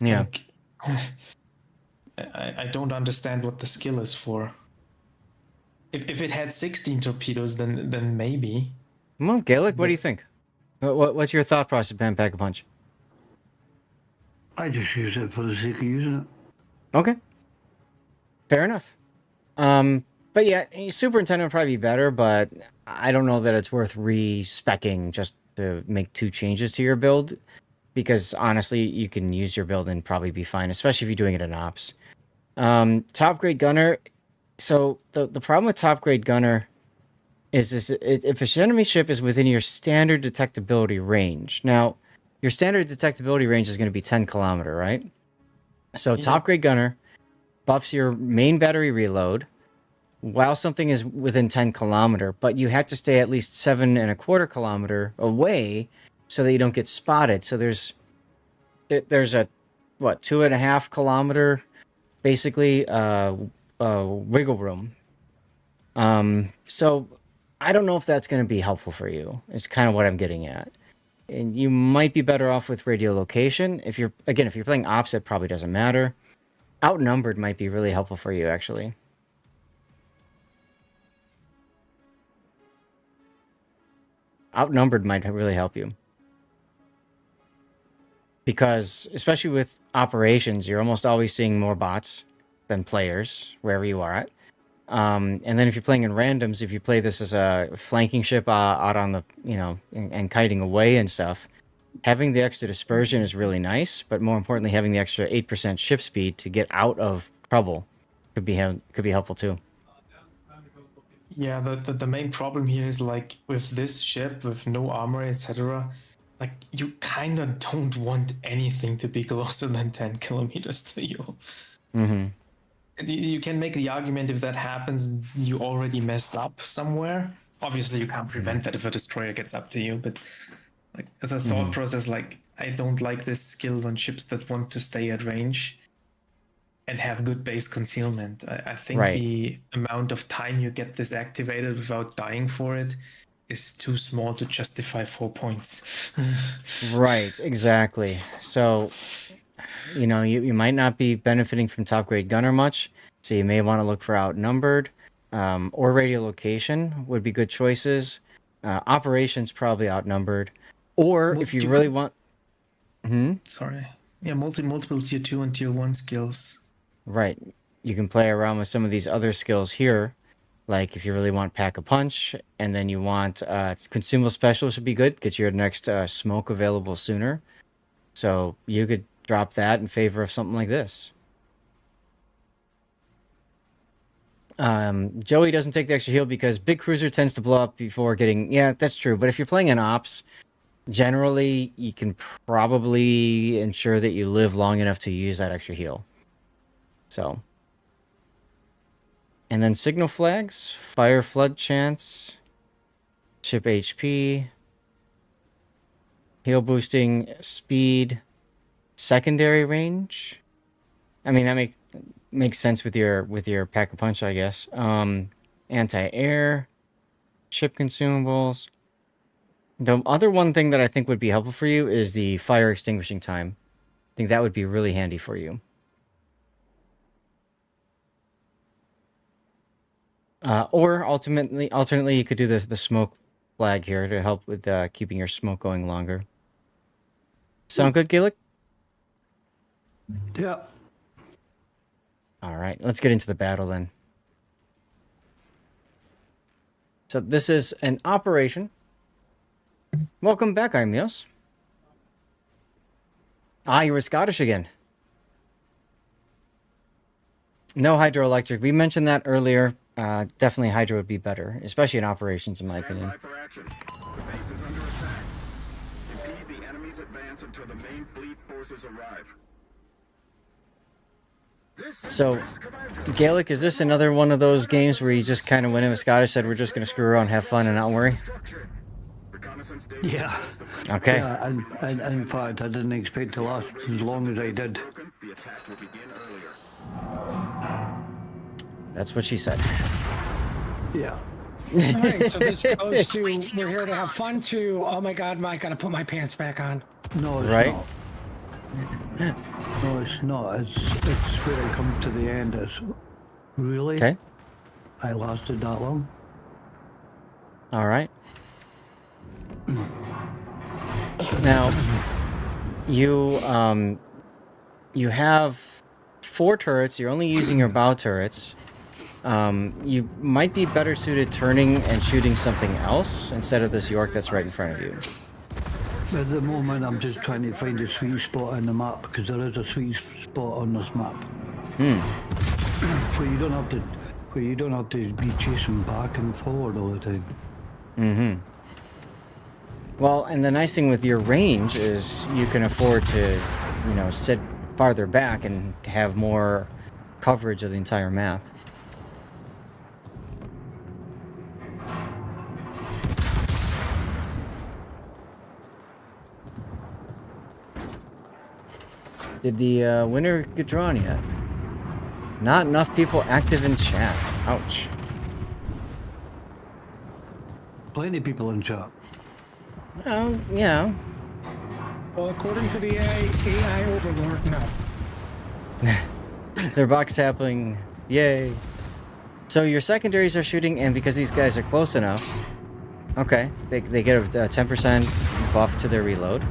Yeah. Like, I don't understand what the skill is for. If it had 16 torpedoes, then maybe. Well, Gaelic, what do you think? What's your thought process, Pack-a-Punch? I just use it for the sake of using it. Okay. Fair enough. But yeah, Superintendent would probably be better, but I don't know that it's worth re-speccing just to make 2 changes to your build, because honestly, you can use your build and probably be fine, especially if you're doing it in ops. Top grade gunner. So the problem with top grade gunner is if an enemy ship is within your standard detectability range. Now, your standard detectability range is going to be 10 kilometer, right? So top grade gunner buffs your main battery reload while something is within 10 kilometer, but you have to stay at least 7.25 kilometer away so that you don't get spotted. So there's a 2.5 kilometer basically wiggle room. So I don't know if that's going to be helpful for you. It's kind of what I'm getting at. And you might be better off with radiolocation. If you're playing ops, it probably doesn't matter. Outnumbered might be really helpful for you, actually. outnumbered might really help you. Because, especially with operations, you're almost always seeing more bots than players, wherever you are at. And then if you're playing in randoms, if you play this as a flanking ship out on the, and kiting away and stuff, having the extra dispersion is really nice, but more importantly, having the extra 8% ship speed to get out of trouble could be helpful too. Yeah, the main problem here is like with this ship, with no armor, etc., like you kind of don't want anything to be closer than 10 kilometers to you. Mm-hmm. You can make the argument if that happens, you already messed up somewhere. Obviously, you can't prevent that if a destroyer gets up to you, but like as a thought process, like I don't like this skill on ships that want to stay at range and have good base concealment. I think the amount of time you get this activated without dying for it is too small to justify 4 points. Right, exactly. So, you might not be benefiting from top grade gunner much, so you may want to look for outnumbered, or radiolocation would be good choices. Operations probably outnumbered, or if you really want... Sorry. Yeah, multiple tier 2 and tier 1 skills. Right. You can play around with some of these other skills here. Like if you really want Pack a Punch, and then you want Consumable Specialist would be good. Get your next smoke available sooner. So you could drop that in favor of something like this. Joey doesn't take the extra heal because big cruiser tends to blow up before getting... Yeah, that's true. But if you're playing in ops, generally you can probably ensure that you live long enough to use that extra heal. So... And then signal flags, fire flood chance, ship HP, heal boosting speed, secondary range. I mean, that makes sense with your pack a punch, I guess. Anti-air, ship consumables. The other one thing that I think would be helpful for you is the fire extinguishing time. I think that would be really handy for you. Or alternately, you could do the smoke flag here to help with keeping your smoke going longer. Sound good, Gaelic? Yeah. All right, let's get into the battle then. So this is an operation. Welcome back, Armios. You were Scottish again. No hydroelectric. We mentioned that earlier. Definitely hydro would be better, especially in operations, in my opinion. The base is under attack. Impede the enemy's advance until the main fleet forces arrive. So, Gaelic, is this another one of those games where you just kind of went in with Scottish, said we're just going to screw around, have fun, and not worry? Yeah. Okay. Yeah, and in fact, I didn't expect to last as long as I did. That's what she said. Yeah. Alright, so this goes to, we're here to have fun, to, oh my god, I gotta put my pants back on. No, it's right? not. No, it's not. It's where it comes to the end. It's really? Okay. I lasted that long? All right. Now, you have 4 turrets. You're only using your bow turrets. You might be better suited turning and shooting something else instead of this York that's right in front of you. At the moment, I'm just trying to find a sweet spot on the map, because there is a sweet spot on this map. Where you don't have to be chasing back and forward all the time. Well, and the nice thing with your range is you can afford to, sit farther back and have more coverage of the entire map. Did the winner get drawn yet? Not enough people active in chat. Ouch. Plenty of people in chat. Oh, yeah. Well, according to the AI overlord, no. Their box sapling. Yay. So your secondaries are shooting, and because these guys are close enough, Okay, they get a 10% buff to their reload.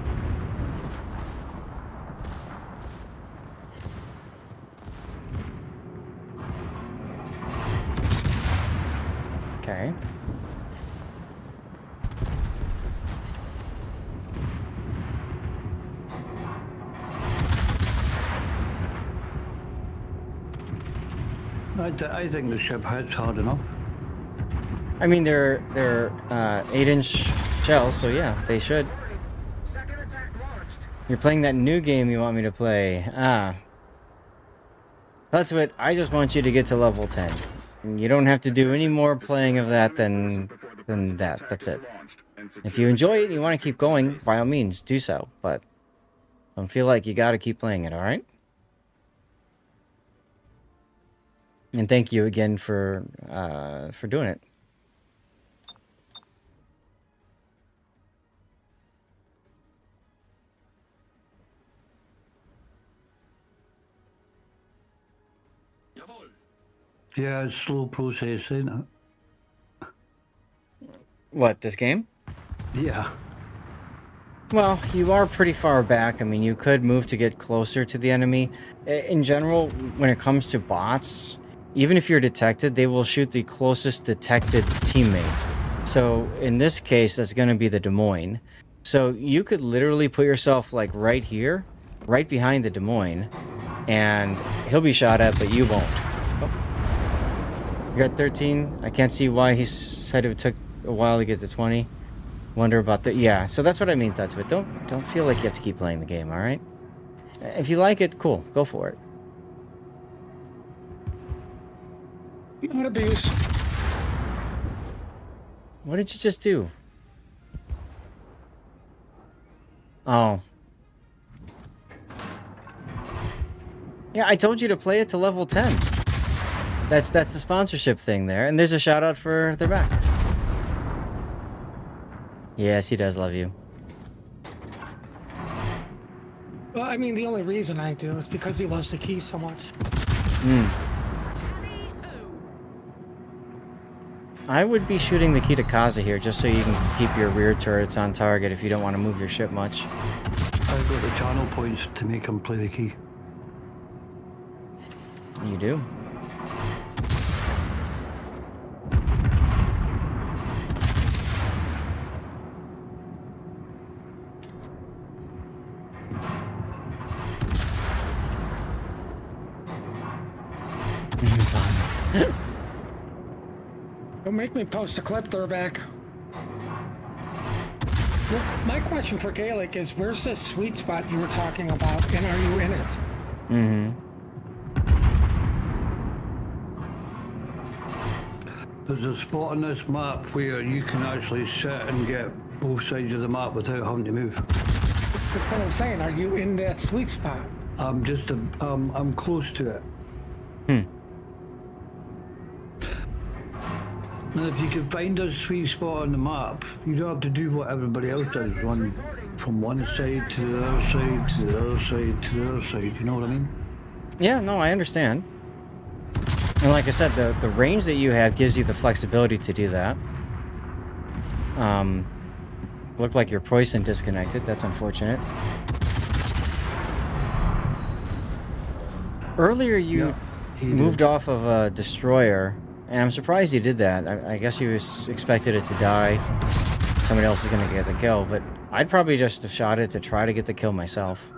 Okay. I think the ship hits hard enough. I mean, they're 8-inch shells, so yeah, they should. You're playing that new game you want me to play. Ah. That's what, I just want you to get to level 10. You don't have to do any more playing of that than that. That's it. If you enjoy it and you want to keep going, by all means, do so. But don't feel like you got to keep playing it, alright? And thank you again for doing it. Yeah, it's slow process, isn't it? What, this game? Yeah. Well, you are pretty far back. I mean, you could move to get closer to the enemy. In general, when it comes to bots, even if you're detected, they will shoot the closest detected teammate. So in this case, that's going to be the Des Moines. So you could literally put yourself like right here, right behind the Des Moines, and he'll be shot at, but you won't. You're at 13. I can't see why he said it took a while to get to 20. Wonder about that. Yeah, so that's what I mean, Thuds. But don't feel like you have to keep playing the game, all right? If you like it, cool. Go for it. Not abuse. What did you just do? Oh. Yeah, I told you to play it to level 10. That's the sponsorship thing there. And there's a shout out for their back. Yes, he does love you. Well, I mean, the only reason I do is because he loves the key so much. I would be shooting the key to Kaza here just so you can keep your rear turrets on target if you don't want to move your ship much. I've got the channel points to make him play the key. You do. Don't make me post a clip there back. Well, my question for Gaelic is, where's this sweet spot you were talking about, and are you in it? Mm-hmm. There's a spot on this map where you can actually sit and get both sides of the map without having to move. That's what I'm saying. Are you in that sweet spot? I'm close to it. And if you can find a sweet spot on the map, you don't have to do what everybody else does, run from one side to the other side, to the other side, to the other side, you know what I mean? Yeah, no, I understand. And like I said, the range that you have gives you the flexibility to do that. Looked like your Poison disconnected, that's unfortunate. Earlier you moved off of a destroyer, and I'm surprised you did that. I guess you expected it to die. Somebody else is going to get the kill, but I'd probably just have shot it to try to get the kill myself.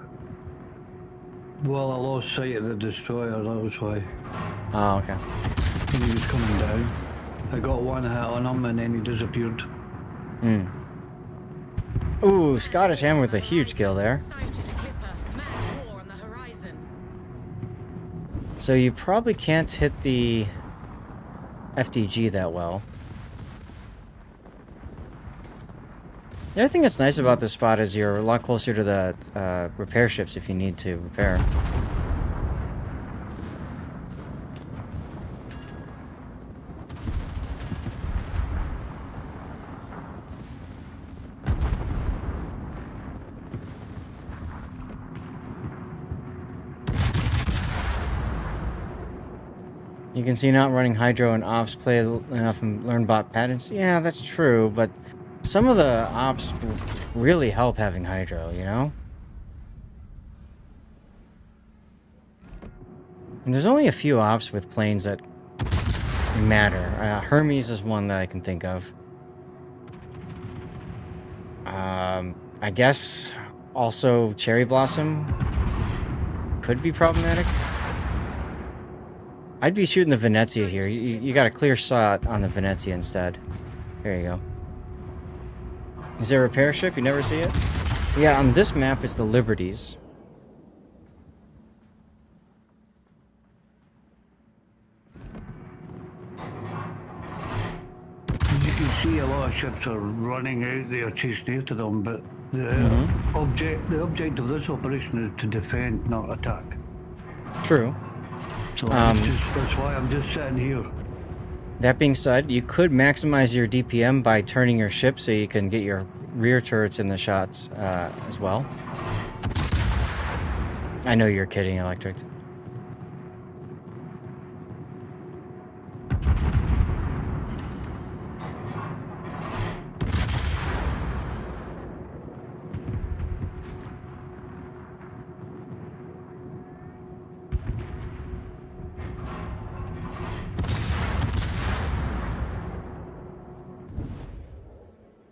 Well, I lost sight of the destroyer, that was why. Oh, okay. When he was coming down. I got one hit on him and then he disappeared. Ooh, Scottish Hammer with a huge kill there. So you probably can't hit the FDG that well. The other thing that's nice about this spot is you're a lot closer to the repair ships if you need to repair. You can see not running Hydro and Ops play enough and learn bot patterns. Yeah, that's true, but some of the Ops really help having Hydro, you know? And there's only a few Ops with planes that matter. Hermes is one that I can think of. I guess also Cherry Blossom could be problematic. I'd be shooting the Venezia here. You got a clear shot on the Venezia instead. There you go. Is there a repair ship? You never see it? Yeah, on this map it's the Liberties. You can see a lot of ships are running out there chasing after them, but the object of this operation is to defend, not attack. True. So that's why I'm just sitting here. That being said, you could maximize your DPM by turning your ship so you can get your rear turrets in the shots as well. I know you're kidding, Electric.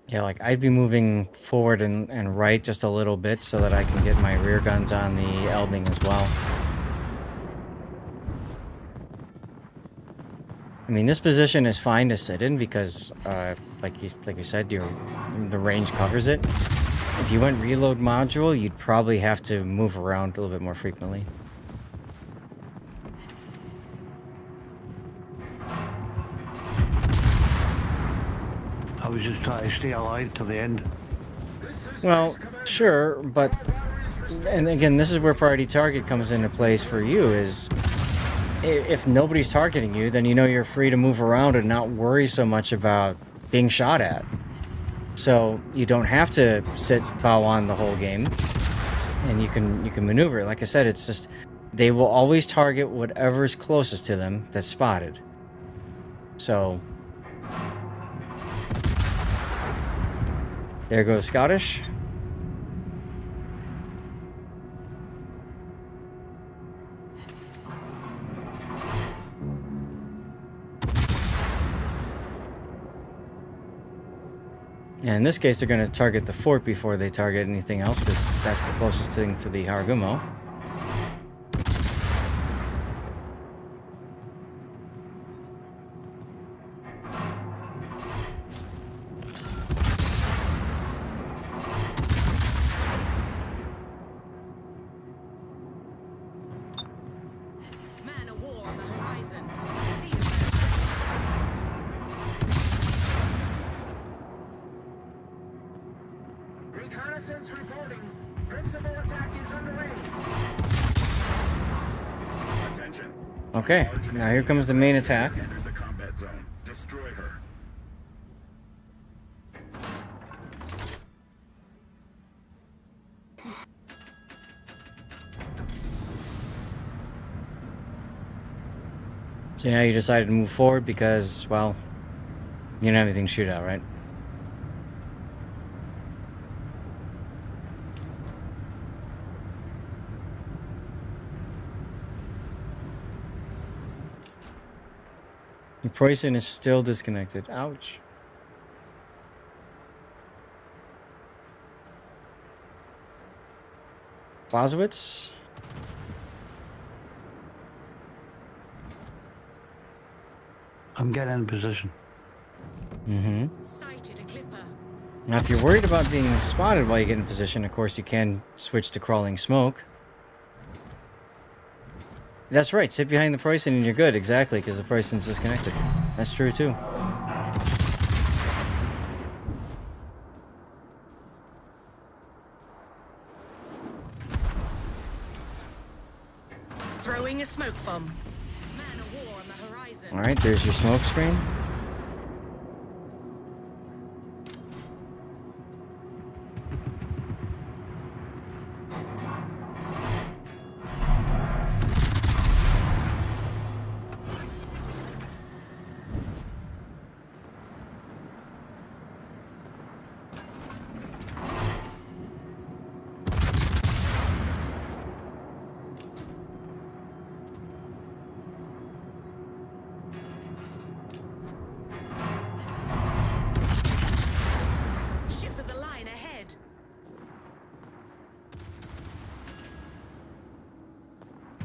Yeah, like I'd be moving forward and right just a little bit so that I can get my rear guns on the Elbing as well. I mean, this position is fine to sit in because, like you said, the range covers it. If you went reload module, you'd probably have to move around a little bit more frequently. I was just trying to stay alive till the end. Well, sure, but... And again, this is where priority target comes into place for you, is... If nobody's targeting you, then you know you're free to move around and not worry so much about being shot at. So, you don't have to sit bow on the whole game. And you can maneuver. Like I said, it's just... They will always target whatever's closest to them that's spotted. So... There goes Scottish. And in this case, they're going to target the fort before they target anything else, because that's the closest thing to the Haragumo. Reconnaissance reporting. Principal attack is underway. Attention. Okay, now here comes the main attack. Enters the combat zone. Destroy her. So now you decided to move forward because, well, you don't have anything to shoot at, right? Your Preußen is still disconnected. Ouch. Clausewitz? I'm getting in position. Mm-hmm. Now, if you're worried about being spotted while you get in position, of course, you can switch to crawling smoke. That's right, sit behind the Preußen and you're good, exactly, because the Preußen's disconnected. That's true, too. Throwing a smoke bomb. Man of war on the horizon. Alright, there's your smoke screen.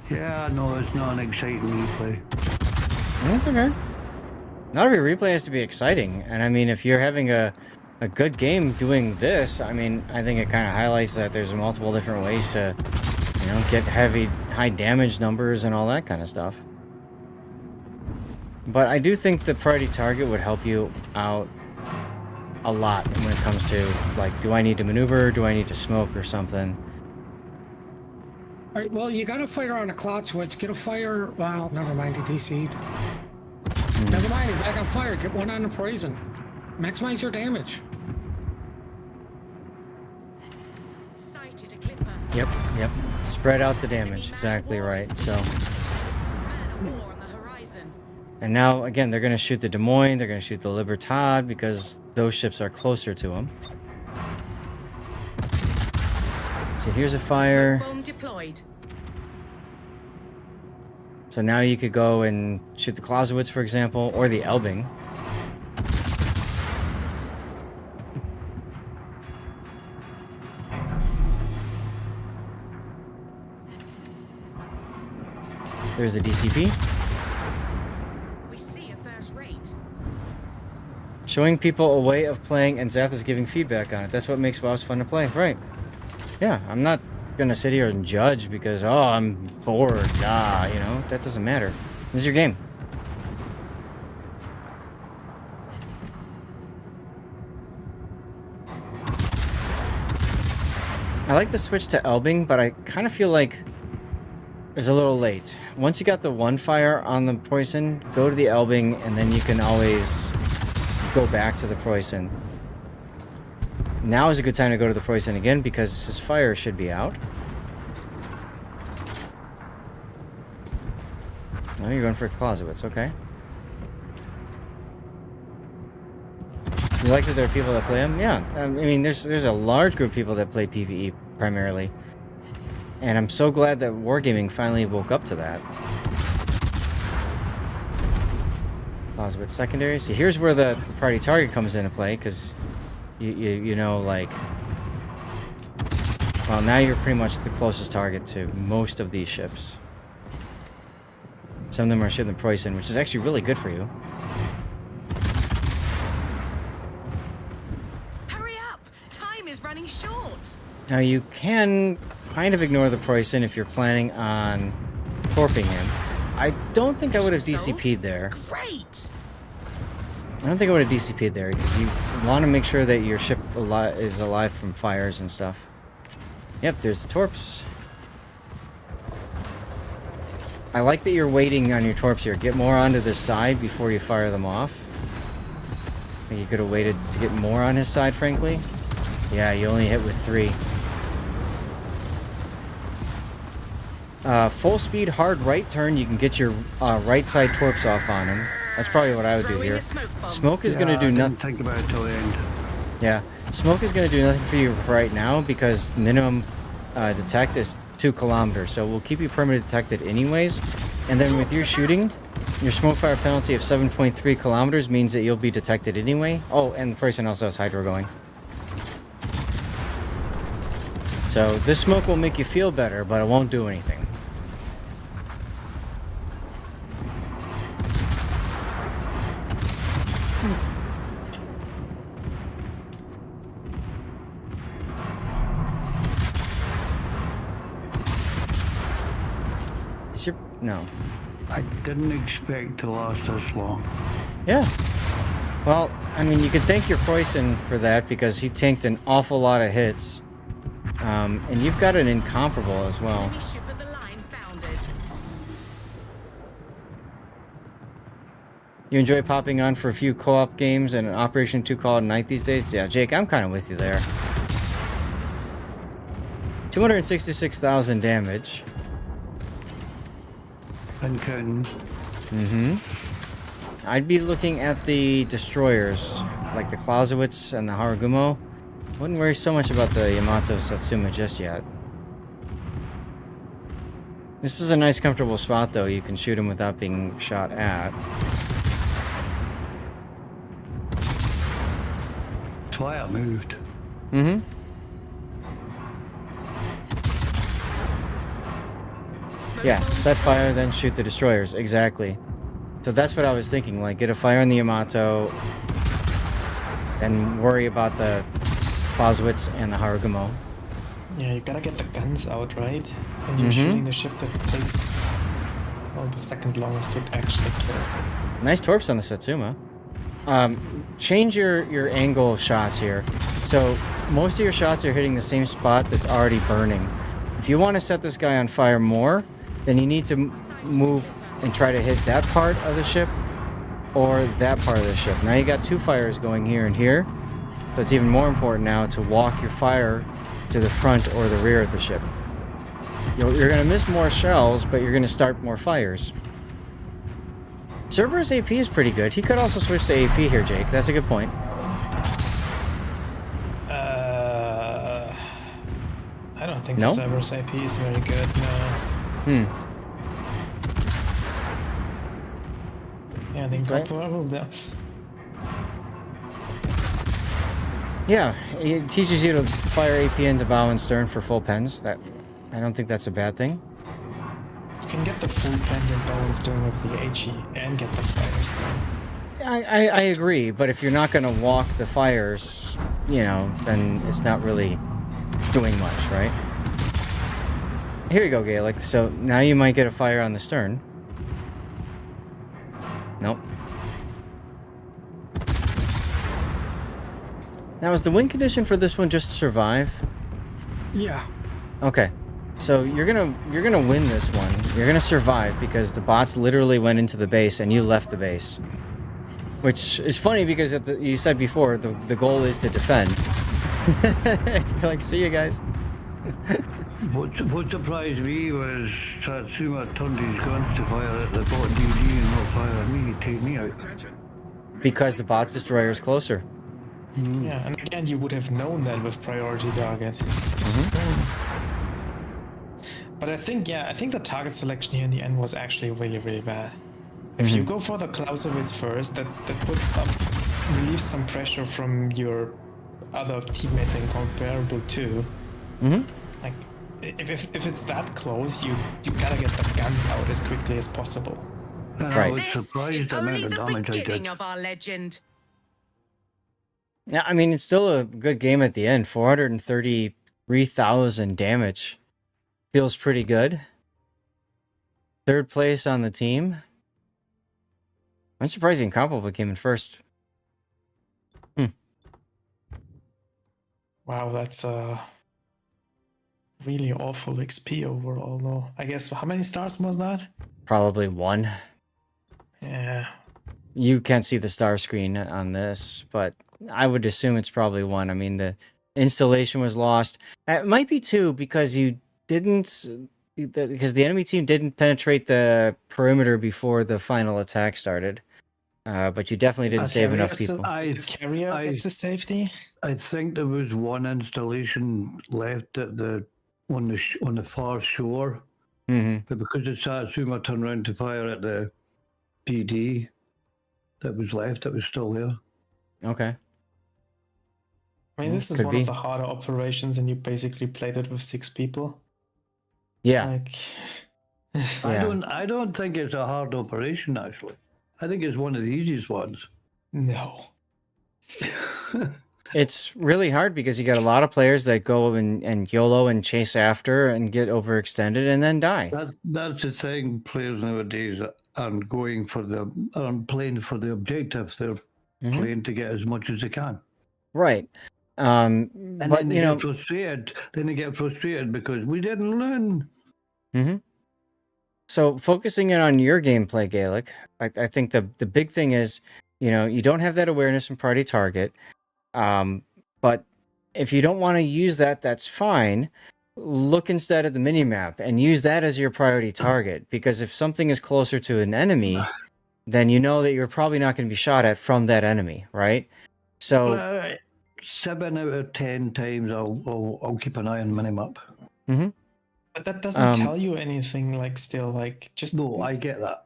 Yeah, no, it's not an exciting replay. That's okay. Not every replay has to be exciting. And I mean, if you're having a good game doing this, I mean, I think it kind of highlights that there's multiple different ways to, you know, get high damage numbers and all that kind of stuff. But I do think the priority target would help you out a lot when it comes to, like, do I need to maneuver? Do I need to smoke or something? All right, well, you got to fire on a cloud switch. Get a fire. Well, never mind. He DC'd. Never mind. He's back on fire. Get one on the poison. Maximize your damage. Sighted a clipper. Yep. Spread out the damage. Exactly right. So. Man of war on the horizon. And now, again, they're going to shoot the Des Moines. They're going to shoot the Libertad because those ships are closer to them. So here's a fire. Bomb deployed. So now you could go and shoot the Clausewitz, for example, or the Elbing. There's the DCP. We see a first rate. Showing people a way of playing, and Zath is giving feedback on it. That's what makes WoWs fun to play, right? Yeah, I'm not gonna sit here and judge because, oh, I'm bored. Nah, you know, that doesn't matter. This is your game. I like the switch to Elbing, but I kind of feel like it's a little late. Once you got the one fire on the Poison, go to the Elbing, and then you can always go back to the Poison. Now is a good time to go to the Poison again because his fire should be out. No, you're going for Clausewitz, okay. You like that there are people that play him? Yeah, I mean, there's a large group of people that play PvE primarily. And I'm so glad that Wargaming finally woke up to that. Clausewitz secondary. See, here's where the priority target comes into play, because you know, like, well, now you're pretty much the closest target to most of these ships. Some of them are shooting the Preußen, which is actually really good for you. Hurry up! Time is running short. Now you can kind of ignore the Preußen if you're planning on torping him. I don't think I would have DCP'd there. Great! I don't think I would have DCP'd there because you want to make sure that your ship is alive from fires and stuff. Yep, there's the torps. I like that you're waiting on your torps here. Get more onto the side before you fire them off. You could have waited to get more on his side, frankly. Yeah, you only hit with 3. Full speed, hard right turn, you can get your right side torps off on him. That's probably what I would do here. Smoke is going to do nothing. Think about it till the end. Yeah, smoke is going to do nothing for you right now because minimum detect is 2 kilometers. So we'll keep you permanent detected anyways. And then with your shooting, your smoke fire penalty of 7.3 kilometers means that you'll be detected anyway. Oh, and the person also has hydro going. So this smoke will make you feel better, but it won't do anything. Is your... No. I didn't expect to last this long. Yeah. Well, I mean, you can thank your Preußen for that because he tanked an awful lot of hits. And you've got an incomparable as well. Ship of the line founded. You enjoy popping on for a few co-op games and an Operation 2 call at night these days? Yeah, Jake, I'm kind of with you there. 266,000 damage. And counting. Mm-hmm. I'd be looking at the destroyers, like the Clausewitz and the Haragumo. Wouldn't worry so much about the Yamato Satsuma just yet. This is a nice, comfortable spot, though. You can shoot him without being shot at. That's why I moved. Yeah, set fire, then shoot the destroyers. Exactly. So that's what I was thinking. Like, get a fire on the Yamato, and worry about the Clausewitz and the Harugumo. Yeah, you gotta get the guns out, right? And you're shooting the ship that takes the second longest to actually kill. Nice torps on the Satsuma. Change your angle of shots here. So most of your shots are hitting the same spot that's already burning. If you want to set this guy on fire more, then you need to move and try to hit that part of the ship or that part of the ship. Now you got two fires going here and here, so it's even more important now to walk your fire to the front or the rear of the ship. You're going to miss more shells, but you're going to start more fires. Cerberus AP is pretty good. He could also switch to AP here, Jake. That's a good point. I don't think No? the Cerberus AP is very good, no. Yeah, I think go Yeah, it teaches you to fire AP into bow and stern for full pens. I don't think that's a bad thing. You can get the full pens and bow and stern with the HE and get the fires done. I agree, but if you're not going to walk the fires, then it's not really doing much, right? Here you go, Gaelic. So now you might get a fire on the stern. Nope. Now, is the win condition for this one just survive? Yeah. Okay. So you're gonna win this one. You're gonna survive because the bots literally went into the base and you left the base. Which is funny because you said before the goal is to defend. You're like, see you guys. What surprised me was Satsuma turned his guns to fire at the bot DD and not fire at me, take me out. Because the bot destroyer is closer. Yeah, and again, you would have known that with priority target. But I think the target selection here in the end was actually really, really bad. If you go for the Clausewitz first, that relieves some pressure from your other teammate and comparable too. Like, if it's that close, you gotta get the guns out as quickly as possible. And I was surprised the amount of damage I did. Of our legend. Yeah, I mean, it's still a good game at the end. 433,000 damage. Feels pretty good. Third place on the team. I'm surprised Incomparable came in first. Wow, that's really awful XP overall, though. I guess, how many stars was that? Probably one. Yeah. You can't see the star screen on this, but I would assume it's probably one. I mean, the installation was lost. It might be two because because the enemy team didn't penetrate the perimeter before the final attack started. But you definitely didn't save enough people. Carrier to safety? I think there was one installation left at on the far shore. But because the Satsuma turned around to fire at the PD that was left, that was still there. Okay. I mean, this is one of the harder operations, and you basically played it with 6 people. Yeah. Like, I don't think it's a hard operation, actually. I think it's one of the easiest ones. No. It's really hard because you got a lot of players that go and YOLO and chase after and get overextended and then die. That's the thing. Players nowadays aren't playing for the objective. They're playing to get as much as they can. Right. And then they get frustrated. Then they get frustrated because we didn't learn. So focusing in on your gameplay, Gaelic, I think the big thing is, you don't have that awareness and priority target. But if you don't want to use that, that's fine. Look instead at the minimap and use that as your priority target. Because if something is closer to an enemy, then you know that you're probably not going to be shot at from that enemy, right? So 7 out of 10 times I'll keep an eye on minimap. But that doesn't tell you anything. No, I get that.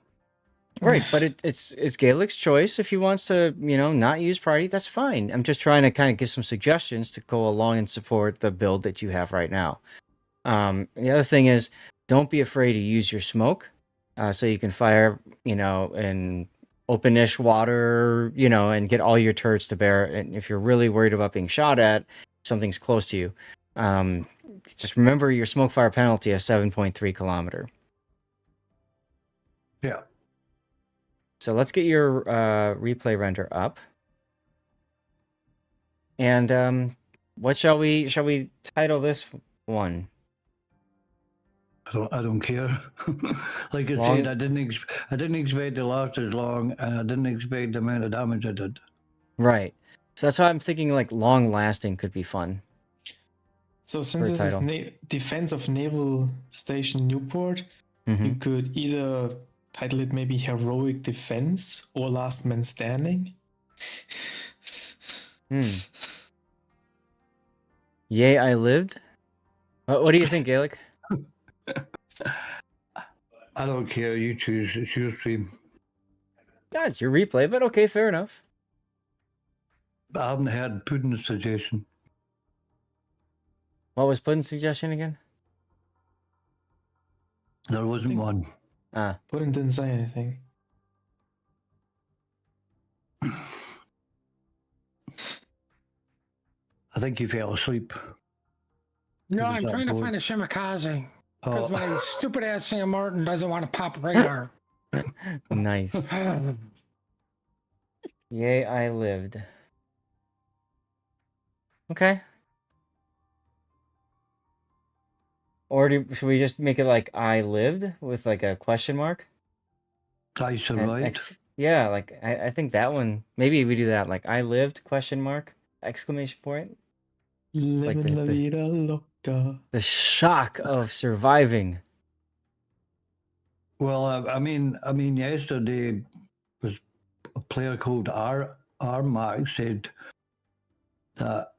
Right, but it's Gaelic's choice. If he wants to, not use priority, that's fine. I'm just trying to kind of give some suggestions to go along and support the build that you have right now. The other thing is, don't be afraid to use your smoke. So you can fire, in open-ish water, and get all your turrets to bear. And if you're really worried about being shot at, something's close to you. Just remember your smoke fire penalty of 7.3 kilometer. Yeah. So let's get your replay render up. And what shall we title this one? I don't care. Like I said, I didn't expect to last as long, and I didn't expect the amount of damage I did. Right. So that's why I'm thinking like long lasting could be fun. So since this is Defense of Naval Station Newport, you could either title it maybe Heroic Defense or Last Man Standing. Yay, I lived. What do you think, Gaelic? I don't care. You choose. It's your stream. Yeah, it's your replay, but okay, fair enough. I haven't heard Puddin's suggestion. What was Puddin's suggestion again? There wasn't one. Puddin didn't say anything. I think he fell asleep. No, I'm trying to find a Shimakaze. Because my stupid ass Sam Martin doesn't want to pop radar. Nice. Yay, I lived. Okay. Or should we just make it like I lived with like a question mark? I survived. Yeah, like I think that one. Maybe we do that like I lived question mark exclamation point. Living la vida loca. The shock of surviving. Well, I mean, yesterday was a player called Mark said that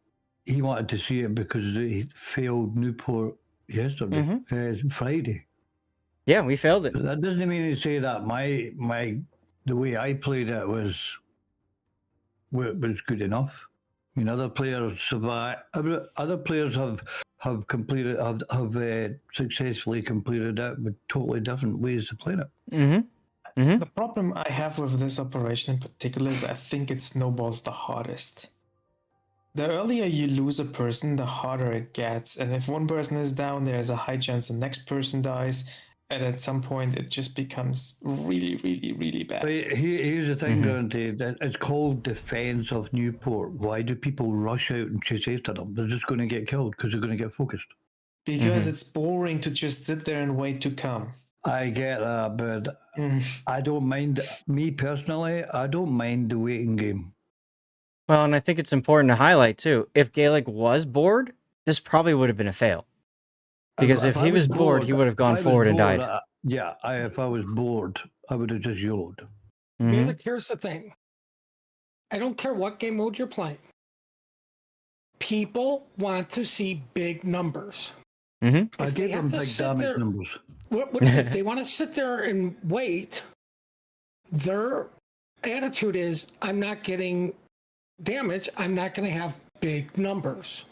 he wanted to see it because he failed Newport yesterday, Friday. Yeah, we failed it. But that doesn't mean to say that the way I played it was good enough. I mean, other players survive. Other players have successfully completed it with totally different ways of playing it. The problem I have with this operation in particular is I think it snowballs the hardest. The earlier you lose a person, the harder it gets. And if one person is down, there's a high chance the next person dies. And at some point, it just becomes really, really, really bad. But here's the thing, Grunty. It's called Defense of Newport. Why do people rush out and chase after them? They're just going to get killed because they're going to get focused. Because it's boring to just sit there and wait to come. I get that, but I don't mind. Me personally, I don't mind the waiting game. Well, and I think it's important to highlight, too, if Gaelic was bored, this probably would have been a fail. Because if he was bored, he would have gone forward and died. If I was bored, I would have just YOLO'd. Gaelic, here's the thing. I don't care what game mode you're playing. People want to see big numbers. I gave them big damage numbers. If they want to sit there and wait, their attitude is, I'm not getting damage. I'm not going to have big numbers.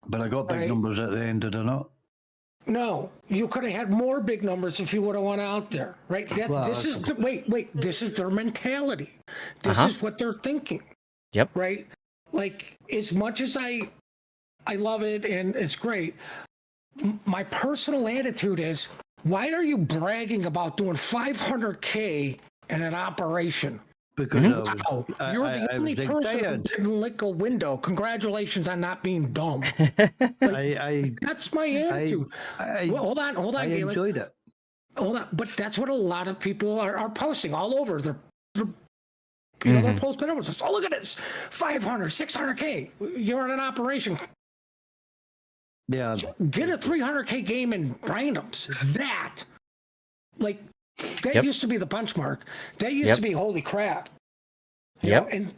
But I got big numbers at the end, did I not? No, you could have had more big numbers if you would have went out there, right? This is their mentality. This is what they're thinking. Yep. Right? Like, as much as I love it and it's great, my personal attitude is, why are you bragging about doing 500K in an operation? Because you're the only person who didn't lick a window. Congratulations on not being dumb. That's my attitude. Hold on, I Gaelic. enjoyed it. Hold on, but that's what a lot of people are posting all over. They're posting numbers. Oh, look at this, 500, 600K. You're in an operation. Yeah. Get a 300K game in randoms. That used to be the benchmark. That used to be holy crap. You know, and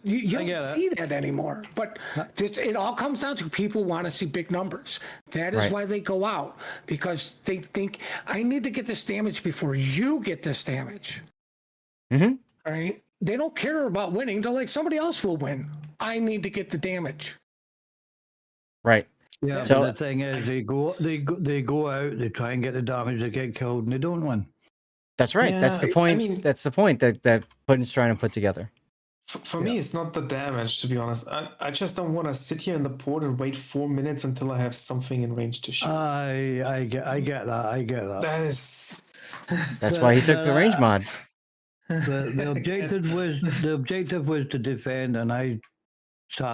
you don't see that anymore. But it all comes down to people want to see big numbers. That is why they go out, because they think, I need to get this damage before you get this damage. Right? They don't care about winning. They're like, somebody else will win. I need to get the damage. Right. Yeah, So but the thing is, they go out, they try and get the damage, they get killed, and they don't win. that's right. Yeah, That's the point. I mean, That's the point that Putin's trying to put together. for me, it's not the damage, to be honest. I just don't want to sit here in the port and wait 4 minutes until I have something in range to shoot. I get that. I get that. That is. That's why he took the range mod. The objective was to defend, and I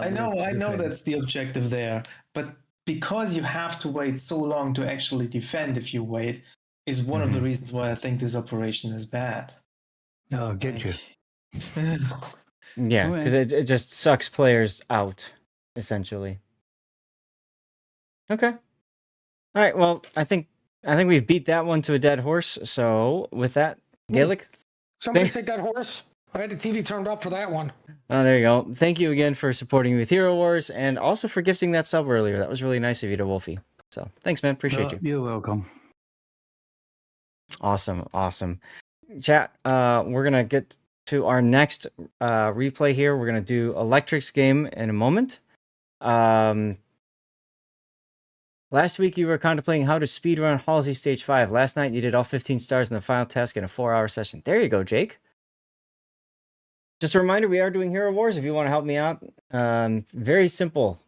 know that's the objective there, but because you have to wait so long to actually defend if you wait, is one of the reasons why I think this operation is bad. Oh, get you. Yeah, because it just sucks players out, essentially. Okay. All right. Well, I think we've beat that one to a dead horse. So with that, Gaelic. Somebody say dead horse. I had the TV turned up for that one. Oh, there you go. Thank you again for supporting me with Hero Wars, and also for gifting that sub earlier. That was really nice of you to Wolfie. So thanks, man. Appreciate you. You're welcome. Awesome. Chat. We're gonna get to our next replay here. We're gonna do Electric's game in a moment. Last week you were contemplating how to speedrun Halsey Stage 5. Last night you did all 15 stars in the final task in a 4-hour session. There you go, Jake. Just a reminder, we are doing Hero Wars if you want to help me out. Very simple.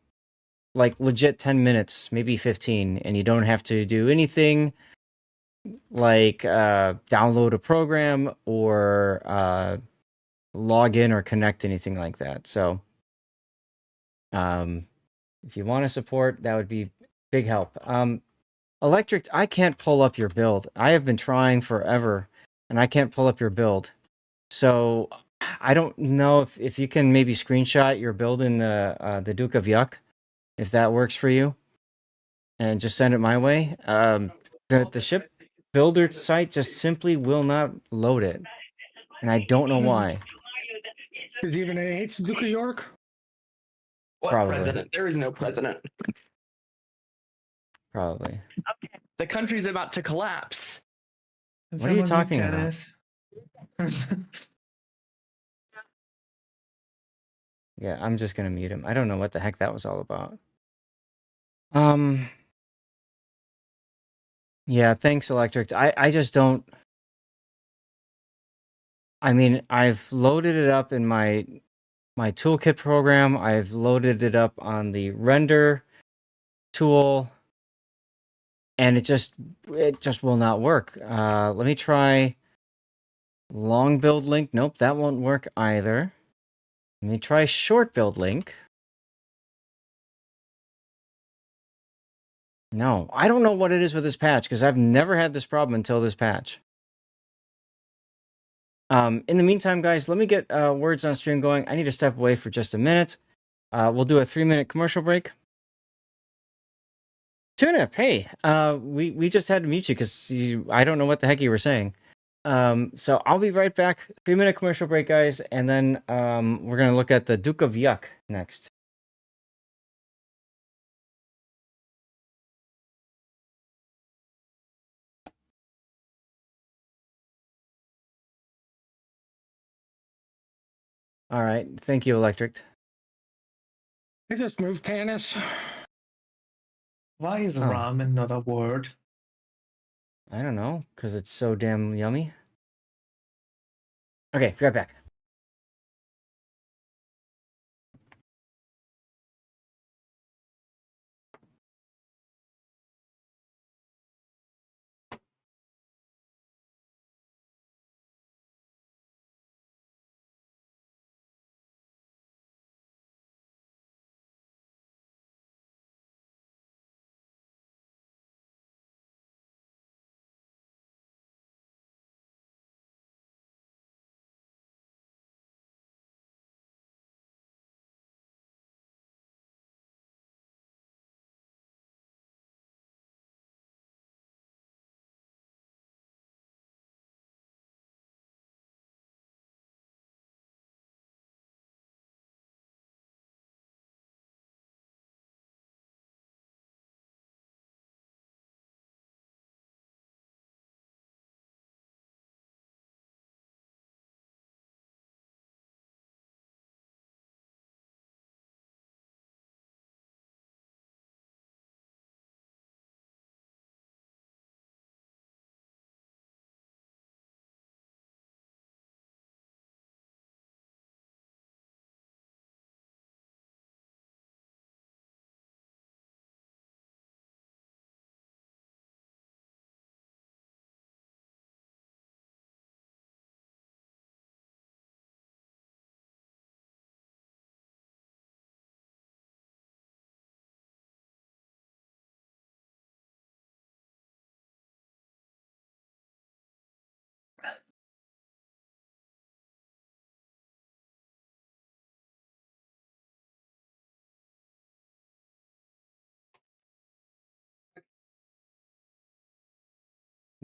Like legit 10 minutes, maybe 15. And you don't have to do anything like download a program or log in or connect, anything like that. So if you want to support, that would be big help. Electric, I can't pull up your build. I have been trying forever, and I can't pull up your build. So I don't know if you can maybe screenshot your build in the Duke of Yuck, if that works for you, and just send it my way. The ship builder site just simply will not load it, and I don't know why. Because even it hates Duke of York. What Probably. president? There is no president. Probably. The country's about to collapse. What are you talking about? Yeah, I'm just gonna mute him. I don't know what the heck that was all about. Yeah, thanks, Electric. I just don't. I mean, I've loaded it up in my toolkit program. I've loaded it up on the render tool, and it just will not work. Let me try long build link. Nope, that won't work either. Let me try short build link. No, I don't know what it is with this patch because I've never had this problem until this patch. In the meantime, guys, let me get words on stream going. I need to step away for just a minute. We'll do a 3-minute commercial break. Tuna, hey, we just had to mute you because I don't know what the heck you were saying. So I'll be right back. 3-minute commercial break, guys, and then we're gonna look at the Duke of Yuck next. All right, thank you, Electric. I just moved Tannis. Why is ramen not a word? I don't know, because it's so damn yummy. Okay, be right back.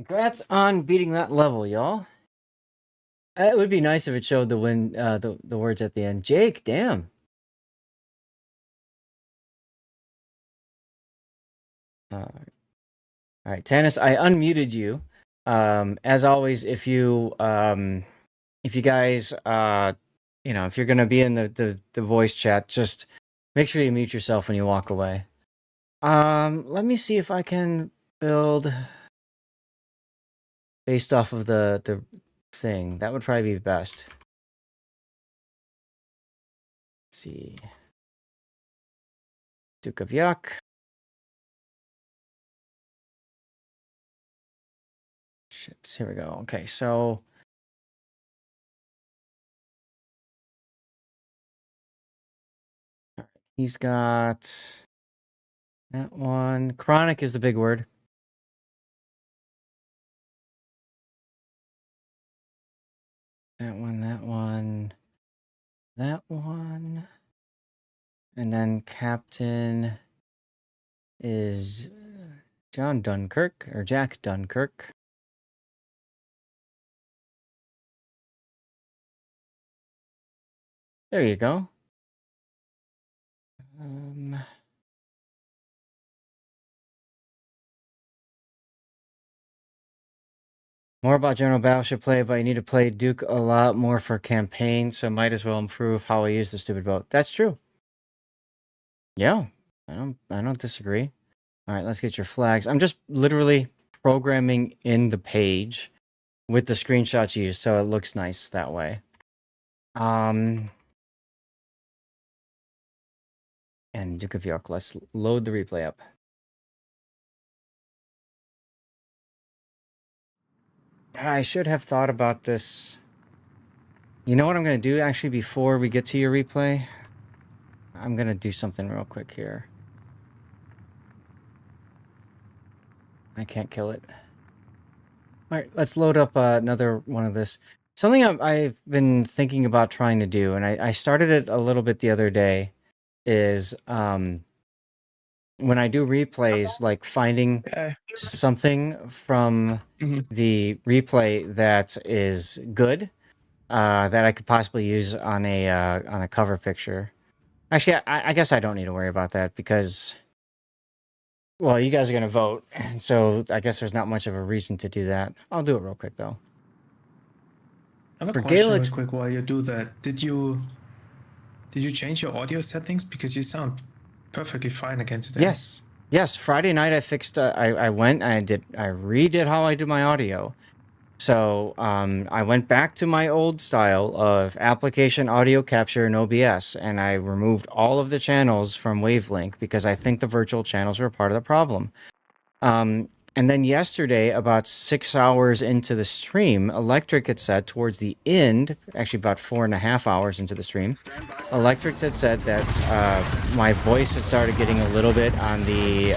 Congrats on beating that level, y'all. It would be nice if it showed the words at the end. Jake, damn. All right, Tannis, I unmuted you. As always, if you guys, if you're gonna be in the voice chat, just make sure you mute yourself when you walk away. Let me see if I can build based off of the thing. That would probably be best. Let's see. Duke of Yuck. Ships. Here we go. Okay, so he's got that one. Chronic is the big word. That one, that one, that one. And then Captain is John Dunkirk, or Jack Dunkirk. There you go. More about General Battleship play, but you need to play Duke a lot more for campaign, so might as well improve how I use the stupid boat. That's true. Yeah, I don't disagree. All right, let's get your flags. I'm just literally programming in the page with the screenshots used, so it looks nice that way. And Duke of York, let's load the replay up. I should have thought about this. You know what I'm going to do, actually, before we get to your replay? I'm going to do something real quick here. I can't kill it. All right, let's load up another one of this. Something I've been thinking about trying to do, and I started it a little bit the other day, is when I do replays, like finding something from the replay that is good, that I could possibly use on a cover picture. Actually, I guess I don't need to worry about that because, well, you guys are going to vote, and so I guess there's not much of a reason to do that. I'll do it real quick, though. I have a For question Gaelic- real quick while you do that. Did you change your audio settings? Because you sound perfectly fine again today. Yes. Friday night I fixed. I went. I redid how I do my audio. So I went back to my old style of application audio capture in OBS, and I removed all of the channels from Wavelink because I think the virtual channels were part of the problem. And then yesterday, about 6 hours into the stream, Electric had said towards the end, actually about 4.5 hours into the stream, Electric had said that my voice had started getting a little bit on the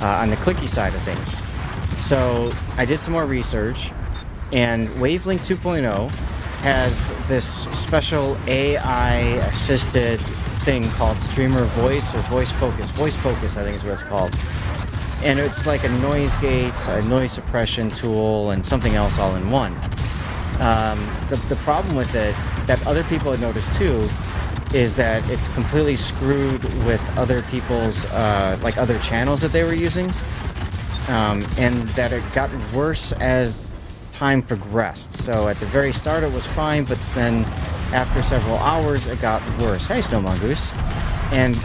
clicky side of things. So I did some more research, and Wavelink 2.0 has this special AI-assisted thing called Streamer Voice, or Voice Focus. Voice Focus, I think is what it's called. And it's like a noise gate, a noise suppression tool, and something else all in one. The problem with it, that other people had noticed too, is that it's completely screwed with other people's, like other channels that they were using. And that it got worse as time progressed. So at the very start it was fine, but then after several hours it got worse. Hey, Snow Mongoose. And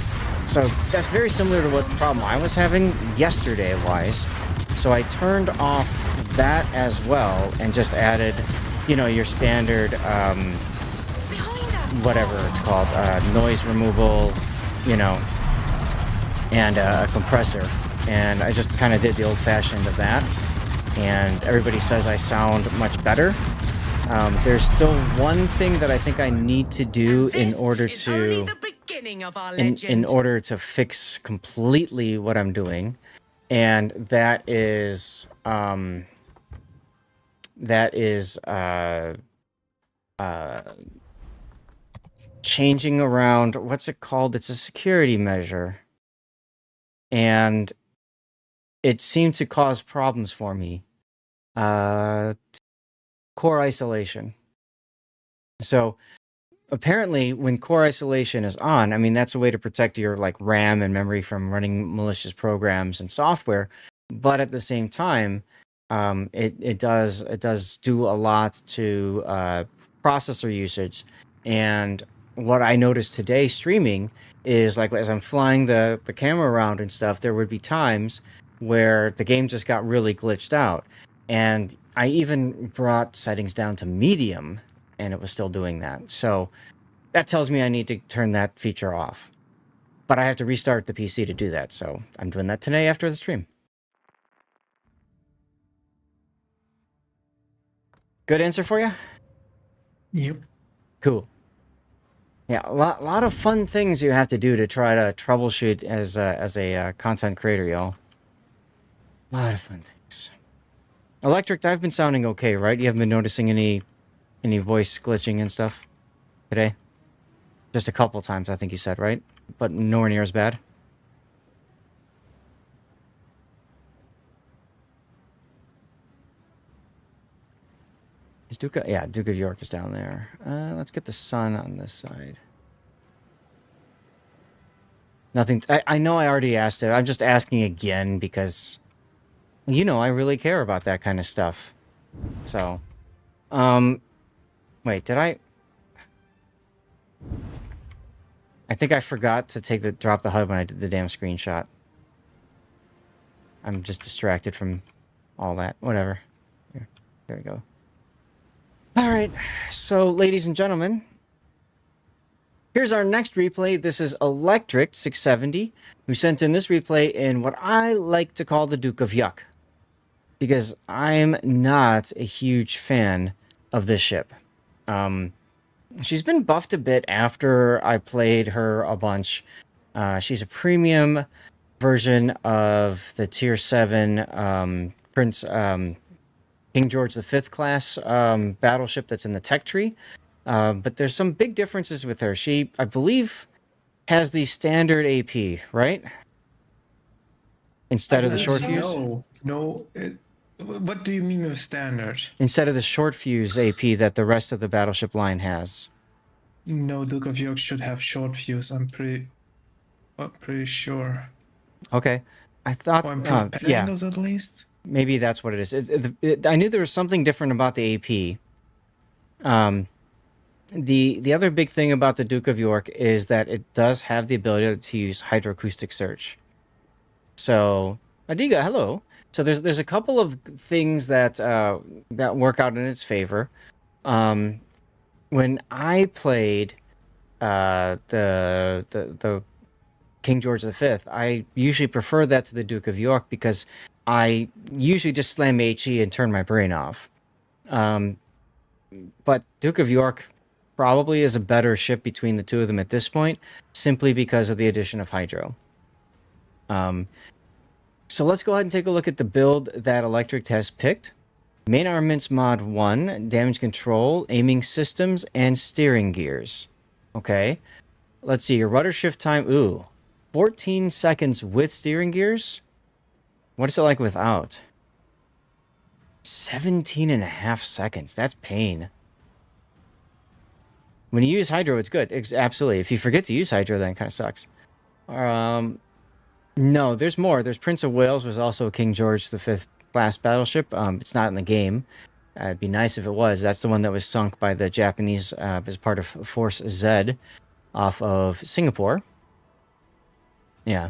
so that's very similar to what problem I was having yesterday-wise. So I turned off that as well and just added, your standard, whatever it's called, noise removal, and a compressor. And I just kind of did the old-fashioned of that. And everybody says I sound much better. There's still one thing that I think I need to do in order to in order to fix completely what I'm doing, and that is changing around, what's it called? It's a security measure, and it seemed to cause problems for me. Core isolation. So apparently when core isolation is on, I mean, that's a way to protect your like RAM and memory from running malicious programs and software. But at the same time, it does do a lot to processor usage. And what I noticed today streaming is like as I'm flying the camera around and stuff, there would be times where the game just got really glitched out. And I even brought settings down to medium and it was still doing that. So that tells me I need to turn that feature off. But I have to restart the PC to do that. So I'm doing that today after the stream. Good answer for you? Yep. Cool. Yeah, a lot of fun things you have to do to try to troubleshoot as a content creator, y'all. A lot of fun things. Electric, I've been sounding okay, right? You haven't been noticing any voice glitching and stuff today? Just a couple times, I think you said, right? But nowhere near as bad. Is Duke of York is down there. Let's get the sun on this side. Nothing. I know I already asked it. I'm just asking again because, you know, I really care about that kind of stuff. So, wait, did I think I forgot to drop the HUD when I did the damn screenshot. I'm just distracted from all that. Whatever. There we go. All right, so ladies and gentlemen, here's our next replay. This is Electric 670, who sent in this replay in what I like to call the Duke of Yuck, because I'm not a huge fan of this ship. She's been buffed a bit after I played her a bunch. She's a premium version of the Tier 7 Prince... King George V class battleship that's in the tech tree. But there's some big differences with her. She, I believe, has the standard AP, right? Instead of the short fuse? No. What do you mean with standard? Instead of the short fuse AP that the rest of the battleship line has. No, Duke of York should have short fuse. I'm pretty sure. Okay. I thought... yeah. Angles at least? Maybe that's what it is. I knew there was something different about the AP. The other big thing about the Duke of York is that it does have the ability to use hydroacoustic search. So, Adiga, hello. So there's a couple of things that that work out in its favor. When I played the King George V, I usually prefer that to the Duke of York because I usually just slam HE and turn my brain off. But Duke of York probably is a better ship between the two of them at this point, simply because of the addition of Hydro. So let's go ahead and take a look at the build that Electric has picked. Main Armaments Mod 1, Damage Control, Aiming Systems, and Steering Gears. Okay. Let's see, your rudder shift time, 14 seconds with steering gears? What is it like without? 17.5 seconds. That's pain. When you use Hydro, it's good. Absolutely. If you forget to use Hydro, then it kind of sucks. No, there's more. There's Prince of Wales was also a King George V class battleship. It's not in the game. It'd be nice if it was. That's the one that was sunk by the Japanese as part of Force Z off of Singapore. Yeah.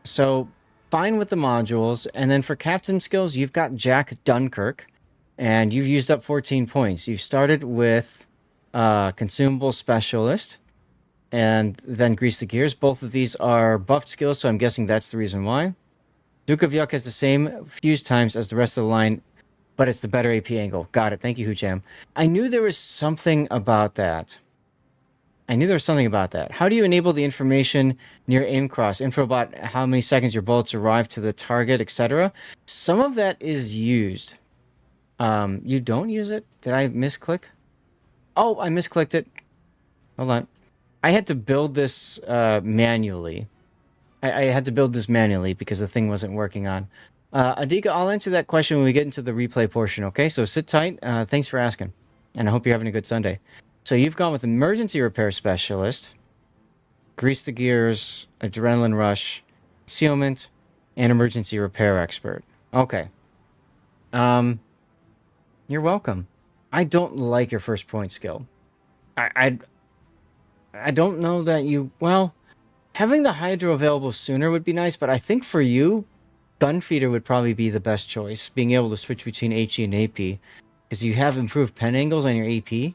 So, fine with the modules. And then for captain skills, you've got Jack Dunkirk. And you've used up 14 points. You've started with Consumable Specialist. And then Grease the Gears. Both of these are buffed skills, so I'm guessing that's the reason why. Duke of Yuck has the same fuse times as the rest of the line, but it's the better AP angle. Got it. Thank you, Hoocham. I knew there was something about that. How do you enable the information near aim cross? Info about how many seconds your bullets arrive to the target, etc. Some of that is used. You don't use it? Did I misclick? Oh, I misclicked it. Hold on. I had to build this manually. I had to build this manually because the thing wasn't working on. Adika, I'll answer that question when we get into the replay portion, okay? So sit tight. Thanks for asking. And I hope you're having a good Sunday. So you've gone with emergency repair specialist, grease the gears, adrenaline rush, concealment, and emergency repair expert. Okay. You're welcome. I don't like your first point skill. I don't know that you... Well, having the hydro available sooner would be nice, but I think for you, gunfeeder would probably be the best choice. Being able to switch between HE and AP. Because you have improved pen angles on your AP.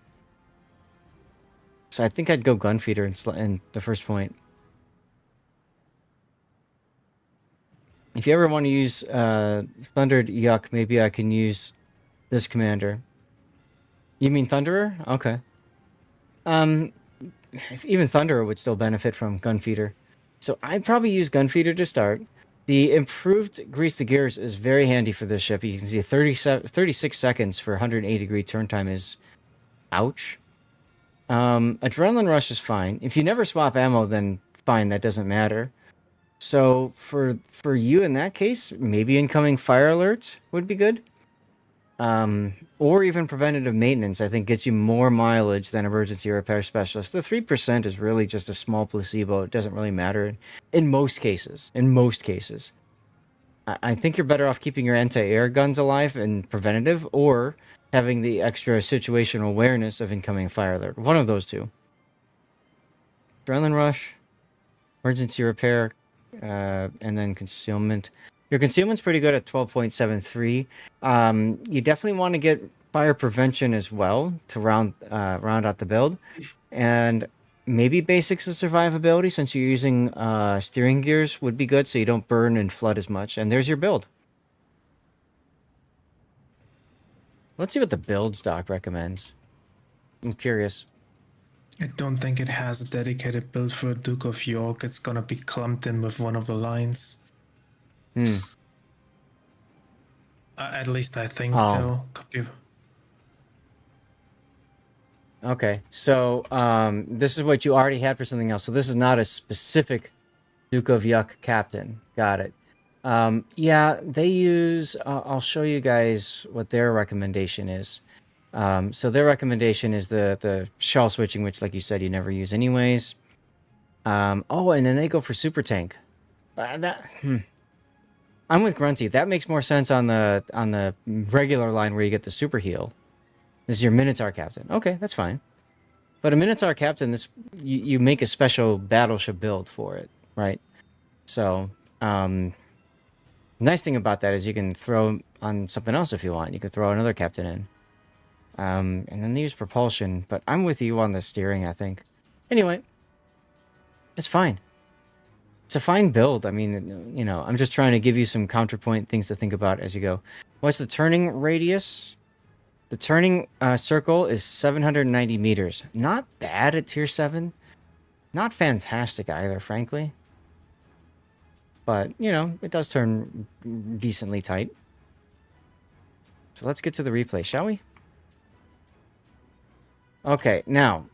So I think I'd go gunfeeder in the first point. If you ever want to use Thundered Yuck, maybe I can use this commander. You mean Thunderer? Okay. Even Thunderer would still benefit from gunfeeder. So I'd probably use gunfeeder to start. The improved grease the gears is very handy for this ship. You can see 36 seconds for 180 degree turn time is... Ouch. Adrenaline rush is fine. If you never swap ammo, then fine, that doesn't matter. So for you in that case, maybe incoming fire alert would be good. Or even preventative maintenance, I think gets you more mileage than emergency repair specialist. The 3% is really just a small placebo. It doesn't really matter in most cases. In most cases. I think you're better off keeping your anti-air guns alive and preventative, or having the extra situational awareness of incoming fire alert. One of those two. Adrenaline rush, emergency repair, and then concealment. Your concealment's pretty good at 12.73. You definitely want to get fire prevention as well to round out the build. And maybe basics of survivability, since you're using steering gears, would be good so you don't burn and flood as much. And there's your build. Let's see what the builds doc recommends. I'm curious. I don't think it has a dedicated build for Duke of York. It's gonna be clumped in with one of the lines. At least I think so. Could be. Okay, so this is what you already had for something else. So this is not a specific Duke of Yuck captain. Got it. Yeah, they use... I'll show you guys what their recommendation is. So their recommendation is the shell switching, which, like you said, you never use anyways. Oh, and then they go for super tank. I'm with Grunty. That makes more sense on the regular line where you get the super heal. This is your Minotaur captain. Okay, that's fine. But a Minotaur captain, you make a special battleship build for it, right? So, nice thing about that is you can throw on something else if you want. You could throw another captain in. And then they use propulsion. But I'm with you on the steering, I think. Anyway, it's fine. It's a fine build. I mean, you know, I'm just trying to give you some counterpoint things to think about as you go. What's the turning radius? The turning circle is 790 meters. Not bad at tier 7. Not fantastic either, frankly. But, you know, it does turn decently tight. So let's get to the replay, shall we? Okay, now.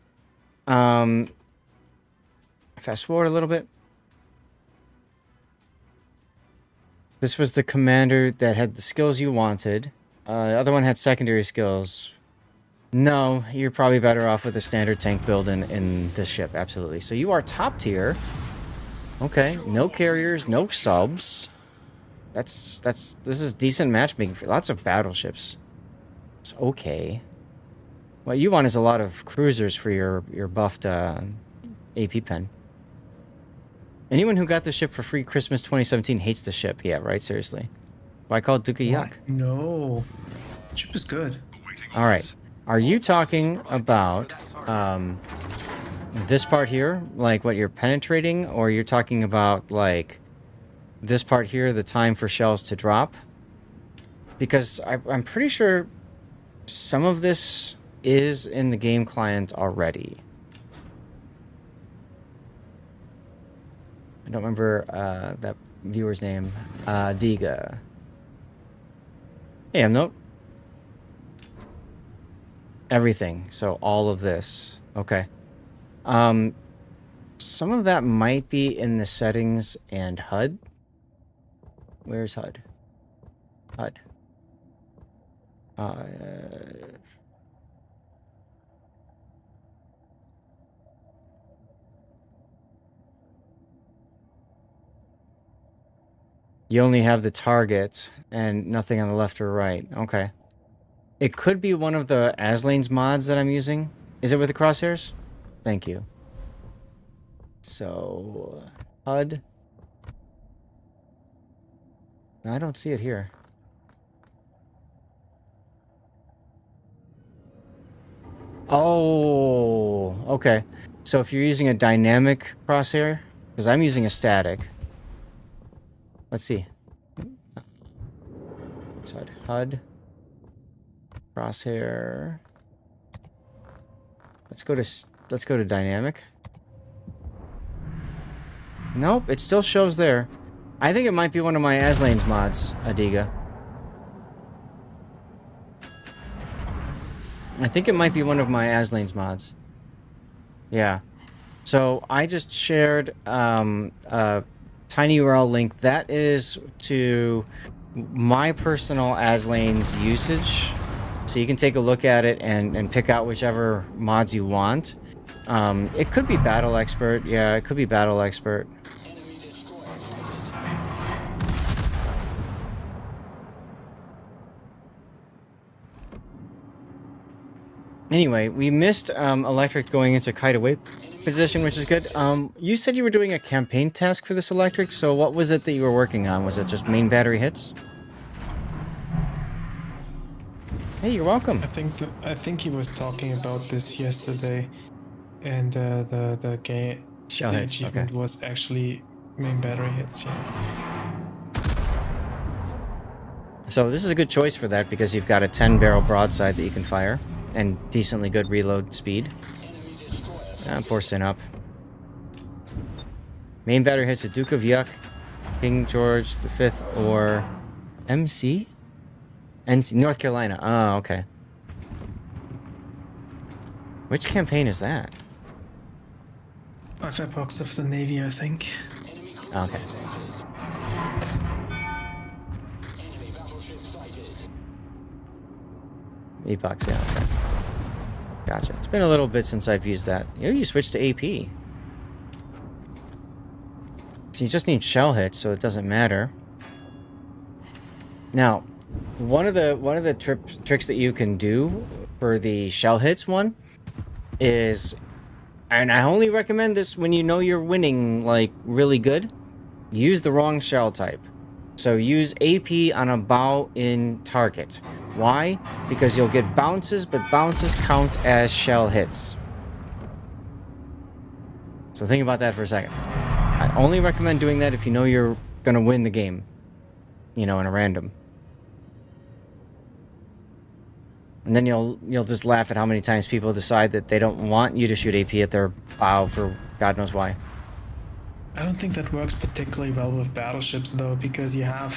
Fast forward a little bit. This was the commander that had the skills you wanted. The other one had secondary skills. No, you're probably better off with a standard tank build in this ship, absolutely. So you are top tier. Okay, no carriers, no subs. This is decent matchmaking for lots of battleships. It's okay. What you want is a lot of cruisers for your buffed AP pen. Anyone who got the ship for free Christmas 2017 hates the ship. Yeah, right, seriously. Why call it Duke of Yuck? No. The ship is good. All right. Are you talking about this part here, like what you're penetrating, or you're talking about like this part here, the time for shells to drop? Because I'm pretty sure some of this is in the game client already. I don't remember that viewer's name. Diga. Yeah, nope. Everything. So all of this. Okay. Some of that might be in the settings and HUD. Where's HUD? HUD. You only have the target and nothing on the left or right. Okay. It could be one of the Aslane's mods that I'm using. Is it with the crosshairs? Thank you. So, HUD. I don't see it here. Oh, okay. So if you're using a dynamic crosshair, because I'm using a static. Let's see. HUD. Crosshair. Let's go to dynamic. Nope, it still shows there. I think it might be one of my Aslane's mods, Adiga. I think it might be one of my Aslane's mods. Yeah. So I just shared a tiny URL link. That is to my personal Aslane's usage. So you can take a look at it and pick out whichever mods you want. It could be Battle Expert. Yeah, it could be Battle Expert. Anyway, we missed Electric going into kite away position, which is good. You said you were doing a campaign task for this Electric, so what was it that you were working on? Was it just main battery hits? Hey, you're welcome. I think he was talking about this yesterday, and the game Shell the hits, achievement okay. was actually main battery hits. Yeah. So this is a good choice for that because you've got a 10-barrel broadside that you can fire and decently good reload speed. Poor Sin up. Main battery hits a Duke of Yuck, King George V, or MC? NC, North Carolina. Oh, okay. Which campaign is that? Epochs of the Navy, I think. Okay. Epochs, yeah, okay. Gotcha. It's been a little bit since I've used that. You switched to AP. So you just need shell hits, so it doesn't matter. Now, one of the tricks that you can do for the shell hits one is, and I only recommend this when you know you're winning like really good, use the wrong shell type. So use AP on a bow in target. Why? Because you'll get bounces, but bounces count as shell hits. So think about that for a second. I only recommend doing that if you know you're gonna win the game. You know, in a random. And then you'll just laugh at how many times people decide that they don't want you to shoot AP at their bow for God knows why. I don't think that works particularly well with battleships though, because you have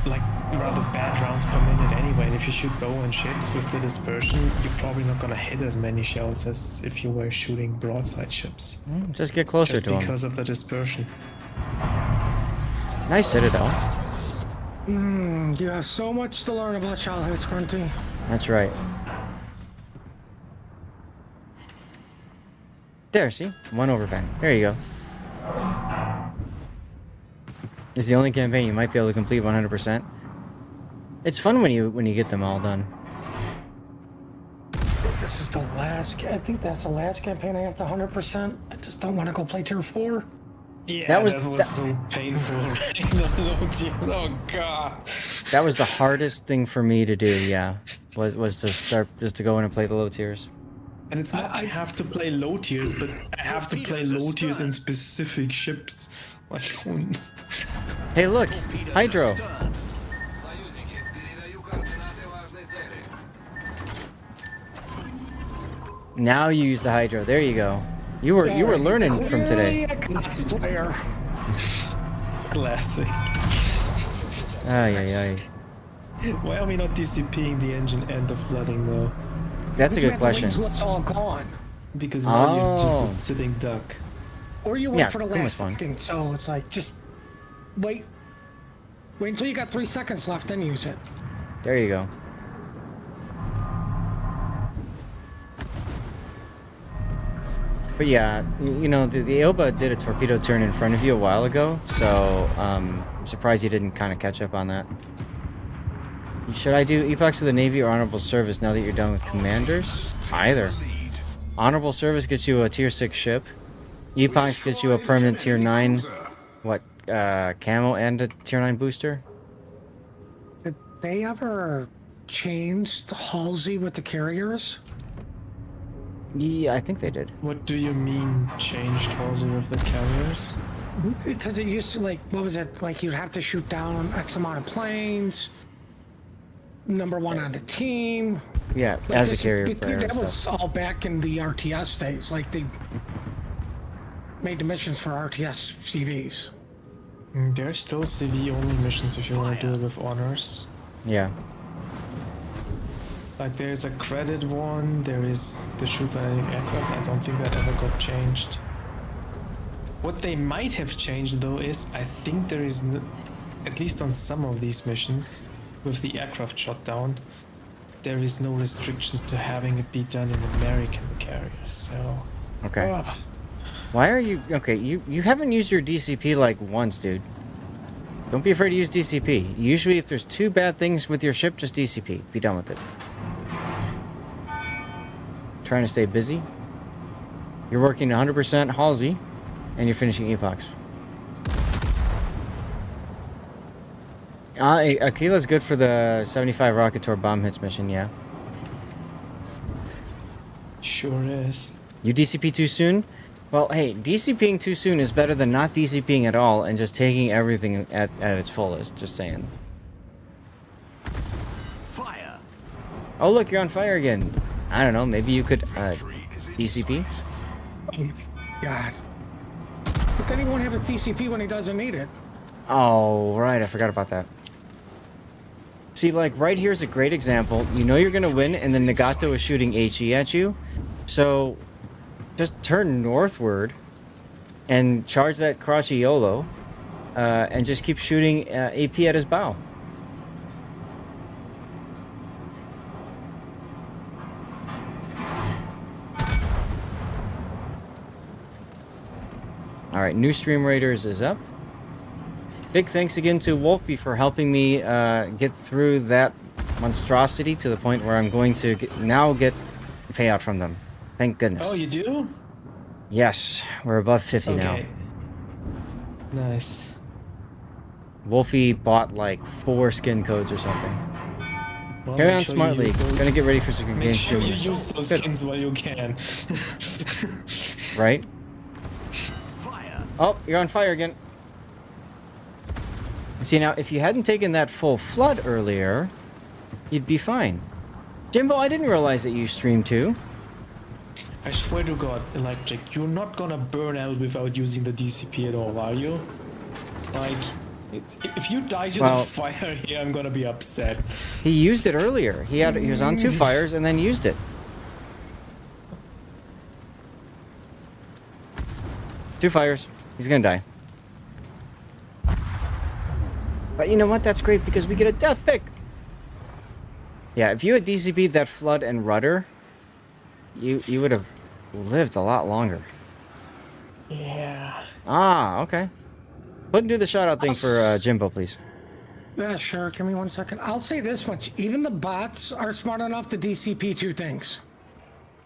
like rather bad rounds per minute anyway, and if you shoot bow and ships with the dispersion, you're probably not gonna hit as many shells as if you were shooting broadside ships. Just get closer to them. Just because of the dispersion. Nice Citadel. You have so much to learn about shell hits, Grunty. That's right. There, see? One overbang. There you go. This is the only campaign you might be able to complete 100%. It's fun when you get them all done. This is the last. I think that's the last campaign I have to 100%. I just don't want to go play tier 4. Yeah, that was so painful. Oh god. That was the hardest thing for me to do. Yeah, was to start just to go in and play the low tiers. And it's not I have to play low tiers, but I have to play low tiers in specific ships. Like, hey, look, Hydro. Now you use the Hydro. There you go. You were learning from today. Classic. Ay. Why are we not DCPing the engine and the flooding though? That's a good question. Until it's all gone. Because now you're just Oh. a sitting duck. Or you wait Yeah, for the Kuma's last fine. second, so it's like, just wait. Wait until you got 3 seconds left, then use it. There you go. But yeah, you know, the Ilba did a torpedo turn in front of you a while ago, so I'm surprised you didn't kind of catch up on that. Should I do Epochs of the Navy or Honorable Service now that you're done with Commanders? Either. Honorable Service gets you a Tier 6 ship. Epochs gets you a permanent Tier 9, camo and a Tier 9 booster? Did they ever change the Halsey with the carriers? Yeah, I think they did. What do you mean changed Halsey with the carriers? Because it used to, like, what was it? Like, you'd have to shoot down X amount of planes. Number 1 on the team. Yeah, Like, as a carrier player and That was stuff. all back in the RTS days. Like, they made the missions for RTS CVs. There's still CV only missions if you want to do it with honors. Yeah. Like there's a credit one, there is the shoot dynamic aircraft. I don't think that ever got changed. What they might have changed though is I think there is, at least on some of these missions, with the aircraft shot down, there is no restrictions to having it be done in American carriers. So. Okay. Why are you... Okay, you haven't used your DCP like once, dude. Don't be afraid to use DCP. Usually if there's 2 bad things with your ship, just DCP. Be done with it. Trying to stay busy. You're working 100% Halsey, and you're finishing Epochs. Aquila's good for the 75 rocket torp bomb hits mission, yeah. Sure is. You DCP too soon? Well, hey, DCPing too soon is better than not DCPing at all and just taking everything at its fullest. Just saying. Fire. Oh, look, you're on fire again. I don't know, maybe you could, DCP? God. But then he won't have a DCP when he doesn't need it. Oh, right, I forgot about that. See, like, right here's a great example. You know you're gonna win, and then Nagato is shooting HE at you. So, just turn northward and charge that Crociolo, and just keep shooting AP at his bow. Alright, new Stream Raiders is up. Big thanks again to Wolfie for helping me get through that monstrosity to the point where I'm going to now get payout from them. Thank goodness. Oh, you do? Yes, we're above 50 now. Nice. Wolfie bought like 4 skin codes or something. Well, Carry make on sure you smartly. use those- Gonna get ready for some Make game sure you streaming. use those Good. skins while you can. Right? Oh, you're on fire again. See, now, if you hadn't taken that full flood earlier, you'd be fine. Jimbo, I didn't realize that you stream too. I swear to God, Electric, you're not gonna burn out without using the DCP at all, are you? Like, if you die to Well- the fire here, I'm gonna be upset. He used it earlier. He was on 2 fires and then used it. 2 fires. He's gonna die. But you know what? That's great because we get a death pick. Yeah, if you had DCP'd that flood and rudder, you would have lived a lot longer. Yeah. Ah, okay. Go ahead and do the shout out thing for Jimbo, please. Yeah, sure. Give me 1 second. I'll say this much. Even the bots are smart enough to DCP 2 things.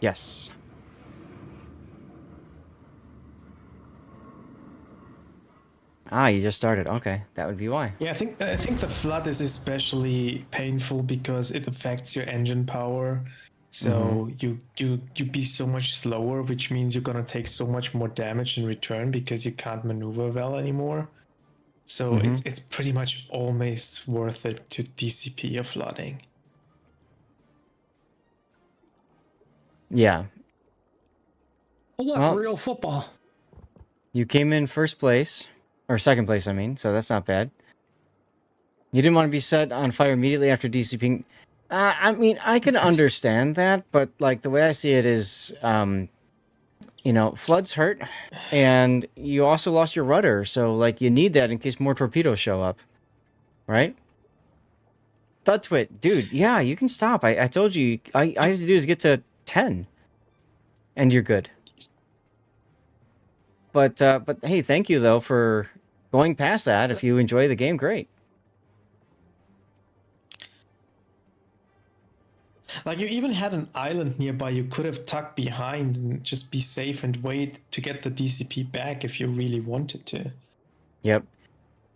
Yes. Ah, you just started. Okay, that would be why. Yeah, I think the flood is especially painful because it affects your engine power. So you be so much slower, which means you're gonna take so much more damage in return because you can't maneuver well anymore. So it's pretty much always worth it to DCP your flooding. Yeah. Oh, look, Well- real football. You came in first place, or second place, I mean, so that's not bad. You didn't want to be set on fire immediately after DCPing. I mean, I can understand that, but like the way I see it is, you know, floods hurt, and you also lost your rudder, so like you need that in case more torpedoes show up, right? Thudtwit, dude, yeah, you can stop. I told you, I have to do is get to 10, and you're good. But hey, thank you though for going past that. If you enjoy the game, great. Like, you even had an island nearby you could have tucked behind and just be safe and wait to get the DCP back if you really wanted to. Yep.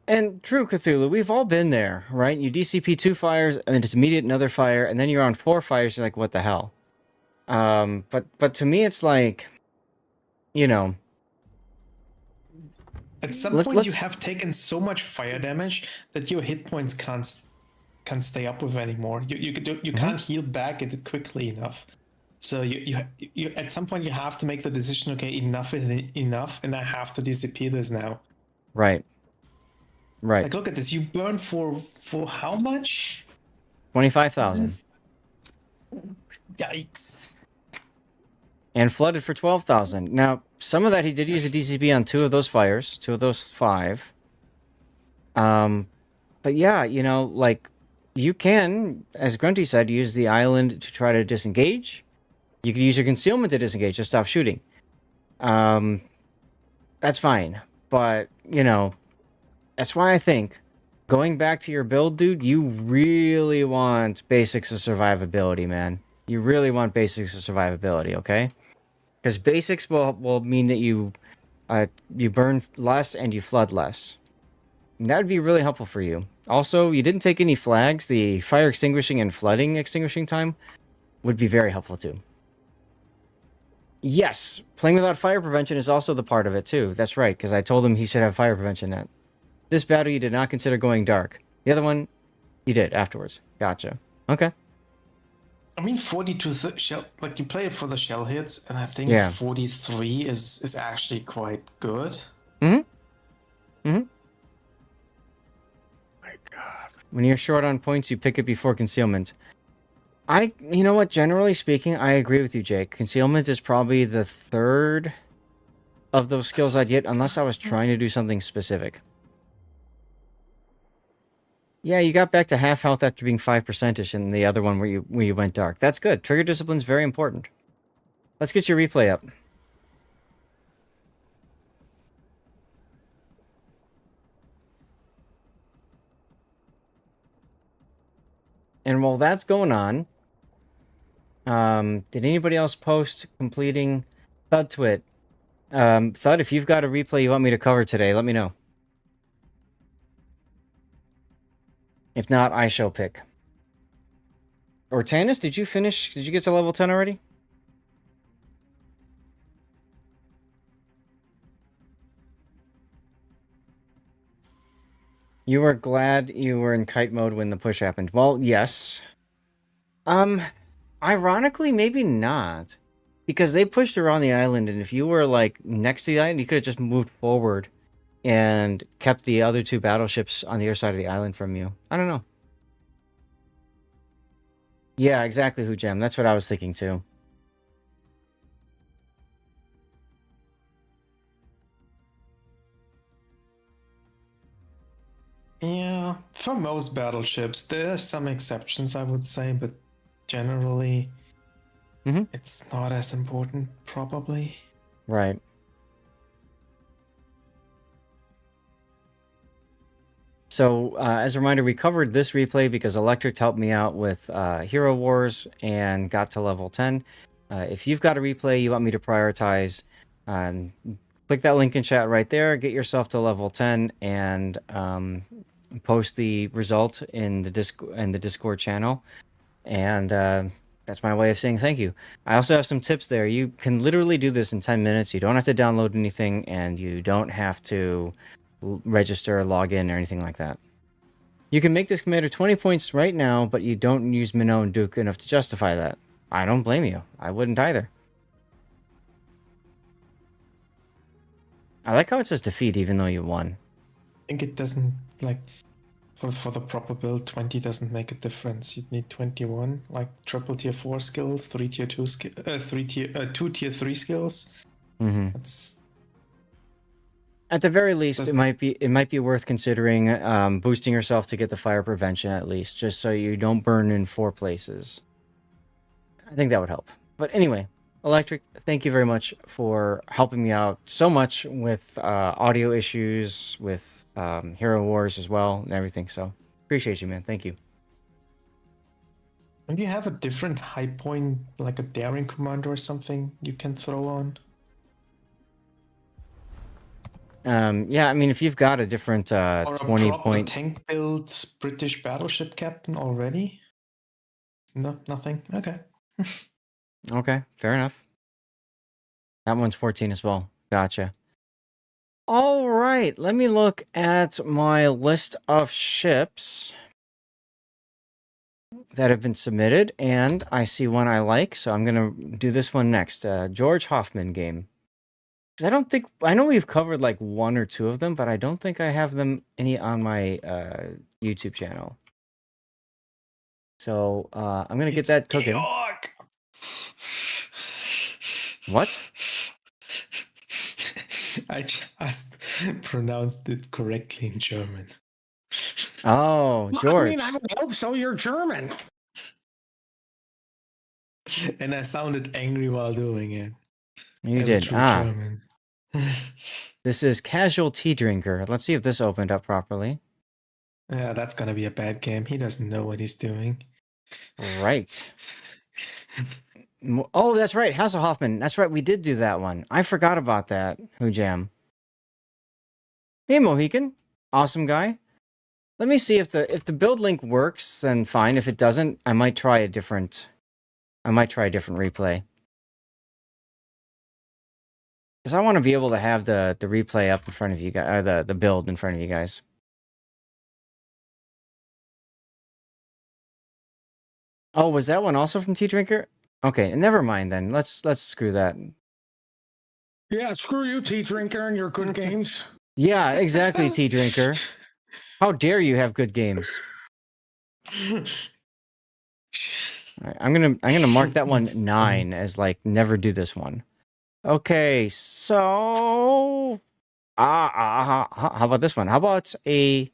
And true, Cthulhu, we've all been there, right? You DCP 2 fires, and then it's immediate another fire, and then you're on 4 fires, you're like, what the hell? But to me, it's like, you know... At some point, you have taken so much fire damage that your hit points can't stay up with anymore. You can't heal back it quickly enough. So you at some point you have to make the decision. Okay, enough is enough, and I have to disappear this now. Right. Right. Like, look at this. You burn for how much? 25,000. Yikes. And flooded for 12,000. Now, some of that he did use a DCP on 2 of those fires, 2 of those 5. But yeah, you know, like, you can, as Grunty said, use the island to try to disengage. You can use your concealment to disengage, to stop shooting. That's fine. But, you know, that's why I think, going back to your build, dude, you really want basics of survivability, man. You really want basics of survivability, okay? Because basics will mean that you burn less and you flood less. And that would be really helpful for you. Also, you didn't take any flags. The fire extinguishing and flooding extinguishing time would be very helpful too. Yes, playing without fire prevention is also the part of it too. That's right, because I told him he should have fire prevention net. This battle you did not consider going dark. The other one, you did afterwards. Gotcha. Okay. I mean, 42 shell, like, you play it for the shell hits, and I think 43 is actually quite good. Mm-hmm. Mm-hmm. My God. When you're short on points, you pick it before concealment. You know what, generally speaking, I agree with you, Jake. Concealment is probably the 3rd of those skills I'd get, unless I was trying to do something specific. Yeah, you got back to half health after being 5%ish in the other one where you went dark. That's good. Trigger discipline's very important. Let's get your replay up. And while that's going on, did anybody else post completing Thudtwit? Thud, if you've got a replay you want me to cover today, let me know. If not, I shall pick. Or Tanis, did you finish? Did you get to level 10 already? You were glad you were in kite mode when the push happened. Well, yes. Ironically, maybe not. Because they pushed around the island, and if you were, like, next to the island, you could have just moved forward and kept the other 2 battleships on the other side of the island from you. I don't know. Yeah, exactly, Hujam. That's what I was thinking, too. Yeah, for most battleships, there are some exceptions, I would say, but generally, it's not as important, probably. Right. So, as a reminder, we covered this replay because Electric helped me out with Hero Wars and got to level 10. If you've got a replay you want me to prioritize, click that link in chat right there, get yourself to level 10, and post the result in the Discord channel. And that's my way of saying thank you. I also have some tips there. You can literally do this in 10 minutes. You don't have to download anything, and you don't have to register or log in or anything like that. You can make this commander 20 points right now, but you don't use Minnow and Duke enough to justify that. I don't blame you. I wouldn't either. I like how it says defeat even though you won. I think it doesn't, like, for the proper build, 20 doesn't make a difference. You'd need 21, like triple tier 4 skill, 3 tier 2 skill, 2 tier 3 skills, Mm-hmm. That's At the very least, it might be worth considering boosting yourself to get the fire prevention at least, just so you don't burn in 4 places. I think that would help. But anyway, Electric, thank you very much for helping me out so much with audio issues, with Hero Wars as well, and everything. So appreciate you, man. Thank you. Maybe you have a different high point, like a daring commander or something you can throw on. Yeah, I mean, if you've got a different Or a 20 proper point... tank build British battleship captain already? No, nothing? Okay. Okay, fair enough. That one's 14 as well. Gotcha. All right, let me look at my list of ships that have been submitted, and I see one I like, so I'm going to do this one next. George Hoffman game. I know we've covered like 1 or 2 of them, but I don't think I have them any on my YouTube channel. So I'm going to get that cooking. What? I just pronounced it correctly in German. Oh, Well, George. I mean, I would hope so. You're German. And I sounded angry while doing it. You as did. A true German. This is Casual Tea Drinker. Let's see if this opened up properly. Yeah, that's gonna be a bad game. He doesn't know what he's doing. Right. Oh, that's right. Hasselhoffman. That's right. We did do that one. I forgot about that. Who Jam? Hey, Mohican. Awesome guy. Let me see if the build link works, then fine. If it doesn't, I might try a different replay. Because I want to be able to have the replay up in front of you guys, the build in front of you guys. Oh, was that one also from Tea Drinker? Okay, never mind then. Let's screw that. Yeah, screw you, tea drinker, and your good games. Yeah, exactly, Tea Drinker. How dare you have good games? All right, I'm gonna mark that one 9 as like never do this one. Okay, so how about this one? How about a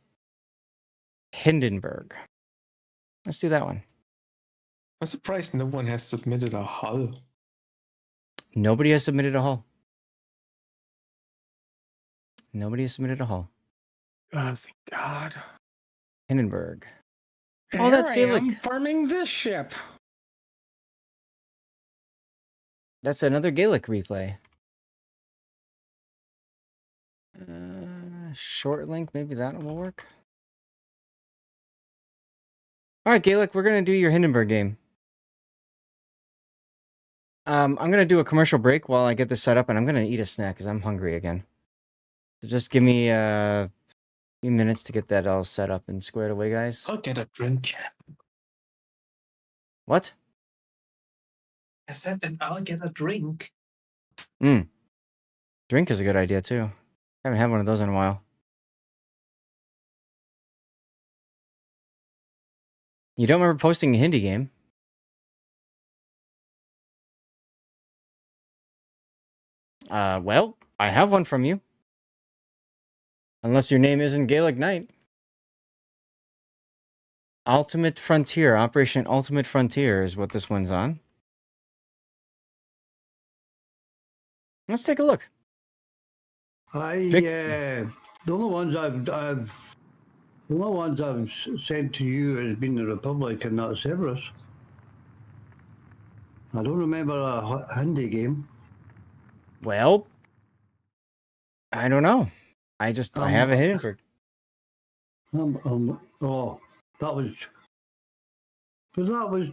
Hindenburg? Let's do that one. I'm surprised no one has submitted a hull. Nobody has submitted a hull. Nobody has submitted a hull. Oh, thank God. Hindenburg. And oh, that's here I Gaelic. am farming this ship. That's another Gaelic replay. Short link, maybe that one will work. All right, Gaelic, we're gonna do your Hindenburg game. I'm gonna do a commercial break while I get this set up, and I'm gonna eat a snack because I'm hungry again. So just give me a few minutes to get that all set up and squared away, guys. I'll get a drink. What? I said that I'll get a drink. Drink is a good idea too. Haven't had one of those in a while. You don't remember posting a Hindi game? Well, I have one from you. Unless your name isn't Gaelic Knight. Ultimate Frontier, Operation Ultimate Frontier is what this one's on. Let's take a look. The only ones I've sent to you has been the Republic and not Cerberus. I don't remember a Hindi game. Well, I don't know. I have a Hindenburg. Oh, that was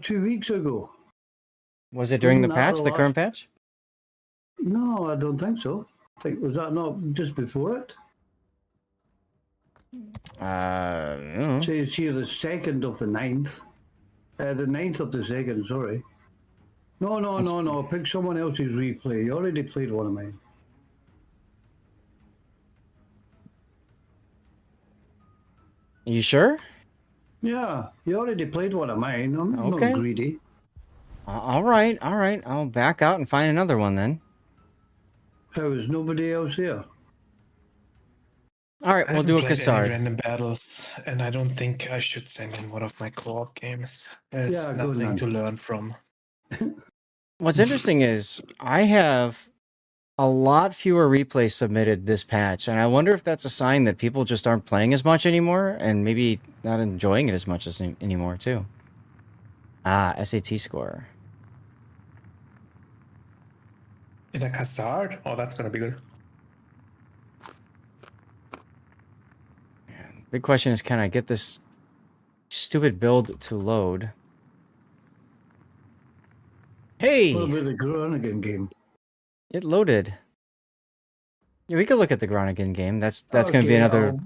2 weeks ago. Was it during the patch, the current patch? No, I don't think so. Was that not just before it? No. So it's here the 2nd of the 9th. The 9th of the 2nd, sorry. No. Pick someone else's replay. You already played one of mine. You sure? Yeah, you already played one of mine. I'm Okay. not greedy. All right. I'll back out and find another one then. There was nobody else here. All right, I we'll haven't do a played any Cassard. random battles, and I don't think I should send in one of my co-op games. There's Yeah, go nothing on. to learn from. What's interesting is I have a lot fewer replays submitted this patch, and I wonder if that's a sign that people just aren't playing as much anymore, and maybe not enjoying it as much as anymore too. Ah, SAT score. In a Cassard? Oh, that's gonna be good. Big question is, can I get this stupid build to load? Hey! What about the Groningen game? It loaded. Yeah, we could look at the Groningen game. That's going to be Okay, another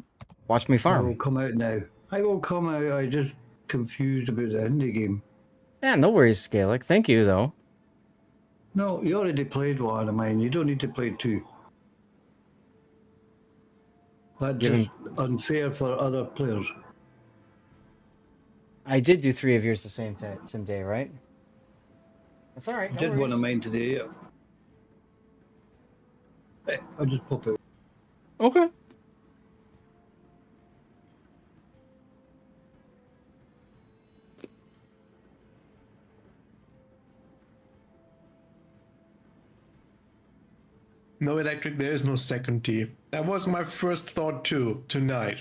watch me I will farm. come out now. I will come out. I just confused about the indie game. Yeah, no worries, Scalic. Thank you, though. No, you already played one of mine. You don't need to play two. That's just unfair for other players. I did do 3 of yours the same day, right? That's all right. I No did worries. one of mine today. Yeah. Hey, I'll just pop out. Okay. No electric, there is no second tee. That was my first thought too, tonight.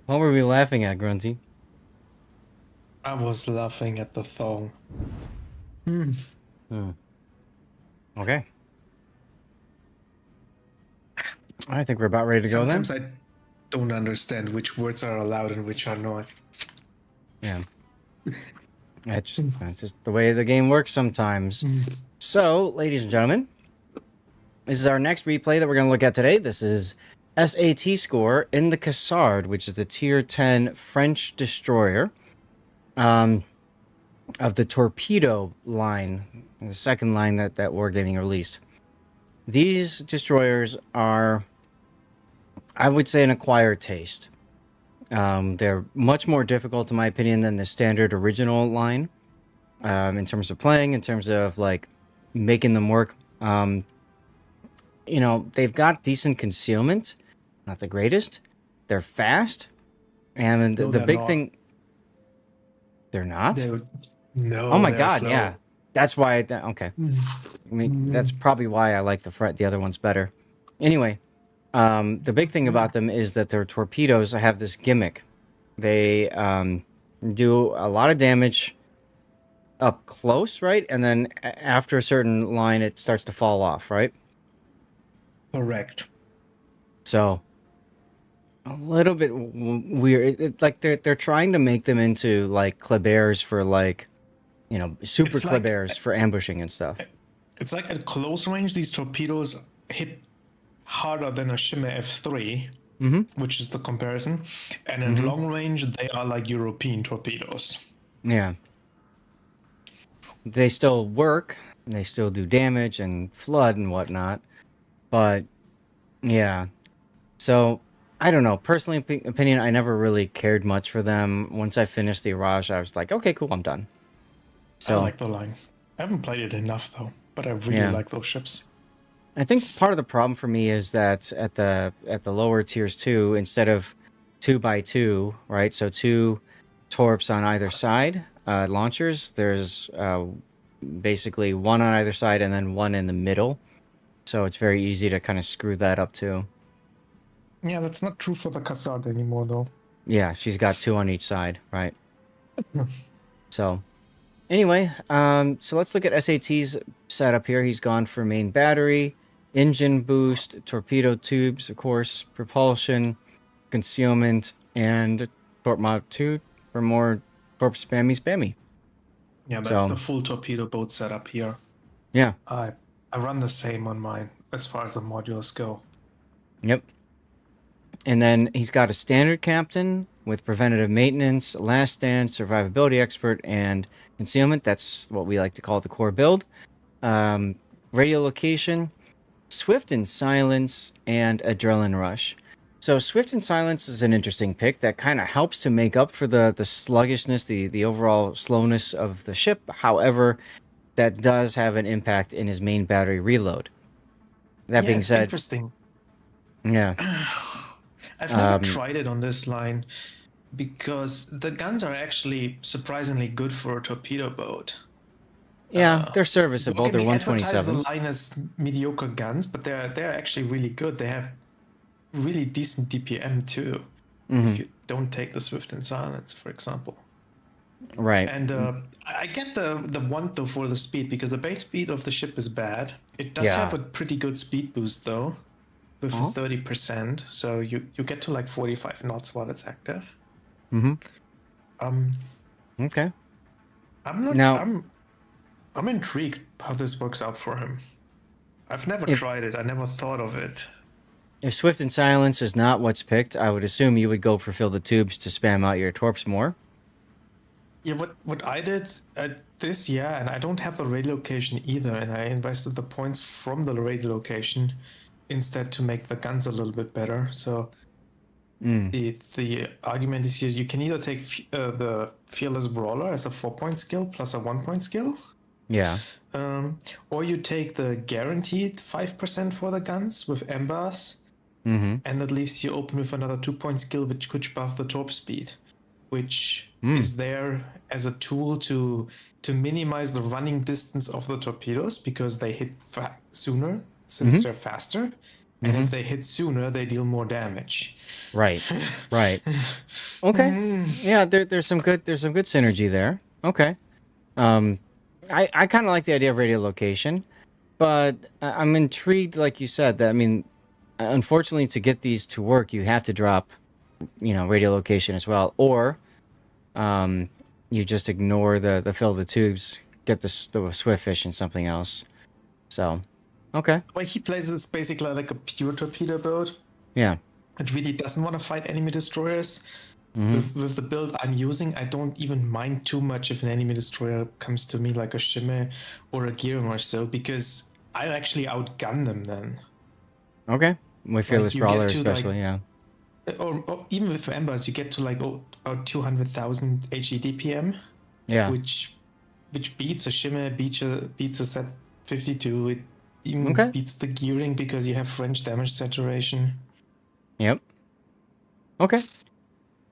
What were we laughing at, Grunty? I was laughing at the thong. Okay. I think we're about ready to go then. Sometimes I don't understand which words are allowed and which are not. Yeah. That's just the way the game works sometimes. So, ladies and gentlemen, this is our next replay that we're going to look at today. This is SAT score in the Cassard, which is the Tier 10 French destroyer of the torpedo line, the second line that Wargaming released. These destroyers are, I would say, an acquired taste. They're much more difficult, in my opinion, than the standard original line in terms of playing, in terms of like making them work. You know, they've got decent concealment, not the greatest. They're fast, and No, the they're big not. thing. They're not. No. Oh my they're god! slow. Yeah, that's why. Okay, I mean that's probably why I like the other ones better. Anyway, the big thing about them is that their torpedoes have this gimmick. They do a lot of damage up close, right? And then after a certain line, it starts to fall off, right? Correct. So a little bit weird. It's like they're trying to make them into like Kleber's for like, you know, super It's like- Kleber's for ambushing and stuff. It's like at close range, these torpedoes hit harder than a Shimmer F3, which is the comparison. And at long range, they are like European torpedoes. Yeah. they still work, and they still do damage and flood and whatnot. But yeah, so I don't know. Personally, opinion, I never really cared much for them. Once I finished the Iraj, I was like, okay, cool, I'm done. I So like the line. I haven't played it enough though, but I really yeah. like those ships. I think part of the problem for me is that at the lower tiers too, instead of 2x2, right? So 2 torps on either side, launchers. There's basically 1 on either side and then 1 in the middle. So it's very easy to kind of screw that up too. Yeah, that's not true for the Cassard anymore though. Yeah, she's got 2 on each side, right? So anyway, so let's look at SAT's setup here. He's gone for main battery, engine boost, torpedo tubes, of course, propulsion, concealment, and torp mod 2 for more torp spammy. Yeah, that's the full torpedo boat setup here. Yeah. I run the same on mine as far as the modules go. Yep. And then he's got a standard captain with preventative maintenance, last stand, survivability expert, and concealment. That's what we like to call the core build. Radio location, swift and silence, and adrenaline rush. So swift and silence is an interesting pick that kind of helps to make up for the sluggishness, the overall slowness of the ship. However, that does have an impact in his main battery reload. That being said, interesting. Yeah. I've never tried it on this line because the guns are actually surprisingly good for a torpedo boat. Yeah, they're serviceable. They're advertise 127s. the line as mediocre guns, but they're actually really good. They have really decent DPM too. If you don't take the swift and silence, for example. Right. And I get the want though for the speed because the base speed of the ship is bad. It does have a pretty good speed boost though, with 30%. So you get to like 45 knots while it's active. Okay. I'm intrigued how this works out for him. I've never tried it. I never thought of it. If swift and silence is not what's picked, I would assume you would go for fill the tubes to spam out your torps more. Yeah, what I did at this, and I don't have the radio location either, and I invested the points from the radio location instead to make the guns a little bit better. So the argument is here: you can either take the Fearless Brawler as a 4-point skill plus a 1-point skill. Yeah. Or you take the guaranteed 5% for the guns with Embers, and that leaves you open with another 2-point skill which could buff the torp speed, which is there as a tool to minimize the running distance of the torpedoes because they hit sooner since they're faster, and if they hit sooner, they deal more damage. Right. Okay. Yeah, there's some good synergy there. Okay. I kind of like the idea of radio location, but I'm intrigued, like you said, that, I mean, unfortunately, to get these to work, you have to drop, radio location as well, or you just ignore the fill the tubes, get the swift fish and something else. So, okay. Well, he plays this basically like a pure torpedo boat. Yeah. It really doesn't want to fight enemy destroyers. With the build I'm using, I don't even mind too much if an enemy destroyer comes to me like a Shimmer or a Gearing or so, because I'll actually outgun them then. Okay. With Fearless Brawler especially, yeah. Or even with Embers, you get to like about 200,000 HE DPM. Yeah. Which beats a Shimmer, beats a set 52. It even beats the Gearing because you have French damage saturation. Yep. Okay.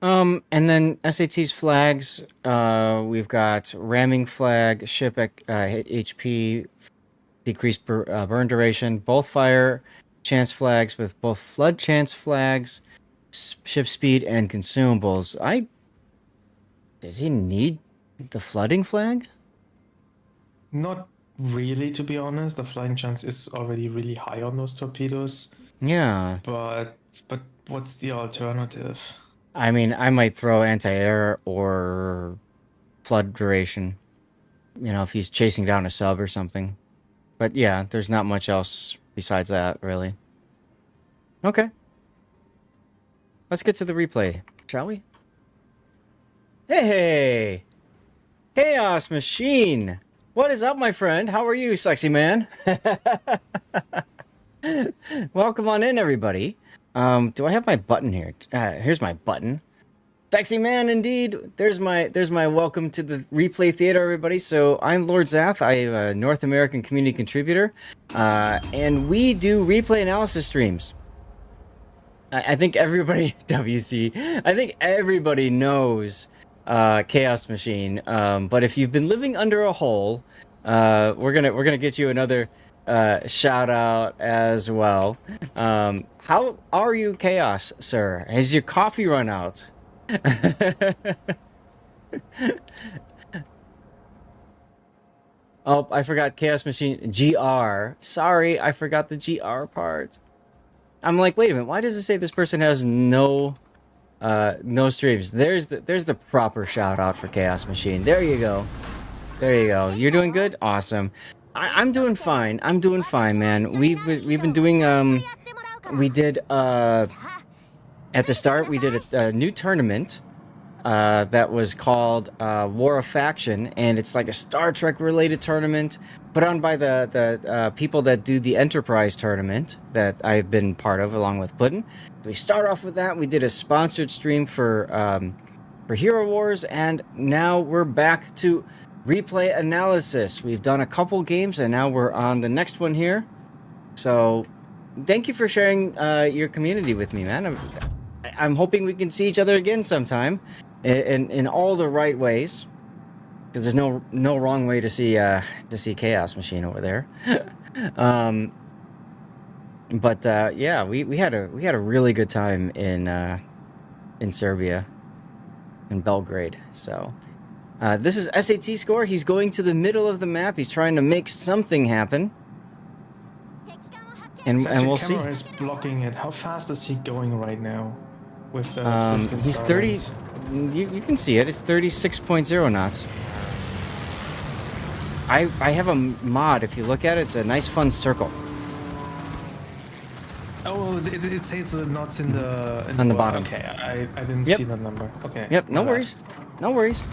And then SAT's flags, we've got ramming flag, ship HP, decreased burn duration, both fire chance flags with both flood chance flags, ship speed, and consumables. Does he need the flooding flag? Not really, to be honest. The flying chance is already really high on those torpedoes. Yeah. But what's the alternative? I mean, I might throw anti-air or flood duration, if he's chasing down a sub or something. But yeah, there's not much else besides that, really. Okay. Let's get to the replay, shall we? Hey! Chaos Machine! What is up, my friend? How are you, sexy man? Welcome on in, everybody. Do I have my button here? Here's my button. Sexy man, indeed. There's my welcome to the replay theater, everybody. So I'm Lord Zath. I am a North American community contributor, and we do replay analysis streams. I think everybody WC. I think everybody knows Chaos Machine. But if you've been living under a hole, we're gonna get you another shout out as well. How are you, Chaos, sir? Has your coffee run out? Oh, I forgot Chaos Machine GR. Sorry, I forgot the GR part. I'm like, wait a minute, why does it say this person has no streams? There's the proper shout out for Chaos Machine. There you go. There you go. You're doing good? Awesome. I'm doing fine. I'm doing fine, man. We've been doing we did at the start we did a new tournament that was called War of Faction, and it's like a Star Trek related tournament put on by the people that do the Enterprise tournament that I've been part of along with Puddin. We start off with that. We did a sponsored stream for Hero Wars, and now we're back to replay analysis. We've done a couple games, and now we're on the next one here. So thank you for sharing your community with me, man. I'm hoping we can see each other again sometime in all the right ways, because there's no wrong way to see Chaos Machine over there. But yeah, we had a really good time in Serbia, in Belgrade. So this is SAT score. He's going to the middle of the map. He's trying to make something happen. And we'll see. Camera is blocking it. How fast is he going right now? With the he's 30. You can see it. It's 36.0 knots. I have a mod. If you look at it, it's a nice fun circle. Oh, it says the knots in the on the bottom. Okay, I didn't see that number. Okay. Yep. No worries. No worries.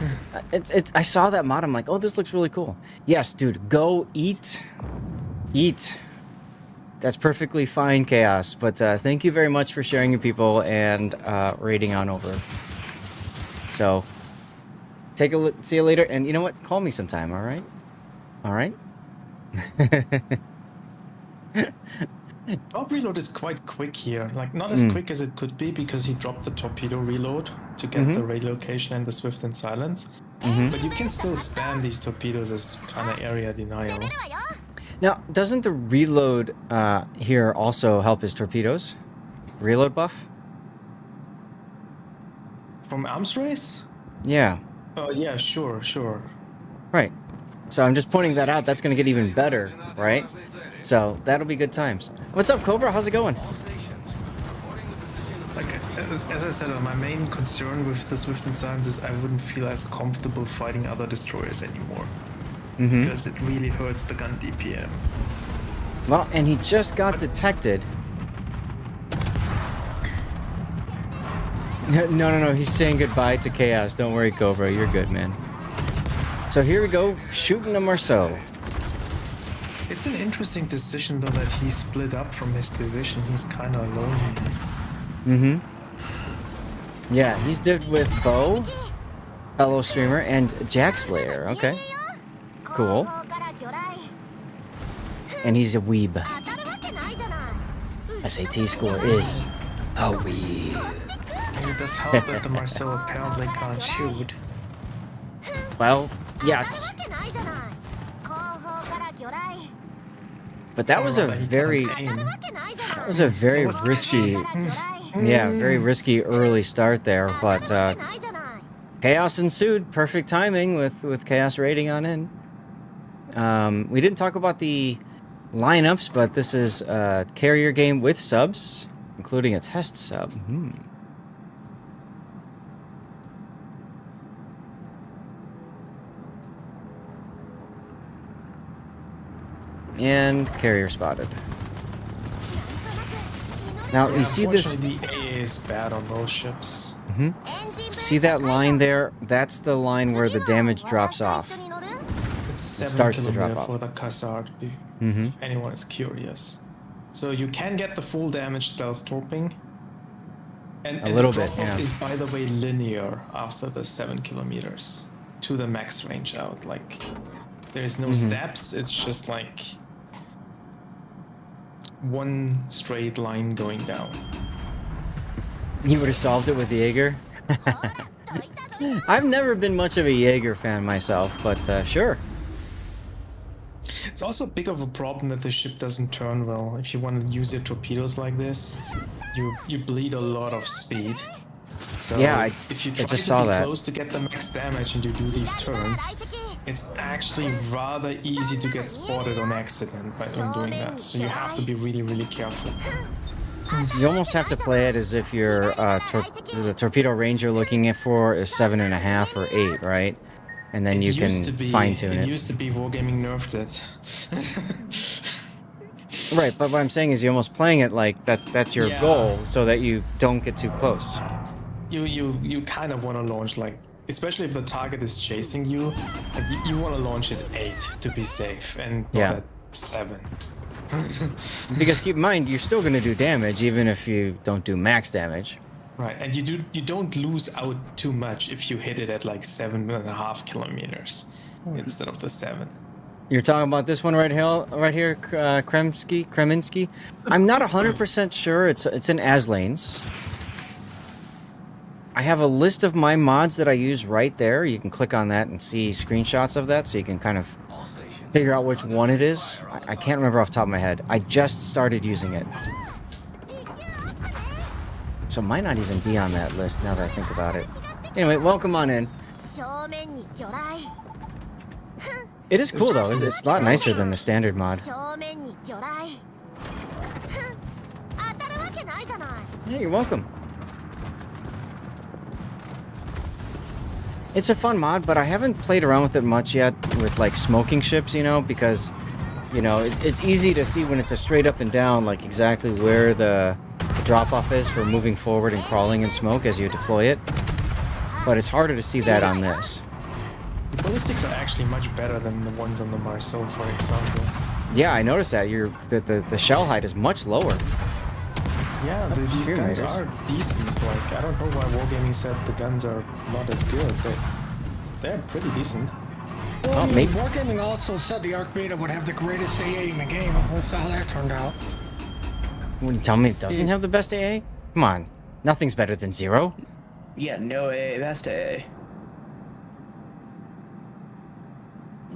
It's. I saw that mod. I'm like, oh, this looks really cool. Yes, dude. Go eat. That's perfectly fine, Chaos. But thank you very much for sharing your people and raiding on over. So, take a look. See you later. And you know what? Call me sometime. All right. All right. Top reload is quite quick here. Like, not as quick as it could be because he dropped the torpedo reload to get the raid location and the swift and silence. But you can still spam these torpedoes as kind of area denial. Now, doesn't the reload here also help his torpedoes? Reload buff? From arms race? Yeah. Oh, yeah, sure. Right. So I'm just pointing that out. That's going to get even better, right? So that'll be good times. What's up, Cobra? How's it going? Like, as I said, my main concern with the Swift and Silence is I wouldn't feel as comfortable fighting other destroyers anymore. Because it really hurts the gun DPM. Well, and he just got detected. No. He's saying goodbye to Chaos. Don't worry, Cobra. You're good, man. So here we go, shooting a Marceau. It's an interesting decision, though, that he split up from his division. He's kind of alone. Yeah, he's dived with Bo, fellow streamer, and Jack Slayer. Okay. Cool. And he's a weeb. SAT score is a weeb. And it does help that the Marceau apparently can't shoot. Well, yes. But that was a very risky, very risky early start there. But chaos ensued. Perfect timing with Chaos raiding on in. We didn't talk about the lineups, but this is a carrier game with subs, including a test sub. And carrier spotted. Now you see this. The AA is bad on those ships. See that line there? That's the line where the damage drops off. 7 starts to kilometer drop for off. the Khazard, Mm-hmm. if anyone is curious. So you can get the full damage stealth torping. And A little the bit, drop-off yeah. is, by the way, linear after the 7 kilometers to the max range out. Like, there's no steps, it's just like one straight line going down. You would have solved it with Jaeger? I've never been much of a Jaeger fan myself, but sure. It's also big of a problem that the ship doesn't turn well. If you want to use your torpedoes like this, you bleed a lot of speed. So Yeah, if you I try just to saw be that. close to get the max damage and you do these turns, it's actually rather easy to get spotted on accident when doing that. So you have to be really, really careful. You almost have to play it as if your the torpedo range you're looking for is 7.5 or 8, right? And then you can fine-tune it. It used to be Wargaming nerfed it. Right, but what I'm saying is you're almost playing it like that's your goal so that you don't get too close. You kind of want to launch, like, especially if the target is chasing you, like, you want to launch at 8 to be safe and not at 7. Because keep in mind, you're still going to do damage even if you don't do max damage. Right, and you don't lose out too much if you hit it at like 7.5 kilometers instead of the 7. You're talking about this one right here, Kreminsky. I'm not 100% sure. It's in Aslanes. I have a list of my mods that I use right there. You can click on that and see screenshots of that, so you can kind of figure out which one it is. I can't remember off the top of my head. I just started using it. So it might not even be on that list now that I think about it. Anyway, welcome on in. It is cool though. It's a lot nicer than the standard mod. Yeah, you're welcome. It's a fun mod, but I haven't played around with it much yet with like smoking ships, you know, because you know it's easy to see when it's a straight up and down, like exactly where the drop-off is for moving forward and crawling in smoke as you deploy it. But it's harder to see that on this. The ballistics are actually much better than the ones on the Marceau, for example. Yeah, I noticed that. The shell height is much lower. Yeah, these guns are decent. Like, I don't know why Wargaming said the guns are not as good, but they're pretty decent. Well, maybe Wargaming also said the Arc Beta would have the greatest AA in the game. We'll see how that turned out. What, you tell me it doesn't have the best AA? Come on, nothing's better than 0. Yeah, no AA, best AA.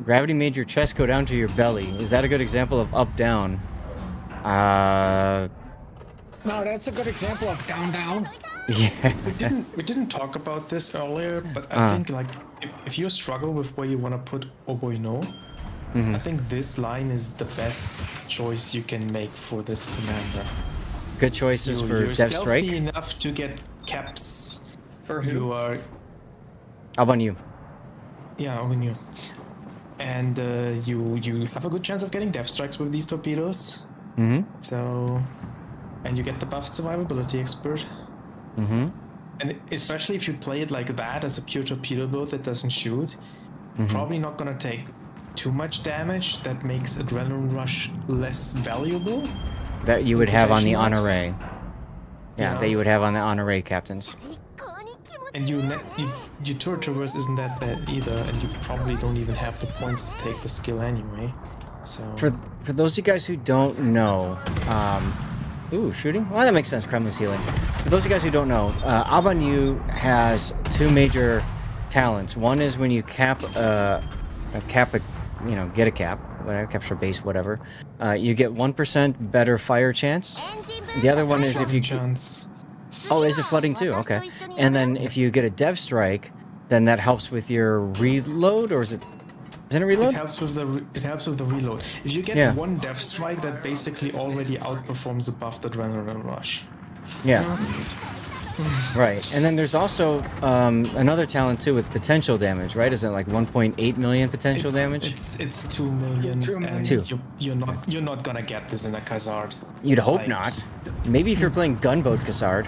Gravity made your chest go down to your belly. Is that a good example of up-down? No, that's a good example of down. Yeah. We didn't talk about this earlier, but I think like if you struggle with where you want to put Oboino, I think this line is the best choice you can make for this commander. Good choices for Dev Strike. You're enough to get caps. For who? You are. How about you? Yeah, on you. And you have a good chance of getting Death Strikes with these torpedoes. So, and you get the buffed survivability expert. And especially if you play it like that as a pure torpedo boat that doesn't shoot, probably not gonna take too much damage. That makes Adrenaline Rush less valuable. That you would have on the Protection Honoré. marks. Yeah, that you would have on the Honoré captains. And your turret traverse isn't that bad either, and you probably don't even have the points to take the skill anyway. So For those of you guys who don't know, ooh, shooting? Well, that makes sense. Kremlin's healing. For those of you guys who don't know, Abanyu has 2 major talents. One is when you get a cap, whatever, capture base, whatever. You get 1% better fire chance. The other one is if you chance. Oh, is it flooding too? Okay. And then if you get a Dev Strike, then that helps with your reload, or is it a reload? It helps with the reload. If you get one Death Strike, that basically already outperforms the buffed Adrenaline Rush. Yeah. Right. And then there's also another talent too with potential damage, right? Is it like 1.8 million potential damage? It's 2 million. 2 million. And 2. You're not gonna get this in a Khazard. You'd hope not. Maybe if you're playing Gunboat Khazard.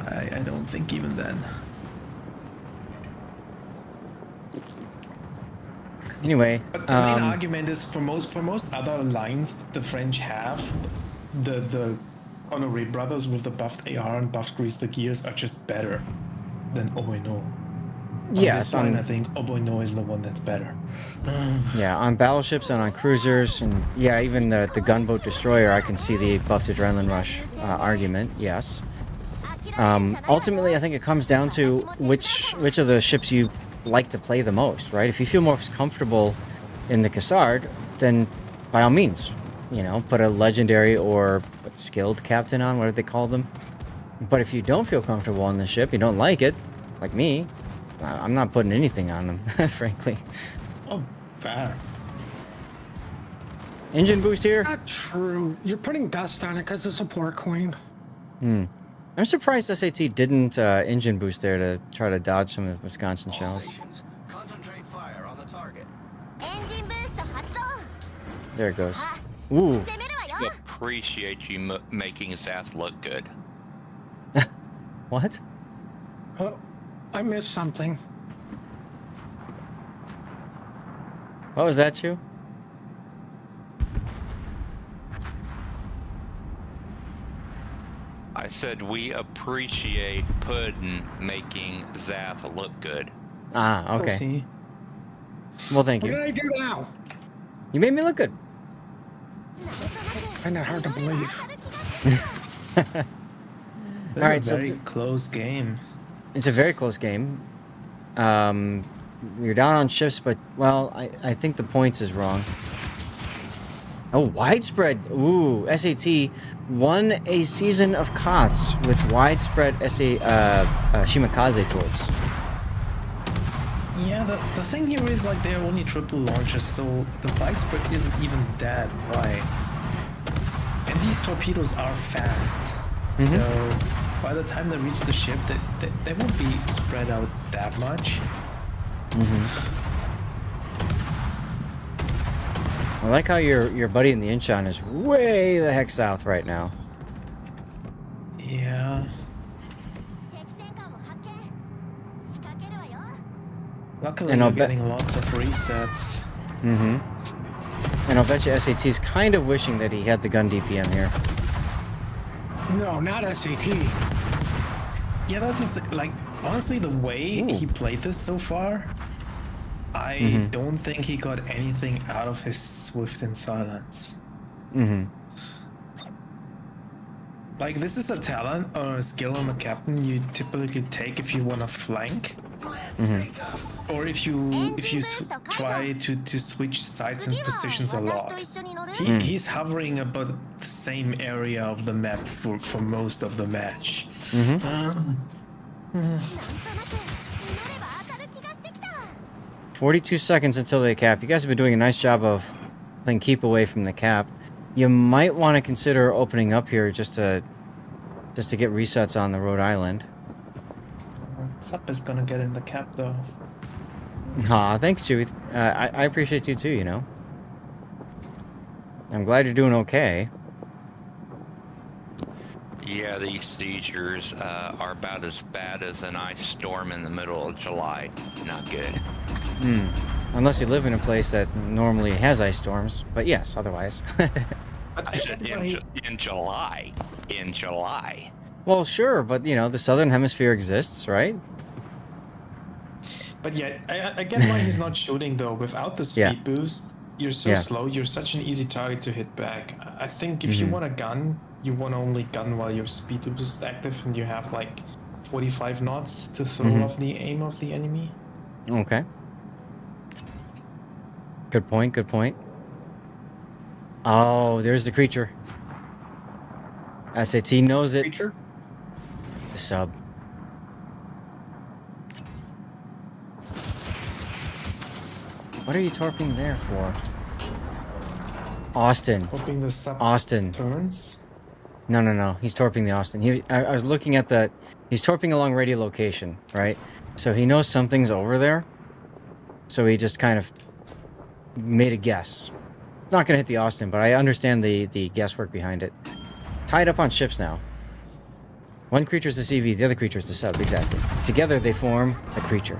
I don't think even then. Anyway, But the main argument is for most other lines the French have, the Honorary brothers with the buffed AR and buffed greaser gears are just better than Oboino. Yes, on this line, I think Oboino is the one that's better. Yeah, on battleships and on cruisers, and yeah, even the gunboat destroyer, I can see the buffed adrenaline rush argument. Yes. Ultimately, I think it comes down to which of the ships you like to play the most, right? If you feel more comfortable in the Cassard, then by all means, you know, put a legendary or skilled captain on, what do they call them? But if you don't feel comfortable on the ship, you don't like it, like me, I'm not putting anything on them, frankly. Oh, fair. Engine boost here? It's not true. You're putting dust on it because it's a poor queen. I'm surprised SAT didn't engine boost there to try to dodge some of the Wisconsin shells. Concentrate fire on the target. There it goes. Ooh. Appreciate you making Zath look good. What? Oh, I missed something. What was that, Chew? I said we appreciate Puddin making Zath look good. Ah, okay. Well, thank you. What did I do now? You made me look good. Kind of hard to believe. All right, so very close game. It's a very close game. You're down on shifts, but well, I think the points is wrong. Oh, widespread. Ooh, SAT won a season of COTS with widespread Shimakaze torps. Yeah, the thing here is like they're only triple launchers, so the widespread isn't even that wide. And these torpedoes are fast. So by the time they reach the ship, they won't be spread out that much. I like how your buddy in the Incheon is way the heck south right now. Yeah. Luckily, And you're getting lots of resets. And I'll bet you SAT's kind of wishing that he had the gun DPM here. No, not SAT. Yeah, that's the thing. Like, honestly, the way he played this so far, I don't think he got anything out of his Swift and Silence. Like, this is a talent or a skill on the captain you typically take if you want to flank. Or if you try to switch sides and positions a lot. He's hovering about the same area of the map for most of the match. 42 seconds until they cap. You guys have been doing a nice job of playing keep away from the cap. You might want to consider opening up here just to get resets on the Rhode Island. Sup is gonna get in the cap though. Aw, thanks, Chewie. I appreciate you too, you know. I'm glad you're doing okay. Yeah, these seizures are about as bad as an ice storm in the middle of July. Not good. Unless you live in a place that normally has ice storms. But yes, otherwise. I said in July. In July. Well, sure, but you know, the southern hemisphere exists, right? But yeah, I get why he's not shooting though. Without the speed boost, you're so slow, you're such an easy target to hit back. I think if you want a gun, you want to only gun while your speed boost is active and you have like 45 knots to throw off the aim of the enemy. Okay. Good point, good point. Oh, there's the creature. SAT knows it. Creature? The sub. What are you torping there for? Austin. Hoping the sub Austin. turns. No. He's torping the Austin. I was looking at the... He's torping along radiolocation, right? So he knows something's over there. So he just kind of made a guess. It's not going to hit the Austin, but I understand the guesswork behind it. Tied up on ships now. One creature is the CV, the other creature is the sub, exactly. Together they form the creature.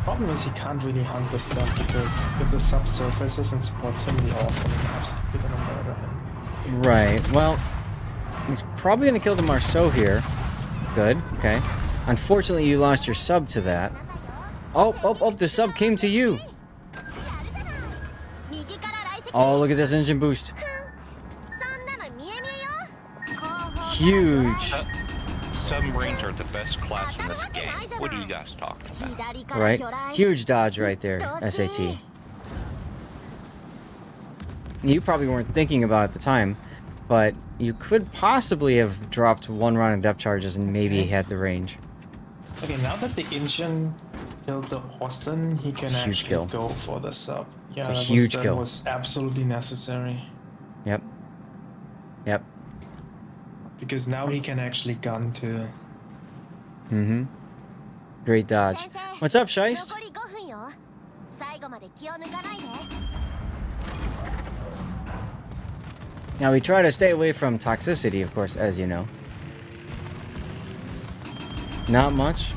Problem is he can't really hunt the sub because if the sub surfaces and spots him, the orphan is absolutely gonna murder him. Right. Well, he's probably gonna kill the Marceau here. Good. Okay. Unfortunately, you lost your sub to that. Oh! The sub came to you. Oh, look at this engine boost. Huge. Submarines are the best class in this game. What are you guys talking about? Right? Huge dodge right there, SAT. You probably weren't thinking about it at the time, but you could possibly have dropped one round of depth charges and maybe had the range. Okay, now that the engine killed the Austin, he can actually go for the sub. Yeah, it's a huge that kill. Was absolutely necessary. Yep. Yep. Because now he can actually gun too. Mm-hmm. Great dodge. What's up, Shice? Now we try to stay away from toxicity, of course, as you know. Not much.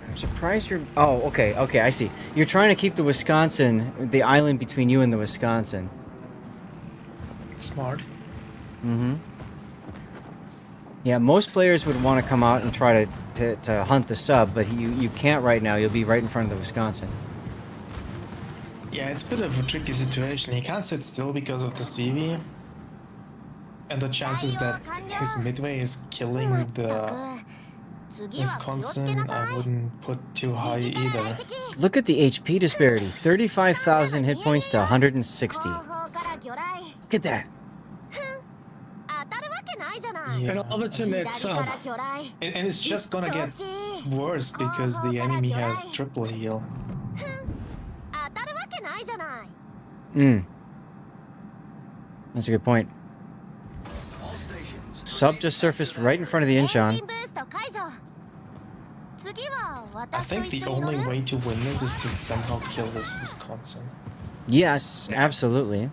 I'm surprised you're... Oh, okay, I see. You're trying to keep the Wisconsin, the island between you and the Wisconsin. Smart. Mm-hmm. Yeah, most players would want to come out and try to hunt the sub, but you can't right now. You'll be right in front of the Wisconsin. Yeah, it's a bit of a tricky situation. He can't sit still because of the CV. And the chances that his midway is killing the Wisconsin, I wouldn't put too high either. Look at the HP disparity. 35,000 hit points to 160. Look at that. Yeah. And all of it's in that sub. And it's just gonna get worse because the enemy has triple heal. That's a good point. Sub just surfaced right in front of the Incheon. I think the only way to win this is to somehow kill this Wisconsin. Yes, absolutely.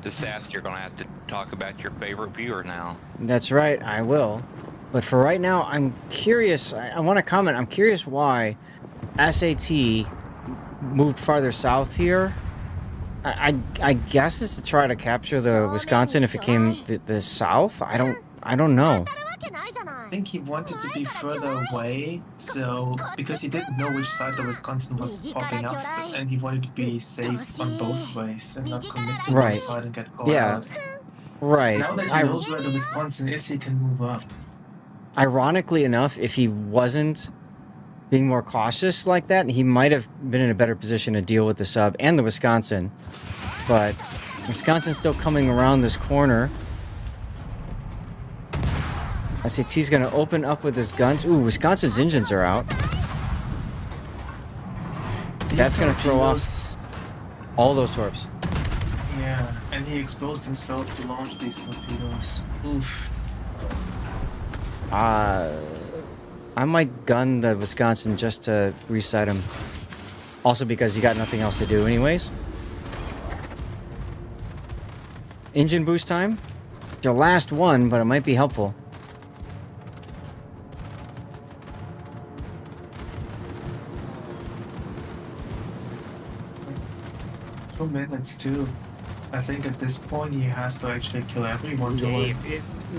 Disaster, you're gonna have to talk about your favorite viewer now. That's right, I will. But for right now, I'm curious. I want to comment. I'm curious why SAT moved farther south here. I guess it's to try to capture the Wisconsin if it came the south. I don't know. I think he wanted to be further away, so because he didn't know which side the Wisconsin was popping up, and he wanted to be safe on both ways and not commit to one side and get caught out. Right. Now that he knows where the Wisconsin is, he can move up. Ironically enough, if he wasn't being more cautious like that, he might have been in a better position to deal with the sub and the Wisconsin. But Wisconsin's still coming around this corner. SAT's gonna open up with his guns. Ooh, Wisconsin's engines are out. That's gonna throw off all those torps. Yeah, and he exposed himself to launch these torpedoes. Oof. I might gun the Wisconsin just to reset him. Also because you got nothing else to do anyways. Engine boost time. Your last one, but it might be helpful. 2 minutes too. I think at this point he has to actually kill everyone.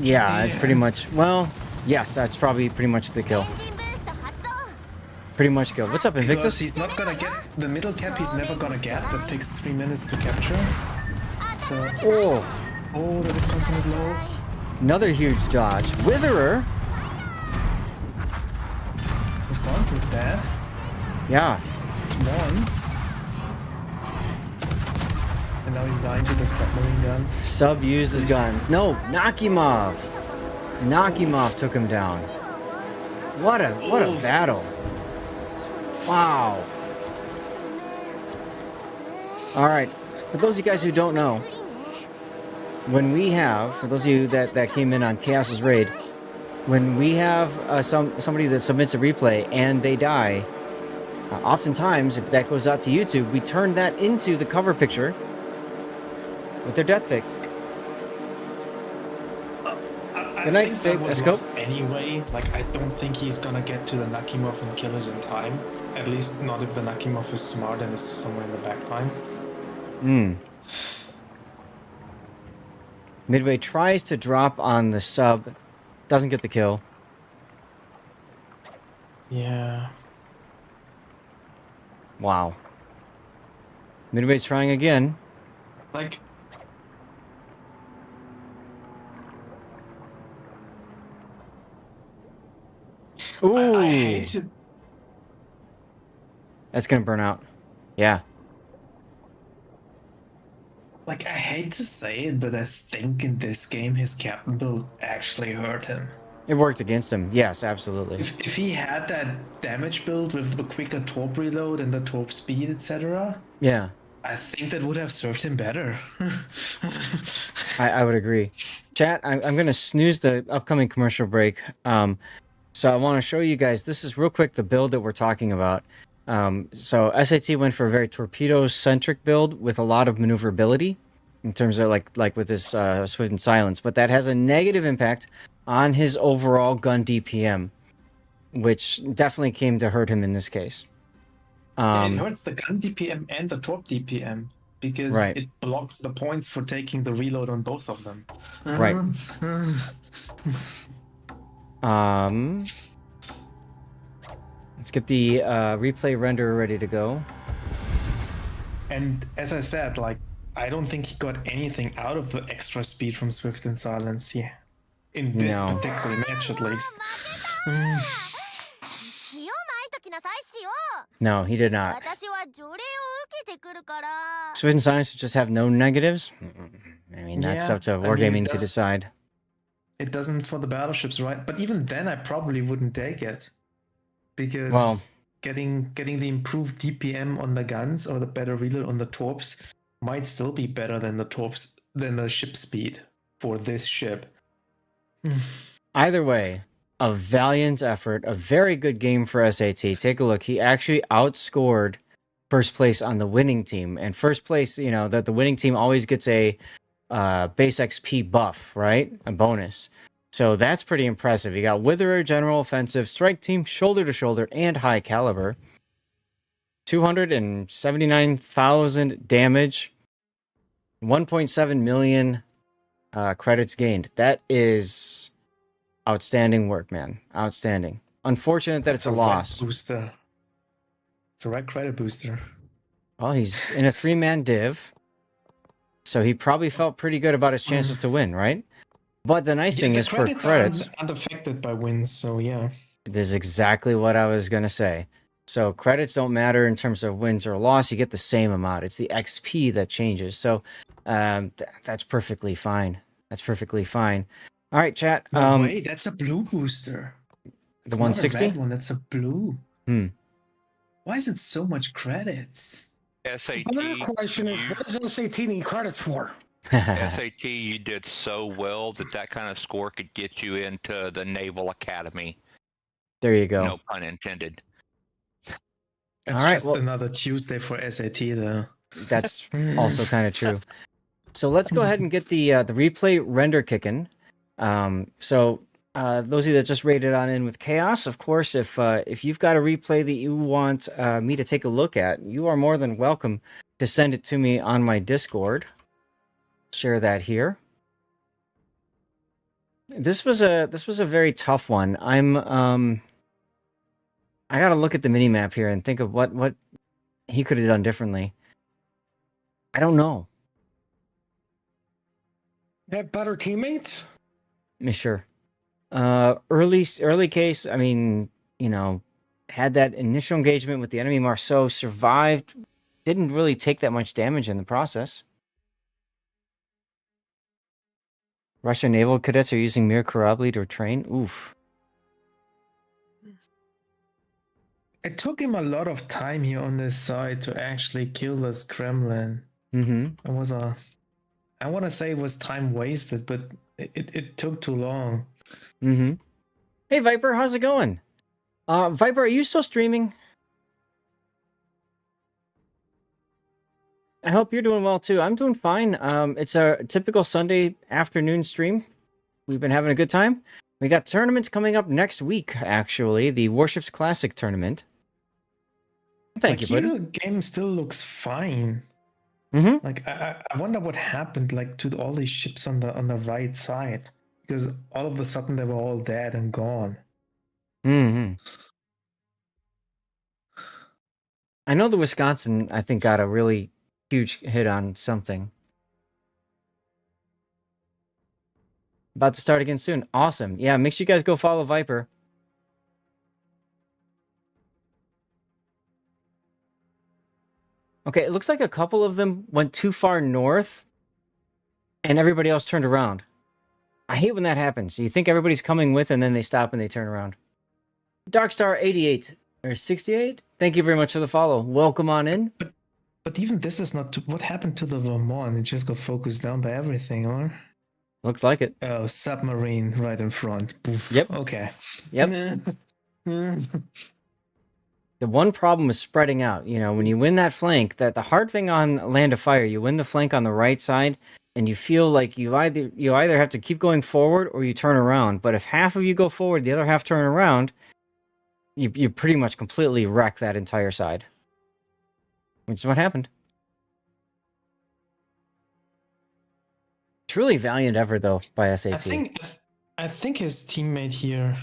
Yeah, it's pretty much... Well, yes, that's probably pretty much the kill. Pretty much kill. What's up, Invictus? Because he's not gonna get... The middle cap he's never gonna get. That takes 3 minutes to capture. So... Oh, the Wisconsin is low. Another huge dodge. Witherer! Wisconsin's dead. Yeah. It's one. And now he's dying to the submarine guns. Sub used his guns. No, Nakimov! Nakimov took him down. What a battle. Wow. Alright, for those of you guys who don't know, when we have, for those of you that came in on Chaos's raid, when we have somebody that submits a replay and they die, oftentimes, if that goes out to YouTube, we turn that into the cover picture with their death pick. I Good night, think that was Scope. lost anyway. Like, I don't think he's gonna get to the Nakimov and kill it in time. At least not if the Nakimov is smart and is somewhere in the back line. Midway tries to drop on the sub. Doesn't get the kill. Yeah. Wow. Midway's trying again. Like... Ooh. I hate to... That's gonna burn out. Yeah. Like, I hate to say it, but I think in this game his captain build actually hurt him. It worked against him. Yes, absolutely. If he had that damage build with the quicker torp reload and the torp speed, etc., Yeah. I think that would have served him better. I would agree. Chat, I'm going to snooze the upcoming commercial break. So I want to show you guys, this is real quick the build that we're talking about. So SAT went for a very torpedo-centric build with a lot of maneuverability in terms of like with this Swift and Silence, but that has a negative impact on his overall gun DPM, which definitely came to hurt him in this case. It hurts the gun DPM and the torp DPM because it blocks the points for taking the reload on both of them. Right. Let's get the replay renderer ready to go. And as I said, like, I don't think he got anything out of the extra speed from Swift and Silence here. In this particular match, at least. No, he did not. Swift and Silence just have no negatives? I mean, that's up to Wargaming to decide. It doesn't for the battleships, right? But even then, I probably wouldn't take it. Because getting the improved DPM on the guns or the better reload on the torps might still be better than the ship speed for this ship. Either way, a valiant effort, a very good game for SAT. Take a look. He actually outscored first place on the winning team. And first place, you know, that the winning team always gets a base XP buff, right? A bonus. So that's pretty impressive. You got Witherer, General Offensive, Strike Team, Shoulder to Shoulder, and High Caliber. 279,000 damage. 1.7 million credits gained. That is outstanding work, man. Outstanding. Unfortunate that it's a loss. Booster. It's a red credit booster. Well, he's in a 3-man div. So he probably felt pretty good about his chances to win, right? But the nice thing is for credits... are unaffected by wins, so yeah. This is exactly what I was going to say. So credits don't matter in terms of wins or loss. You get the same amount. It's the XP that changes. So that's perfectly fine. That's perfectly fine. All right, chat. No, wait, that's a blue booster. The 160? Not a red one, that's a blue. Why is it so much credits? SAT. Another question is, what does SAT need credits for? SAT, you did so well that kind of score could get you into the Naval Academy. There you go. No pun intended. It's just another Tuesday for SAT, though. That's also kind of true. So let's go ahead and get the replay render kicking. So those of you that just rated on in with Chaos, of course, if you've got a replay that you want me to take a look at, you are more than welcome to send it to me on my Discord. Share that here. This was a very tough one. I got to look at the minimap here and think of what he could have done differently. I don't know. Have better teammates? Sure. Early case, I mean, you know, had that initial engagement with the enemy Marceau, survived, didn't really take that much damage in the process. Russian naval cadets are using Mir Korabli to train. Oof. It took him a lot of time here on this side to actually kill this Kremlin. Mm-hmm. I want to say it was time wasted, but it took too long. Mm-hmm. Hey, Viper, how's it going? Viper, are you still streaming? I hope you're doing well, too. I'm doing fine. It's a typical Sunday afternoon stream. We've been having a good time. We got tournaments coming up next week, actually. The Warships Classic tournament. Thank you, buddy. The game still looks fine. Mm-hmm. Like I wonder what happened like to all these ships on the right side, because all of a sudden they were all dead and gone. Mm-hmm. I know the Wisconsin, I think, got a really huge hit on something. About to start again soon. Awesome. Yeah, make sure you guys go follow Viper. Okay, it looks like a couple of them went too far north and everybody else turned around. I hate when that happens. You think everybody's coming with and then they stop and they turn around. Darkstar 88 or 68, thank you very much for the follow. Welcome on in. But even this is not... what happened to the Vermont? It just got focused down by everything, or? Looks like it. Oh, submarine right in front. Poof. Yep. Okay. Yep. The one problem is spreading out. You know, when you win that flank, that the hard thing on Land of Fire, you win the flank on the right side, and you feel like you either have to keep going forward or you turn around. But if half of you go forward, the other half turn around, you pretty much completely wreck that entire side. Which is what happened. Truly valiant effort, though, by SAT. I think his teammate here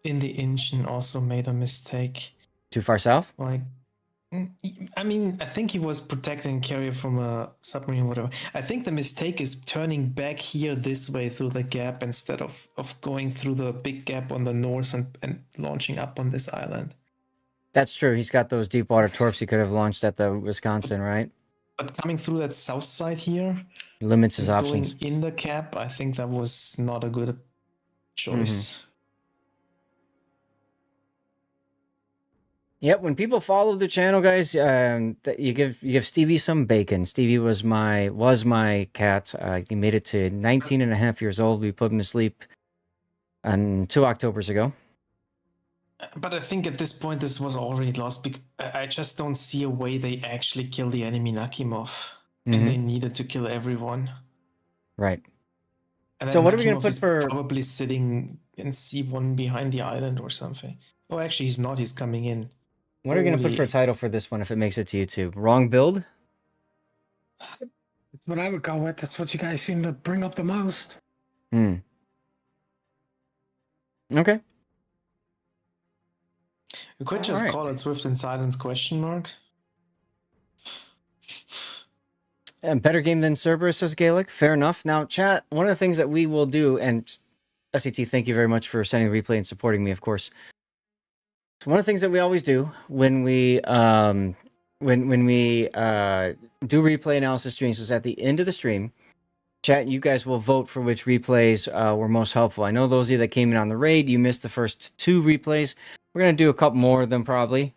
in the engine also made a mistake. Too far south? Like, I mean, I think he was protecting carrier from a submarine, whatever. I think the mistake is turning back here this way through the gap instead of going through the big gap on the north and launching up on this island. That's true. He's got those deep water torps he could have launched at the Wisconsin, right? But coming through that south side here limits his options. Going in the cap, I think that was not a good choice. Mm-hmm. Yep, when people follow the channel, guys, you give Stevie some bacon. Stevie was my cat. He made it to 19 and a half years old. We put him to sleep 2 Octobers ago. But I think at this point this was already lost because I just don't see a way they actually kill the enemy Nakimov. And they needed to kill everyone. Right. And so what are we Nakimov going to put for... Probably sitting in C1 behind the island or something. Oh, actually he's not. He's coming in. What are we going to put for a title for this one if it makes it to YouTube? Wrong build? That's what I would go with. That's what you guys seem to bring up the most. Okay. You could just call it Swift and Silence question mark. And better game than Cerberus, says Gaelic. Fair enough. Now, chat, one of the things that we will do, and SAT, thank you very much for sending the replay and supporting me, of course. So one of the things that we always do when we do replay analysis streams is at the end of the stream, chat, you guys will vote for which replays were most helpful. I know those of you that came in on the raid, you missed the first 2 replays. We're going to do a couple more of them probably.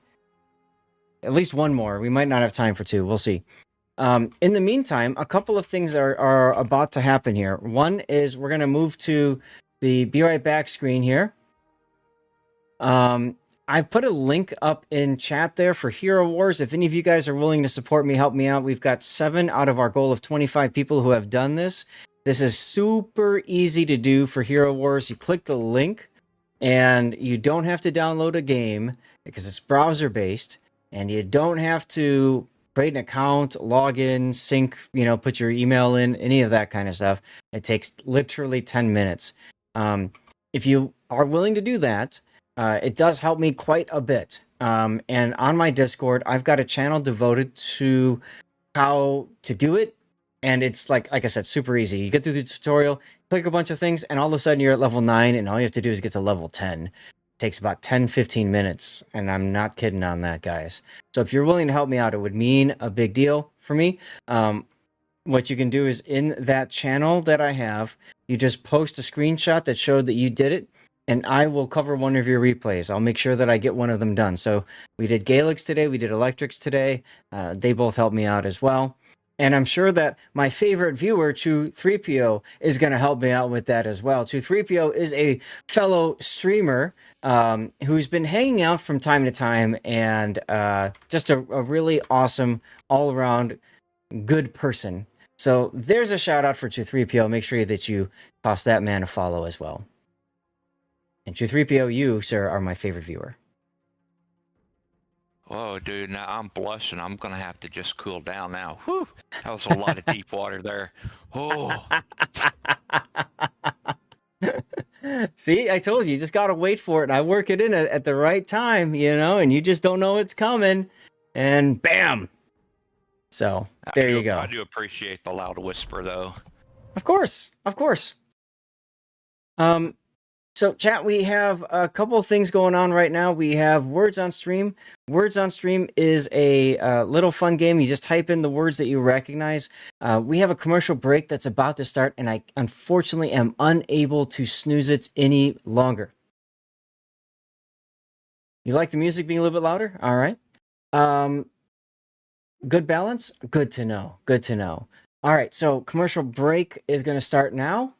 At least one more. We might not have time for 2. We'll see. In the meantime, a couple of things are about to happen here. One is we're going to move to the Be Right Back screen here. I've put a link up in chat there for Hero Wars. If any of you guys are willing to support me, help me out. We've got 7 out of our goal of 25 people who have done this. This is super easy to do for Hero Wars. You click the link and you don't have to download a game because it's browser based, and you don't have to create an account, log in, sync, put your email in, any of that kind of stuff. It takes literally 10 minutes. If you are willing to do that, it does help me quite a bit. And on my Discord, I've got a channel devoted to how to do it. And it's like I said, super easy. You get through the tutorial, click a bunch of things, and all of a sudden you're at level 9, and all you have to do is get to level 10. It takes about 10-15 minutes, and I'm not kidding on that, guys. So if you're willing to help me out, it would mean a big deal for me. What you can do is in that channel that I have, you just post a screenshot that showed that you did it, and I will cover one of your replays. I'll make sure that I get one of them done. So we did Gaelics today, we did Electrics today. They both helped me out as well. And I'm sure that my favorite viewer, Chew3PO, is going to help me out with that as well. Chew3PO is a fellow streamer who's been hanging out from time to time, and just a really awesome, all-around good person. So there's a shout out for 23PO. Make sure that you toss that man a follow as well. And 23PO, you, sir, are my favorite viewer. Whoa, dude, now I'm blushing. I'm going to have to just cool down now. Whew, that was a lot of deep water there. Oh. See, I told you just got to wait for it. And I work it in at the right time, you know, and you just don't know it's coming. And bam. So there you go. I do appreciate the loud whisper, though. Of course. Of course. So, chat, we have a couple of things going on right now. We have Words on Stream. Words on Stream is a little fun game. You just type in the words that you recognize. We have a commercial break that's about to start, and I unfortunately am unable to snooze it any longer. You like the music being a little bit louder? All right. Good balance? Good to know. Good to know. All right, so commercial break is going to start now.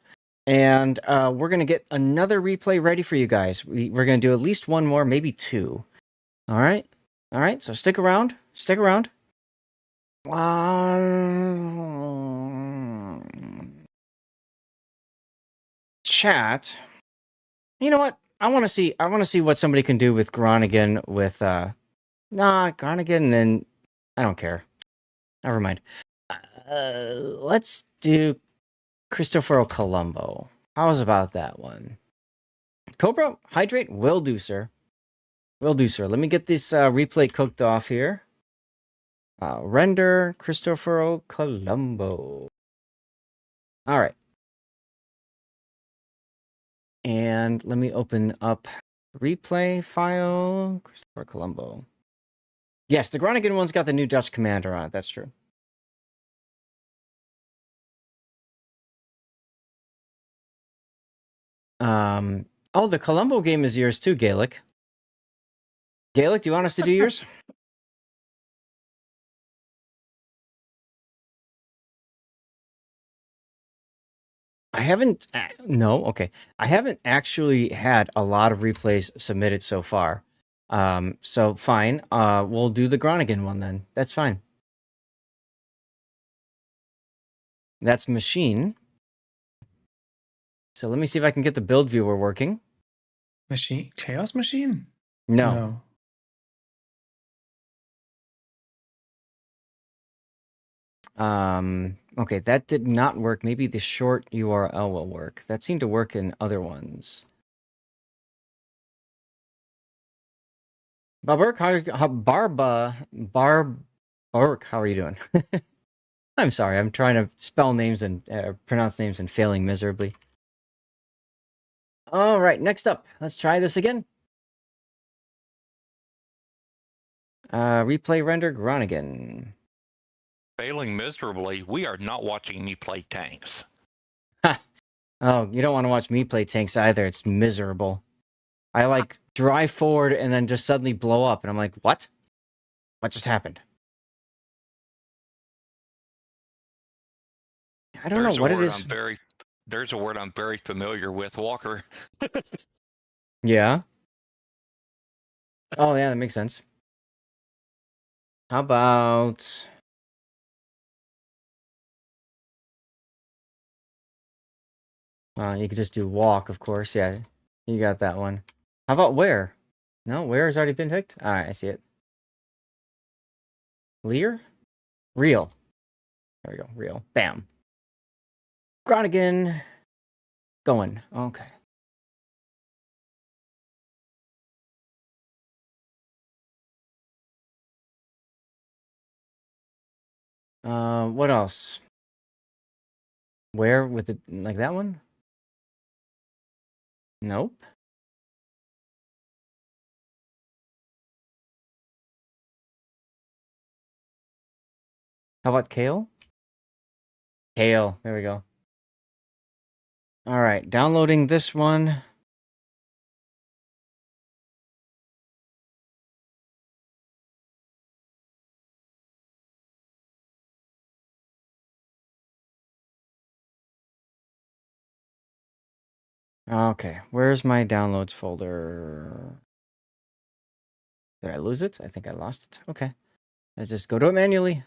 And we're going to get another replay ready for you guys. We're going to do at least one more, maybe two. All right? All right, so stick around. Stick around. Chat. You know what? I want to see what somebody can do with Groningen with Groningen, and I don't care. Never mind. Let's do Cristoforo Colombo. How's about that one? Cobra, hydrate? Will do, sir. Will do, sir. Let me get this replay cooked off here. Render Cristoforo Colombo. All right. And let me open up replay file. Cristoforo Colombo. Yes, the Groningen one's got the new Dutch commander on it. That's true. Oh, the Colombo game is yours too, Gaelic. Gaelic, do you want us to do yours? I haven't, no, okay. I haven't actually had a lot of replays submitted so far. So fine, we'll do the Groningen one then. That's fine. That's machine. So let me see if I can get the build viewer working. Machine? Chaos Machine? No. Okay, that did not work. Maybe the short URL will work. That seemed to work in other ones. Barburk, how are you doing? I'm sorry, I'm trying to spell names and pronounce names and failing miserably. All right, next up, let's try this again. Replay render Groningen. Failing miserably, we are not watching me play tanks. Oh, you don't want to watch me play tanks either. It's miserable. I like drive forward and then just suddenly blow up, and I'm like, what? What just happened? I don't know what it is. There's a word I'm very familiar with, Walker. Yeah. Oh, yeah, that makes sense. How about... you could just do walk, of course. Yeah, you got that one. How about where? No, where has already been picked? All right, I see it. Lear? Real. There we go. Real. Bam. Groningen. Going. Okay. What else? Where with it, like that one? Nope. How about Kale? Kale. There we go. All right, downloading this one. Okay, where's my downloads folder? Did I lose it? I think I lost it. Okay. Let's just go to it manually.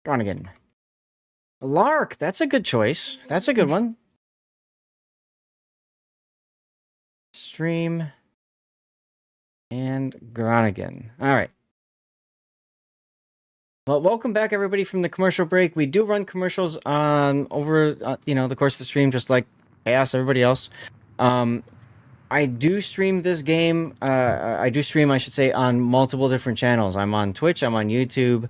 Groningen. Lark, that's a good choice. That's a good one. Stream and Groningen. All right. Well, welcome back, everybody, from the commercial break. We do run commercials over the course of the stream, just like Chaos, everybody else. I do stream this game. I should say, on multiple different channels. I'm on Twitch. I'm on YouTube,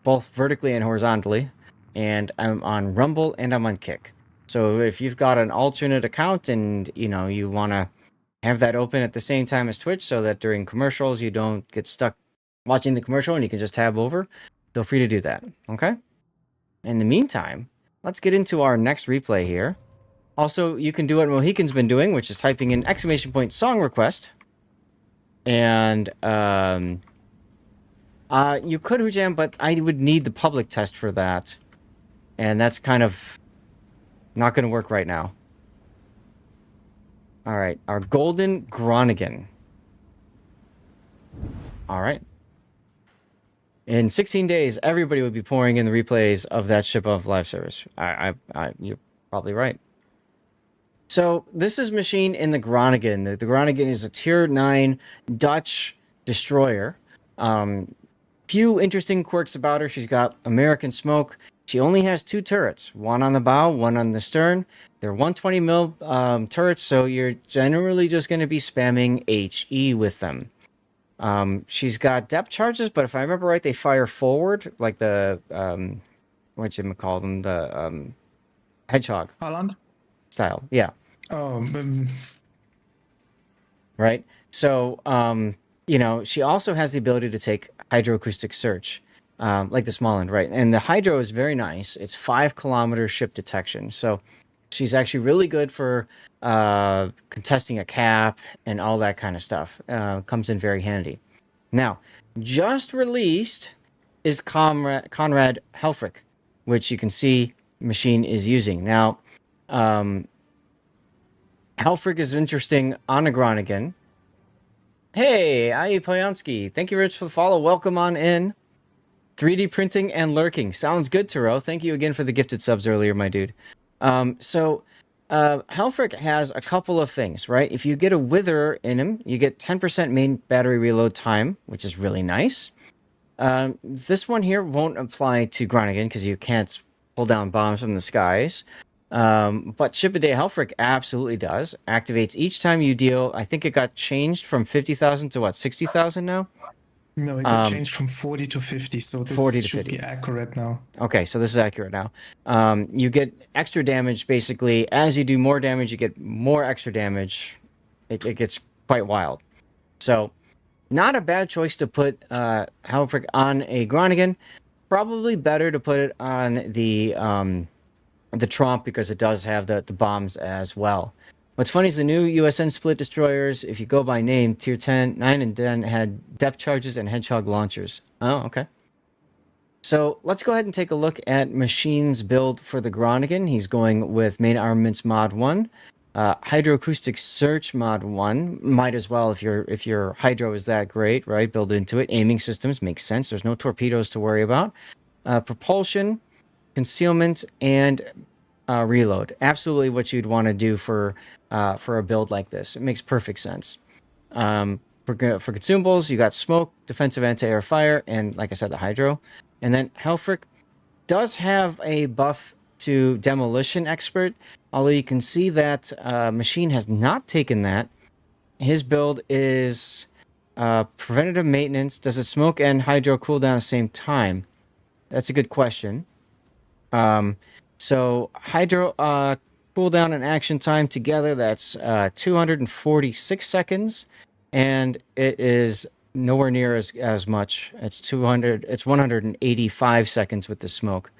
both vertically and horizontally, and I'm on Rumble and I'm on Kick. So if you've got an alternate account and you want to have that open at the same time as Twitch, so that during commercials you don't get stuck watching the commercial and you can just tab over, feel free to do that. Okay. In the meantime, let's get into our next replay here. Also, you can do what Mohican's been doing, which is typing in !! song request. And you could Hujam, but I would need the public test for that. And that's kind of not going to work right now. All right, our Golden Groningen. All right. In 16 days, everybody would be pouring in the replays of that ship of live service. You're probably right. So this is machine in the Groningen. The Groningen is a Tier 9 Dutch destroyer. Few interesting quirks about her. She's got American smoke. She only has 2 turrets, one on the bow, one on the stern. They're 120 mil turrets, so you're generally just going to be spamming HE with them. She's got depth charges, but if I remember right, they fire forward, like the what you call them, the hedgehog. Holland style, yeah. Oh, right. So, she also has the ability to take hydroacoustic search, like the Småland, right? And the hydro is very nice. It's 5 kilometer ship detection. So she's actually really good for contesting a cap and all that kind of stuff. Comes in very handy. Now, just released is Conrad Helfrich, which you can see machine is using. Now, Helfrich is interesting on a Groningen. Hey, Ai Poyansky. Thank you, Rich, for the follow. Welcome on in. 3D printing and lurking. Sounds good, Taro. Thank you again for the gifted subs earlier, my dude. Helfrich has a couple of things, right? If you get a Wither in him, you get 10% main battery reload time, which is really nice. This one here won't apply to Groningen because you can't pull down bombs from the skies. But Ship a Day Helfrich absolutely does. Activates each time you deal. I think it got changed from 50,000 to 60,000 now? No, it got changed from 40 to 50, so this 40 to should 50. be accurate now. Okay, so this is accurate now. You get extra damage, basically. As you do more damage, you get more extra damage. It gets quite wild. So, not a bad choice to put Helfrich on a Groningen. Probably better to put it on the Tromp because it does have the bombs as well. What's funny is the new USN split destroyers, if you go by name, Tier 10, 9, and 10 had depth charges and hedgehog launchers. Oh, okay. So let's go ahead and take a look at Machine's build for the Groningen. He's going with main armaments mod 1, hydroacoustic search mod 1. Might as well if your hydro is that great, right? Build into it. Aiming systems makes sense. There's no torpedoes to worry about. Propulsion, concealment, and reload. Absolutely what you'd want to do for a build like this. It makes perfect sense. For consumables, you got smoke, defensive anti-air fire, and like I said, the hydro. And then Helfrich does have a buff to demolition expert, although you can see that Machine has not taken that. His build is preventative maintenance. Does it smoke and hydro cool down at the same time? That's a good question. So hydro cooldown and action time together, that's 246 seconds, and it is nowhere near as much. It's 185 seconds with the smoke.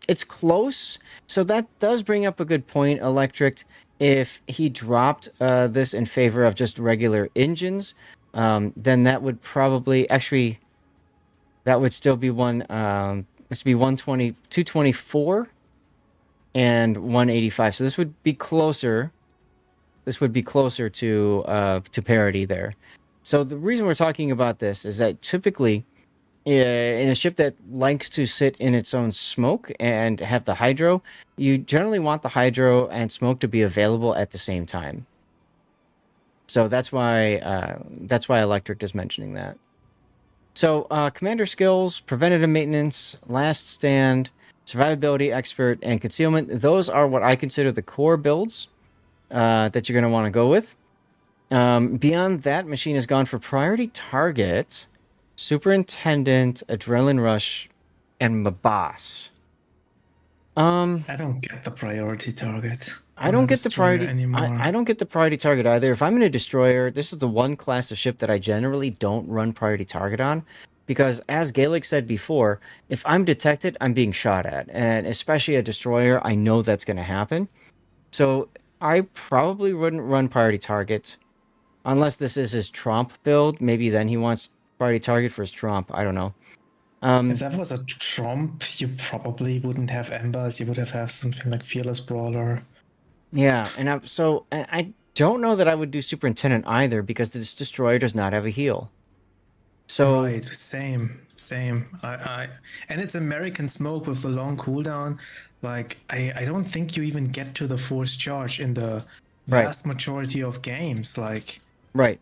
It's close, so that does bring up a good point, Electric. If he dropped this in favor of just regular engines, then that would probably actually that would still be this would be 224 and 185. So this would be closer. This would be closer to parity there. So the reason we're talking about this is that typically in a ship that likes to sit in its own smoke and have the hydro, you generally want the hydro and smoke to be available at the same time. So that's why Electric is mentioning that. So commander skills, preventative maintenance, last stand, survivability expert, and concealment. Those are what I consider the core builds that you're going to want to go with. Beyond that, machine has gone for priority target, superintendent, adrenaline rush, and Mabas. I don't get the priority target. I don't get the priority anymore. I don't get the priority target either. If I'm in a destroyer, this is the one class of ship that I generally don't run priority target on, because as Gaelic said before, if I'm detected, I'm being shot at, and especially a destroyer, I know that's going to happen. So I probably wouldn't run priority target, unless this is his Tromp build. Maybe then he wants priority target for his Tromp. I don't know. If that was a Trump, you probably wouldn't have Embers. You would have something like Fearless Brawler. Yeah, and I don't know that I would do Superintendent either, because this destroyer does not have a heal. So right, same. And it's American Smoke with the long cooldown. Like I don't think you even get to the force charge in the vast majority of games. Like right.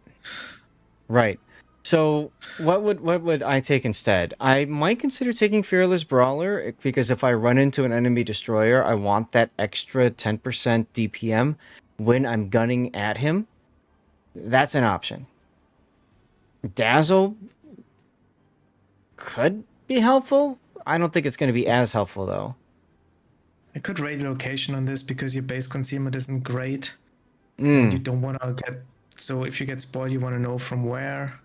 So what would I take instead? I might consider taking Fearless Brawler, because if I run into an enemy destroyer, I want that extra 10% DPM when I'm gunning at him. That's an option. Dazzle could be helpful. I don't think it's going to be as helpful though. I could rate location on this because your base concealment isn't great. And you don't want to get... So if you get spotted, you want to know from where.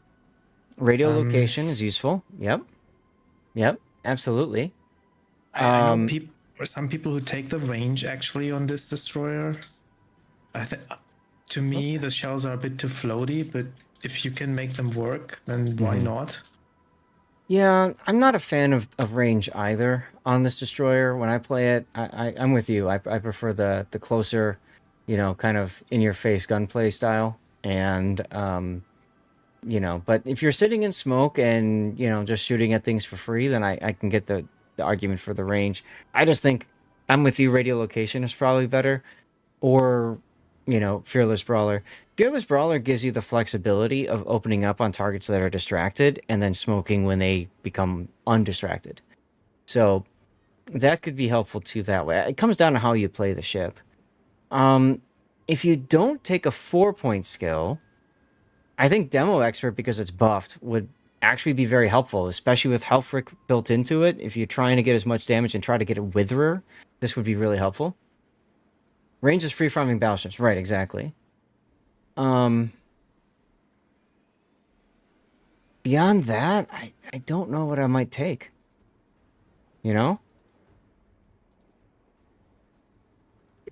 Radio location is useful. Yep, absolutely. I know some people who take the range actually on this destroyer. To me, the shells are a bit too floaty, but if you can make them work, then why not? Yeah, I'm not a fan of range either on this destroyer. When I play it, I'm with you. I prefer the closer, kind of in-your-face gunplay style. And, but if you're sitting in smoke and, just shooting at things for free, then I can get the argument for the range. I just think I'm with you. Radio location is probably better. Or, Fearless Brawler. Fearless Brawler gives you the flexibility of opening up on targets that are distracted and then smoking when they become undistracted. So that could be helpful too that way. It comes down to how you play the ship. If you don't take a 4-point skill, I think Demo Expert, because it's buffed, would actually be very helpful, especially with Health Frick built into it. If you're trying to get as much damage and try to get a Witherer, this would be really helpful. Range is free-farming battleships. Right, exactly. Beyond that, I don't know what I might take.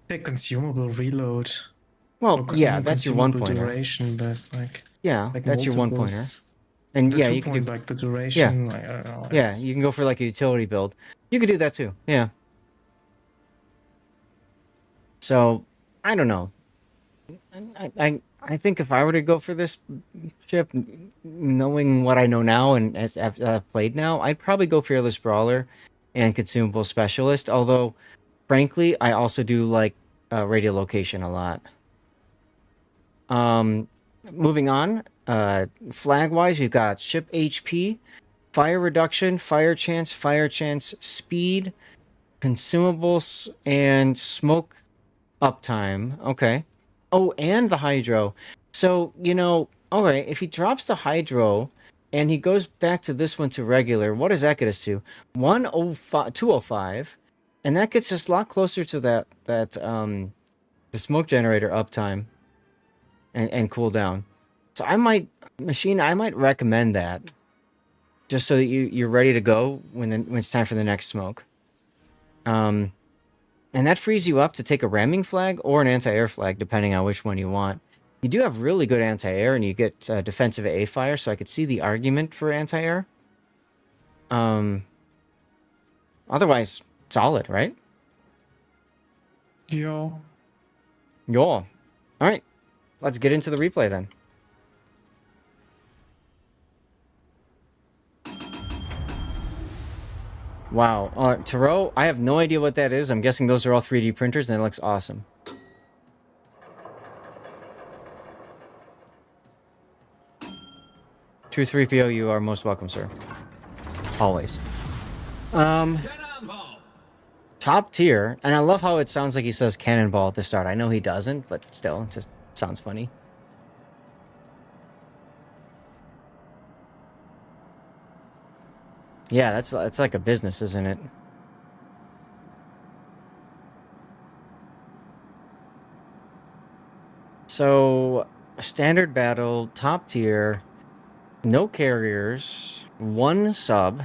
Take consumable reload. Well, yeah, that's your one-pointer. Duration, but that's your one-pointer. And the you can do the duration. I don't know, you can go for like a utility build. You could do that too. Yeah. So I don't know. I think if I were to go for this ship, knowing what I know now and as I've played now, I'd probably go Fearless Brawler and Consumable Specialist. Although, frankly, I also do like radio location a lot. Moving on, flag-wise, we've got ship HP, fire reduction, fire chance, speed, consumables, and smoke uptime. Okay. Oh, and the hydro. So, okay, if he drops the hydro and he goes back to this one to regular, what does that get us to? 205, and that gets us a lot closer to that the smoke generator uptime and cooldown. So I might recommend that, just so that you're ready to go when it's time for the next smoke. And that frees you up to take a ramming flag or an anti-air flag, depending on which one you want. You do have really good anti-air, and you get defensive A fire, so I could see the argument for anti-air. Otherwise, solid, right? Yeah. All right, let's get into the replay then. Wow. Tarot, I have no idea what that is. I'm guessing those are all 3D printers, and it looks awesome. True 3PO, you are most welcome, sir. Always. Top tier, and I love how it sounds like he says cannonball at the start. I know he doesn't, but still, it just sounds funny. Yeah, that's like a business, isn't it? So, standard battle, top tier, no carriers, 1 sub.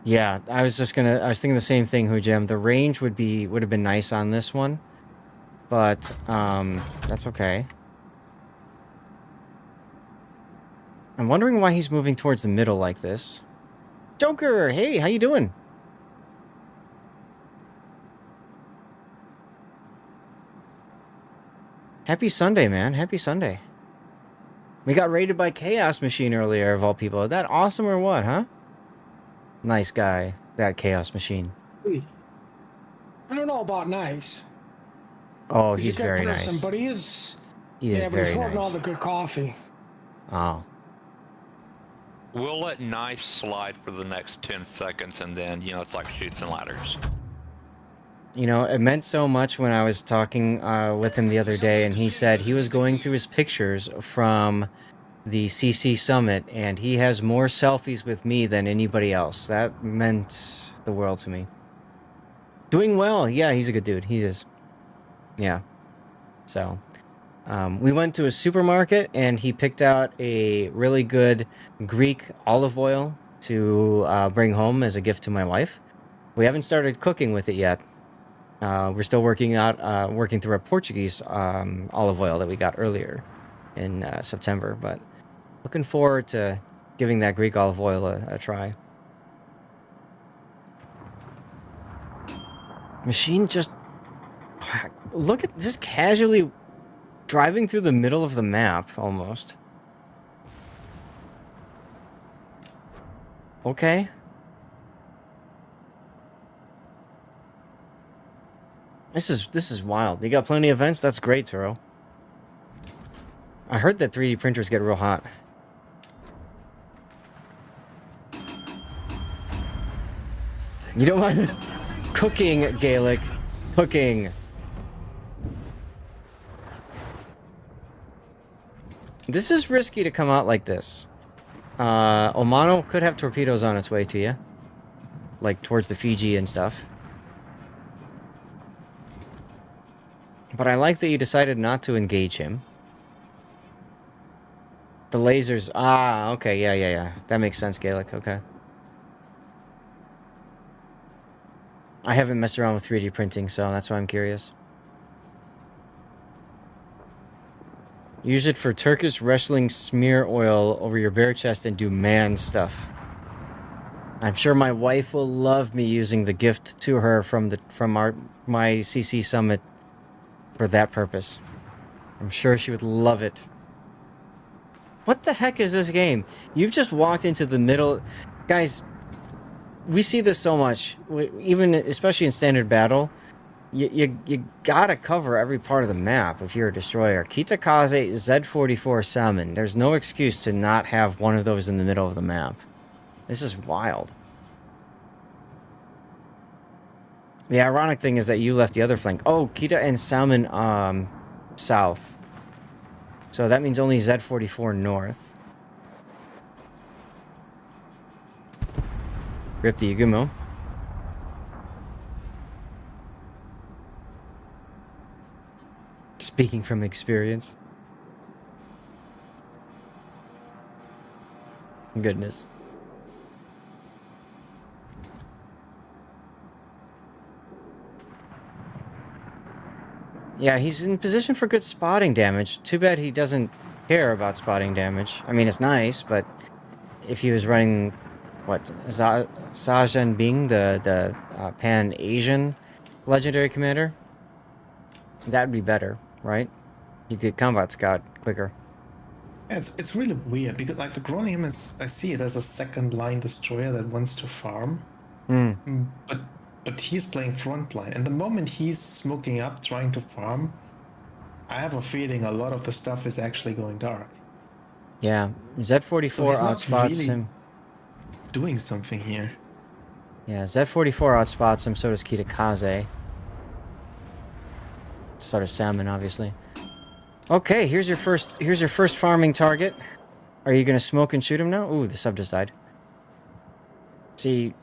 Yeah, I was thinking the same thing, Hujam. The range would have been nice on this one, but that's okay. I'm wondering why he's moving towards the middle like this. Joker, hey, how you doing? Happy Sunday, man. Happy Sunday. We got raided by Chaos Machine earlier, of all people. Is that awesome or what, huh? Nice guy, that Chaos Machine. I don't know about nice. Oh, he's very person, nice. But he is. He is yeah, but very he's holding nice. all the good coffee. Oh. We'll let nice slide for the next 10 seconds, and then, you know, it's like Chutes and Ladders. You know, it meant so much when I was talking with him the other day, and he said he was going through his pictures from the CC Summit, and he has more selfies with me than anybody else. That meant the world to me. Doing well. Yeah, he's a good dude. He is. Yeah. So, we went to a supermarket, and he picked out a really good Greek olive oil to bring home as a gift to my wife. We haven't started cooking with it yet. We're still working through our Portuguese olive oil that we got earlier in September, but looking forward to giving that Greek olive oil a try. Machine just look at just casually driving through the middle of the map almost. Okay. This is wild. You got plenty of vents? That's great, Turo. I heard that 3D printers get real hot. You don't want cooking, Gaelic. Cooking. This is risky to come out like this. Omano could have torpedoes on its way to you. Like towards the Fiji and stuff. But I like that you decided not to engage him. The lasers... Ah, okay, yeah. That makes sense, Gaelic, okay. I haven't messed around with 3D printing, so that's why I'm curious. Use it for Turkish wrestling smear oil over your bare chest and do man stuff. I'm sure my wife will love me using the gift to her from my CC Summit for that purpose. I'm sure she would love it. What the heck is this game? You've just walked into the middle... Guys, we see this so much. Even, especially in standard battle. You gotta cover every part of the map if you're a destroyer. Kitakaze, Z-44 Salmon. There's no excuse to not have one of those in the middle of the map. This is wild. The ironic thing is that you left the other flank. Oh, Kita and Salmon, south. So that means only Z-44 north. Rip the Yagumo. Speaking from experience. Goodness. Yeah, he's in position for good spotting damage. Too bad he doesn't care about spotting damage. I mean, it's nice, but if he was running, what, Sajan Bing, the Pan-Asian legendary commander, that would be better, right? You could combat scout quicker. It's really weird because like the Groningen is, I see it as a second line destroyer that wants to farm. But he's playing frontline, and the moment he's smoking up trying to farm, I have a feeling a lot of the stuff is actually going dark. Yeah, Z44 outspots him. Doing something here. Yeah, Z44 outspots him, so does Kitakaze. Sort of salmon, obviously. Okay, here's your first farming target. Are you gonna smoke and shoot him now? Ooh, the sub just died. See,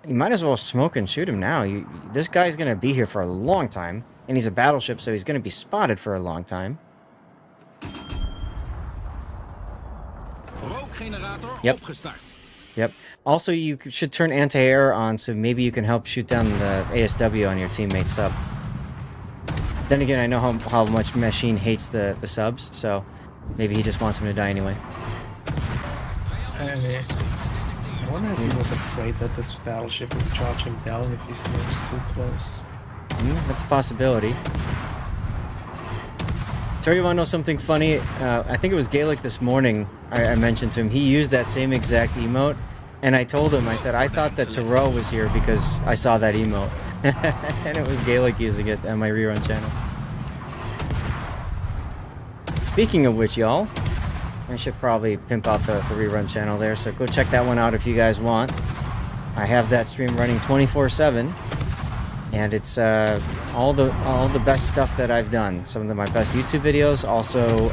you might as well smoke and shoot him now. This guy's gonna be here for a long time, and he's a battleship, so he's gonna be spotted for a long time. Yep. Yep. Also, you should turn anti-air on, so maybe you can help shoot down the ASW on your teammate's sub. Then again, I know how much Machine hates the subs, so maybe he just wants him to die anyway. I wonder if he was afraid that this battleship would charge him down if he smokes too close. That's a possibility. Tori, you want to know something funny? I think it was Gaelic this morning. I mentioned to him. He used that same exact emote, and I told him, I said, I thought that Taro was here because I saw that emote. And it was Gaelic using it on my rerun channel. Speaking of which, y'all, I should probably pimp out the rerun channel there, so go check that one out if you guys want. I have that stream running 24/7, and it's all the best stuff that I've done. Some of my best YouTube videos, also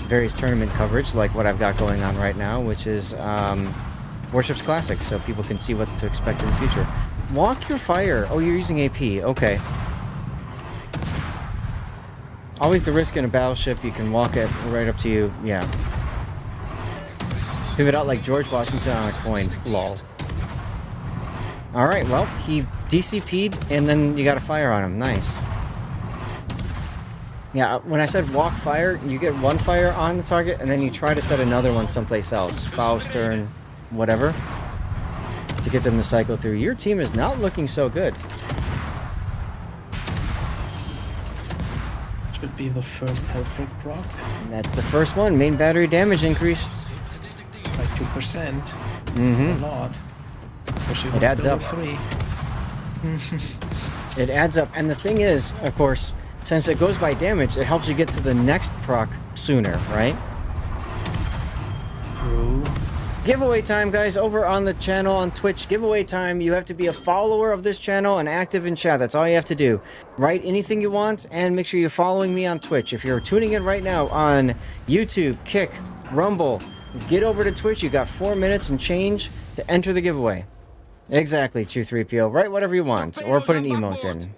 various tournament coverage, like what I've got going on right now, which is Warships Classic, so people can see what to expect in the future. Walk your fire. Oh, you're using AP. Okay. Always the risk in a battleship. You can walk it right up to you. Yeah. Pivot out like George Washington on a coin. Lol. Alright, well, he DCP'd, and then you got a fire on him. Nice. Yeah, when I said walk fire, you get one fire on the target, and then you try to set another one someplace else. Bow, stern, whatever, to get them to cycle through. Your team is not looking so good. Should be the first health rig proc. And that's the first one. Main battery damage increased. By 2%. Mm-hmm. A lot. It adds up. It adds up. And the thing is, of course, since it goes by damage, it helps you get to the next proc sooner, right? True. Giveaway time, guys, over on the channel on Twitch. Giveaway time. You have to be a follower of this channel and active in chat. That's all you have to do. Write anything you want, and make sure you're following me on Twitch. If you're tuning in right now on YouTube, Kick, Rumble, get over to Twitch. You got 4 minutes and change to enter the giveaway. Exactly, 23PO. Write whatever you want, or put an emote in.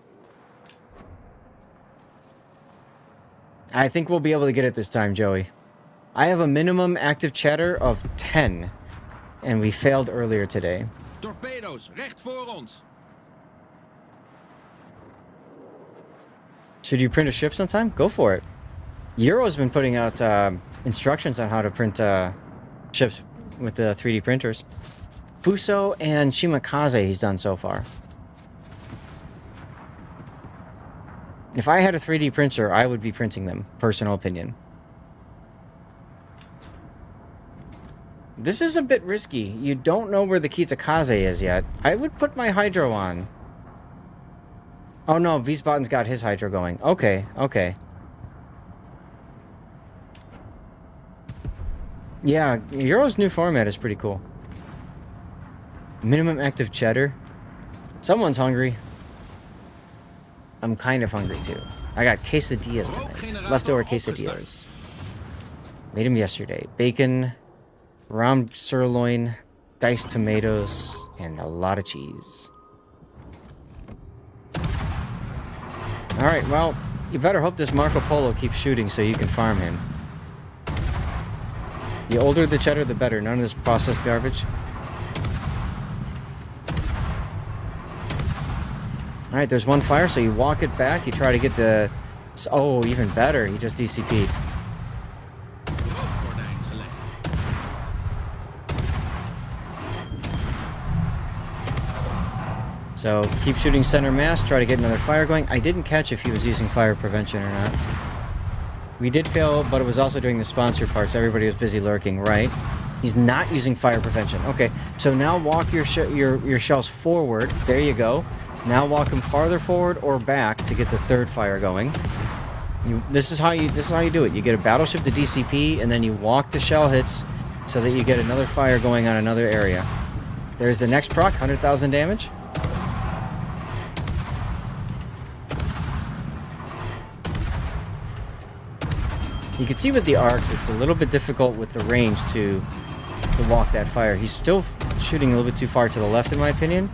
I think we'll be able to get it this time, Joey. I have a minimum active chatter of 10, and we failed earlier today. Torpedoes, recht voor ons. Should you print a ship sometime? Go for it. Euro's been putting out instructions on how to print ships with the 3D printers. Fuso and Shimakaze he's done so far. If I had a 3D printer, I would be printing them. Personal opinion. This is a bit risky. You don't know where the Kitakaze is yet. I would put my Hydro on. Oh no, Wiesbotten's got his Hydro going. Okay, okay. Yeah, Euro's new format is pretty cool. Minimum active cheddar. Someone's hungry. I'm kind of hungry too. I got quesadillas tonight. Leftover quesadillas. Made them yesterday. Bacon, round sirloin, diced tomatoes, and a lot of cheese. Alright, well, you better hope this Marco Polo keeps shooting so you can farm him. The older the cheddar, the better. None of this processed garbage. Alright, there's one fire, so you walk it back. You try to get the... Oh, even better. He just DCP'd. So, keep shooting center mass. Try to get another fire going. I didn't catch if he was using fire prevention or not. We did fail, but it was also during the sponsor part, so everybody was busy lurking, right? He's not using fire prevention. Okay, so now walk your shells forward. There you go. Now walk them farther forward or back to get the third fire going. This is how you do it. You get a battleship to DCP, and then you walk the shell hits so that you get another fire going on another area. There's the next proc, 100,000 damage. You can see with the arcs, it's a little bit difficult with the range to walk that fire. He's still shooting a little bit too far to the left, in my opinion.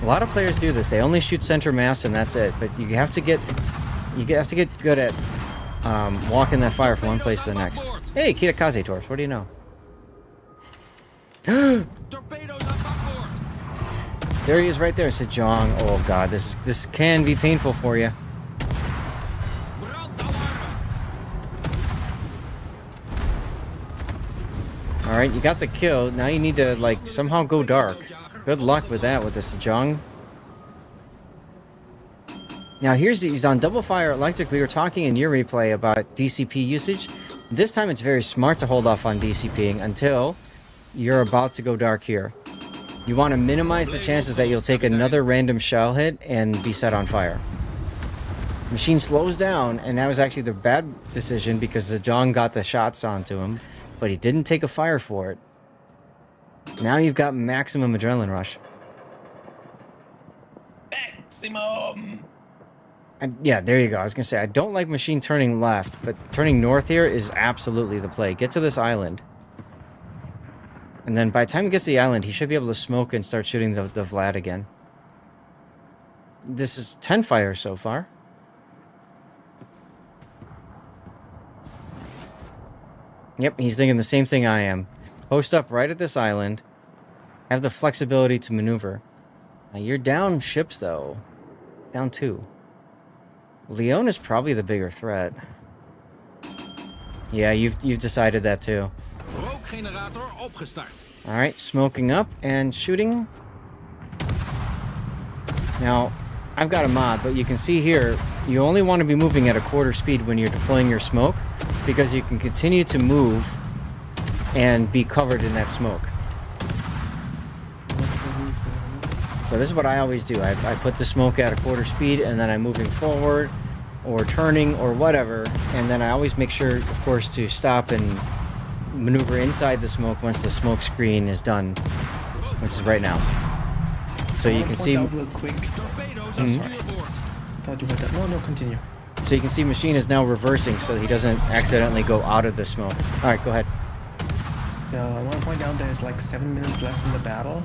A lot of players do this. They only shoot center mass, and that's it. But you have to get good at walking that fire from one place to the next. Hey, Kitakaze Torps, what do you know? There he is, right there, Sejong. Oh god, this can be painful for you. Alright, you got the kill. Now you need to, like, somehow go dark. Good luck with that with the Sejong. Now he's on double fire electric. We were talking in your replay about DCP usage. This time it's very smart to hold off on DCPing until you're about to go dark here. You want to minimize the chances that you'll take another random shell hit and be set on fire. Machine slows down, and that was actually the bad decision because Sejong got the shots onto him, but he didn't take a fire for it. Now you've got maximum adrenaline rush. Maximum! And yeah, there you go. I was going to say, I don't like machine turning left, but turning north here is absolutely the play. Get to this island. And then by the time he gets to the island, he should be able to smoke and start shooting the Vlad again. This is 10 fires so far. Yep, he's thinking the same thing I am. Post up right at this island. Have the flexibility to maneuver. Now you're down ships, though. Down 2. Leon is probably the bigger threat. Yeah, you've decided that too. Alright, smoking up and shooting. Now, I've got a mod, but you can see here, you only want to be moving at a quarter speed when you're deploying your smoke, because you can continue to move and be covered in that smoke. So this is what I always do. I put the smoke at a quarter speed, and then I'm moving forward or turning or whatever, and then I always make sure, of course, to stop and maneuver inside the smoke once the smoke screen is done, which is right now. So you can see... Real quick. Thought you went that. No, continue. So you can see machine is now reversing so he doesn't accidentally go out of the smoke. Alright, go ahead. I want to point out there's like 7 minutes left in the battle.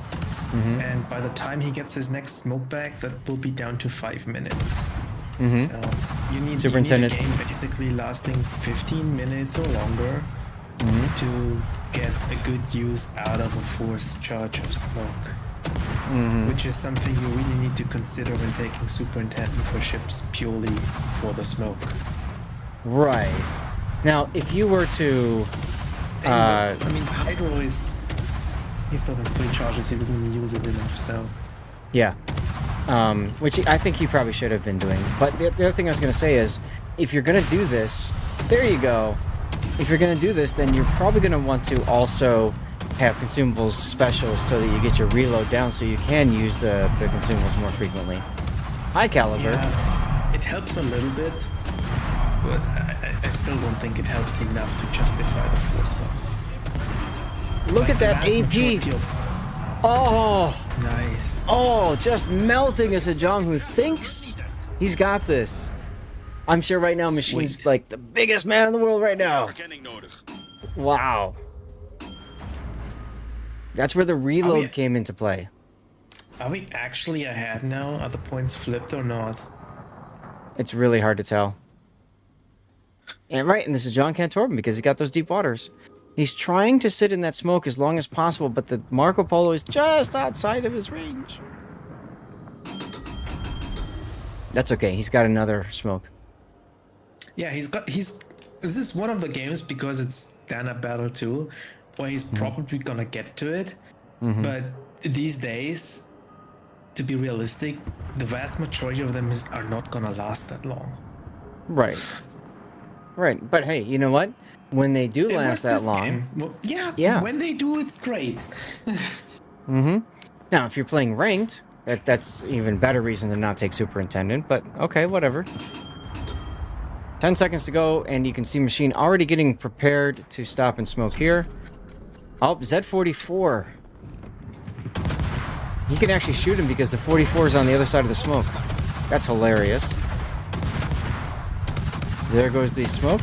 And by the time he gets his next smoke back, that will be down to 5 minutes. So you need a game basically lasting 15 minutes or longer to get a good use out of a forced charge of smoke. Which is something you really need to consider when taking superintendent for ships purely for the smoke. Right. Now, if you were to... I mean, Hydro is... He still has 3 charges, he didn't use it enough, so... Yeah. Which I think he probably should have been doing. But the other thing I was going to say is, if you're going to do this... There you go. If you're going to do this, then you're probably going to want to also have consumables specials so that you get your reload down so you can use the consumables more frequently. High caliber. Yeah, it helps a little bit, but I still don't think it helps enough to justify the fourth one. Look at that AP! Oh! Nice. Oh, just melting as a Sejong who thinks he's got this. I'm sure right now Machine's like the biggest man in the world right now. Wow. That's where the reload came into play. Are we actually ahead now? Are the points flipped or not? It's really hard to tell. And right, and this is John Cantorben because he got those deep waters. He's trying to sit in that smoke as long as possible, but the Marco Polo is just outside of his range. That's okay. He's got another smoke. Yeah, this is one of the games because it's stand-up battle too, where he's probably gonna get to it. But these days, to be realistic, the vast majority of them are not gonna last that long. Right. Right, but hey, you know what? When they do last that long, well, yeah. When they do, it's great. Mm-hmm. Now, if you're playing ranked, that's even better reason to not take Superintendent. But okay, whatever. 10 seconds to go, and you can see machine already getting prepared to stop and smoke here. Oh, Z-44. He can actually shoot him because the 44 is on the other side of the smoke. That's hilarious. There goes the smoke.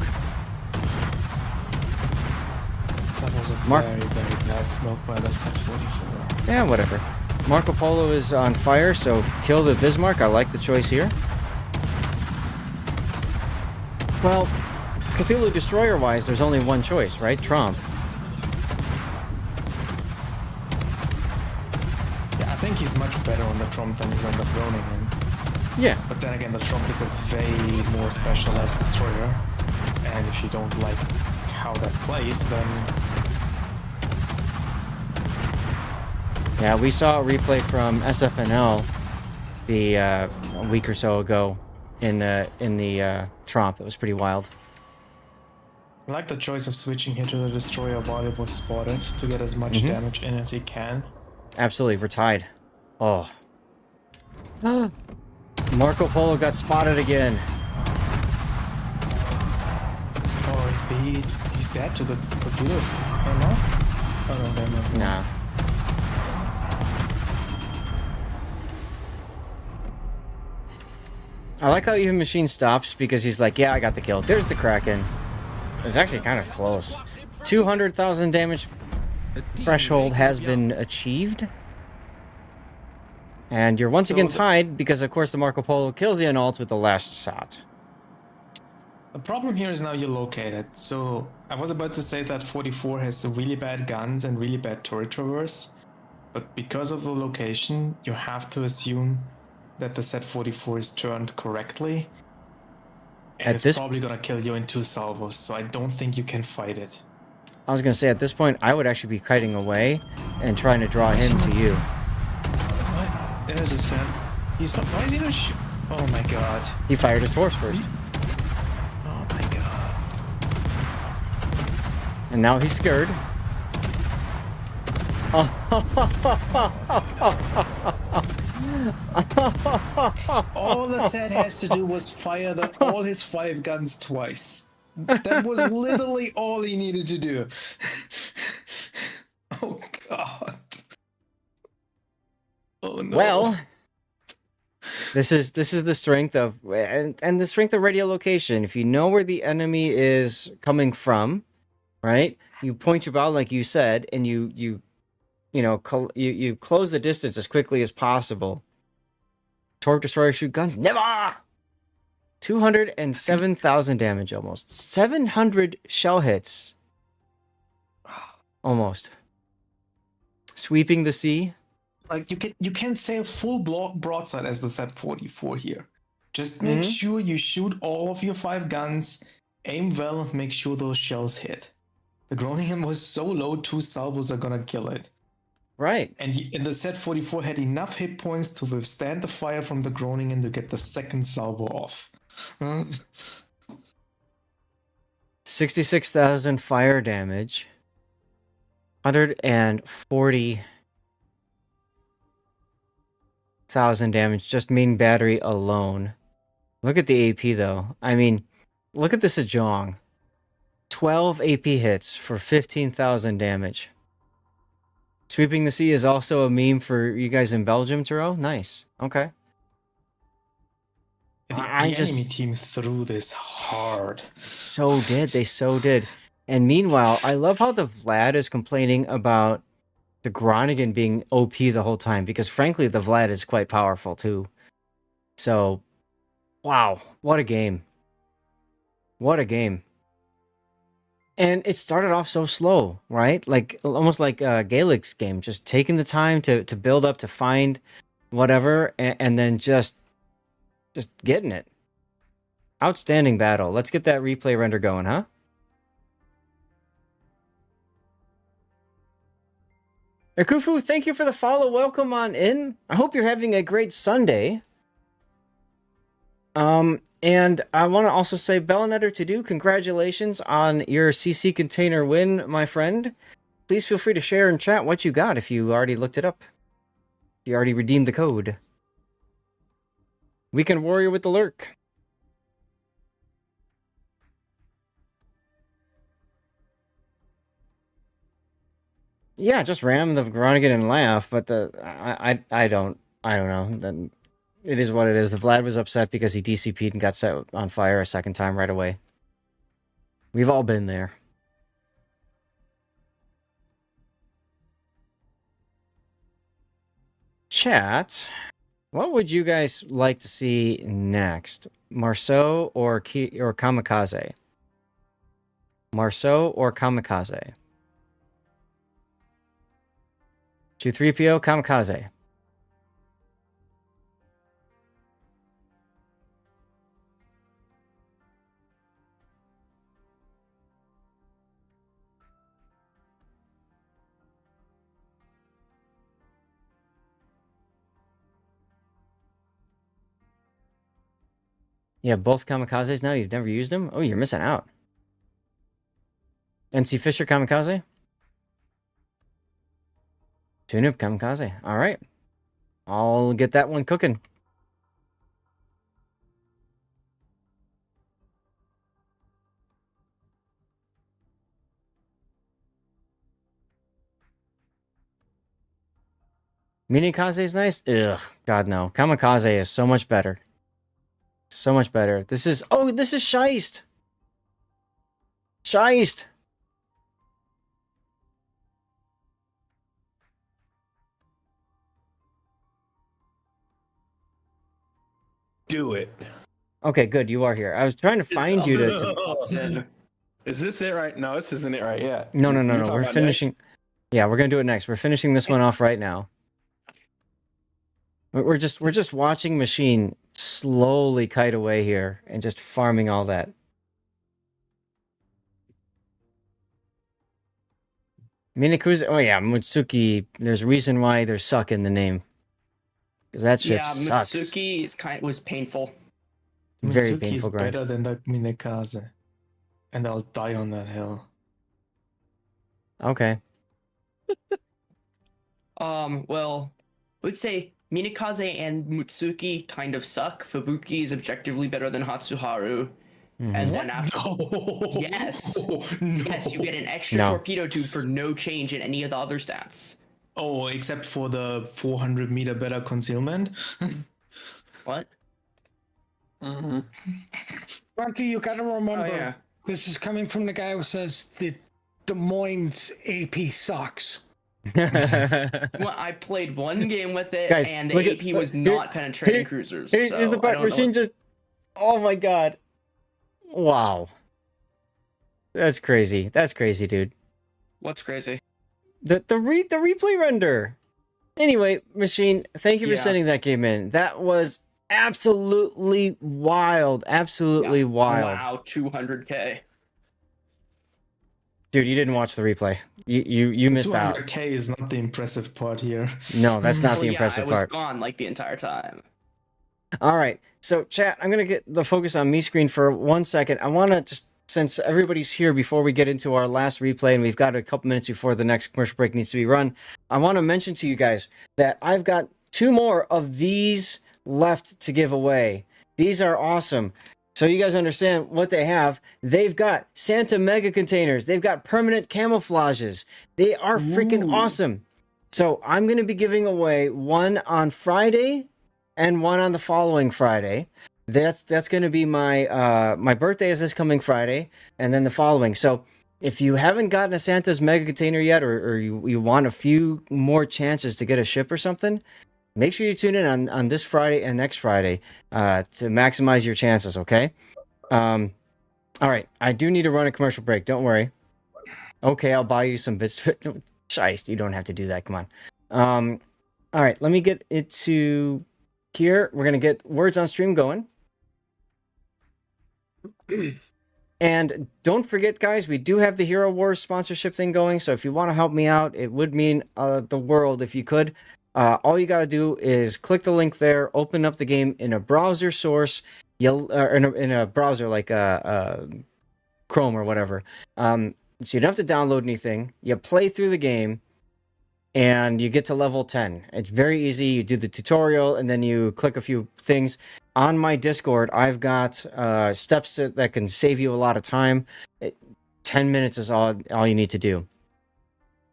That was a very, very bad smoke by the Z-44. Yeah, whatever. Marco Polo is on fire, so kill the Bismarck. I like the choice here. Well, Cthulhu Destroyer-wise, there's only one choice, right? Trump. Yeah, I think he's much better on the Trump than he's on the Groningen. Yeah. But then again, the Trump is a way more specialized destroyer. And if you don't like how that plays, then... Yeah, we saw a replay from SFNL a week or so ago in the Trump. It was pretty wild. I like the choice of switching here to the destroyer while it was spotted to get as much damage in as he can. Absolutely, we're tied. Oh. Marco Polo got spotted again. Oh, he's dead to the torpedoes. Oh no? Oh no, they're not. Nah. I like how even Machine stops because he's like, yeah, I got the kill. There's the Kraken. It's actually kind of close. 200,000 damage threshold has been achieved. And you're once again tied because, of course, the Marco Polo kills the Analt with the last shot. The problem here is now you're located. So I was about to say that 44 has really bad guns and really bad turret traverse. But because of the location, you have to assume that the Z-44 is turned correctly. And it's probably gonna kill you in 2 salvos, so I don't think you can fight it. I was gonna say, at this point, I would actually be kiting away and trying to draw him to you. What? There's a set. He's not. Why is he not oh my god. He fired his torps first. Oh my god. And now he's scared. All the set has to do was fire all his 5 guns twice. That was literally all he needed to do. Oh god. Oh no. Well, this is the strength of and the strength of radio location. If you know where the enemy is coming from, right? You point your bow like you said, and you close the distance as quickly as possible. Torque destroyer shoot guns, never. 207,000 damage almost. 700 shell hits. Almost. Sweeping the sea. Like you can say a full broadside as the Z-44 here. Just make sure you shoot all of your 5 guns, aim well, make sure those shells hit. The Groningen was so low, 2 salvos are gonna kill it. Right. And the Z-44 had enough hit points to withstand the fire from the Groningen to get the 2nd salvo off. 66,000 fire damage. 140,000 damage, just main battery alone. Look at the AP though. I mean, look at this Ajong. 12 AP hits for 15,000 damage. Sweeping the sea is also a meme for you guys in Belgium, Turo? Nice. Okay. The enemy team threw this hard. So did. They so did. And meanwhile, I love how the Vlad is complaining about the Groningen being OP the whole time, because frankly, the Vlad is quite powerful too. So, wow, what a game. What a game. And it started off so slow, right? Like, almost like Gaelic's game, just taking the time to build up, to find whatever, and then just getting it. Outstanding battle. Let's get that replay render going, huh? Ekufu, thank you for the follow. Welcome on in. I hope you're having a great Sunday. And I want to also say, Bellinetter to do, congratulations on your CC container win, my friend. Please feel free to share in chat what you got if you already looked it up. If you already redeemed the code. Weekend Warrior with the lurk. Yeah, just ram the Groningen and laugh, but I don't know. It is what it is. The Vlad was upset because he DCP'd and got set on fire a second time right away. We've all been there. Chat, what would you guys like to see next? Marceau or Kamikaze? Marceau or Kamikaze? 23PO Kamikaze. You have both Kamikazes now? You've never used them? Oh, you're missing out. NC Fisher Kamikaze? Tune-up Kamikaze. All right. I'll get that one cooking. Minikaze is nice? Ugh. God, no. Kamikaze is so much better. So much better. This is... Oh, this is Scheist! Scheist! Do it. Okay, good. You are here. I was trying to find you to... Is this it right? No, this isn't it right yet. No. You're We're talking about finishing... next? Yeah, we're going to do it next. We're finishing this one off right now. We're just watching Machine slowly kite away here and just farming all that. Minakuza, oh yeah, Mutsuki. There's a reason why there's suck in the name. Because that ship sucks. Mitsuki was painful. Very Mitsuki painful is grind. better than the Minekaze. And I'll die on that hill. Okay. Well, I would say Minakaze and Mutsuki kind of suck. Fubuki is objectively better than Hatsuharu. And then after... Yes! Yes, you get an extra torpedo tube for no change in any of the other stats. Oh, except for the 400 meter better concealment? What? Grumpy, you gotta remember, this is coming from the guy who says the Des Moines AP sucks. Well, I played one game with it, Guys, and the AP was not penetrating cruisers. Here's the button machine just... Oh my god. Wow. That's crazy. That's crazy, dude. What's crazy? The replay render. Anyway, Machine, thank you for sending that game in. That was absolutely wild. Absolutely wild. Wow, 200k. Dude, you didn't watch the replay. You missed out. 200k is not the impressive part here. No, that's not the impressive part. I was gone like the entire time. All right. So, chat, I'm going to get the focus on me screen for 1 second. I want to just, since everybody's here before we get into our last replay, and we've got a couple minutes before the next commercial break needs to be run, I want to mention to you guys that I've got 2 more of these left to give away. These are awesome. So you guys understand what they have. They've got Santa Mega Containers. They've got permanent camouflages. They are freaking awesome. So I'm going to be giving away one on Friday and one on the following Friday. That's going to be my my birthday is this coming Friday, and then the following. So if you haven't gotten a Santa's Mega Container yet, or you want a few more chances to get a ship or something, make sure you tune in on this Friday and next Friday to maximize your chances, okay? All right, I do need to run a commercial break. Don't worry. Okay, I'll buy you some bits. Scheist, you don't have to do that. Come on. All right, let me get it to here. We're going to get words on stream going. And don't forget, guys, we do have the Hero Wars sponsorship thing going. So if you want to help me out, it would mean the world if you could. All you got to do is click the link there, open up the game in a browser source, in a browser like Chrome or whatever. So you don't have to download anything. You play through the game, and you get to level 10. It's very easy. You do the tutorial, and then you click a few things. On my Discord, I've got steps that can save you a lot of time. 10 minutes is all you need to do.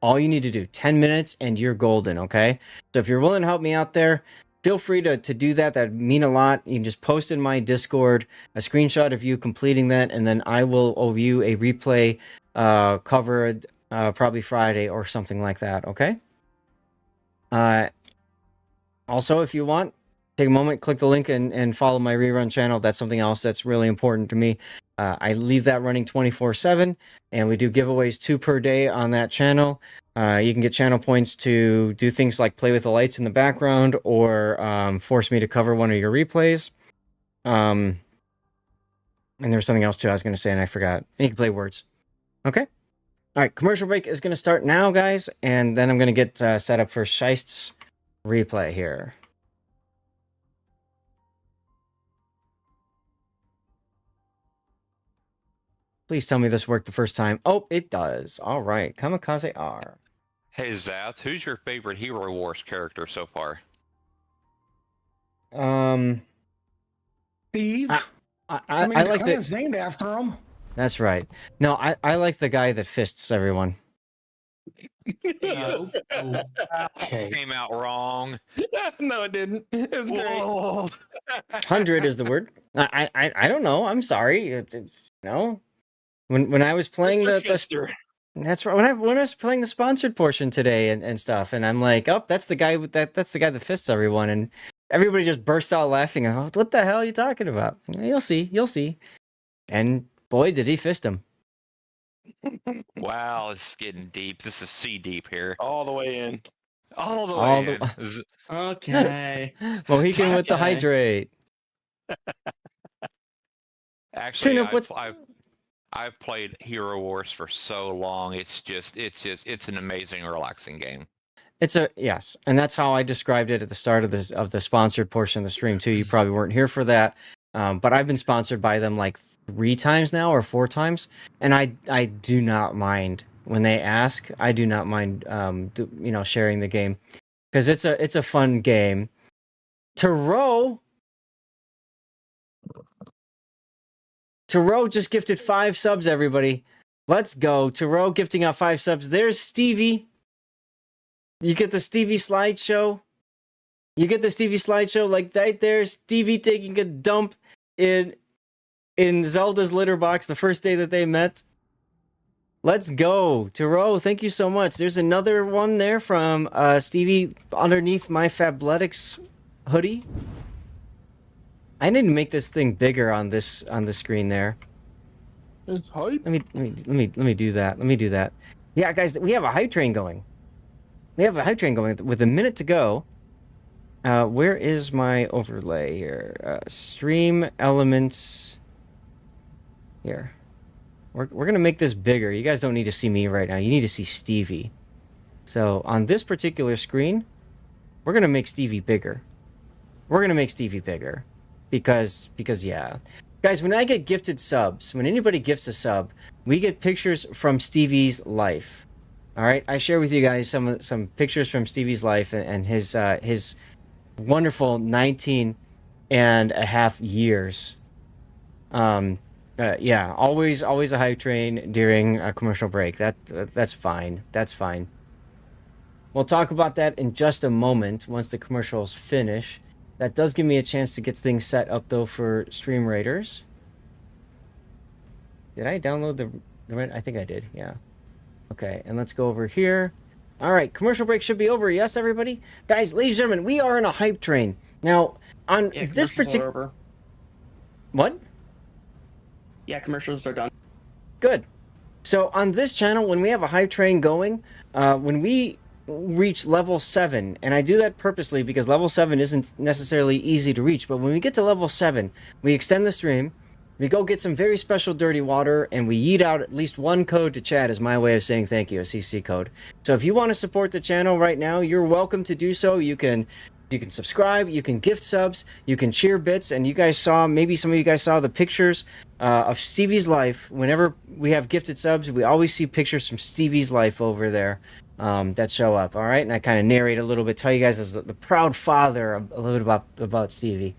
All you need to do, 10 minutes, and you're golden, okay? So if you're willing to help me out there, feel free to do that. That'd mean a lot. You can just post in my Discord a screenshot of you completing that, and then I will owe you a replay covered probably Friday or something like that, okay? Also, if you want, take a moment, click the link, and follow my rerun channel. That's something else that's really important to me. I leave that running 24/7, and we do giveaways 2 per day on that channel. You can get channel points to do things like play with the lights in the background, or force me to cover one of your replays. And there was something else too I was going to say, and I forgot. And you can play words. Okay? All right, commercial break is going to start now, guys, and then I'm going to get set up for Scheist's replay here. Please tell me this worked the first time. Oh, it does. All right. Kamikaze R. Hey, Zath, who's your favorite Hero Wars character so far? Steve. I the like clan's named after him. That's right. No, I like the guy that fists everyone. Okay. Came out wrong. No, it didn't. It was great. 100 is the word. I don't know. I'm sorry. No. When I was playing that's right. When I was playing the sponsored portion today and stuff, and I'm like, oh, that's the guy that's the guy that fists everyone, and everybody just burst out laughing. And, what the hell are you talking about? You'll see. And boy, did he fist him. Wow, this is getting deep. This is sea deep here. All the way in. All the way in. Okay. Mohican with the hydrate. Actually, Tune-up, I've played Hero Wars for so long. It's an amazing, relaxing game. Yes, and that's how I described it at the start of the sponsored portion of the stream too. You probably weren't here for that, but I've been sponsored by them like 3 times now or 4 times, and I do not mind when they ask. I do not mind, sharing the game because it's a fun game. Taro just gifted 5 subs, everybody. Let's go. Taro gifting out 5 subs. There's Stevie. You get the Stevie slideshow. Like right there. Stevie taking a dump in Zelda's litter box the first day that they met. Let's go. Taro, thank you so much. There's another one there from Stevie underneath my Fabletics hoodie. I need to make this thing bigger on the screen there. It's hype. Let me do that. Yeah, guys, we have a hype train going. With a minute to go. Where is my overlay here? Stream elements. Here. We're gonna make this bigger. You guys don't need to see me right now. You need to see Stevie. So on this particular screen, we're gonna make Stevie bigger. Because yeah. Guys, when I get gifted subs, when anybody gifts a sub, we get pictures from Stevie's life. All right? I share with you guys some pictures from Stevie's life and his wonderful 19 and a half years. Yeah, always a hype train during a commercial break. That's fine. We'll talk about that in just a moment once the commercials finish. That does give me a chance to get things set up, though, for Stream Raiders. Did I download the I think I did, yeah. Okay, and let's go over here. All right, commercial break should be over. Yes, everybody? Guys, ladies and gentlemen, we are in a hype train. Now, on this particular... What? Yeah, commercials are done. Good. So, on this channel, when we have a hype train going, when we reach level 7, and I do that purposely because level 7 isn't necessarily easy to reach, but when we get to level 7, we extend the stream, We go get some very special dirty water, and we yeet out at least one code to chat as my way of saying thank you, a CC code. So if you want to support the channel right now, you're welcome to do so. You can subscribe, you can gift subs, you can cheer bits, and you guys saw, maybe some of you guys saw the pictures of Stevie's life. Whenever we have gifted subs, we always see pictures from Stevie's life over there that show up, all right? And I kind of narrate a little bit, tell you guys as the proud father a little bit about Stevie.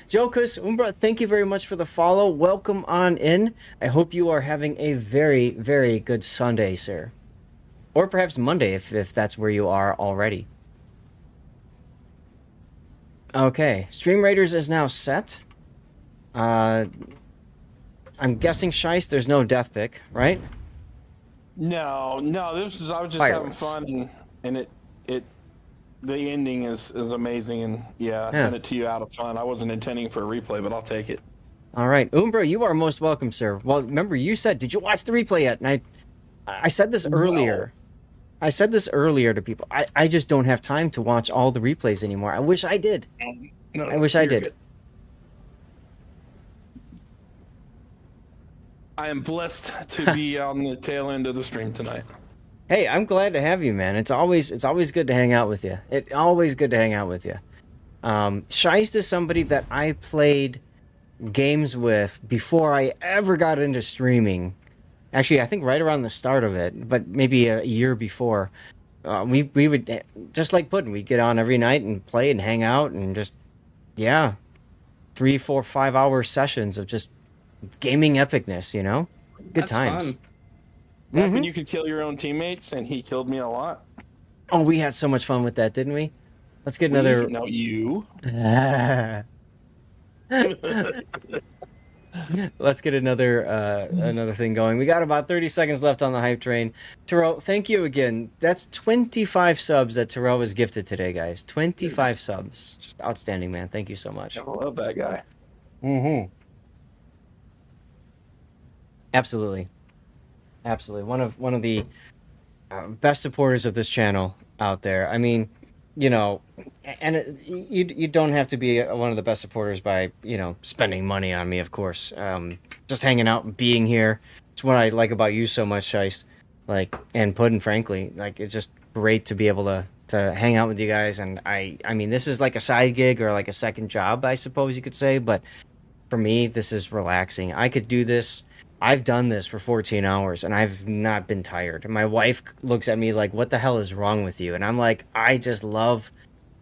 Jokus, Umbra, thank you very much for the follow. Welcome on in. I hope you are having a very, very good Sunday, sir. Or perhaps Monday, if that's where you are already. Okay, Stream Raiders is now set. I'm guessing, Shice, there's no death pick, right? No, this is, I was just Fireworks. having fun, and the ending is amazing, and yeah, I sent it to you out of fun. I wasn't intending for a replay, but I'll take it. All right, Umbra, you are most welcome, sir. Well, remember, you said, did you watch the replay yet? And I said this earlier. I said this earlier to people. I just don't have time to watch all the replays anymore. I wish I did. No, I wish I did. good. I am blessed to be on the tail end of the stream tonight. Hey, I'm glad to have you, man. It's always good to hang out with you. Always good to hang out with you. Shice is somebody that I played games with before I ever got into streaming. Actually, I think right around the start of it, but maybe a year before. We would, just like Puddin', we'd get on every night and play and hang out and just, 3, 4, 5 hour sessions of just gaming epicness, you know? Good That's times. fun. Back when you could kill your own teammates, and he killed me a lot. Oh, we had so much fun with that, didn't we? Let's get another... No, you. Let's get another thing going. We got about 30 seconds left on the hype train. Terrell, thank you again. That's 25 subs that Terrell was gifted today, guys. 25 subs. Just outstanding, man. Thank you so much. I love that guy. Mm-hmm. Absolutely. Absolutely. One of the best supporters of this channel out there. I mean, you know, and you don't have to be one of the best supporters by, you know, spending money on me, of course. Just hanging out and being here. It's what I like about you so much, Shice. Like, and Puddin', frankly. Like, it's just great to be able to hang out with you guys. And I mean, this is like a side gig or like a second job, I suppose you could say. But for me, this is relaxing. I could do this. I've done this for 14 hours and I've not been tired. My wife looks at me like, what the hell is wrong with you? And I'm like, I just love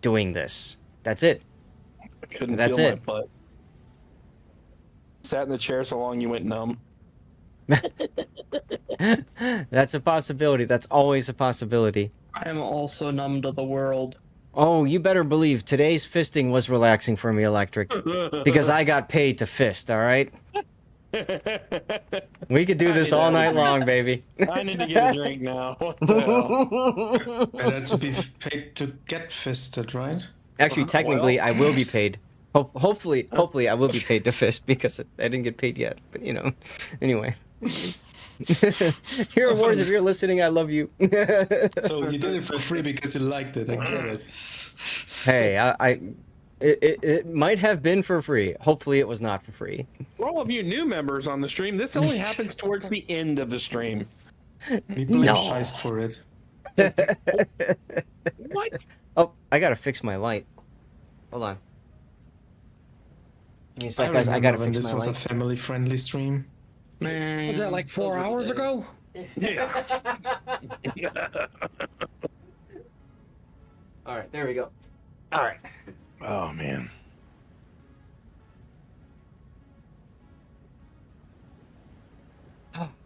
doing this. That's it. I couldn't That's feel it. my butt. Sat in the chair so long you went numb. That's a possibility. That's always a possibility. I am also numb to the world. Oh, you better believe today's fisting was relaxing for me, Electric. Because I got paid to fist, all right? We could do this all night long, baby. I need to get a drink now. What the hell? Better to be paid to get fisted, right? Actually, technically, I will be paid. Hopefully, I will be paid to fist because I didn't get paid yet. But you know, anyway. Hero Wars, if you're listening, I love you. So you did it for free because you liked it. I get it. Hey, it might have been for free. Hopefully, it was not for free. For all of you new members on the stream, this only happens towards the end of the stream. We blame Shice for it. What? Oh, I gotta fix my light. Hold on. Give me a sec, guys. I gotta fix this my was light. a family-friendly stream. Was that like 4 hours ago? Yeah. All right, there we go. All right. Oh man.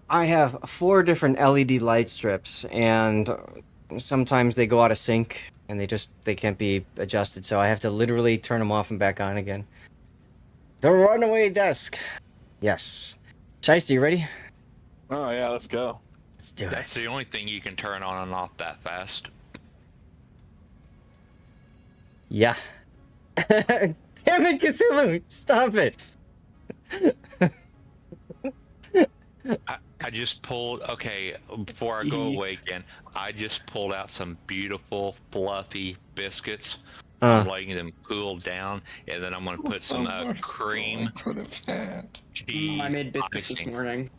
I have 4 different LED light strips, and sometimes they go out of sync, and they can't be adjusted, so I have to literally turn them off and back on again. The runaway desk. Yes. Shiesty, you ready? Oh yeah, let's go. Let's do That's the only thing you can turn on and off that fast. Yeah. Damn it, Cthulhu! Stop it! I just pulled, okay, before I go away again, I just pulled out some beautiful, fluffy biscuits I'm letting them cool down, and then I'm going to put some cream cheese I made biscuits this icing. morning.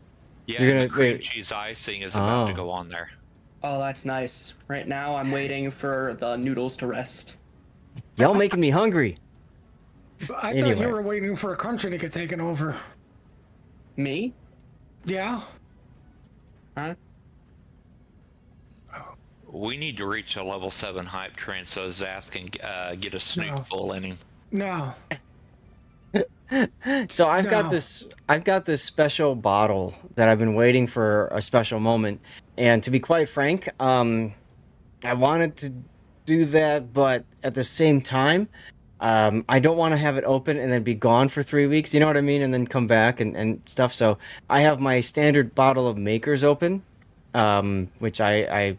Yeah, You're the gonna- cream wait. cheese icing is about to Oh. go on there. Oh, that's nice. Right now, I'm waiting for the noodles to rest. Y'all making me hungry. I thought Anyway. you were waiting for a country to get taken over. Me? Yeah. Huh? We need to reach a level 7 hype train so Zaz can get a snoot No. full in him. No. So I've got No. this special bottle that I've been waiting for a special moment. And to be quite frank, I wanted to do that, but at the same time, I don't want to have it open and then be gone for 3 weeks. You know what I mean? And then come back and stuff. So I have my standard bottle of Makers open, which I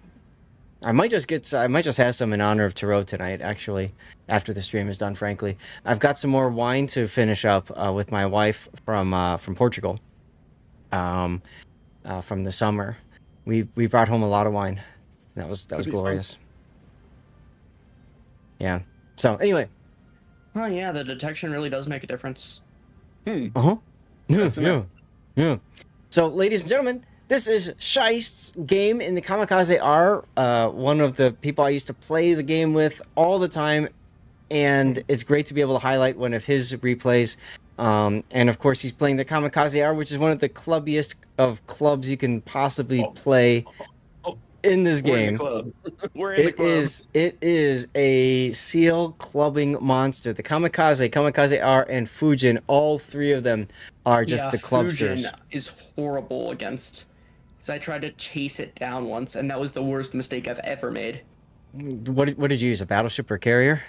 might just have some in honor of Tarot tonight, actually, after the stream is done, frankly. I've got some more wine to finish up with my wife from Portugal, from the summer. We brought home a lot of wine. That was glorious. Yeah. So anyway. Oh yeah, the detection really does make a difference. Yeah. So, ladies and gentlemen, this is Scheist's game in the Kamikaze R. One of the people I used to play the game with all the time, and it's great to be able to highlight one of his replays. And of course, he's playing the Kamikaze R, which is one of the clubbiest of clubs you can possibly play in this game. We're in the club. It is a seal clubbing monster. The Kamikaze R, and Fujin, all three of them are just the clubsters. Fujin is horrible against. Because I tried to chase it down once, and that was the worst mistake I've ever made. What did you use? A battleship or carrier?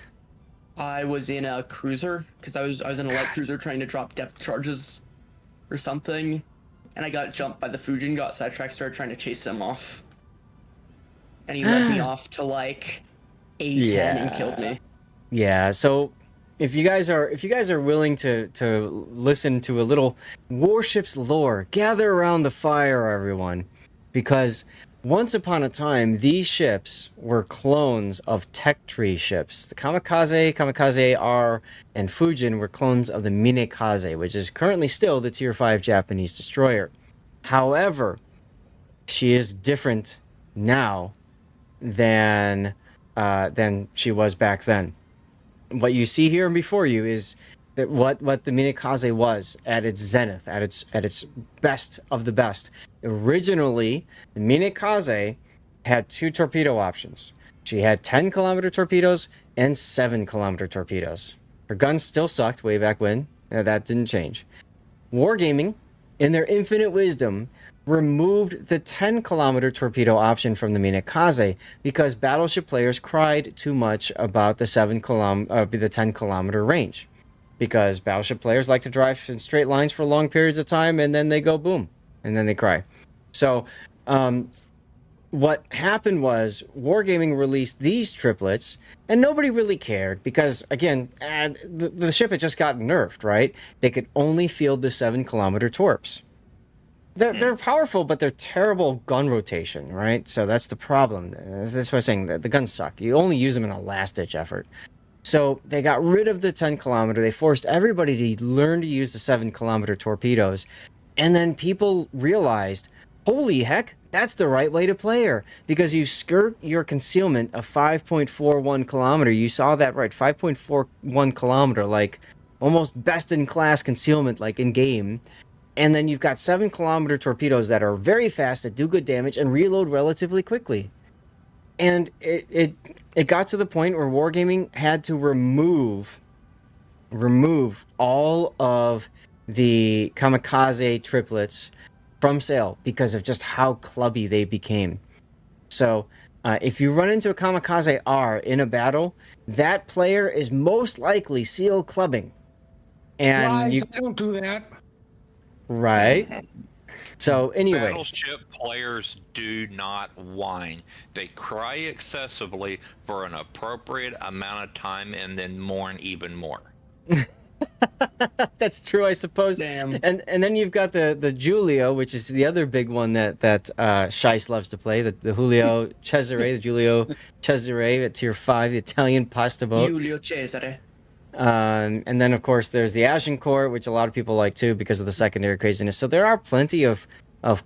I was in a cruiser because I was in a light cruiser trying to drop depth charges or something, and I got jumped by the Fujin, got sidetracked, started trying to chase him off, and he led me off to like A10 and killed me. Yeah. So if you guys are willing to listen to a little Warships lore, gather around the fire, everyone, because once upon a time, these ships were clones of Tech Tree ships. The Kamikaze R, and Fujin were clones of the Minekaze, which is currently still the Tier 5 Japanese destroyer. However, she is different now than she was back then. What you see here before you is that what the Minekaze was at its zenith, at its best of the best. Originally, the Minekaze had two torpedo options. She had 10-kilometer torpedoes and 7-kilometer torpedoes. Her guns still sucked way back when. That didn't change. Wargaming, in their infinite wisdom, removed the 10-kilometer torpedo option from the Minekaze because battleship players cried too much about the 10-kilometer range. Because battleship players like to drive in straight lines for long periods of time, and then they go boom, and then they cry. So, what happened was Wargaming released these triplets, and nobody really cared because, again, the ship had just gotten nerfed, right? They could only field the 7-kilometer torps. They're powerful, but they're terrible gun rotation, right? So that's the problem. That's what I'm saying. The guns suck. You only use them in a last-ditch effort. So they got rid of the 10-kilometer. They forced everybody to learn to use the 7-kilometer torpedoes. And then people realized, holy heck, that's the right way to play her. Because you skirt your concealment of 5.41 kilometer. You saw that right, 5.41 kilometer, like almost best-in-class concealment, like in-game. And then you've got 7-kilometer torpedoes that are very fast, that do good damage, and reload relatively quickly. And it got to the point where Wargaming had to remove all of the Kamikaze triplets from sale because of just how clubby they became. So if you run into a Kamikaze R in a battle, that player is most likely seal clubbing. And Lies, I don't do that. Right? So anyway, Battleship players do not whine. They cry excessively for an appropriate amount of time and then mourn even more. That's true, I suppose. Damn. And then you've got the Giulio, which is the other big one that Shice loves to play. The Julio Cesare, the Giulio Cesare at tier 5, the Italian pasta boat. Giulio Cesare. And then of course there's the Agincourt, which a lot of people like too because of the secondary craziness. So there are plenty of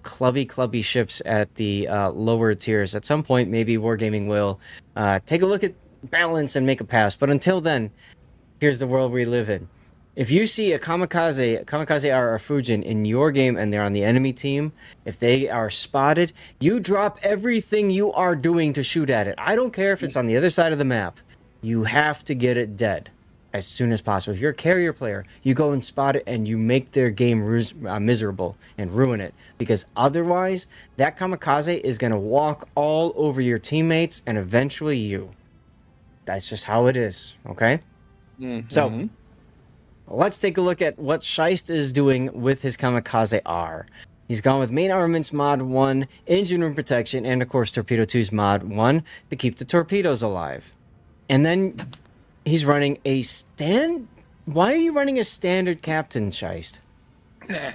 clubby ships at the lower tiers. At some point, maybe Wargaming will take a look at balance and make a pass. But until then, here's the world we live in. If you see a kamikaze or a Fujin in your game and they're on the enemy team, if they are spotted, you drop everything you are doing to shoot at it. I don't care if it's on the other side of the map. You have to get it dead as soon as possible. If you're a carrier player, you go and spot it and you make their game miserable and ruin it. Because otherwise, that kamikaze is going to walk all over your teammates and eventually you. That's just how it is, okay? Mm-hmm. So, let's take a look at what Scheist is doing with his Kamikaze R. He's gone with main armaments mod 1, engine room protection, and of course torpedo 2's mod 1 to keep the torpedoes alive. And then he's running a stand... Why are you running a standard captain, Scheist? Nah.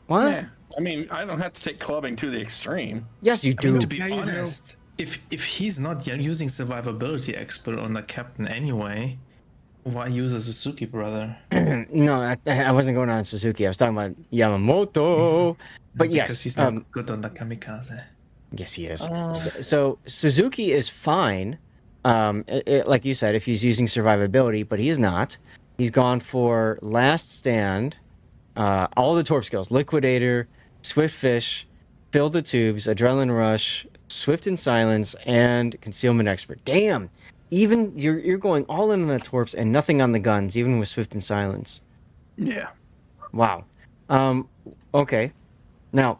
What? Nah. I mean, I don't have to take clubbing to the extreme. Yes, you do. I mean, to be honest, if he's not using survivability expert on the captain anyway, why use a Suzuki, brother? No, I wasn't going on Suzuki. I was talking about Yamamoto. But because yes, he's not good on the kamikaze. Yes, he is. So Suzuki is fine, like you said, if he's using survivability, but he is not. He's gone for Last Stand, all the torp skills, Liquidator, Swift Fish, Fill the Tubes, Adrenaline Rush, Swift and Silence, and Concealment Expert. Damn! Even you're going all in on the torps and nothing on the guns, even with Swift and Silence. Yeah. Wow. Okay. Now,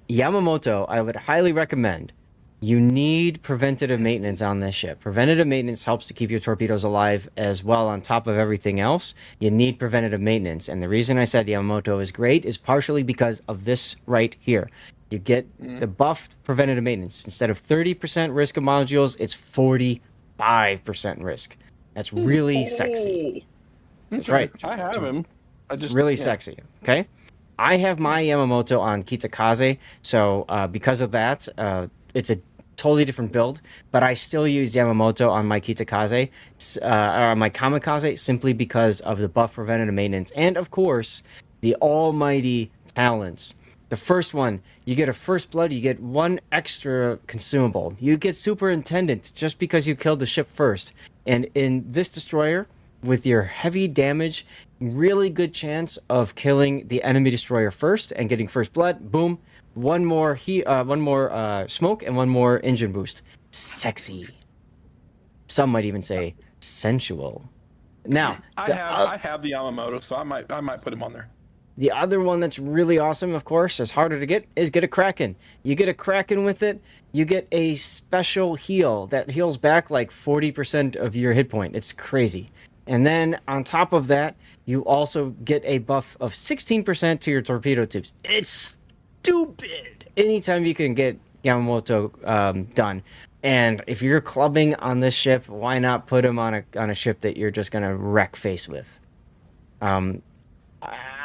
Yamamoto, I would highly recommend. You need preventative maintenance on this ship. Preventative maintenance helps to keep your torpedoes alive as well on top of everything else. You need preventative maintenance. And the reason I said Yamamoto is great is partially because of this right here. You get the buffed preventative maintenance. Instead of 30% risk of modules, it's 45% risk. That's really sexy. That's right. I have him. I just really sexy. Okay. I have my Yamamoto on Kitakaze, so because of that, it's a totally different build, but I still use Yamamoto on my Kitakaze, or on my Kamikaze, simply because of the buff preventative maintenance, and of course, the almighty talents. The first one, you get a first blood, you get 1 extra consumable. You get superintendent just because you killed the ship first. And in this destroyer, with your heavy damage, really good chance of killing the enemy destroyer first and getting first blood. Boom. One more smoke and 1 more engine boost. Sexy. Some might even say sensual. Now, I have the Yamamoto, so I might put him on there. The other one that's really awesome, of course, is harder to get, is get a Kraken. You get a Kraken with it, you get a special heal that heals back like 40% of your hit point. It's crazy. And then on top of that, you also get a buff of 16% to your torpedo tubes. It's stupid. Anytime you can get Yamamoto done. And if you're clubbing on this ship, why not put him on a ship that you're just gonna wreck face with?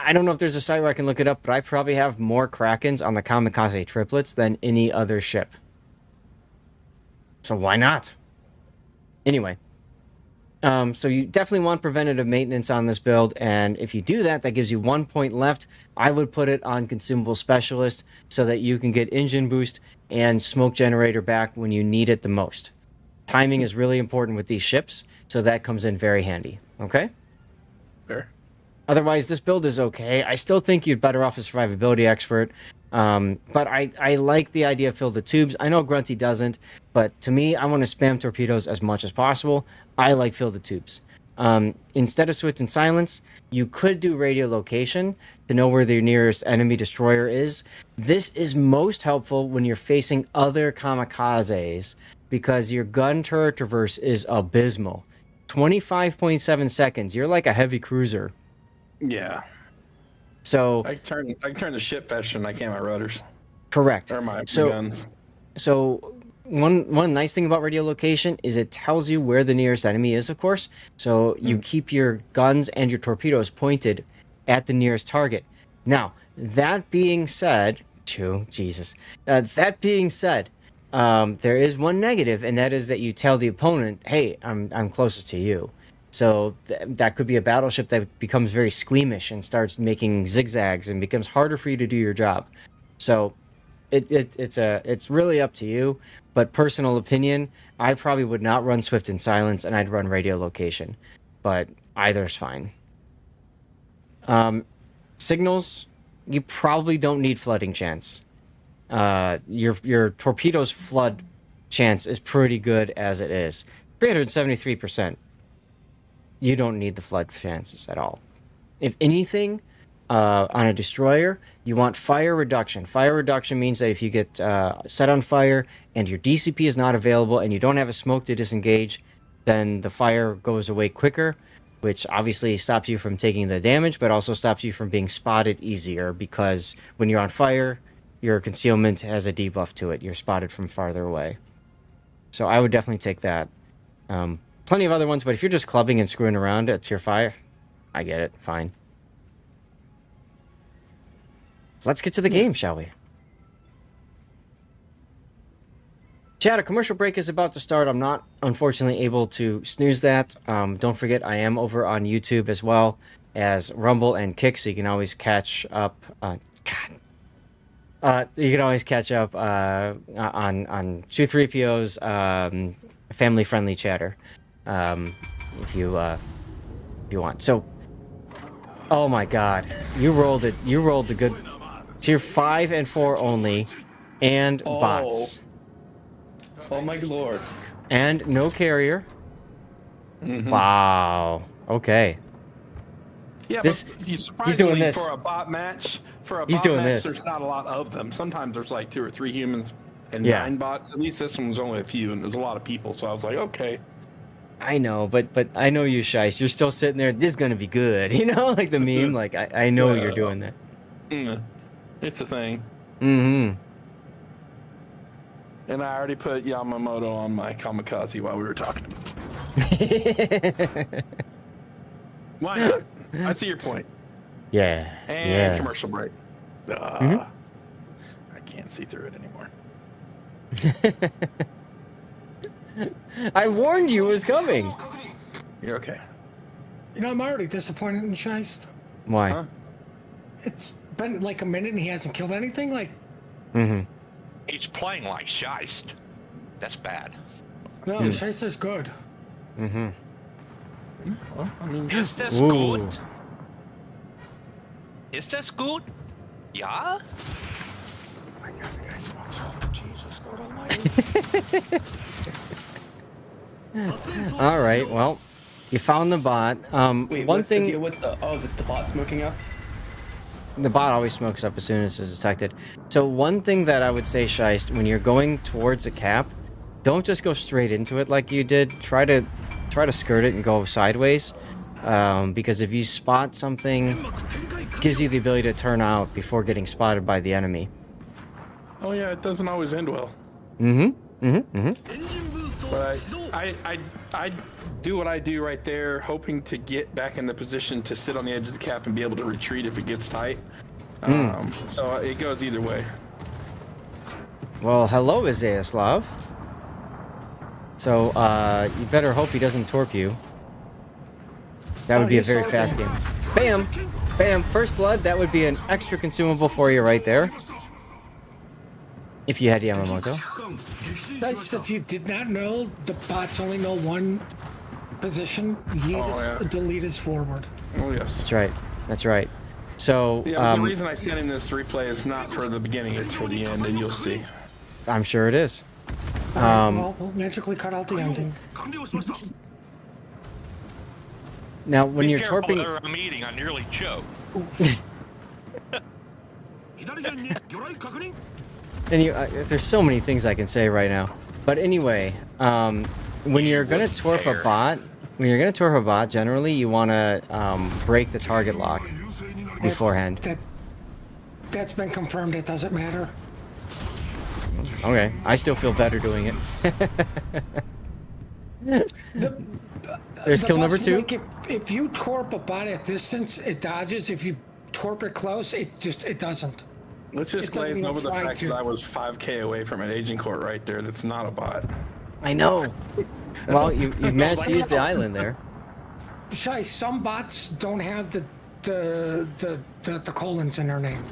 I don't know if there's a site where I can look it up, but I probably have more Krakens on the Kamikaze triplets than any other ship. So why not? Anyway. So you definitely want preventative maintenance on this build, and if you do that, that gives you 1 point left. I would put it on Consumable Specialist so that you can get engine boost and smoke generator back when you need it the most. Timing is really important with these ships, so that comes in very handy. Okay? Fair. Otherwise, this build is okay. I still think you'd better off a survivability expert. But I like the idea of fill the tubes. I know Grunty doesn't, but to me, I want to spam torpedoes as much as possible. I like fill the tubes. Instead of Swift and Silence, you could do radio location to know where the nearest enemy destroyer is. This is most helpful when you're facing other kamikazes because your gun turret traverse is abysmal. 25.7 seconds. You're like a heavy cruiser. Yeah. So I can turn the ship faster than I can my rudders. Correct. Or my so, guns. So one nice thing about radiolocation is it tells you where the nearest enemy is, of course. So you keep your guns and your torpedoes pointed at the nearest target. Now, that being said, that being said, there is one negative, and that is that you tell the opponent, "Hey, I'm closest to you." So that could be a battleship that becomes very squeamish and starts making zigzags and becomes harder for you to do your job. So it's really up to you. But personal opinion, I probably would not run Swift and Silence, and I'd run radiolocation. But either's fine. Signals, you probably don't need flooding chance. Your torpedoes flood chance is pretty good as it is. 373%. You don't need the flood chances at all. If anything, on a destroyer, you want fire reduction. Fire reduction means that if you get set on fire and your DCP is not available and you don't have a smoke to disengage, then the fire goes away quicker, which obviously stops you from taking the damage, but also stops you from being spotted easier, because when you're on fire, your concealment has a debuff to it. You're spotted from farther away. So I would definitely take that. Plenty of other ones, but if you're just clubbing and screwing around at tier 5, I get it. Fine. Let's get to the game, shall we? Chat, a commercial break is about to start. I'm not, unfortunately, able to snooze that. Don't forget, I am over on YouTube as well as Rumble and Kick, so you can always catch up. You can always catch up on 2-3PO's family-friendly chatter if you want. So, oh my God, you rolled it. You rolled the good tier 5 and 4 only, and bots. Oh my lord. And no carrier. Wow. Okay. Yeah, this, but you he's doing this. for a bot match, He's doing this. there's not a lot of them. Sometimes there's like 2 or 3 humans and Yeah. 9 bots. At least this one was only a few, and there's a lot of people. So I was like, okay. I know, but I know you, Shice. You're still sitting there. This is gonna be good, you know, like the meme. Like I know you're doing that. It's a thing. Mm-hmm. And I already put Yamamoto on my kamikaze while we were talking. Why not? I see your point. Yeah. And commercial break. I can't see through it anymore. I warned you it was coming. You're okay. You know, I'm already disappointed in Shiest. Why? Huh? It's been like a minute and he hasn't killed anything. Like, He's playing like Shiest. That's bad. no, Shiest is good. Well, I mean, Is this good? Is this good? Yeah? Oh my God, the guy smokes up. Jesus, Lord Almighty. All right. Well, you found the bot. Wait, one what's thing. the deal with the bot smoking up? The bot always smokes up as soon as it's detected. So one thing that I would say, Shiest, when you're going towards a cap, don't just go straight into it like you did. Try to skirt it and go sideways, because if you spot something, it gives you the ability to turn out before getting spotted by the enemy. Oh yeah, it doesn't always end well. But I do what I do right there, hoping to get back in the position to sit on the edge of the cap and be able to retreat if it gets tight. So it goes either way. Well, hello, Izayaslav. So, you better hope he doesn't torp you. That would be a very fast game. Bam! Bam! First blood, that would be an extra consumable for you right there. If you had Yamamoto. That's if you did not know, the bots only know one position. Delete is forward. Oh, yes. That's right. That's right. So, yeah, the reason I sent in this replay is not for the beginning, it's for the end, and you'll see. I'm sure it is. Well, we'll magically cut out the ending. Now, when you're careful, torping... I'm eating. I nearly choked. And there's so many things I can say right now. But anyway, when you're gonna torp a bot, generally you want to break the target lock beforehand. That's been confirmed. It doesn't matter. Okay, I still feel better doing it. There's kill number 2. Like if you torp a bot at distance, it dodges. If you torp it close, it doesn't. Let's just glaze over the fact that I was 5k away from an agent court right there. That's not a bot. I know. Well, you managed to use the island there. Shy, some bots don't have the colons in their name.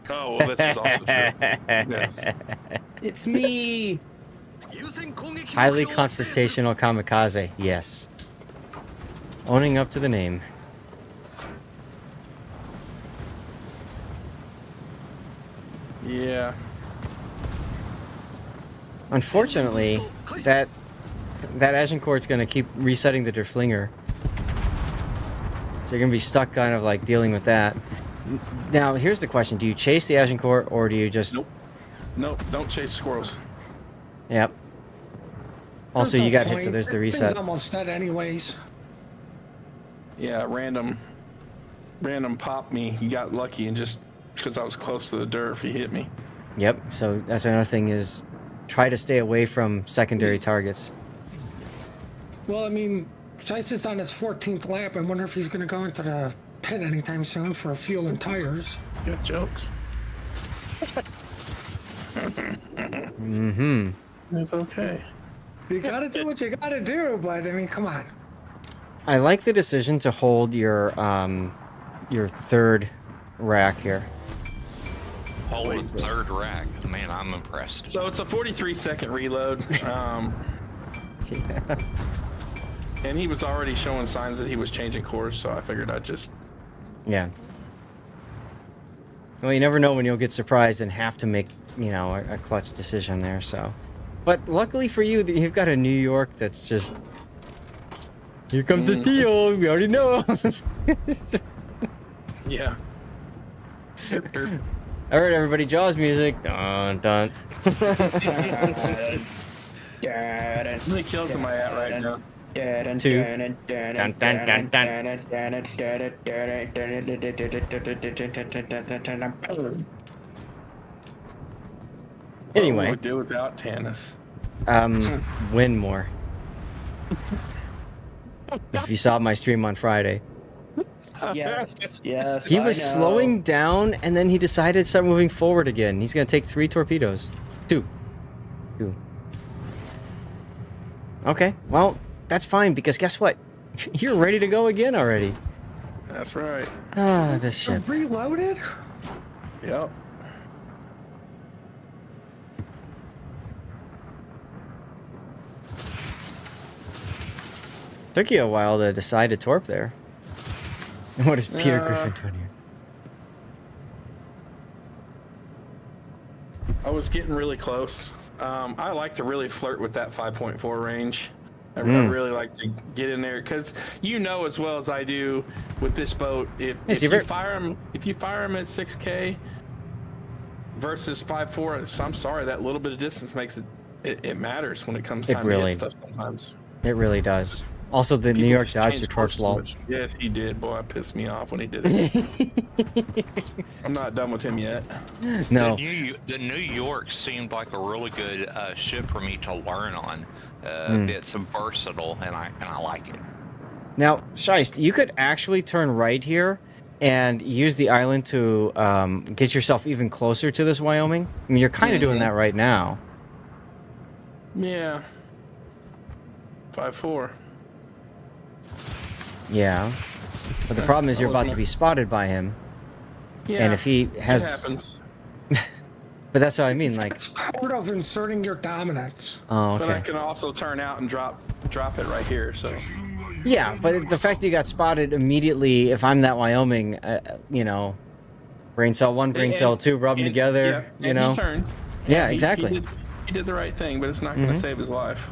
Oh, well, this is also true. Yes. It's me. Highly confrontational kamikaze. Yes. Owning up to the name. Yeah. Unfortunately, that Agincourt's gonna keep resetting the Derflinger. So you're gonna be stuck kind of like dealing with that. Now, here's the question. Do you chase the Agincourt or do you just... Nope. Nope, don't chase squirrels. Yep. Also, you got hit, so there's the reset. Thing's almost dead anyways. Yeah, random pop me. He got lucky and just because I was close to the derf, he hit me. Yep, so that's another thing is try to stay away from secondary targets. Well, I mean, Shice is on his 14th lap. I wonder if he's going to go into the pit anytime soon for fuel and tires. Good jokes. Mm-hmm. It's okay. You gotta do what you gotta do, but I mean, come on. I like the decision to hold your third rack here. Hold the third rack. Man, I'm impressed. So it's a 43-second reload. Yeah. And he was already showing signs that he was changing course, so I figured I'd just... Yeah. Well, you never know when you'll get surprised and have to make, you know, a clutch decision there, so... But luckily for you, you've got a New York that's just... Here comes the deal, we already know! Yeah. Alright, everybody, Jaws music. Dun, dun. How many kills am I at right now? 2. Dun, dun, dun, dun. Anyway. What would we do without Tanis? Win more. If you saw my stream on Friday. Yes, yes. He was slowing down, and then he decided to start moving forward again. He's gonna take 3 torpedoes. 2. Okay, well, that's fine, because guess what? You're ready to go again already. That's right. Ah, this ship. Reloaded? Yep. Took you a while to decide to torp there. What is Peter Griffin doing here? I was getting really close. I like to really flirt with that 5.4 range. I really like to get in there because you know as well as I do with this boat, if you fire him at 6K versus 5.4, I'm sorry, that little bit of distance makes it matters when it comes time to hit stuff sometimes. It really does. Also, the New York dodged your torp slow. Yes, he did. Boy, it pissed me off when he did it. I'm not done with him yet. No. The New York seemed like a really good ship for me to learn on. It's versatile, and I like it. Now, Shiest, you could actually turn right here and use the island to get yourself even closer to this Wyoming. I mean, you're kind of doing that right now. Yeah. 5.4. Yeah. But the problem is you're about to be spotted by him. Yeah, and if he has... It happens. But that's what I mean, like... It's part of inserting your dominance. Oh, okay. But I can also turn out and drop it right here, so... Yeah, but the fact that you got spotted immediately, if I'm that Wyoming, you know... Brain cell 1, brain cell 2, rub them together, you know? He turned. Yeah, exactly. He did the right thing, but it's not going to save his life.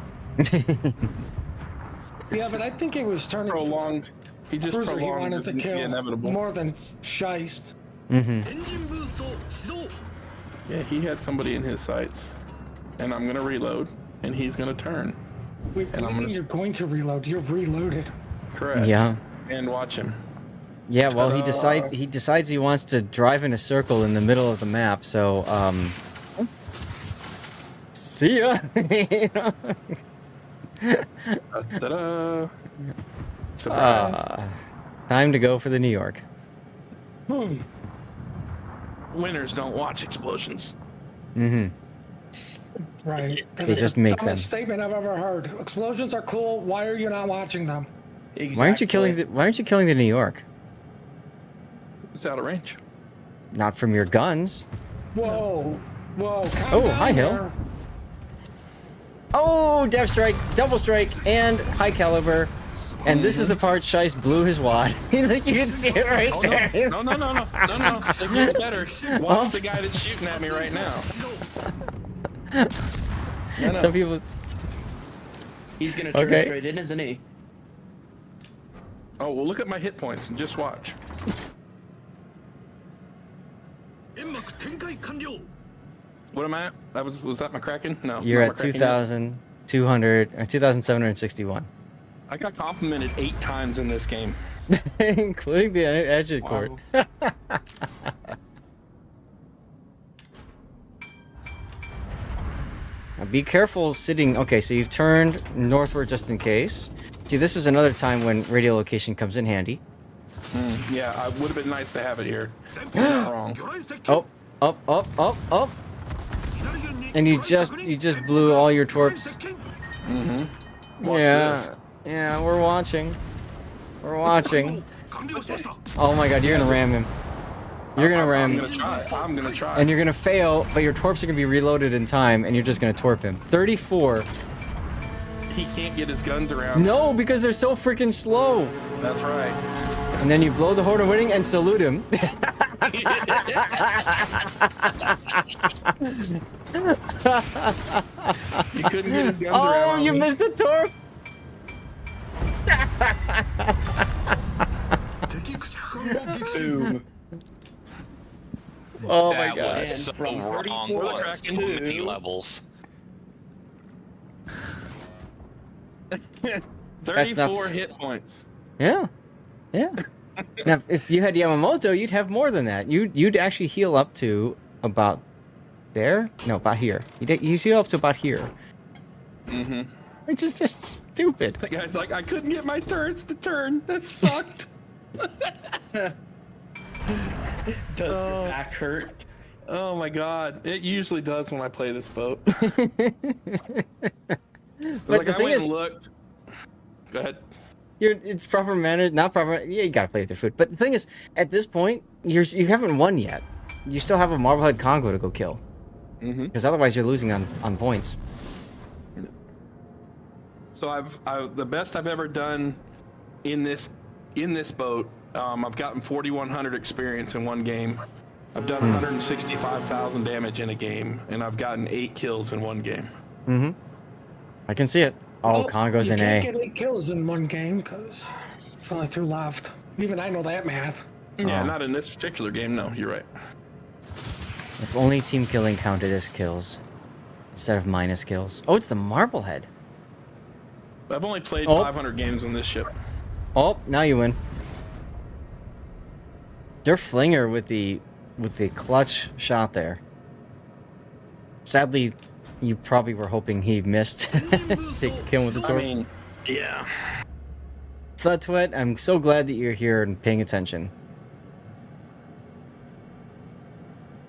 Yeah, but I think he was turning prolonged. He just Cruiser prolonged. He wanted to kill inevitable. more than Shiest. Yeah, he had somebody in his sights, and I'm gonna reload, and he's gonna turn. Wait, and you're going to reload. You're reloaded. Correct. Yeah. And watch him. Yeah, well, he decides he wants to drive in a circle in the middle of the map. So, See ya. You know? Ta-da. Surprise. Time to go for the New York. Winners don't watch explosions. Mm-hmm. Right. They just make them. Dumbest statement I've ever heard. Explosions are cool. Why are you not watching them? Exactly. Why aren't you killing the New York? It's out of range. Not from your guns. Whoa. Whoa. Oh, hi, Hill. Oh, Death Strike, Double Strike, and High Caliber. And this is the part Shice blew his wad. Like, you can see it right there. No. It gets better. Watch the guy that's shooting at me right now. Some people... He's gonna turn straight in, isn't he? Oh, well, look at my hit points and just watch. What am I at? Was that my Kraken? No. You're at 2,200 or 2,761. I got complimented 8 times in this game. Including the edge court. Now be careful sitting. Okay, so you've turned northward just in case. See, this is another time when radiolocation comes in handy. Yeah, it would have been nice to have it here. Not wrong. Up. And you just blew all your torps. Watch this. Yeah, we're watching. Oh my god, you're gonna ram him. You're gonna ram him. I'm gonna try. And you're gonna fail, but your torps are gonna be reloaded in time, and you're just gonna torp him. 34. He can't get his guns around. No, because they're so freaking slow. That's right. And then you blow the horn of winning and salute him. He couldn't get his guns around. Oh, you missed the torp. Boom. Oh my god. That was so wrong on so many levels. 34 hit points. Yeah. Now, if you had Yamamoto, you'd have more than that. You'd actually heal up to about there. No, about here. You'd heal up to about here. Which is just stupid. The guy's like, I couldn't get my turrets to turn. That sucked. Does your back hurt? Oh my god. It usually does when I play this boat. But the thing is, looked. Go ahead. It's proper managed, not proper. Yeah, you gotta play with your food. But the thing is, at this point, you haven't won yet. You still have a Marblehead Congo to go kill. Because otherwise, you're losing on points. So the best I've ever done in this boat. I've gotten 4,100 experience in one game. I've done 165,000 damage in a game, and I've gotten 8 kills in one game. I can see it. All Congos in A. You can't get 8 kills in one game because there's only 2 left. Even I know that math. Yeah, not in this particular game. No, you're right. If only team killing counted as kills instead of minus kills. Oh, it's the Marblehead. I've only played 500 games on this ship. Oh, now you win. Their flinger with the clutch shot there. Sadly, you probably were hoping he missed. So you could kill him with the torp. I mean, yeah. Floodtwet, I'm so glad that you're here and paying attention.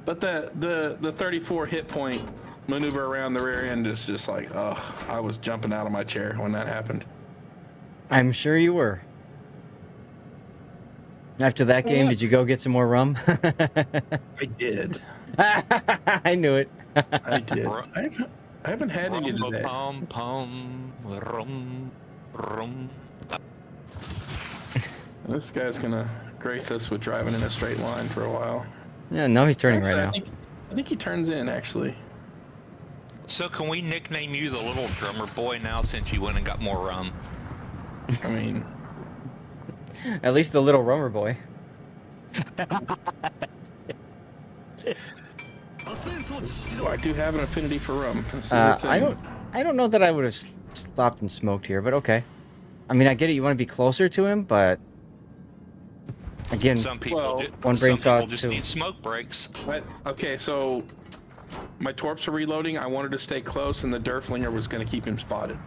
But the 34 hit point maneuver around the rear end is just like, oh, I was jumping out of my chair when that happened. I'm sure you were. After that game, did you go get some more rum? I did. I knew it. I did. I haven't had any today. This guy's gonna grace us with driving in a straight line for a while. Yeah, no, he's turning right now. I think he turns in, actually. So can we nickname you the little drummer boy now since you went and got more rum? I mean... At least the little rummer boy. I do have an affinity for rum. I don't know that I would have stopped and smoked here, but okay. I mean, I get it. You want to be closer to him, but again, some people one brain saw just need smoke breaks. Okay, so my torps are reloading, I wanted to stay close, and the Derflinger was going to keep him spotted.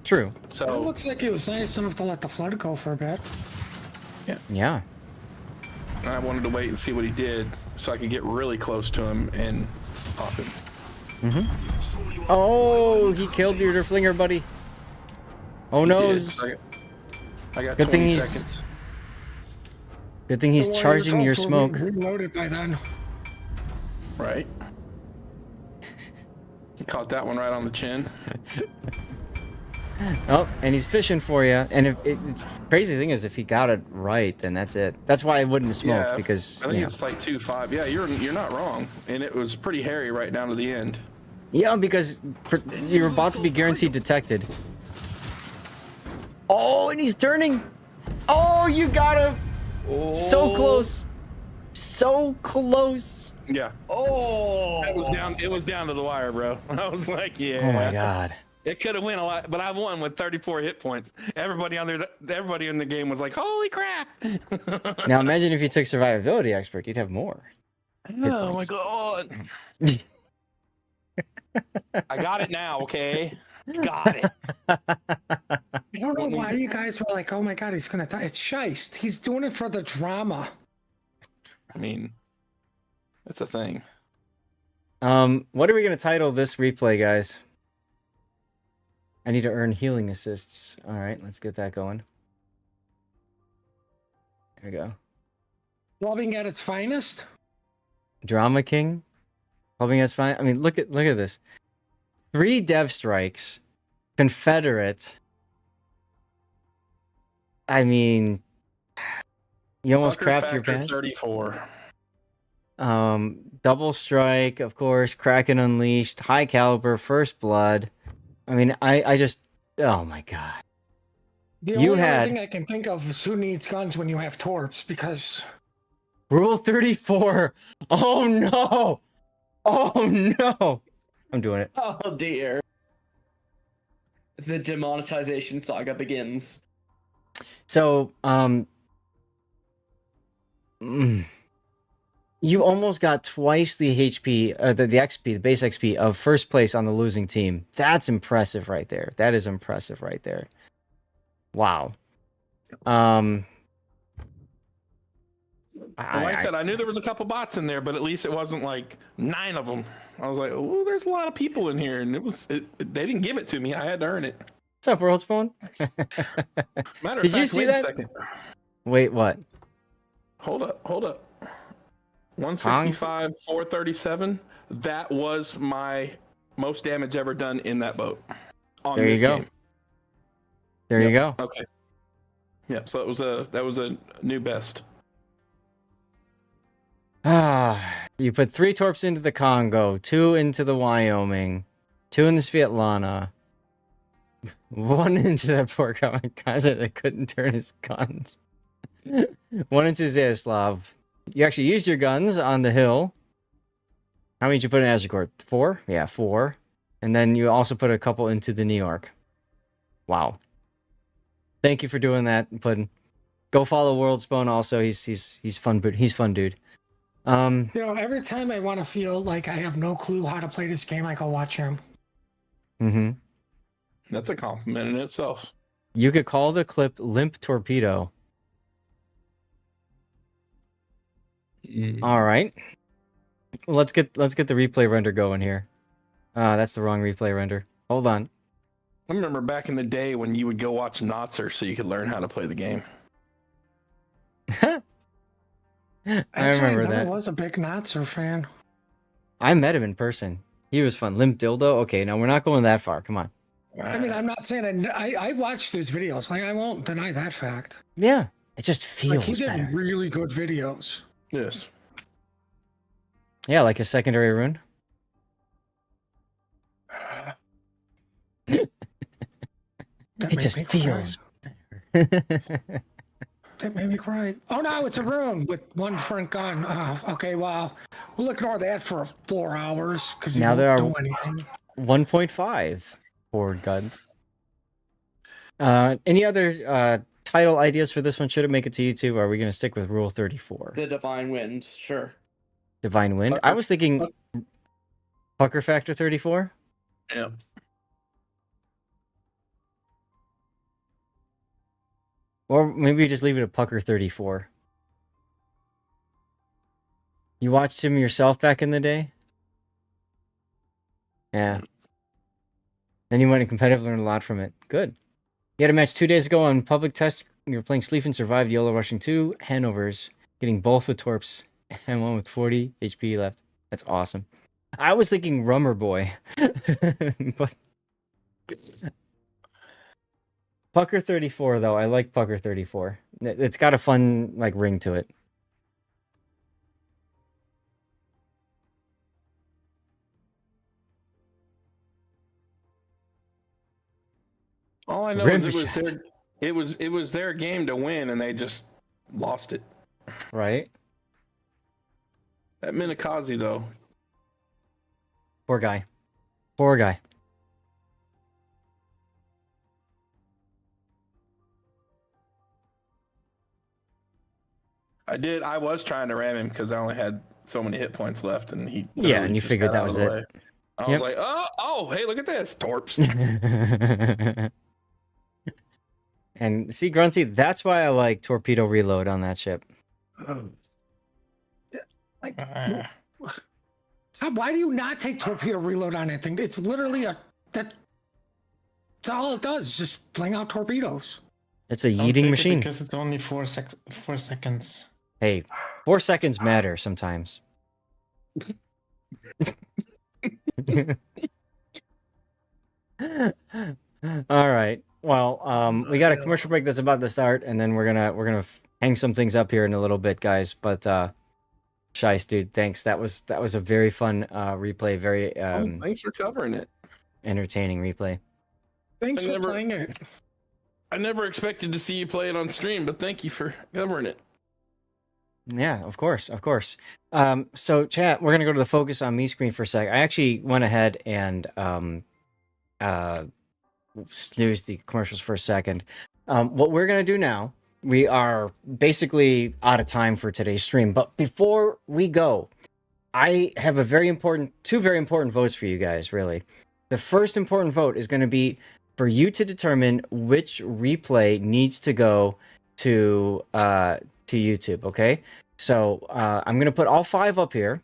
True. So it looks like he was nice enough to let the flood go for a bit. Yeah. I wanted to wait and see what he did, so I could get really close to him and pop him. Oh, he killed your Derflinger, buddy. Oh no. I got Good 20 thing seconds. Good thing he's charging your smoke. Reloaded by then. Right. Caught that one right on the chin. Oh, and he's fishing for you. And if crazy thing is, if he got it right, then that's it. That's why I wouldn't have smoked because I think it's like 2-5. Yeah, you're not wrong, and it was pretty hairy right down to the end. Yeah, because you're about to be guaranteed detected. Oh, and he's turning. Oh, you got him. Oh. So close. So close. Yeah. Oh. It was down to the wire, bro. I was like, yeah. Oh my god. It could have went a lot, but I won with 34 hit points. Everybody in the game was like, "Holy crap!" Now imagine if you took survivability expert, you'd have more. Oh my god. I got it now, okay? Got it. I don't know why you guys were like, "Oh my god, he's gonna die." It's Scheist. He's doing it for the drama. I mean, that's a thing. What are we gonna title this replay, guys? I need to earn healing assists. All right, let's get that going. There we go. Clubbing at its finest. Drama King. Clubbing at its finest. I mean, look at this. 3 dev strikes. Confederate. I mean, you almost crapped your pants. 34. Double strike, of course. Kraken Unleashed. High caliber. First blood. I mean, I just, oh my god. The only other thing I can think of is who needs guns when you have torps, because... Rule 34! Oh no! Oh no! I'm doing it. Oh dear. The demonetization saga begins. So, you almost got twice the HP, the XP, the base XP of first place on the losing team. That's impressive right there. That is impressive right there. Wow. Like I said, I knew there was a couple bots in there, but at least it wasn't like 9 of them. I was like, oh, there's a lot of people in here, and they didn't give it to me. I had to earn it. What's up, World Spawn? Did you see that? Wait, what? Hold up. 165, 437. That was my most damage ever done in that boat. There you go. There you go. Okay. Yep. So that was a new best. You put 3 torps into the Congo, 2 into the Wyoming, 2 in the Svetlana, 1 into that poor kamikaze that couldn't turn his guns, 1 into Zayaslav. You actually used your guns on the hill. How many did you put in Agincourt? 4? Yeah, 4. And then you also put a couple into the New York. Wow. Thank you for doing that, Puddin'. Go follow World Spawn also. He's fun, but he's fun, dude. You know, every time I want to feel like I have no clue how to play this game, I go watch him. Mm-hmm. That's a compliment in itself. You could call the clip Limp Torpedo. All right. Let's get the replay render going here. That's the wrong replay render. Hold on. I remember back in the day when you would go watch Notzer so you could learn how to play the game. I remember that. I was a big Notzer fan. I met him in person. He was fun. Limp Dildo? Okay, now we're not going that far. Come on. I mean, I'm not saying I watched his videos. Like, I won't deny that fact. Yeah, it just feels like he did better. really good videos. Yes. Yeah, like a secondary rune. It just feels better. That made me cry. Oh no, it's a rune with 1 front gun. Okay, well, we'll ignore that for 4 hours because now there are do anything. 1.5 forward guns. Any other title ideas for this one? Should it make it to YouTube? Or are we going to stick with Rule 34? The Divine Wind, sure. Divine Wind. I was thinking Pucker Factor 34. Yeah. Or maybe you just leave it at Pucker 34. You watched him yourself back in the day? Yeah. Then you went in competitive, learned a lot from it. Good. You had a match 2 days ago on public test. You were playing Sleep and survived YOLO rushing 2 Hanovers, getting both with Torps and one with 40 HP left. That's awesome. I was thinking Rummer Boy. But Pucker 34, though. I like Pucker 34. It's got a fun ring to it. All I know is it was their game to win, and they just lost it. Right. That Minikaze, though. Poor guy. Poor guy. I was trying to ram him because I only had so many hit points left, and he. Yeah, and you figured that was it. I was like, oh, hey, look at this, Torps. And see, Grunty, that's why I like torpedo reload on that ship. Why do you not take torpedo reload on anything? It's literally that's all it does. Just fling out torpedoes. It's a yeeting machine. Because it's only 4 seconds. Hey, 4 seconds matter sometimes. All right. Well, we got a commercial break that's about to start, and then we're gonna hang some things up here in a little bit, guys. But Shice, dude, thanks. That was a very fun replay. Very thanks for covering it. Entertaining replay. Thanks for playing it. I never expected to see you play it on stream, but thank you for covering it. Yeah, of course. So chat, we're gonna go to the focus on me screen for a sec. I actually went ahead and snooze the commercials for a second. What we're gonna do now, we are basically out of time for today's stream, but before we go, I have two very important votes for you guys, really. The first important vote is going to be for you to determine which replay needs to go to YouTube, okay? So I'm going to put all 5 up here.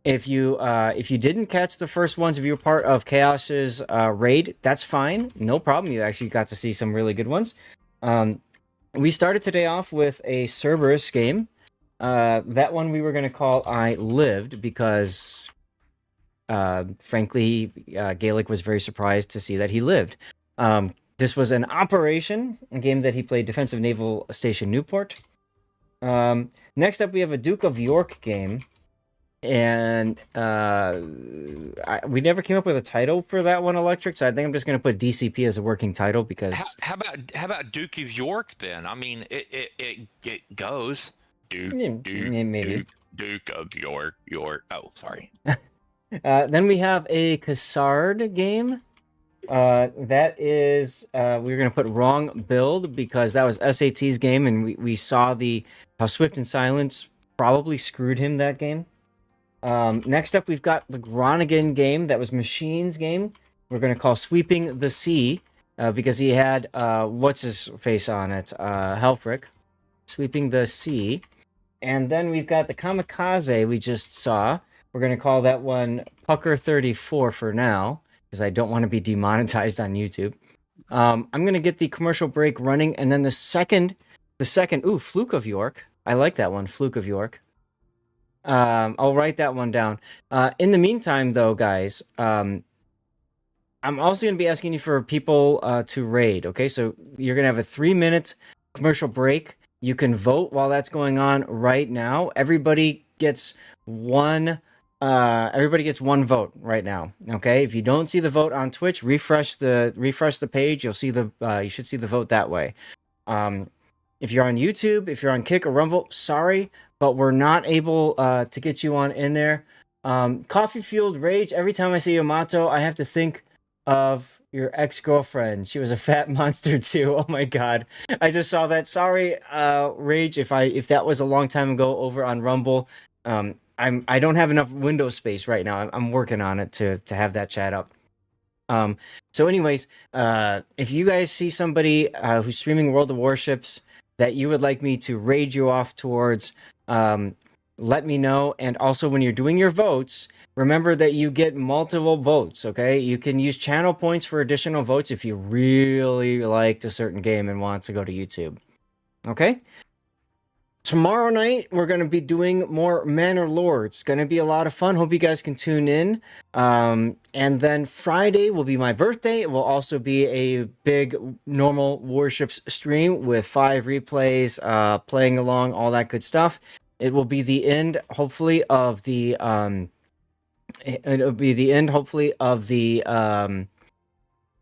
If you didn't catch the first ones, if you were part of Chaos's raid, that's fine. No problem. You actually got to see some really good ones. We started today off with a Cerberus game. That one we were going to call I Lived because, frankly, Gaelic was very surprised to see that he lived. This was an Operation, a game that he played Defensive Naval Station Newport. Next up, we have a Duke of York game. And we never came up with a title for that one, Electric. So I think I'm just going to put DCP as a working title because. How about Duke of York then? I mean, it goes Duke of York. Oh, sorry. Then we have a Cassard game. That is we're going to put Wrong Build because that was SAT's game, and we saw how Swift and Silence probably screwed him that game. Next up, we've got the Groningen game. That was Machine's game. We're going to call Sweeping the Sea because he had, what's his face on it? Helfrich. Sweeping the Sea. And then we've got the Kamikaze we just saw. We're going to call that one Pucker 34 for now because I don't want to be demonetized on YouTube. I'm going to get the commercial break running. And then the second, Fluke of York. I like that one, Fluke of York. I'll write that one down. In the meantime, though, guys, I'm also going to be asking you for people to raid. Okay, so you're going to have a 3-minute commercial break. You can vote while that's going on right now. Everybody gets one vote right now. Okay, if you don't see the vote on Twitch, refresh the page. You'll see you should see the vote that way. If you're on YouTube, if you're on Kick or Rumble, sorry, but we're not able to get you on in there. Coffee Fueled Rage. Every time I see Yamato, I have to think of your ex-girlfriend. She was a fat monster too. Oh my god. I just saw that. Sorry, Rage, if that was a long time ago over on Rumble. I don't have enough window space right now. I'm working on it to have that chat up. So anyways, if you guys see somebody who's streaming World of Warships that you would like me to raid you off towards, let me know. And also, when you're doing your votes, remember that you get multiple votes, okay? You can use channel points for additional votes if you really liked a certain game and want to go to YouTube, okay? Tomorrow night, we're going to be doing more Manor Lords. It's going to be a lot of fun. Hope you guys can tune in. And then Friday will be my birthday. It will also be a big normal Warships stream with 5 replays, playing along, all that good stuff. It will be the end, hopefully, of the... it'll be the end, hopefully, of the... what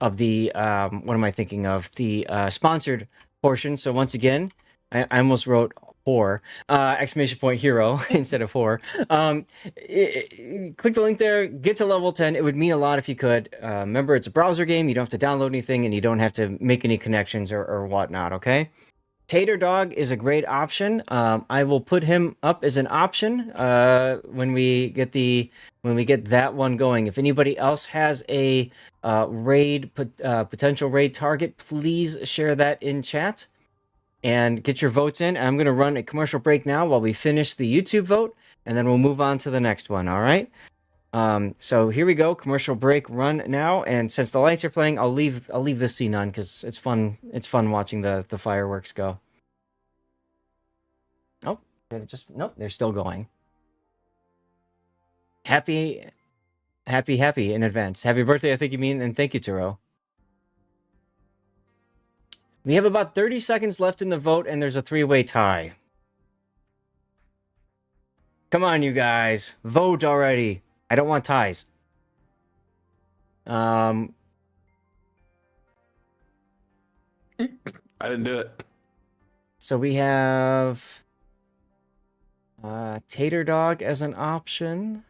am I thinking of? The sponsored portion. So once again, I almost wrote... whore, exclamation point hero instead of whore. Click the link there, get to level 10. It would mean a lot if you could. Remember, it's a browser game. You don't have to download anything and you don't have to make any connections or whatnot, okay? Tater Dog is a great option. I will put him up as an option when we get that one going. If anybody else has a potential raid target, please share that in chat. And get your votes in. I'm going to run a commercial break now while we finish the YouTube vote, and then we'll move on to the next one, all right? So here we go, commercial break run now, and since the lights are playing, I'll leave this scene on because it's fun watching the fireworks go. Oh, nope, they're still going. Happy in advance. Happy birthday, I think you mean, and thank you, Turo. We have about 30 seconds left in the vote, and there's a 3-way tie. Come on, you guys. Vote already. I don't want ties. I didn't do it. So we have Tater Dog as an option.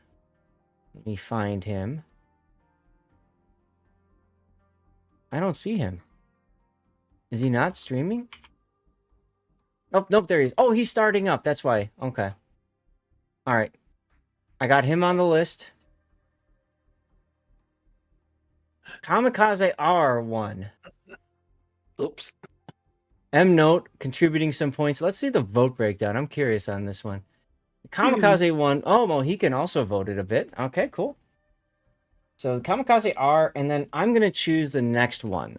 Let me find him. I don't see him. Is he not streaming? Oh, nope, there he is. Oh, he's starting up. That's why. Okay. All right. I got him on the list. Kamikaze R1. Oops. M Note contributing some points. Let's see the vote breakdown. I'm curious on this one. Kamikaze 1. Oh, Mohican also voted a bit. Okay, cool. So Kamikaze R, and then I'm going to choose the next one.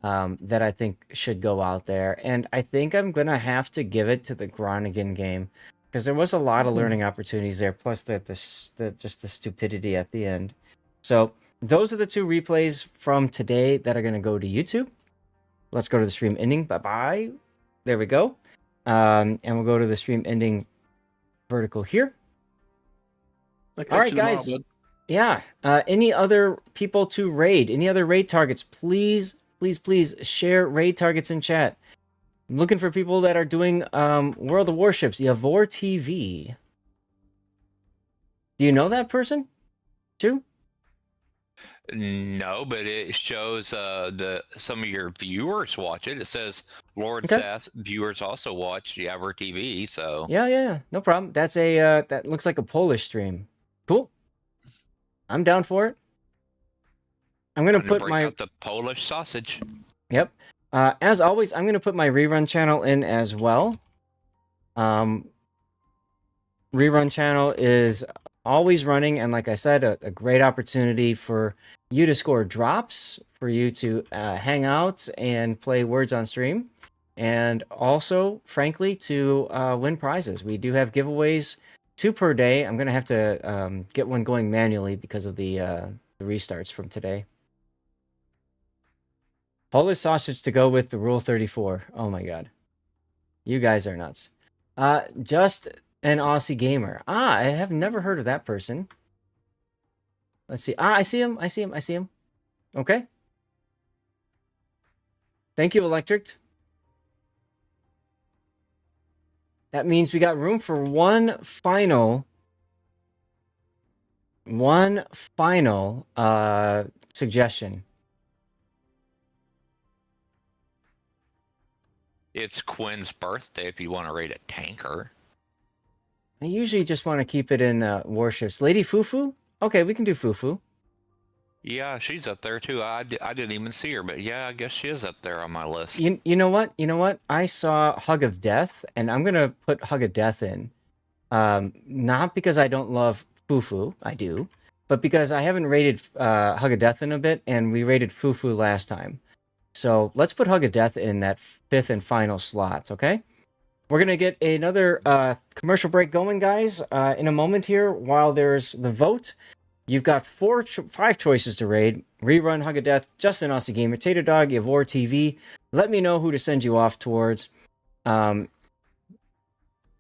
That I think should go out there. And I think I'm going to have to give it to the Groningen game because there was a lot of learning opportunities there, plus just the stupidity at the end. So those are the 2 replays from today that are going to go to YouTube. Let's go to the stream ending. Bye-bye. There we go. And we'll go to the stream ending vertical here. All right, guys. Yeah. Any other people to raid? Any other raid targets? Please share raid targets in chat. I'm looking for people that are doing World of Warships. Yavor TV. Do you know that person too? No, but it shows some of your viewers watch it. It says Lord Seth viewers also watch Yavor TV. So yeah, no problem. That's that looks like a Polish stream. Cool. I'm down for it. I'm gonna put break out the Polish sausage. Yep. As always, I'm gonna put my rerun channel in as well. Rerun channel is always running, and like I said, a great opportunity for you to score drops, for you to hang out and play words on stream, and also, frankly, to win prizes. We do have giveaways, 2 per day. I'm gonna have to get one going manually because of the restarts from today. Polish sausage to go with the Rule 34. Oh my god. You guys are nuts. Just an Aussie gamer. I have never heard of that person. Let's see. I see him. Okay. Thank you, Electric. That means we got room for one final suggestion. It's Quinn's birthday if you want to rate a tanker. I usually just want to keep it in Warships. Lady Fufu? Okay, we can do Fufu. Yeah, she's up there too. I didn't even see her, but yeah, I guess she is up there on my list. You know what? You know what? I saw Hug of Death, and I'm gonna put Hug of Death in. Not because I don't love Fufu, I do, but because I haven't rated Hug of Death in a bit, and we rated Fufu last time. So let's put Hug of Death in that 5th and final slot, okay? We're going to get another commercial break going, guys, in a moment here while there's the vote. You've got 5 choices to raid. Rerun, Hug of Death, Justin Aussie Gamer, Tater Dog, Yavor TV. Let me know who to send you off towards. In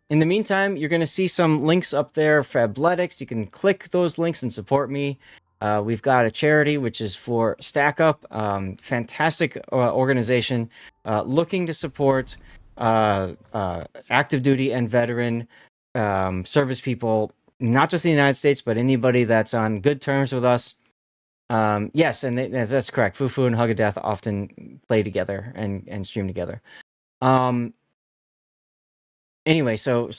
the meantime, you're going to see some links up there, Fabletics. You can click those links and support me. We've got a charity, which is for Stack Up. Fantastic organization looking to support active duty and veteran service people, not just in the United States, but anybody that's on good terms with us. Yes, and that's correct. Fufu and Hug of Death often play together and stream together. Anyway, so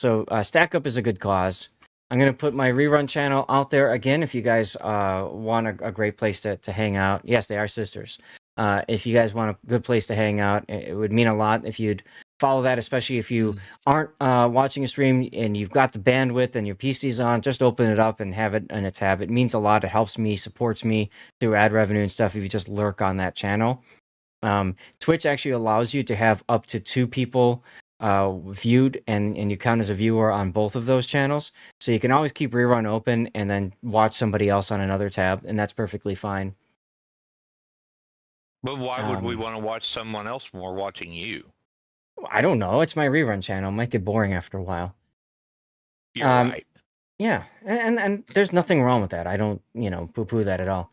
Stack Up is a good cause. I'm going to put my rerun channel out there again if you guys want a great place to hang out. Yes, they are sisters. If you guys want a good place to hang out, it would mean a lot if you'd follow that, especially if you aren't watching a stream and you've got the bandwidth and your PC's on. Just open it up and have it in a tab. It means a lot. It helps me, supports me through ad revenue and stuff if you just lurk on that channel. Twitch actually allows you to have up to 2 people viewed, and you count as a viewer on both of those channels. So you can always keep rerun open and then watch somebody else on another tab, and that's perfectly fine. But why would we want to watch someone else more watching you? I don't know. It's my rerun channel. It might get boring after a while. You're right. Yeah, and there's nothing wrong with that. I don't, poo-poo that at all.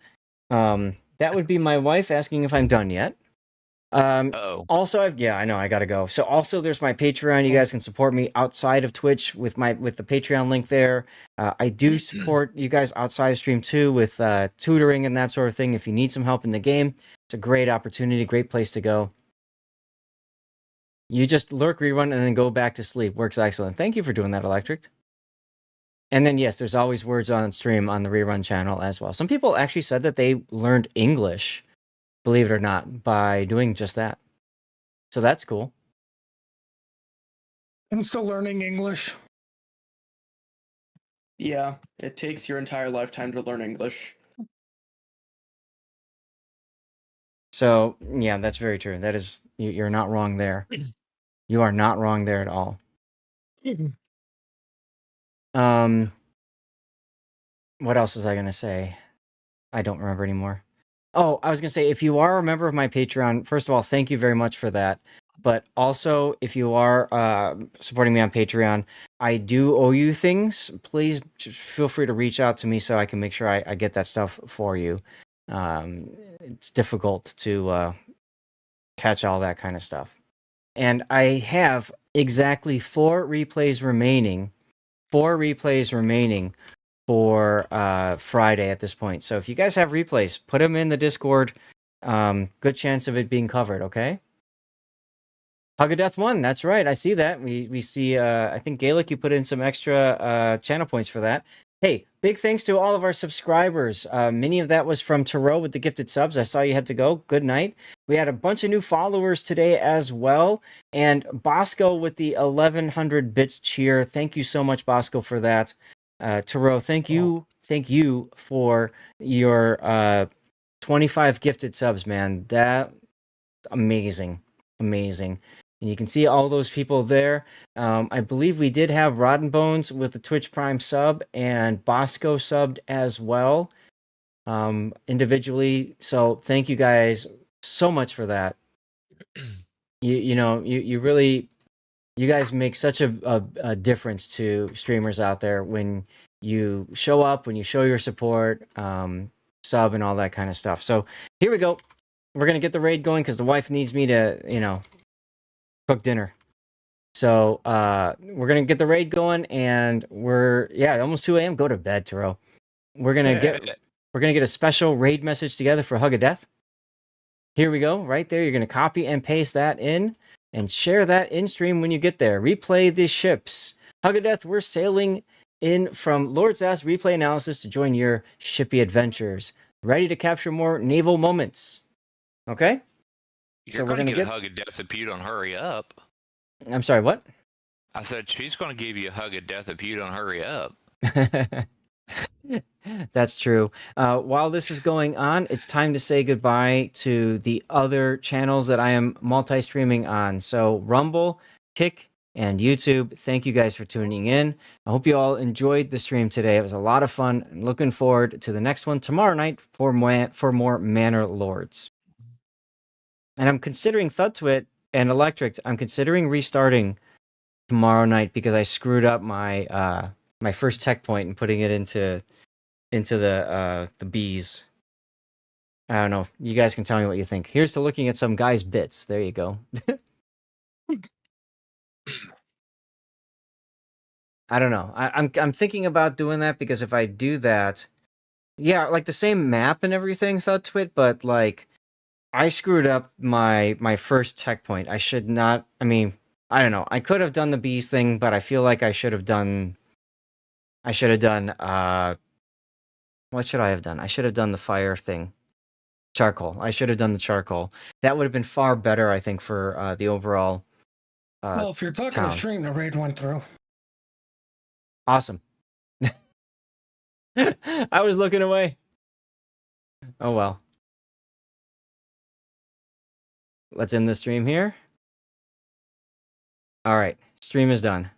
That would be my wife asking if I'm done yet. Also, I know I gotta go. So also, there's my Patreon. You guys can support me outside of Twitch with the Patreon link there. I do support you guys outside of stream too with tutoring and that sort of thing. If you need some help in the game, it's a great opportunity, great place to go. You just lurk, rerun, and then go back to sleep. Works excellent. Thank you for doing that, Electric. And then yes, there's always words on stream on the rerun channel as well. Some people actually said that they learned English, believe it or not, by doing just that. So that's cool. I'm still learning English. Yeah, it takes your entire lifetime to learn English. So, yeah, that's very true. That is, you're not wrong there. You are not wrong there at all. What else was I going to say? I don't remember anymore. Oh, I was going to say, if you are a member of my Patreon, first of all, thank you very much for that. But also, if you are supporting me on Patreon, I do owe you things. Please feel free to reach out to me so I can make sure I get that stuff for you. It's difficult to catch all that kind of stuff. And I have exactly 4 replays remaining. 4 replays remaining for Friday at this point. So if you guys have replays, put them in the Discord. Good chance of it being covered, okay? Hug of Death 1, that's right. I see that. We see, I think, Gaelic, you put in some extra channel points for that. Hey, big thanks to all of our subscribers. Many of that was from Tarot with the gifted subs. I saw you had to go. Good night. We had a bunch of new followers today as well. And Bosco with the 1100 bits cheer. Thank you so much, Bosco, for that. Tarot, thank you for your 25 gifted subs, man. That's amazing. Amazing. And you can see all those people there. I believe we did have Rod and Bones with the Twitch Prime sub and Bosco subbed as well, individually. So thank you guys so much for that. You really, you guys make such a difference to streamers out there when you show up, when you show your support, sub and all that kind of stuff. So here we go. We're going to get the raid going because the wife needs me to, cook dinner. So we're going to get the raid going and we're almost 2 a.m. Go to bed, Taro. We're going to get a special raid message together for Hug of Death. Here we go. Right there. You're going to copy and paste that in and share that in stream when you get there. Replay the ships. Hug of Death, we're sailing in from Lord's Ass Replay Analysis to join your shippy adventures. Ready to capture more naval moments. Okay? You're going to get a hug of death if you don't hurry up. I'm sorry, what? I said she's going to give you a hug of death if you don't hurry up. That's true. While this is going on, it's time to say goodbye to the other channels that I am multi-streaming on. So Rumble, Kick, and YouTube. Thank you guys for tuning in. I hope you all enjoyed the stream today. It was a lot of fun. I'm looking forward to the next one tomorrow night for more Manor Lords. And I'm considering Thudtwit and Electric. I'm considering restarting tomorrow night because I screwed up my my first tech point and putting it into the bees. I don't know. You guys can tell me what you think. Here's to looking at some guy's bits. There you go. I don't know. I'm thinking about doing that because if I do that, yeah, like the same map and everything, Thudtwit, but like I screwed up my first tech point. I should not. I mean, I don't know. I could have done the bees thing, but I feel like I should have done. What should I have done? I should have done the fire thing. Charcoal. I should have done the charcoal. That would have been far better, I think, for the overall well, if you're talking town. a stream, the raid went through. Awesome. I was looking away. Oh well. Let's end the stream here. All right. Stream is done.